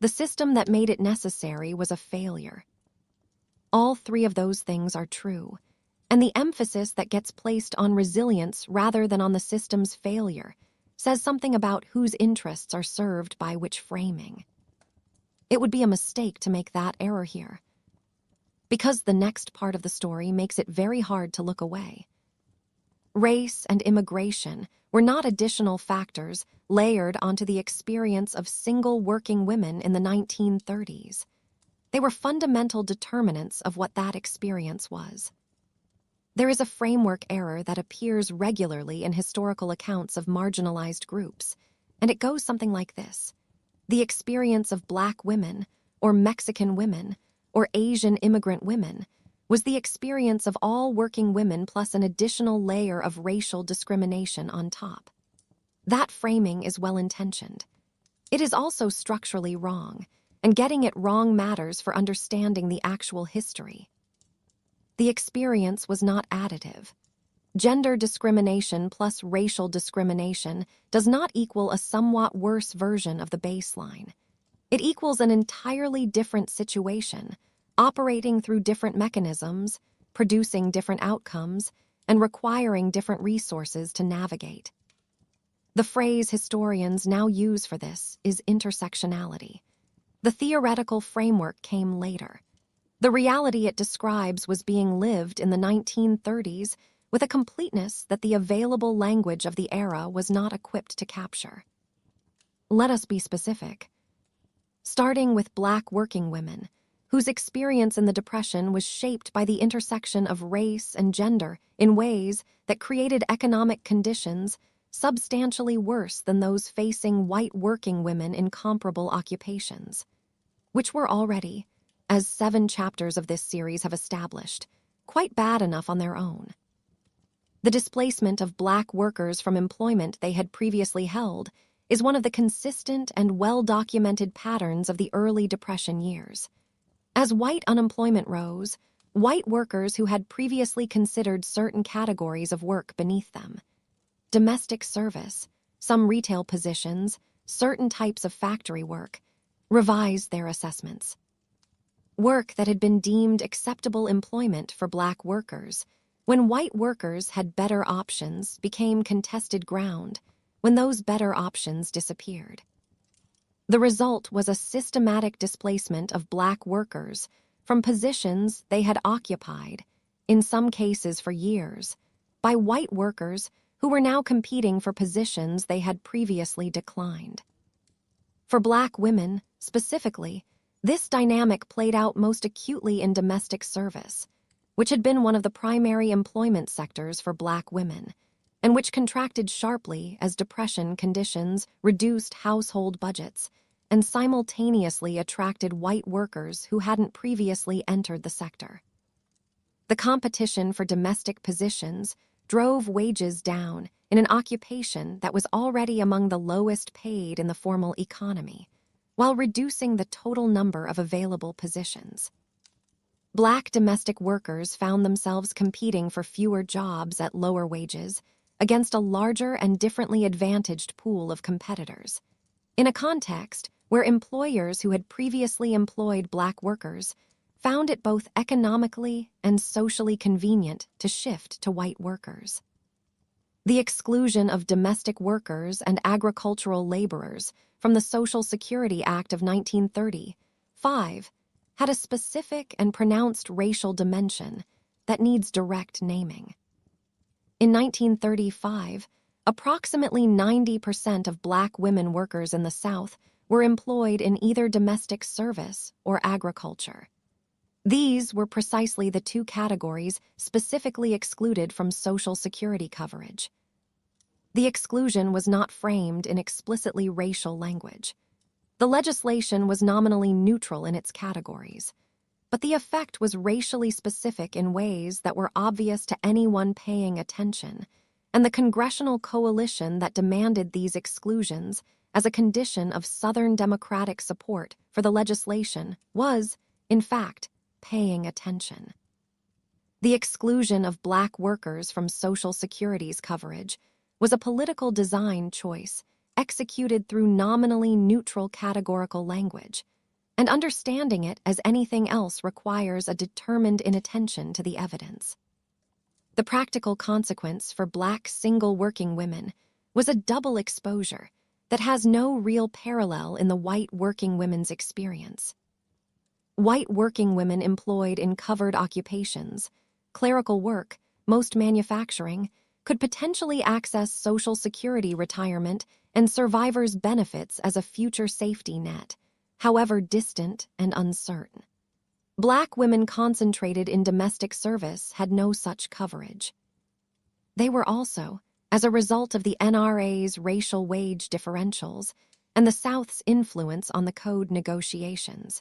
The system that made it necessary was a failure. All three of those things are true, and the emphasis that gets placed on resilience rather than on the system's failure says something about whose interests are served by which framing. It would be a mistake to make that error here, because the next part of the story makes it very hard to look away. Race and immigration were not additional factors layered onto the experience of single working women in the 1930s. They were fundamental determinants of what that experience was. There is a framework error that appears regularly in historical accounts of marginalized groups, and it goes something like this. The experience of Black women, or Mexican women, or Asian immigrant women was the experience of all working women plus an additional layer of racial discrimination on top. That framing is well-intentioned. It is also structurally wrong, and getting it wrong matters for understanding the actual history. The experience was not additive. Gender discrimination plus racial discrimination does not equal a somewhat worse version of the baseline. It equals an entirely different situation, operating through different mechanisms, producing different outcomes, and requiring different resources to navigate. The phrase historians now use for this is intersectionality. The theoretical framework came later. The reality it describes was being lived in the 1930s with a completeness that the available language of the era was not equipped to capture. Let us be specific. Starting with Black working women, whose experience in the Depression was shaped by the intersection of race and gender in ways that created economic conditions substantially worse than those facing white working women in comparable occupations, which were already, as 7 chapters of this series have established, quite bad enough on their own. The displacement of Black workers from employment they had previously held is one of the consistent and well-documented patterns of the early Depression years. As white unemployment rose, white workers who had previously considered certain categories of work beneath them, domestic service, some retail positions, certain types of factory work, revised their assessments. Work that had been deemed acceptable employment for Black workers, when white workers had better options, became contested ground when those better options disappeared. The result was a systematic displacement of Black workers from positions they had occupied, in some cases for years, by white workers who were now competing for positions they had previously declined. For Black women, specifically, this dynamic played out most acutely in domestic service, which had been one of the primary employment sectors for Black women, and which contracted sharply as Depression conditions reduced household budgets and simultaneously attracted white workers who hadn't previously entered the sector. The competition for domestic positions drove wages down in an occupation that was already among the lowest paid in the formal economy, while reducing the total number of available positions. Black domestic workers found themselves competing for fewer jobs at lower wages against a larger and differently advantaged pool of competitors, in a context where employers who had previously employed Black workers found it both economically and socially convenient to shift to white workers. The exclusion of domestic workers and agricultural laborers from the Social Security Act of 1935 had a specific and pronounced racial dimension that needs direct naming. In 1935, approximately 90% of Black women workers in the South were employed in either domestic service or agriculture. These were precisely the two categories specifically excluded from Social Security coverage. The exclusion was not framed in explicitly racial language. The legislation was nominally neutral in its categories, but the effect was racially specific in ways that were obvious to anyone paying attention, and the congressional coalition that demanded these exclusions as a condition of Southern Democratic support for the legislation was, in fact, paying attention. The exclusion of Black workers from Social Security's coverage was a political design choice executed through nominally neutral categorical language, and understanding it as anything else requires a determined inattention to the evidence. The practical consequence for Black single working women was a double exposure that has no real parallel in the white working women's experience. White working women employed in covered occupations, clerical work, most manufacturing, could potentially access Social Security retirement and survivors' benefits as a future safety net, however distant and uncertain. Black women concentrated in domestic service had no such coverage. They were also, as a result of the NRA's racial wage differentials and the South's influence on the code negotiations,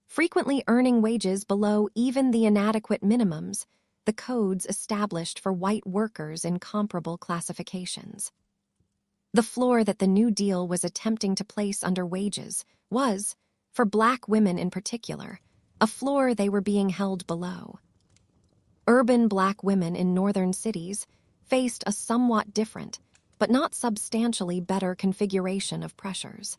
frequently earning wages below even the inadequate minimums the codes established for white workers in comparable classifications. The floor that the New Deal was attempting to place under wages was, for Black women in particular, a floor they were being held below. Urban Black women in northern cities faced a somewhat different, but not substantially better configuration of pressures.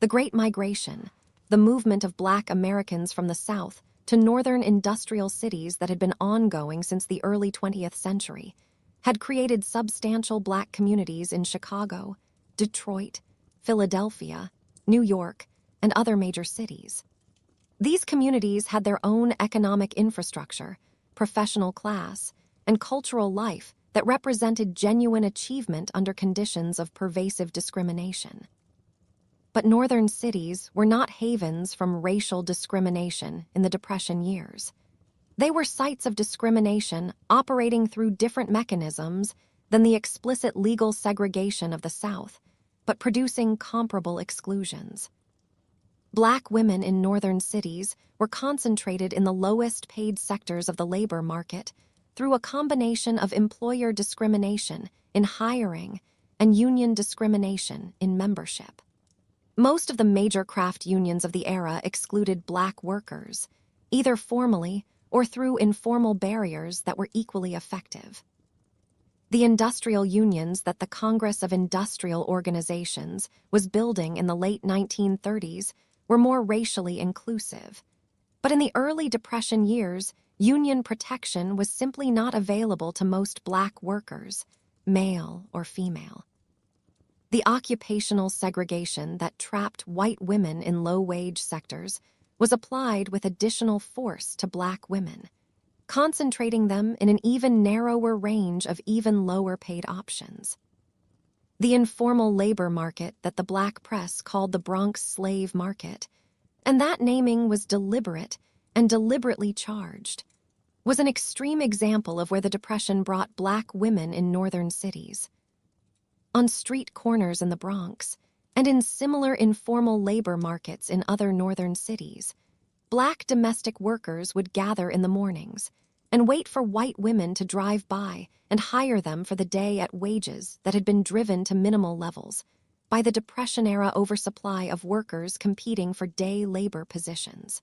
The Great Migration, the movement of Black Americans from the South to northern industrial cities that had been ongoing since the early 20th century, had created substantial Black communities in Chicago, Detroit, Philadelphia, New York, and other major cities. These communities had their own economic infrastructure, professional class, and cultural life that represented genuine achievement under conditions of pervasive discrimination. But northern cities were not havens from racial discrimination in the Depression years. They were sites of discrimination operating through different mechanisms than the explicit legal segregation of the South, but producing comparable exclusions. Black women in northern cities were concentrated in the lowest paid sectors of the labor market through a combination of employer discrimination in hiring and union discrimination in membership. Most of the major craft unions of the era excluded Black workers, either formally or through informal barriers that were equally effective. The industrial unions that the Congress of Industrial Organizations was building in the late 1930s were more racially inclusive. But in the early Depression years, union protection was simply not available to most Black workers, male or female. The occupational segregation that trapped white women in low-wage sectors was applied with additional force to Black women, concentrating them in an even narrower range of even lower-paid options. The informal labor market that the Black press called the Bronx slave market, and that naming was deliberate and deliberately charged, was an extreme example of where the Depression brought Black women in northern cities. On street corners in the Bronx, and in similar informal labor markets in other northern cities, Black domestic workers would gather in the mornings and wait for white women to drive by and hire them for the day at wages that had been driven to minimal levels by the Depression-era oversupply of workers competing for day labor positions.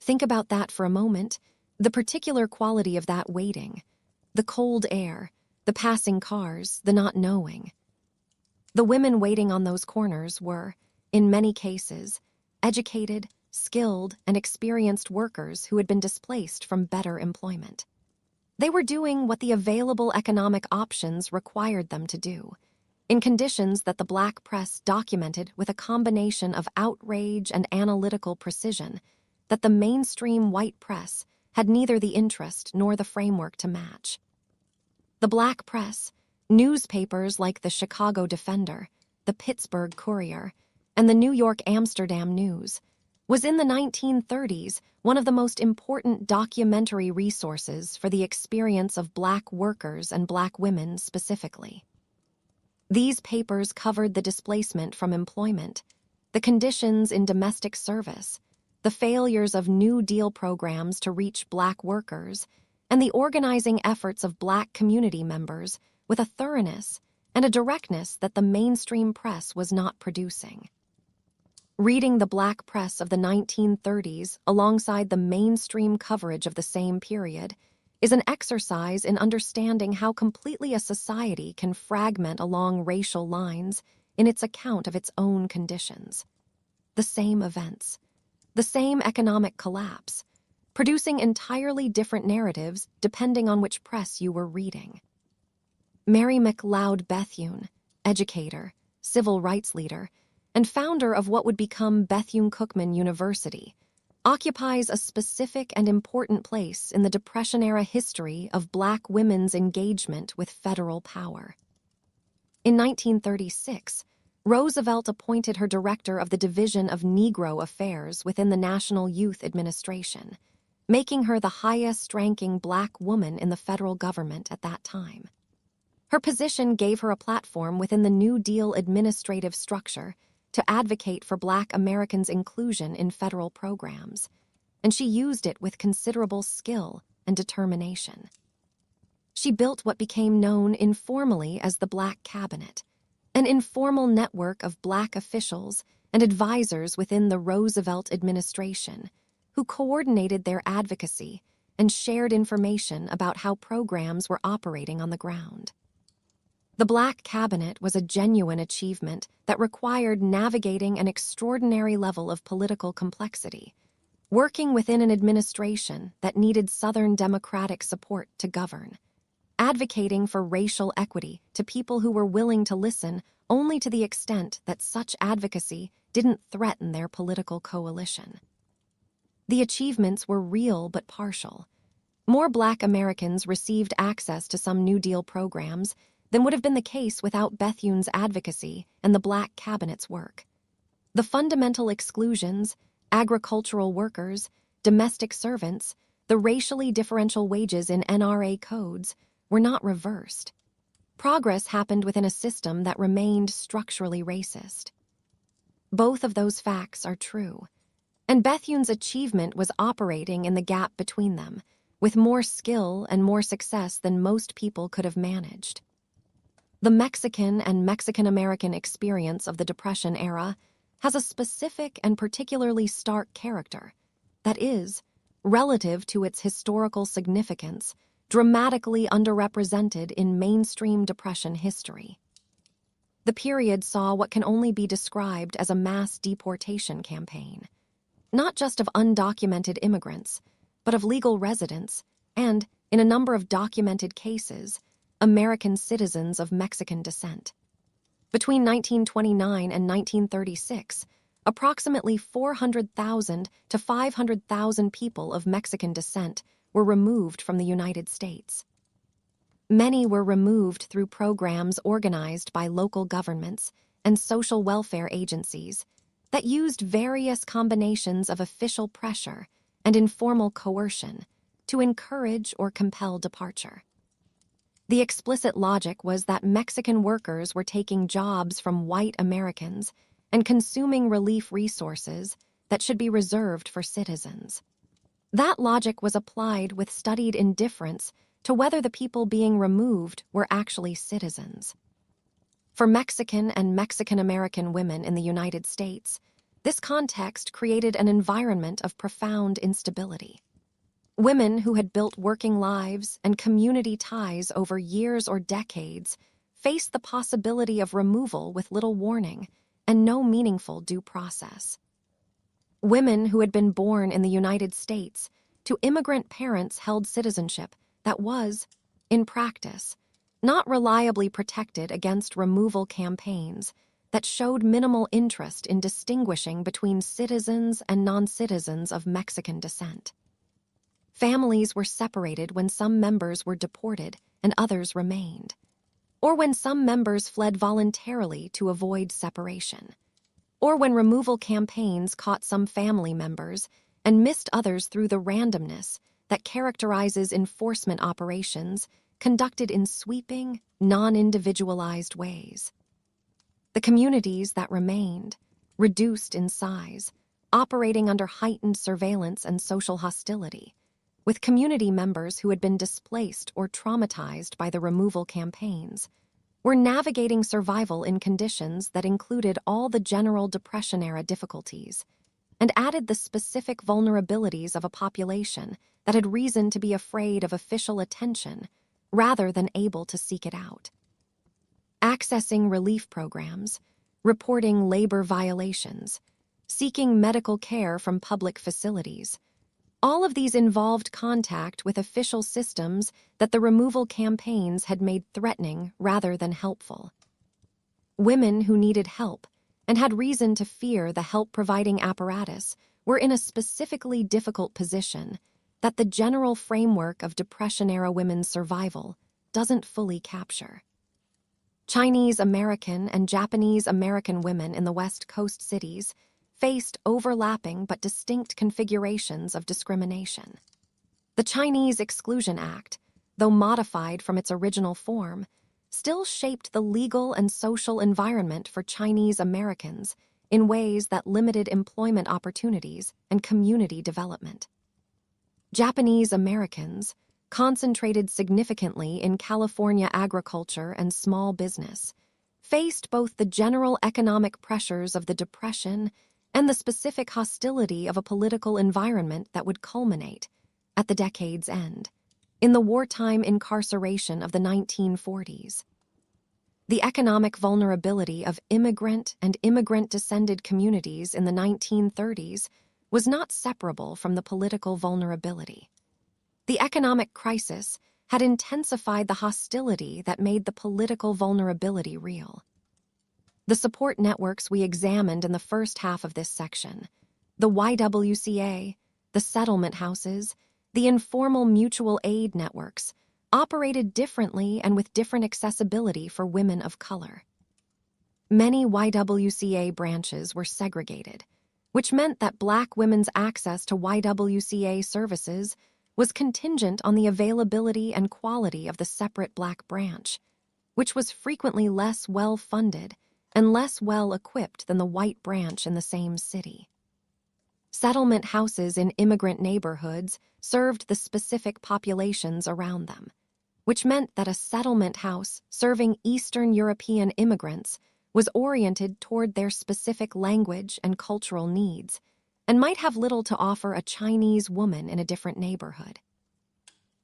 Think about that for a moment, the particular quality of that waiting, the cold air, the passing cars, the not knowing. The women waiting on those corners were, in many cases, educated, skilled, and experienced workers who had been displaced from better employment. They were doing what the available economic options required them to do, in conditions that the Black press documented with a combination of outrage and analytical precision that the mainstream white press had neither the interest nor the framework to match. The Black press, newspapers like the Chicago Defender, the Pittsburgh Courier, and the New York Amsterdam News, was in the 1930s one of the most important documentary resources for the experience of Black workers and Black women specifically. These papers covered the displacement from employment, the conditions in domestic service, the failures of New Deal programs to reach Black workers, and the organizing efforts of Black community members with a thoroughness and a directness that the mainstream press was not producing. Reading the Black press of the 1930s alongside the mainstream coverage of the same period is an exercise in understanding how completely a society can fragment along racial lines in its account of its own conditions. The same events, the same economic collapse, producing entirely different narratives depending on which press you were reading. Mary McLeod Bethune, educator, civil rights leader, and founder of what would become Bethune-Cookman University, occupies a specific and important place in the Depression-era history of Black women's engagement with federal power. In 1936, Roosevelt appointed her director of the Division of Negro Affairs within the National Youth Administration, making her the highest-ranking Black woman in the federal government at that time. Her position gave her a platform within the New Deal administrative structure to advocate for Black Americans' inclusion in federal programs, and she used it with considerable skill and determination. She built what became known informally as the Black Cabinet, an informal network of Black officials and advisors within the Roosevelt administration who coordinated their advocacy and shared information about how programs were operating on the ground. The Black Cabinet was a genuine achievement that required navigating an extraordinary level of political complexity, working within an administration that needed Southern Democratic support to govern, advocating for racial equity to people who were willing to listen only to the extent that such advocacy didn't threaten their political coalition. The achievements were real but partial. More Black Americans received access to some New Deal programs than would have been the case without Bethune's advocacy and the Black Cabinet's work. The fundamental exclusions, agricultural workers, domestic servants, the racially differential wages in NRA codes were not reversed. Progress happened within a system that remained structurally racist. Both of those facts are true, and Bethune's achievement was operating in the gap between them, with more skill and more success than most people could have managed. The Mexican and Mexican-American experience of the Depression era has a specific and particularly stark character that is, relative to its historical significance, dramatically underrepresented in mainstream Depression history. The period saw what can only be described as a mass deportation campaign, not just of undocumented immigrants, but of legal residents and, in a number of documented cases, American citizens of Mexican descent. Between 1929 and 1936, approximately 400,000 to 500,000 people of Mexican descent were removed from the United States. Many were removed through programs organized by local governments and social welfare agencies that used various combinations of official pressure and informal coercion to encourage or compel departure. The explicit logic was that Mexican workers were taking jobs from white Americans and consuming relief resources that should be reserved for citizens. That logic was applied with studied indifference to whether the people being removed were actually citizens. For Mexican and Mexican-American women in the United States, this context created an environment of profound instability. Women who had built working lives and community ties over years or decades faced the possibility of removal with little warning and no meaningful due process. Women who had been born in the United States to immigrant parents held citizenship that was, in practice, not reliably protected against removal campaigns that showed minimal interest in distinguishing between citizens and non-citizens of Mexican descent. Families were separated when some members were deported and others remained, or when some members fled voluntarily to avoid separation, or when removal campaigns caught some family members and missed others through the randomness that characterizes enforcement operations conducted in sweeping, non-individualized ways. The communities that remained, reduced in size, operating under heightened surveillance and social hostility, with community members who had been displaced or traumatized by the removal campaigns, were navigating survival in conditions that included all the general Depression-era difficulties and added the specific vulnerabilities of a population that had reason to be afraid of official attention rather than able to seek it out. Accessing relief programs, reporting labor violations, seeking medical care from public facilities, all of these involved contact with official systems that the removal campaigns had made threatening rather than helpful. Women who needed help and had reason to fear the help-providing apparatus were in a specifically difficult position that the general framework of Depression-era women's survival doesn't fully capture. Chinese American and Japanese American women in the West Coast cities faced overlapping but distinct configurations of discrimination. The Chinese Exclusion Act, though modified from its original form, still shaped the legal and social environment for Chinese Americans in ways that limited employment opportunities and community development. Japanese Americans, concentrated significantly in California agriculture and small business, faced both the general economic pressures of the Depression and the specific hostility of a political environment that would culminate, at the decade's end, in the wartime incarceration of the 1940s. The economic vulnerability of immigrant and immigrant-descended communities in the 1930s was not separable from the political vulnerability. The economic crisis had intensified the hostility that made the political vulnerability real. The support networks we examined in the first half of this section, the YWCA, the settlement houses, the informal mutual aid networks, operated differently and with different accessibility for women of color. Many YWCA branches were segregated, which meant that Black women's access to YWCA services was contingent on the availability and quality of the separate Black branch, which was frequently less well-funded and less well-equipped than the white branch in the same city. Settlement houses in immigrant neighborhoods served the specific populations around them, which meant that a settlement house serving Eastern European immigrants was oriented toward their specific language and cultural needs, and might have little to offer a Chinese woman in a different neighborhood.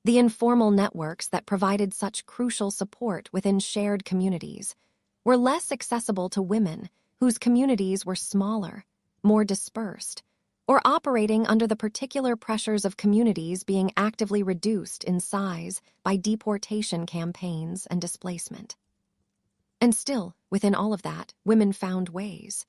The informal networks that provided such crucial support within shared communities were less accessible to women whose communities were smaller, more dispersed, or operating under the particular pressures of communities being actively reduced in size by deportation campaigns and displacement. And still, within all of that, women found ways.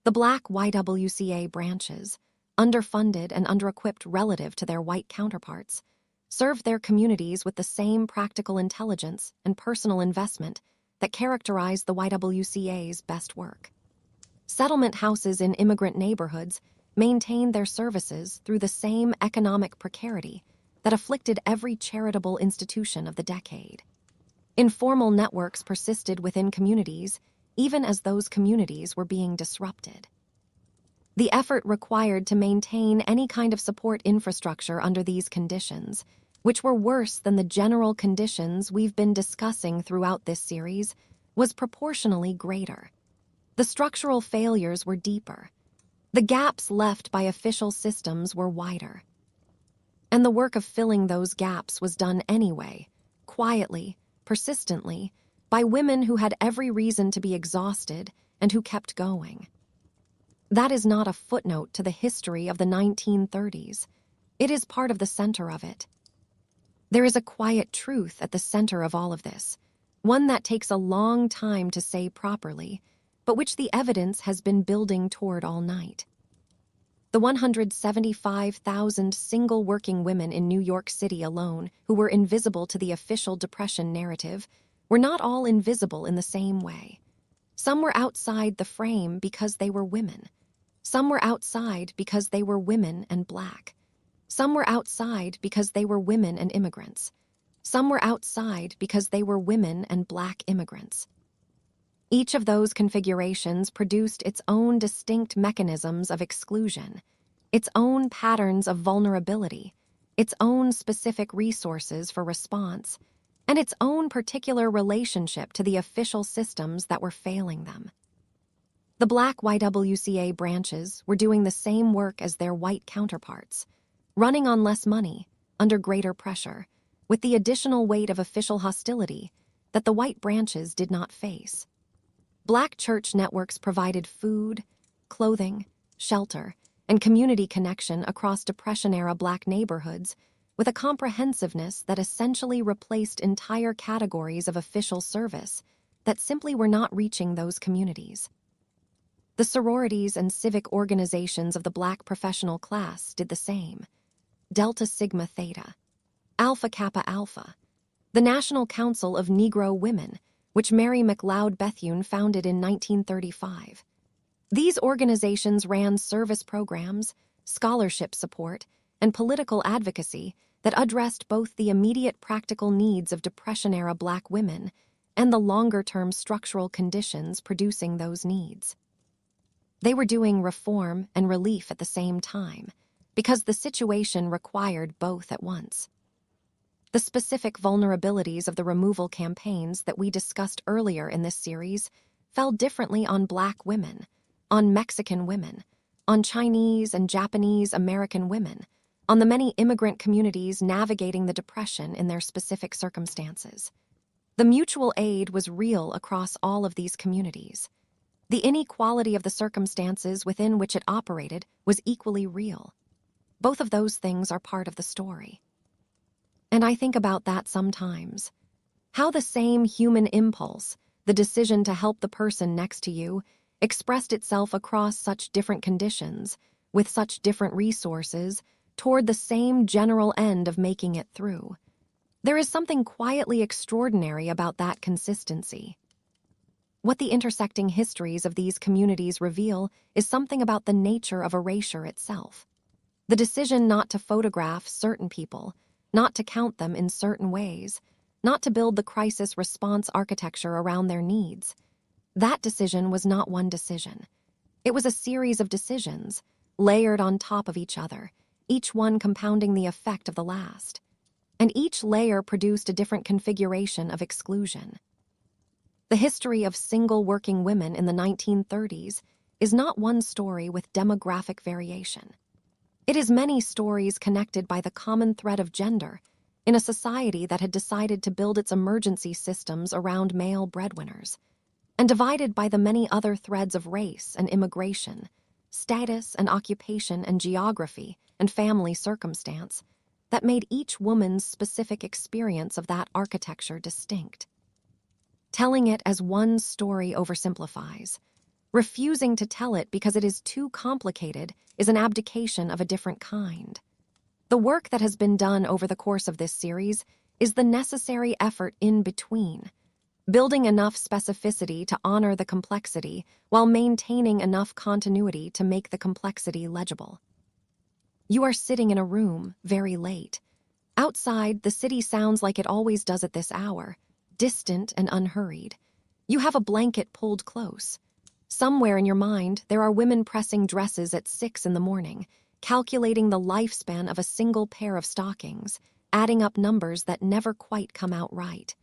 The Black YWCA branches, underfunded and under-equipped relative to their white counterparts, served their communities with the same practical intelligence and personal investment that characterized the YWCA's best work. Settlement houses in immigrant neighborhoods maintained their services through the same economic precarity that afflicted every charitable institution of the decade. Informal networks persisted within communities, even as those communities were being disrupted. The effort required to maintain any kind of support infrastructure under these conditions, which were worse than the general conditions we've been discussing throughout this series, was proportionally greater. The structural failures were deeper. The gaps left by official systems were wider. And the work of filling those gaps was done anyway, quietly, persistently, by women who had every reason to be exhausted and who kept going. That is not a footnote to the history of the 1930s. It is part of the center of it. There is a quiet truth at the center of all of this, one that takes a long time to say properly, but which the evidence has been building toward all night. The 175,000 single working women in New York City alone who were invisible to the official Depression narrative were not all invisible in the same way. Some were outside the frame because they were women. Some were outside because they were women and Black. Some were outside because they were women and immigrants. Some were outside because they were women and Black immigrants. Each of those configurations produced its own distinct mechanisms of exclusion, its own patterns of vulnerability, its own specific resources for response, and its own particular relationship to the official systems that were failing them. The Black YWCA branches were doing the same work as their white counterparts, running on less money, under greater pressure, with the additional weight of official hostility that the white branches did not face. Black church networks provided food, clothing, shelter, and community connection across Depression-era Black neighborhoods with a comprehensiveness that essentially replaced entire categories of official service that simply were not reaching those communities. The sororities and civic organizations of the Black professional class did the same. Delta Sigma Theta, Alpha Kappa Alpha, the National Council of Negro Women, which Mary McLeod Bethune founded in 1935. These organizations ran service programs, scholarship support, and political advocacy that addressed both the immediate practical needs of Depression-era Black women and the longer-term structural conditions producing those needs. They were doing reform and relief at the same time, because the situation required both at once. The specific vulnerabilities of the removal campaigns that we discussed earlier in this series fell differently on Black women, on Mexican women, on Chinese and Japanese American women, on the many immigrant communities navigating the Depression in their specific circumstances. The mutual aid was real across all of these communities. The inequality of the circumstances within which it operated was equally real. Both of those things are part of the story. And I think about that sometimes. How the same human impulse, the decision to help the person next to you, expressed itself across such different conditions, with such different resources, toward the same general end of making it through. There is something quietly extraordinary about that consistency. What the intersecting histories of these communities reveal is something about the nature of erasure itself. The decision not to photograph certain people, not to count them in certain ways, not to build the crisis response architecture around their needs. That decision was not one decision. It was a series of decisions, layered on top of each other, each one compounding the effect of the last. And each layer produced a different configuration of exclusion. The history of single working women in the 1930s is not one story with demographic variation. It is many stories connected by the common thread of gender in a society that had decided to build its emergency systems around male breadwinners, and divided by the many other threads of race and immigration, status and occupation and geography and family circumstance that made each woman's specific experience of that architecture distinct. Telling it as one story oversimplifies. Refusing to tell it because it is too complicated is an abdication of a different kind. The work that has been done over the course of this series is the necessary effort in between, building enough specificity to honor the complexity while maintaining enough continuity to make the complexity legible. You are sitting in a room, very late. Outside, the city sounds like it always does at this hour, distant and unhurried. You have a blanket pulled close. Somewhere in your mind, there are women pressing dresses at 6 in the morning, calculating the lifespan of a single pair of stockings, adding up numbers that never quite come out right.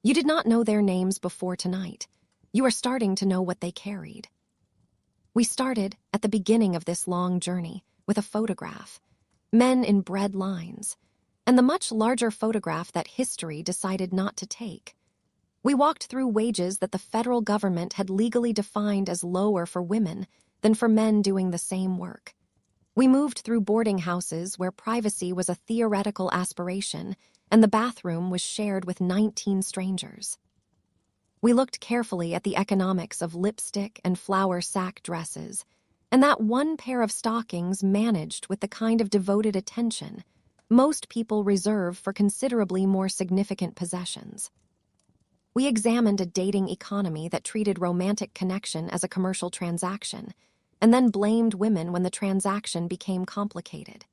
You did not know their names before tonight. You are starting to know what they carried. We started, at the beginning of this long journey, with a photograph, men in bread lines, and the much larger photograph that history decided not to take. We walked through wages that the federal government had legally defined as lower for women than for men doing the same work. We moved through boarding houses where privacy was a theoretical aspiration and the bathroom was shared with 19 strangers. We looked carefully at the economics of lipstick and flower sack dresses, and that one pair of stockings managed with the kind of devoted attention most people reserve for considerably more significant possessions. We examined a dating economy that treated romantic connection as a commercial transaction, and then blamed women when the transaction became complicated.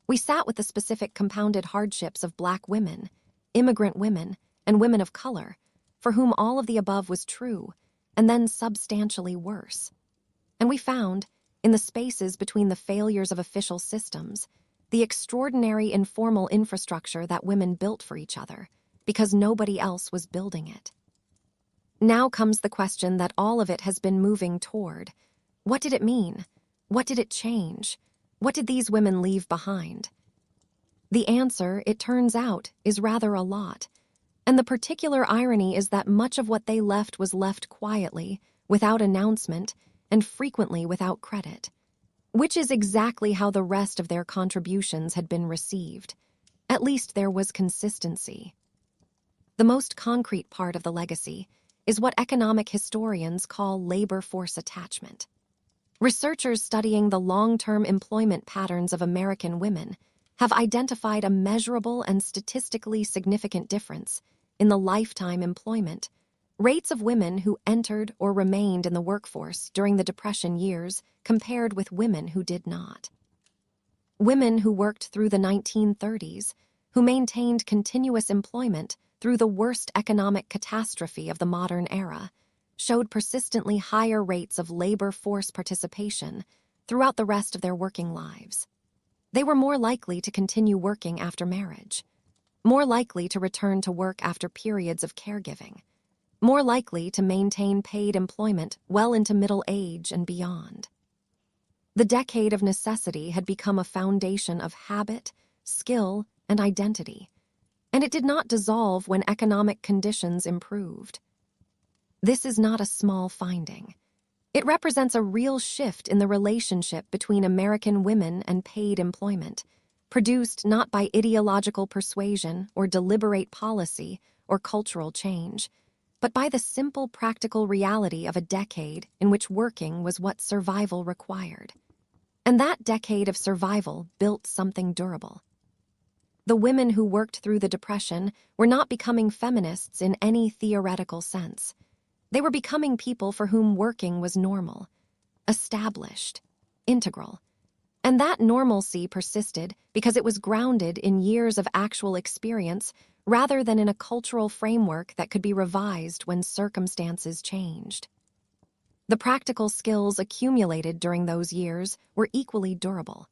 We sat with the specific compounded hardships of Black women, immigrant women, and women of color, for whom all of the above was true, and then substantially worse. And we found, in the spaces between the failures of official systems, the extraordinary informal infrastructure that women built for each other, because nobody else was building it. Now comes the question that all of it has been moving toward. What did it mean? What did it change? What did these women leave behind? The answer, it turns out, is rather a lot. And the particular irony is that much of what they left was left quietly, without announcement, and frequently without credit. Which is exactly how the rest of their contributions had been received. At least there was consistency. The most concrete part of the legacy is what economic historians call labor force attachment. Researchers studying the long-term employment patterns of American women have identified a measurable and statistically significant difference in the lifetime employment rates of women who entered or remained in the workforce during the Depression years compared with women who did not. Women who worked through the 1930s, who maintained continuous employment through the worst economic catastrophe of the modern era, showed persistently higher rates of labor force participation throughout the rest of their working lives. They were more likely to continue working after marriage, more likely to return to work after periods of caregiving, more likely to maintain paid employment well into middle age and beyond. The decade of necessity had become a foundation of habit, skill, and identity, and it did not dissolve when economic conditions improved. This is not a small finding. It represents a real shift in the relationship between American women and paid employment, produced not by ideological persuasion or deliberate policy or cultural change, but by the simple practical reality of a decade in which working was what survival required. And that decade of survival built something durable. The women who worked through the Depression were not becoming feminists in any theoretical sense. They were becoming people for whom working was normal, established, integral. And that normalcy persisted because it was grounded in years of actual experience rather than in a cultural framework that could be revised when circumstances changed. The practical skills accumulated during those years were equally durable.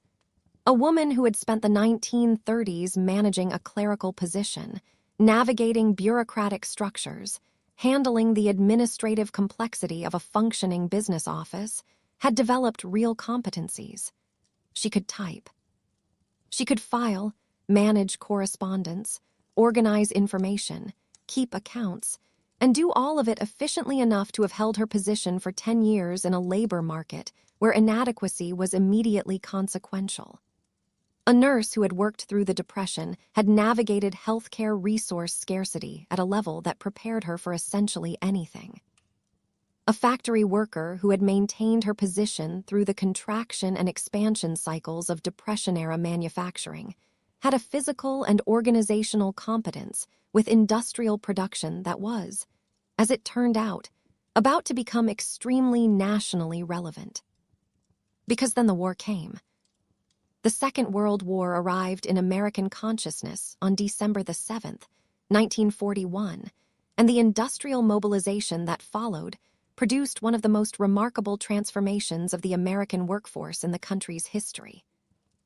A woman who had spent the 1930s managing a clerical position, navigating bureaucratic structures, handling the administrative complexity of a functioning business office, had developed real competencies. She could type. She could file, manage correspondence, organize information, keep accounts, and do all of it efficiently enough to have held her position for 10 years in a labor market where inadequacy was immediately consequential. A nurse who had worked through the Depression had navigated healthcare resource scarcity at a level that prepared her for essentially anything. A factory worker who had maintained her position through the contraction and expansion cycles of Depression-era manufacturing had a physical and organizational competence with industrial production that was, as it turned out, about to become extremely nationally relevant. Because then the war came. The Second World War arrived in American consciousness on December the 7th, 1941, and the industrial mobilization that followed produced one of the most remarkable transformations of the American workforce in the country's history.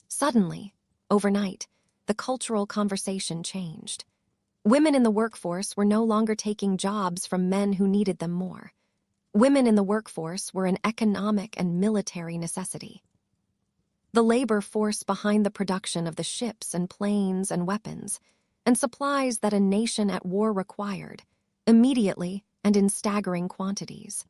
Suddenly, overnight, the cultural conversation changed. Women in the workforce were no longer taking jobs from men who needed them more. Women in the workforce were an economic and military necessity. The labor force behind the production of the ships and planes and weapons and supplies that a nation at war required, immediately and in staggering quantities.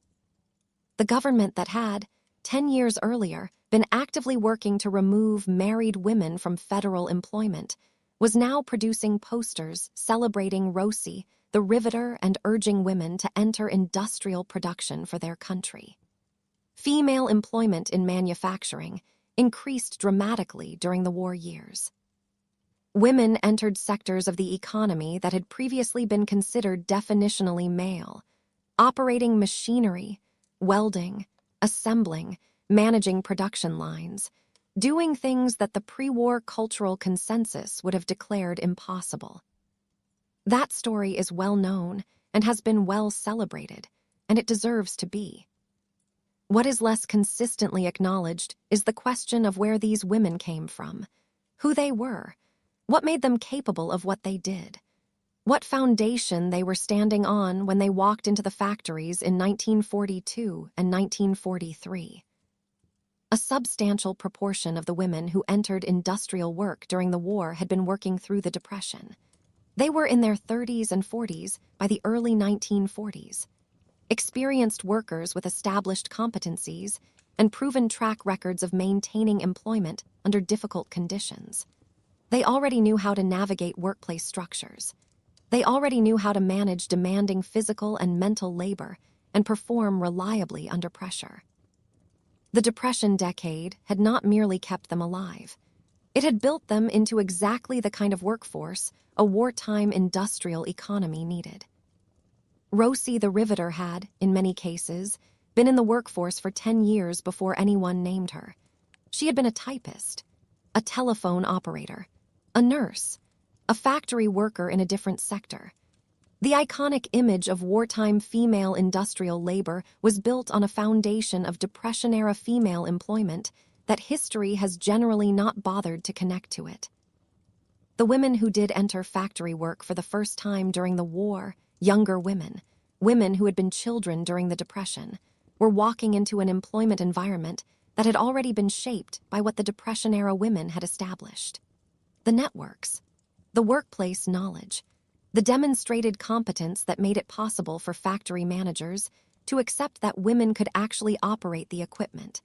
The government that had, 10 years earlier, been actively working to remove married women from federal employment was now producing posters celebrating Rosie, the riveter, and urging women to enter industrial production for their country. Female employment in manufacturing increased dramatically during the war years. Women entered sectors of the economy that had previously been considered definitionally male, operating machinery, welding, assembling, managing production lines, doing things that the pre-war cultural consensus would have declared impossible. That story is well known and has been well celebrated, and it deserves to be. What is less consistently acknowledged is the question of where these women came from, who they were, what made them capable of what they did, what foundation they were standing on when they walked into the factories in 1942 and 1943. A substantial proportion of the women who entered industrial work during the war had been working through the Depression. They were in their 30s and 40s by the early 1940s. Experienced workers with established competencies and proven track records of maintaining employment under difficult conditions. They already knew how to navigate workplace structures. They already knew how to manage demanding physical and mental labor and perform reliably under pressure. The Depression decade had not merely kept them alive. It had built them into exactly the kind of workforce a wartime industrial economy needed. Rosie the Riveter had, in many cases, been in the workforce for 10 years before anyone named her. She had been a typist, a telephone operator, a nurse, a factory worker in a different sector. The iconic image of wartime female industrial labor was built on a foundation of Depression-era female employment that history has generally not bothered to connect to it. The women who did enter factory work for the first time during the war, younger women, women who had been children during the Depression, were walking into an employment environment that had already been shaped by what the Depression-era women had established. The networks, the workplace knowledge, the demonstrated competence that made it possible for factory managers to accept that women could actually operate the equipment.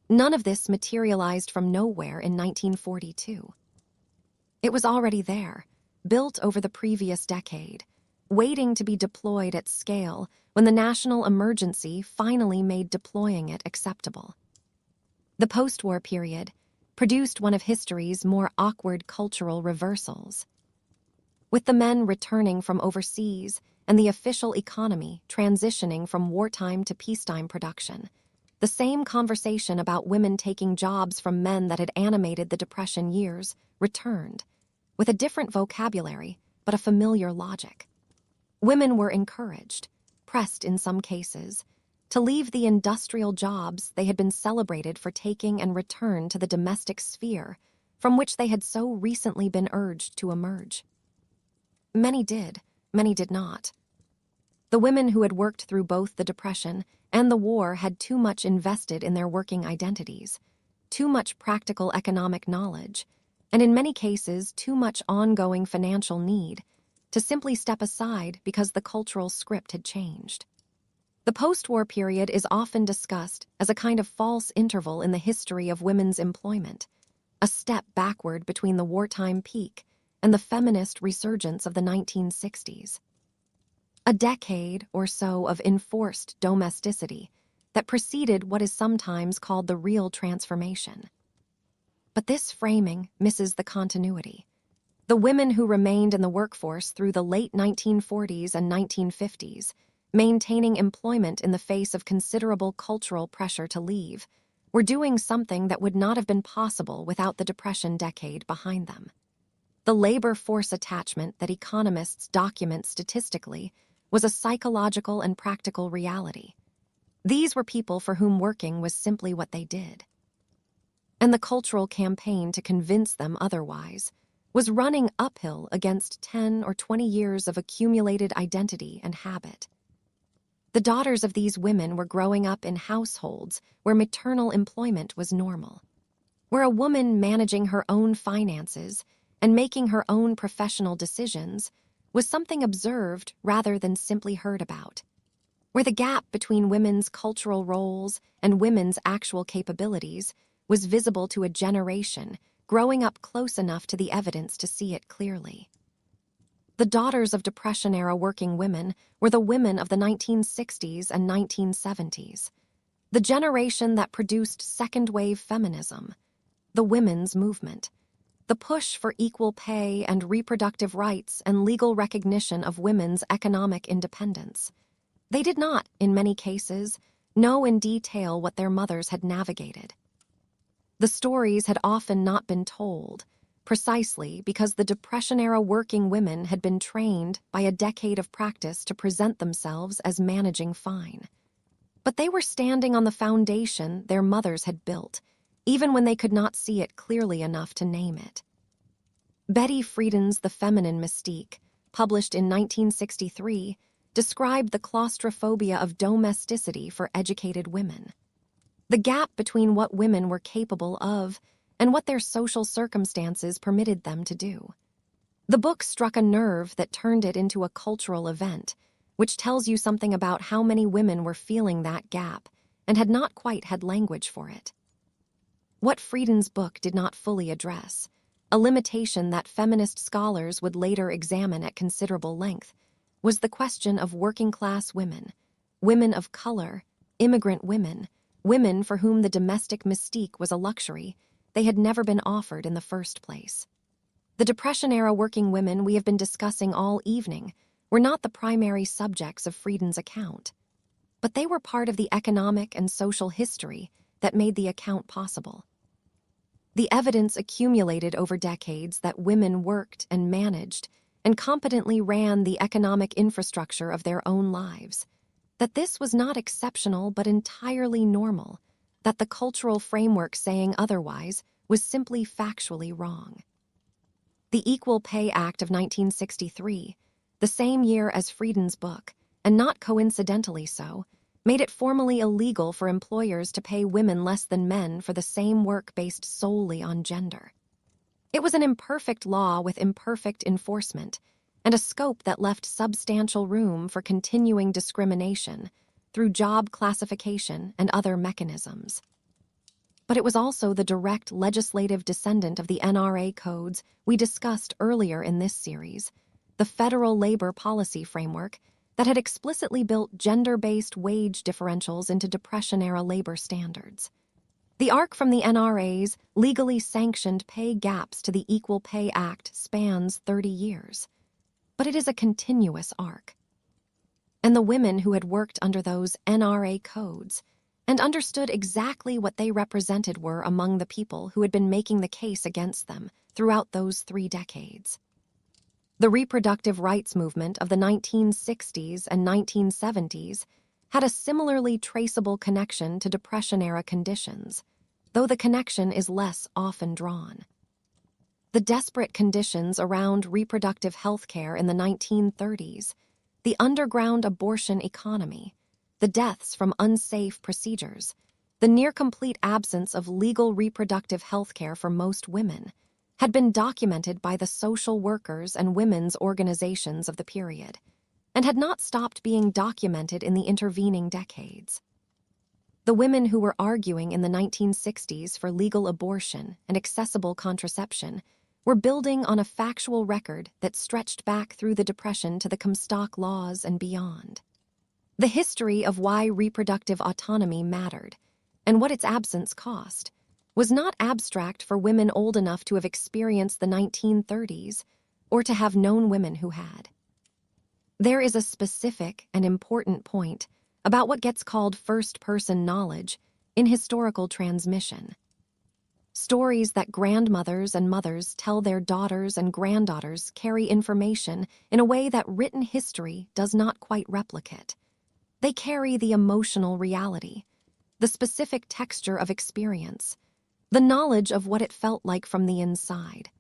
None of this materialized from nowhere in 1942. It was already there, built over the previous decade, waiting to be deployed at scale when the national emergency finally made deploying it acceptable. The post-war period produced one of history's more awkward cultural reversals. With the men returning from overseas and the official economy transitioning from wartime to peacetime production, the same conversation about women taking jobs from men that had animated the Depression years returned, with a different vocabulary but a familiar logic. Women were encouraged, pressed in some cases, to leave the industrial jobs they had been celebrated for taking and return to the domestic sphere from which they had so recently been urged to emerge. Many did not. The women who had worked through both the Depression and the war had too much invested in their working identities, too much practical economic knowledge, and in many cases too much ongoing financial need to simply step aside because the cultural script had changed. The post-war period is often discussed as a kind of false interval in the history of women's employment, a step backward between the wartime peak and the feminist resurgence of the 1960s. A decade or so of enforced domesticity that preceded what is sometimes called the real transformation. But this framing misses the continuity. The women who remained in the workforce through the late 1940s and 1950s, maintaining employment in the face of considerable cultural pressure to leave, were doing something that would not have been possible without the Depression decade behind them. The labor force attachment that economists document statistically was a psychological and practical reality. These were people for whom working was simply what they did. And the cultural campaign to convince them otherwise was running uphill against 10 or 20 years of accumulated identity and habit. The daughters of these women were growing up in households where maternal employment was normal, where a woman managing her own finances and making her own professional decisions was something observed rather than simply heard about, where the gap between women's cultural roles and women's actual capabilities was visible to a generation growing up close enough to the evidence to see it clearly. The daughters of Depression-era working women were the women of the 1960s and 1970s, the generation that produced second-wave feminism, the women's movement, the push for equal pay and reproductive rights and legal recognition of women's economic independence. They did not, in many cases, know in detail what their mothers had navigated. The stories had often not been told, precisely because the Depression-era working women had been trained by a decade of practice to present themselves as managing fine. But they were standing on the foundation their mothers had built, even when they could not see it clearly enough to name it. Betty Friedan's The Feminine Mystique, published in 1963, described the claustrophobia of domesticity for educated women. The gap between what women were capable of and what their social circumstances permitted them to do. The book struck a nerve that turned it into a cultural event, which tells you something about how many women were feeling that gap and had not quite had language for it. What Friedan's book did not fully address, a limitation that feminist scholars would later examine at considerable length, was the question of working-class women, women of color, immigrant women, women for whom the domestic mystique was a luxury they had never been offered in the first place. The Depression-era working women we have been discussing all evening were not the primary subjects of Friedan's account, but they were part of the economic and social history that made the account possible. The evidence accumulated over decades that women worked and managed and competently ran the economic infrastructure of their own lives, that this was not exceptional but entirely normal, that the cultural framework saying otherwise was simply factually wrong. The Equal Pay Act of 1963, the same year as Friedan's book, and not coincidentally so, made it formally illegal for employers to pay women less than men for the same work based solely on gender. It was an imperfect law with imperfect enforcement, and a scope that left substantial room for continuing discrimination through job classification and other mechanisms. But it was also the direct legislative descendant of the NRA codes we discussed earlier in this series, the Federal Labor Policy Framework, that had explicitly built gender-based wage differentials into Depression-era labor standards. The arc from the NRA's legally sanctioned pay gaps to the Equal Pay Act spans 30 years. But it is a continuous arc. And the women who had worked under those NRA codes and understood exactly what they represented were among the people who had been making the case against them throughout those 3 decades. The reproductive rights movement of the 1960s and 1970s had a similarly traceable connection to Depression-era conditions, though the connection is less often drawn. The desperate conditions around reproductive health care in the 1930s, the underground abortion economy, the deaths from unsafe procedures, the near-complete absence of legal reproductive health care for most women, had been documented by the social workers and women's organizations of the period, and had not stopped being documented in the intervening decades. The women who were arguing in the 1960s for legal abortion and accessible contraception were building on a factual record that stretched back through the Depression to the Comstock laws and beyond. The history of why reproductive autonomy mattered, and what its absence cost, was not abstract for women old enough to have experienced the 1930s or to have known women who had. There is a specific and important point about what gets called first-person knowledge in historical transmission. Stories that grandmothers and mothers tell their daughters and granddaughters carry information in a way that written history does not quite replicate. They carry the emotional reality, the specific texture of experience, the knowledge of what it felt like from the inside.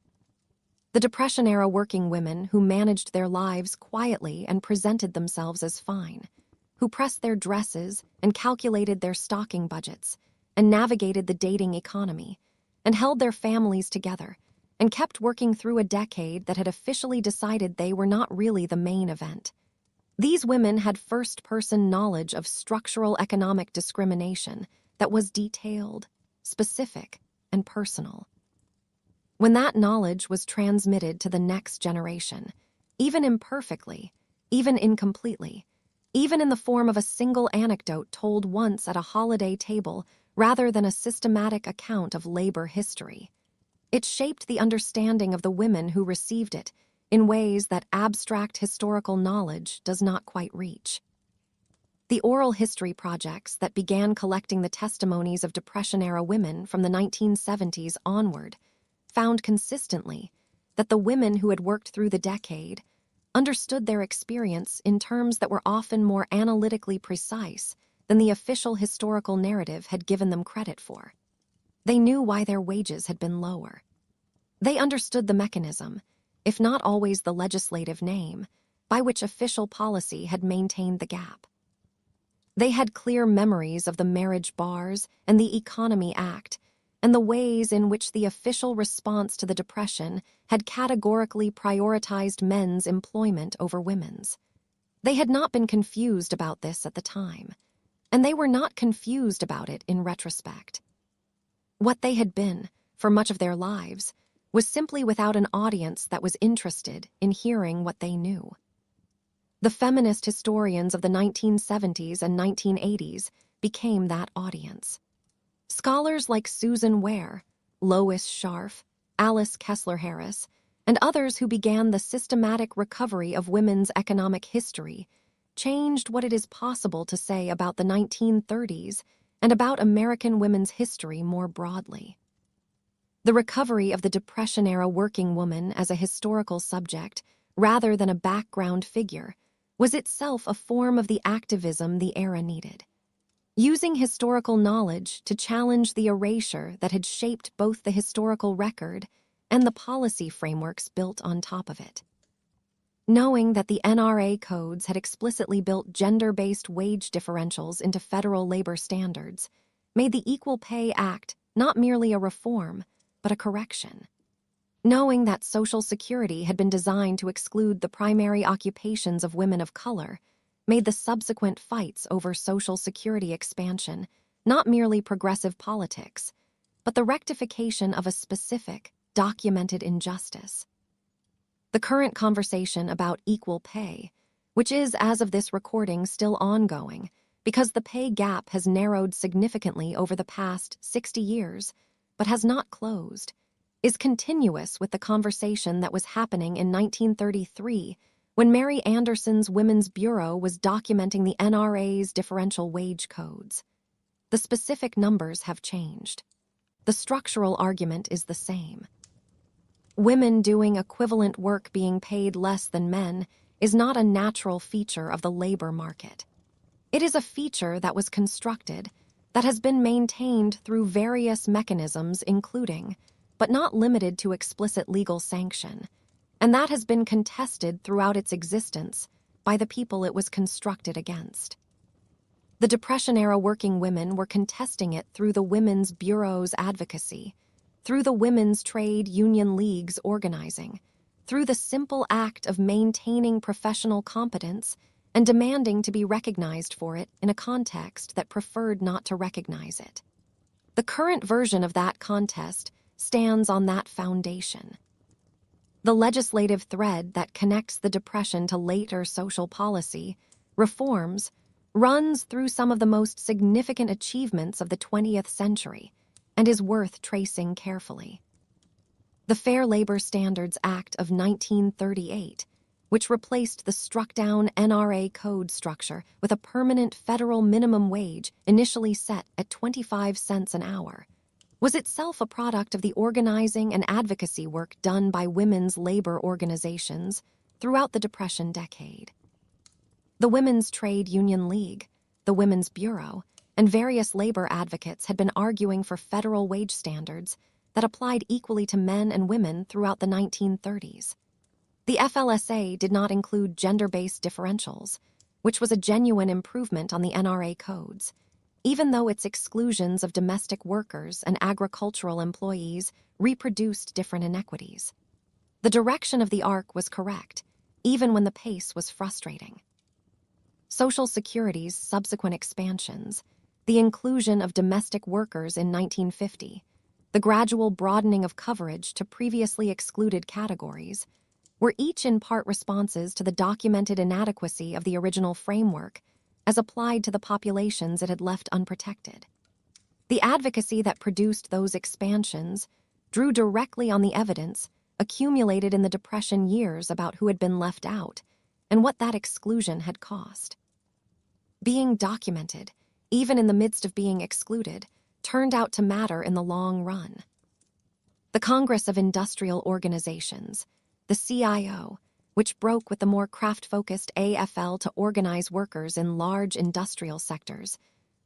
The Depression-era working women who managed their lives quietly and presented themselves as fine, who pressed their dresses and calculated their stocking budgets and navigated the dating economy and held their families together and kept working through a decade that had officially decided they were not really the main event. These women had first-person knowledge of structural economic discrimination that was detailed, specific, and personal. When that knowledge was transmitted to the next generation, even imperfectly, even incompletely, even in the form of a single anecdote told once at a holiday table rather than a systematic account of labor history, it shaped the understanding of the women who received it in ways that abstract historical knowledge does not quite reach. The oral history projects that began collecting the testimonies of Depression-era women from the 1970s onward found consistently that the women who had worked through the decade understood their experience in terms that were often more analytically precise than the official historical narrative had given them credit for. They knew why their wages had been lower. They understood the mechanism, if not always the legislative name, by which official policy had maintained the gap. They had clear memories of the marriage bars and the Economy Act, and the ways in which the official response to the Depression had categorically prioritized men's employment over women's. They had not been confused about this at the time, and they were not confused about it in retrospect. What they had been, for much of their lives, was simply without an audience that was interested in hearing what they knew. The feminist historians of the 1970s and 1980s became that audience. Scholars like Susan Ware, Lois Scharf, Alice Kessler-Harris, and others who began the systematic recovery of women's economic history changed what it is possible to say about the 1930s and about American women's history more broadly. The recovery of the Depression-era working woman as a historical subject, rather than a background figure, was itself a form of the activism the era needed. Using historical knowledge to challenge the erasure that had shaped both the historical record and the policy frameworks built on top of it. Knowing that the NRA codes had explicitly built gender-based wage differentials into federal labor standards made the Equal Pay Act not merely a reform, but a correction. Knowing that Social Security had been designed to exclude the primary occupations of women of color made the subsequent fights over Social Security expansion not merely progressive politics, but the rectification of a specific, documented injustice. The current conversation about equal pay, which is, as of this recording, still ongoing, because the pay gap has narrowed significantly over the past 60 years, but has not closed, is continuous with the conversation that was happening in 1933 when Mary Anderson's Women's Bureau was documenting the NRA's differential wage codes. The specific numbers have changed. The structural argument is the same. Women doing equivalent work being paid less than men is not a natural feature of the labor market. It is a feature that was constructed, that has been maintained through various mechanisms including, but not limited to explicit legal sanction, and that has been contested throughout its existence by the people it was constructed against. The Depression-era working women were contesting it through the Women's Bureau's advocacy, through the women's trade union leagues organizing, through the simple act of maintaining professional competence and demanding to be recognized for it in a context that preferred not to recognize it. The current version of that contest stands on that foundation. The legislative thread that connects the Depression to later social policy, reforms, runs through some of the most significant achievements of the 20th century and is worth tracing carefully. The Fair Labor Standards Act of 1938, which replaced the struck-down NRA code structure with a permanent federal minimum wage initially set at 25 cents an hour, was itself a product of the organizing and advocacy work done by women's labor organizations throughout the Depression decade. The Women's Trade Union League, the Women's Bureau, and various labor advocates had been arguing for federal wage standards that applied equally to men and women throughout the 1930s. The FLSA did not include gender-based differentials, which was a genuine improvement on the NRA codes, even though its exclusions of domestic workers and agricultural employees reproduced different inequities. The direction of the arc was correct, even when the pace was frustrating. Social Security's subsequent expansions, the inclusion of domestic workers in 1950, the gradual broadening of coverage to previously excluded categories, were each in part responses to the documented inadequacy of the original framework as applied to the populations it had left unprotected. The advocacy that produced those expansions drew directly on the evidence accumulated in the Depression years about who had been left out and what that exclusion had cost. Being documented, even in the midst of being excluded, turned out to matter in the long run. The Congress of Industrial Organizations, the CIO, which broke with the more craft-focused AFL to organize workers in large industrial sectors,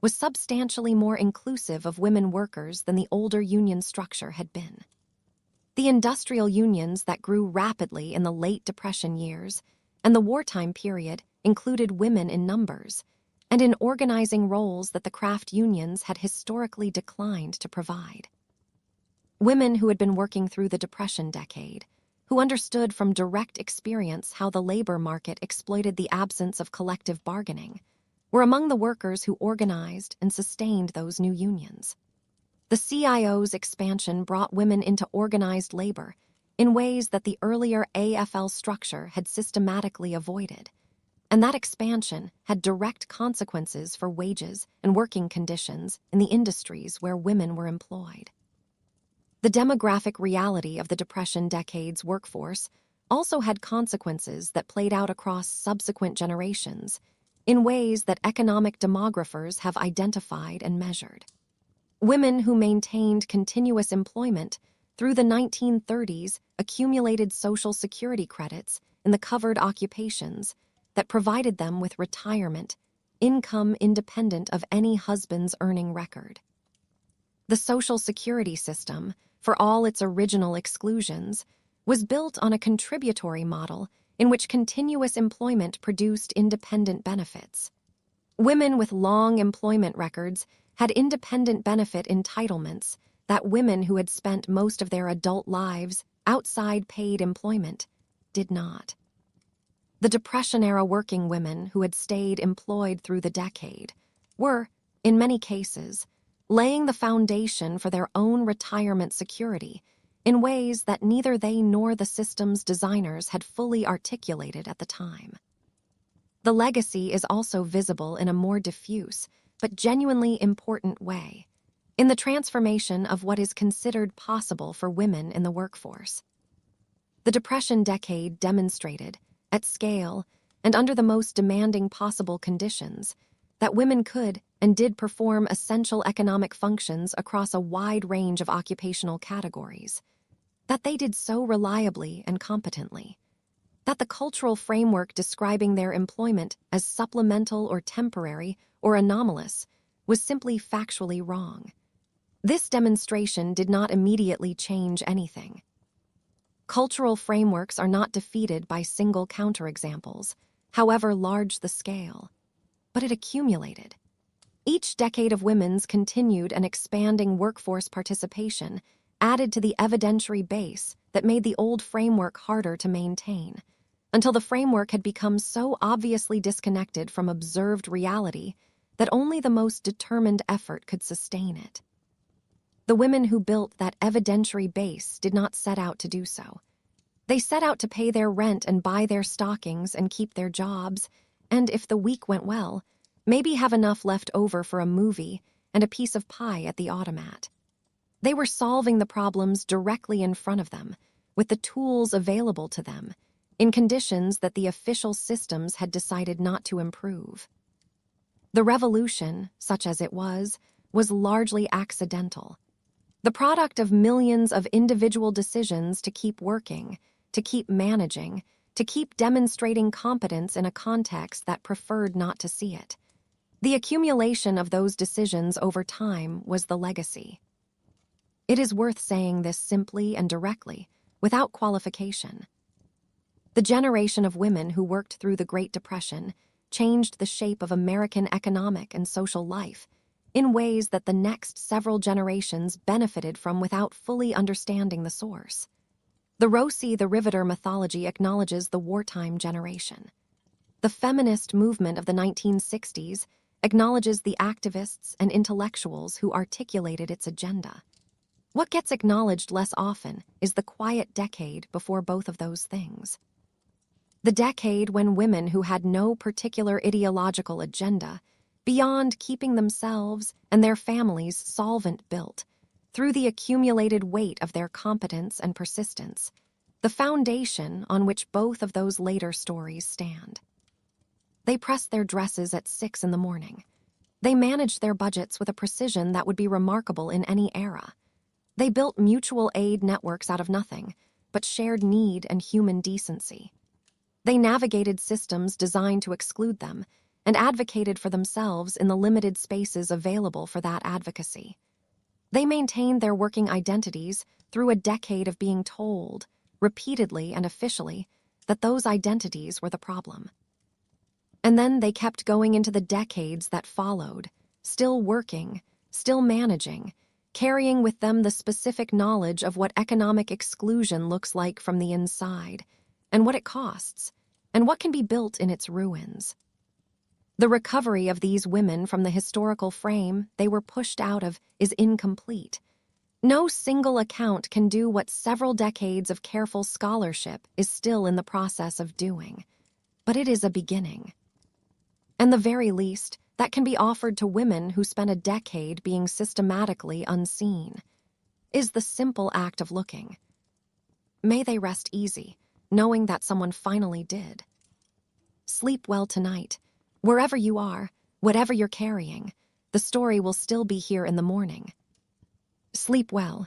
was substantially more inclusive of women workers than the older union structure had been. The industrial unions that grew rapidly in the late Depression years and the wartime period included women in numbers and in organizing roles that the craft unions had historically declined to provide. Women who had been working through the Depression decade, who understood from direct experience how the labor market exploited the absence of collective bargaining, were among the workers who organized and sustained those new unions. The CIO's expansion brought women into organized labor in ways that the earlier AFL structure had systematically avoided, and that expansion had direct consequences for wages and working conditions in the industries where women were employed. The demographic reality of the Depression decade's workforce also had consequences that played out across subsequent generations in ways that economic demographers have identified and measured. Women who maintained continuous employment through the 1930s accumulated Social Security credits in the covered occupations that provided them with retirement, income independent of any husband's earning record. The Social Security system, for all its original exclusions, was built on a contributory model in which continuous employment produced independent benefits. Women with long employment records had independent benefit entitlements that women who had spent most of their adult lives outside paid employment did not. The Depression-era working women who had stayed employed through the decade were, in many cases, laying the foundation for their own retirement security in ways that neither they nor the system's designers had fully articulated at the time. The legacy is also visible in a more diffuse, but genuinely important way, in the transformation of what is considered possible for women in the workforce. The Depression decade demonstrated, at scale and under the most demanding possible conditions, that women could and did perform essential economic functions across a wide range of occupational categories, that they did so reliably and competently, that the cultural framework describing their employment as supplemental or temporary or anomalous was simply factually wrong. This demonstration did not immediately change anything. Cultural frameworks are not defeated by single counterexamples, however large the scale, but it accumulated. Each decade of women's continued and expanding workforce participation added to the evidentiary base that made the old framework harder to maintain, until the framework had become so obviously disconnected from observed reality that only the most determined effort could sustain it. The women who built that evidentiary base did not set out to do so. They set out to pay their rent and buy their stockings and keep their jobs, and if the week went well, maybe have enough left over for a movie and a piece of pie at the automat. They were solving the problems directly in front of them, with the tools available to them, in conditions that the official systems had decided not to improve. The revolution, such as it was largely accidental, the product of millions of individual decisions to keep working, to keep managing, to keep demonstrating competence in a context that preferred not to see it. The accumulation of those decisions over time was the legacy. It is worth saying this simply and directly, without qualification. The generation of women who worked through the Great Depression changed the shape of American economic and social life in ways that the next several generations benefited from without fully understanding the source. The Rosie the Riveter mythology acknowledges the wartime generation. The feminist movement of the 1960s acknowledges the activists and intellectuals who articulated its agenda. What gets acknowledged less often is the quiet decade before both of those things. The decade when women who had no particular ideological agenda, beyond keeping themselves and their families solvent-built, through the accumulated weight of their competence and persistence, the foundation on which both of those later stories stand. They pressed their dresses at 6 a.m. They managed their budgets with a precision that would be remarkable in any era. They built mutual aid networks out of nothing, but shared need and human decency. They navigated systems designed to exclude them and advocated for themselves in the limited spaces available for that advocacy. They maintained their working identities through a decade of being told, repeatedly and officially, that those identities were the problem. And then they kept going into the decades that followed, still working, still managing, carrying with them the specific knowledge of what economic exclusion looks like from the inside, and what it costs, and what can be built in its ruins. The recovery of these women from the historical frame they were pushed out of is incomplete. No single account can do what several decades of careful scholarship is still in the process of doing, but it is a beginning. And the very least, that can be offered to women who spent a decade being systematically unseen, is the simple act of looking. May they rest easy, knowing that someone finally did. Sleep well tonight. Wherever you are, whatever you're carrying, the story will still be here in the morning. Sleep well,